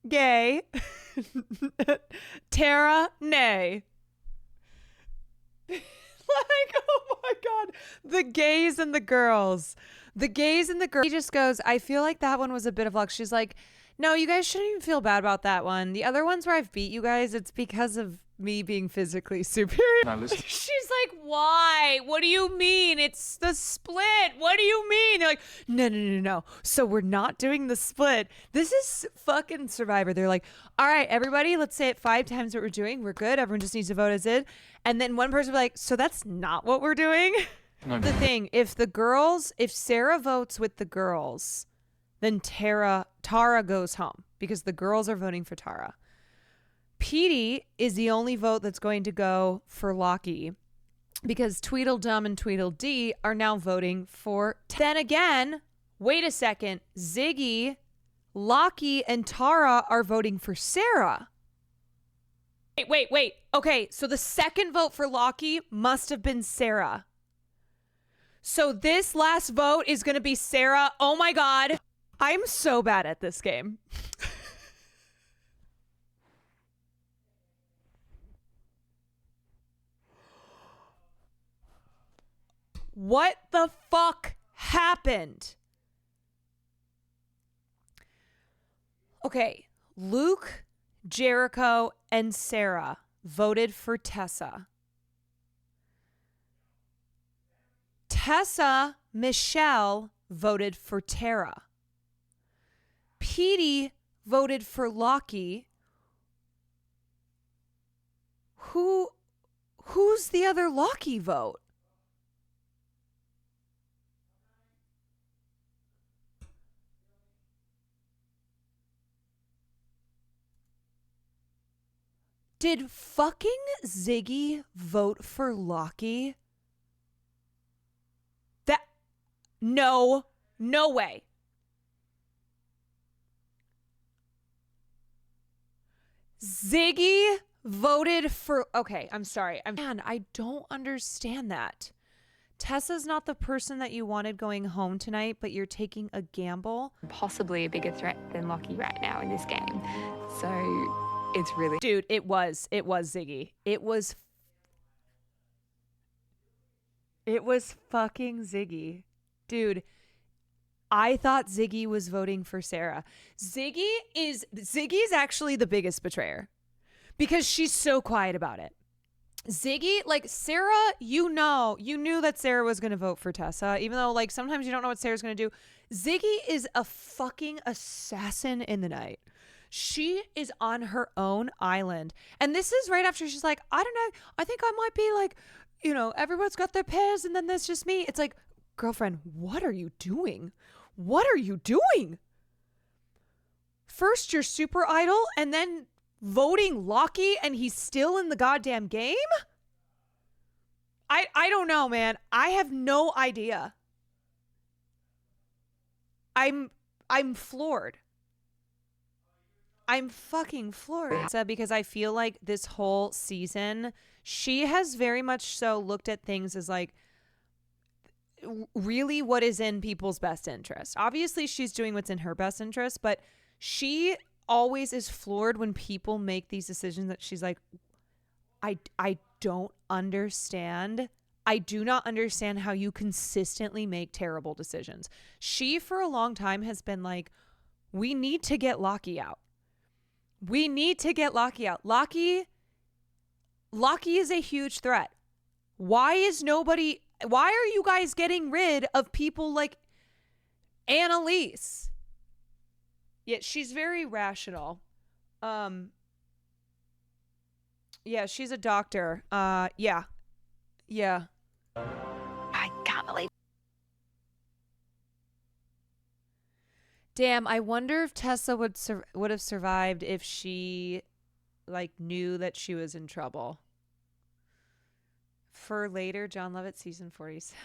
gay. Tara, nay. Like, oh my God. The gays and the girls. The gays and the girls. He just goes, I feel like that one was a bit of luck. She's like, no, you guys shouldn't even feel bad about that one. The other ones where I've beat you guys, it's because of me being physically superior. She's like, why? What do you mean? It's the split. What do you mean? They're like, no. So we're not doing the split. This is fucking Survivor. They're like, all right, everybody, let's say it 5 times what we're doing. We're good. Everyone just needs to vote as it. And then one person will be like, so that's not what we're doing? The thing, if Sarah votes with the girls, then Tara goes home because the girls are voting for Tara. Petey is the only vote that's going to go for Lockie because Tweedledum and Tweedledee are now voting for. Then again, wait a second. Ziggy, Lockie, and Tara are voting for Sarah. Wait. Okay, so the second vote for Lockie must have been Sarah. So this last vote is going to be Sarah. Oh my God. I'm so bad at this game. What the fuck happened? Okay, Luke, Jericho, and Sarah voted for Tessa. Tessa, Michelle voted for Tara. Petey voted for Lockie. Who's the other Lockie vote? Did fucking Ziggy vote for Lockie? No way. Ziggy voted for. Okay, I'm sorry. Man, I don't understand that. Tessa's not the person that you wanted going home tonight, but you're taking a gamble. Possibly a bigger threat than Lockie right now in this game. So it's really. Dude, it was Ziggy. It was fucking Ziggy. Dude, I thought Ziggy was voting for Sarah. Ziggy's actually the biggest betrayer because she's so quiet about it. Ziggy, like Sarah, you knew that Sarah was going to vote for Tessa, even though like sometimes you don't know what Sarah's going to do. Ziggy is a fucking assassin in the night. She is on her own island. And this is right after she's like, I don't know. I think I might be like, everyone's got their pairs and then there's just me. It's like, girlfriend, what are you doing? What are you doing? First, you're super idle and then voting Lockie and he's still in the goddamn game? I don't know, man. I have no idea. I'm floored. I'm fucking floored. Because I feel like this whole season, she has very much so looked at things as like, really what is in people's best interest. Obviously, she's doing what's in her best interest, but she always is floored when people make these decisions that she's like, I don't understand. I do not understand how you consistently make terrible decisions. She, for a long time, has been like, we need to get Lockie out. We need to get Lockie out. Lockie is a huge threat. Why are you guys getting rid of people like Annalise? Yeah, she's very rational. Yeah, she's a doctor. Yeah. Damn, I wonder if Tessa would have survived if she like knew that she was in trouble. For later, John Lovett season 47.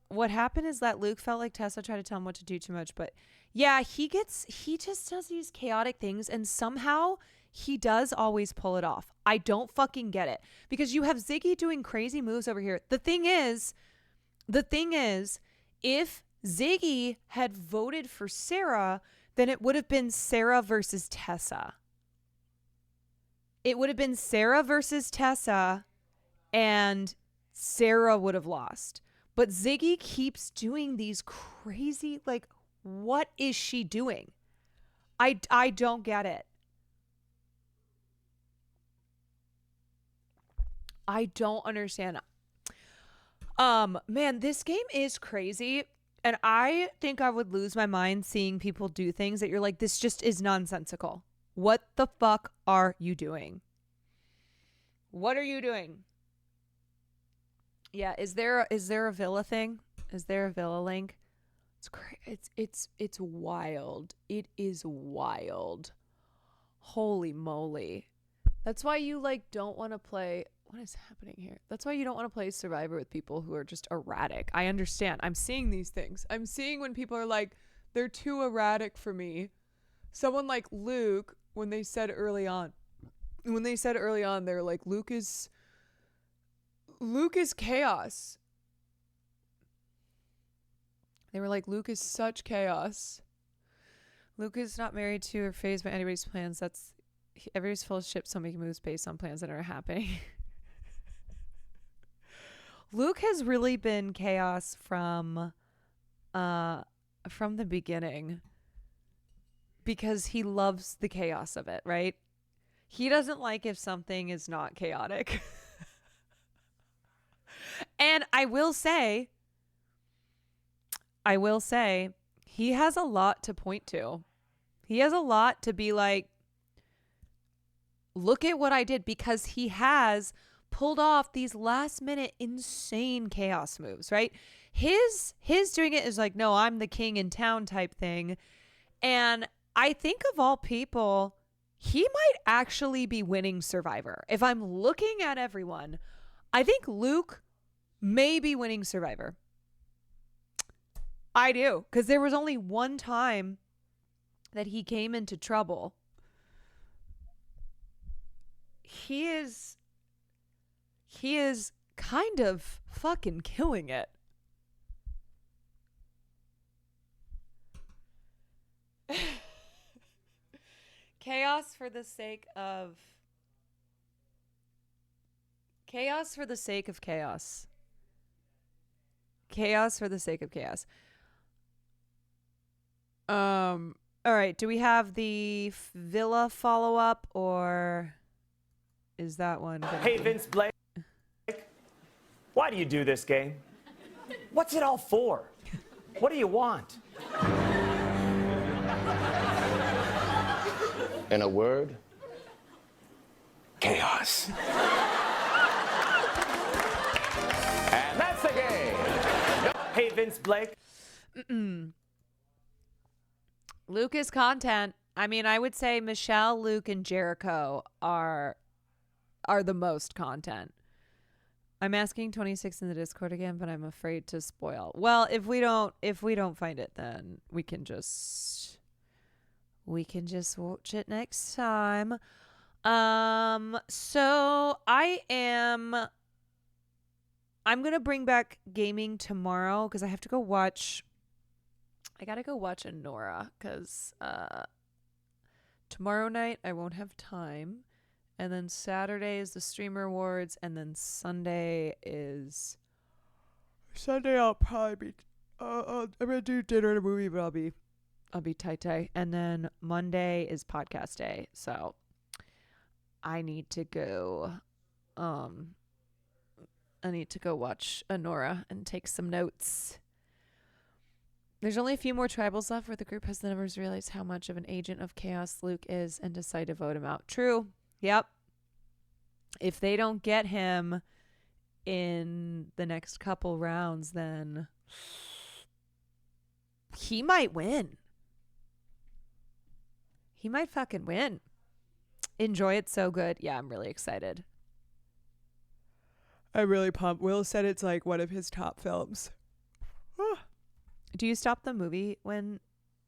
What happened is that Luke felt like Tessa tried to tell him what to do too much, but yeah, he just does these chaotic things, and somehow he does always pull it off. I don't fucking get it, because you have Ziggy doing crazy moves over here. The thing is, if Ziggy had voted for Sarah, then it would have been Sarah versus Tessa. It would have been Sarah versus Tessa, and Sarah would have lost. But Ziggy keeps doing these crazy, like, what is she doing? I don't get it. I don't understand. Man, this game is crazy. And I think I would lose my mind seeing people do things that you're like, this just is nonsensical. What the fuck are you doing? What are you doing? Yeah, is there a Villa thing? Is there a Villa link? It's wild. It is wild. Holy moly. That's why you like don't want to play. What is happening here? That's why you don't want to play Survivor with people who are just erratic. I understand. I'm seeing these things. I'm seeing when people are like, they're too erratic for me. Someone like Luke, when they said early on, they're like, Luke is chaos. They were like, Luke is such chaos. Luke is not married to or phased by anybody's plans. Everybody's full of shit, so making moves based on plans that are happening. Luke has really been chaos from the beginning, because he loves the chaos of it, right? He doesn't like if something is not chaotic. And I will say, he has a lot to point to. He has a lot to be like, look at what I did, because he has pulled off these last minute insane chaos moves, right? His doing it is like, no, I'm the king in town type thing. And I think of all people, he might actually be winning Survivor. If I'm looking at everyone, I think Luke may be winning Survivor. I do, because there was only one time that he came into trouble. He is kind of fucking killing it. Chaos for the sake of chaos. Chaos for the sake of chaos. All right, do we have the Villa follow-up, or is that one? Hey, Vince Blake. Why do you do this game? What's it all for? What do you want? In a word, chaos. And that's the game. Hey, Vince Blake. Luke is content. I mean, I would say Michelle, Luke, and Jericho are the most content. I'm asking 26 in the Discord again, but I'm afraid to spoil. Well, if we don't find it, then we can just watch it next time. So I'm gonna bring back gaming tomorrow, because I gotta go watch Anora, because tomorrow night I won't have time. And then Saturday is the Streamer Awards, and then Sunday I'll probably be I'm gonna do dinner and a movie, but I'll be tight. And then Monday is podcast day, so I need to go watch Anora and take some notes. There's only a few more tribals left where the group has the numbers, realize how much of an agent of chaos Luke is, and decide to vote him out. True. Yep. If they don't get him in the next couple rounds, then he might win. He might fucking win. Enjoy It So Good. Yeah, I'm really excited. I'm really pumped. Will said it's like one of his top films. Do you stop the movie when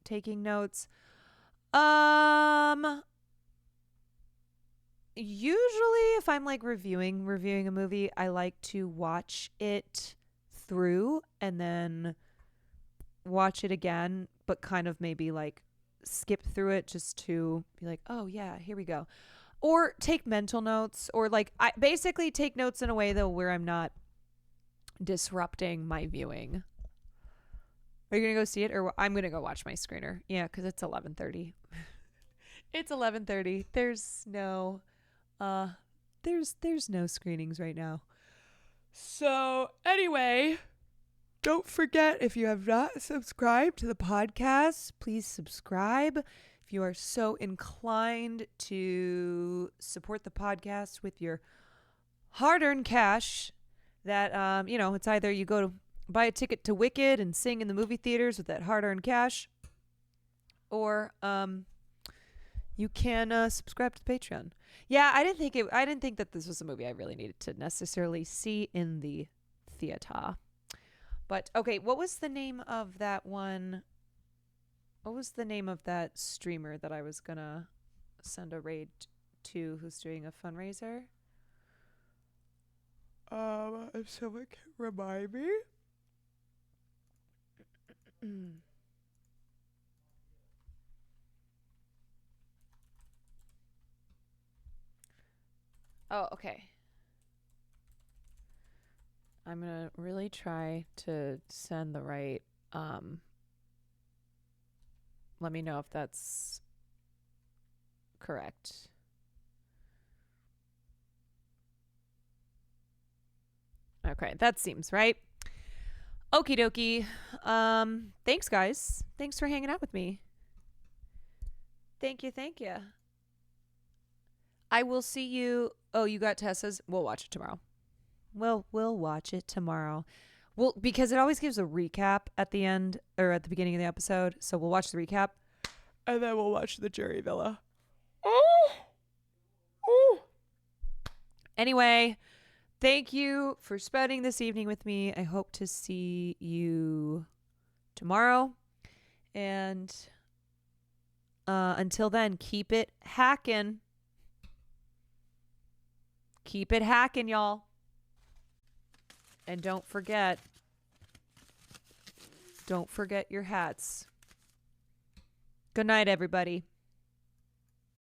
taking notes? Usually if I'm like reviewing a movie, I like to watch it through and then watch it again, but kind of maybe like skip through it just to be like, oh yeah, here we go. Or take mental notes, or like I basically take notes in a way though where I'm not disrupting my viewing. Are you gonna go see it, or I'm gonna go watch my screener? Yeah, because it's 11:30. It's 11:30. There's no screenings right now. So anyway, don't forget, if you have not subscribed to the podcast, please subscribe. If you are so inclined to support the podcast with your hard-earned cash, that it's either you go to buy a ticket to Wicked and sing in the movie theaters with that hard-earned cash, or you can subscribe to the Patreon. Yeah, I didn't think that this was a movie I really needed to necessarily see in the theater. But okay, what was the name of that one? What was the name of that streamer that I was gonna send a raid to, who's doing a fundraiser? If someone can remind me. Oh, okay. I'm gonna really try to send the right. Let me know if that's correct. Okay, that seems right. Okie dokie. Thanks, guys. Thanks for hanging out with me. Thank you. I will see you. Oh, you got Tessa's? We'll watch it tomorrow. We'll watch it tomorrow. Well, because it always gives a recap at the end or at the beginning of the episode. So we'll watch the recap and then we'll watch the Jury Villa. Anyway, thank you for spending this evening with me. I hope to see you tomorrow. And until then, keep it hacking. Keep it hacking, y'all. And don't forget your hats. Good night, everybody.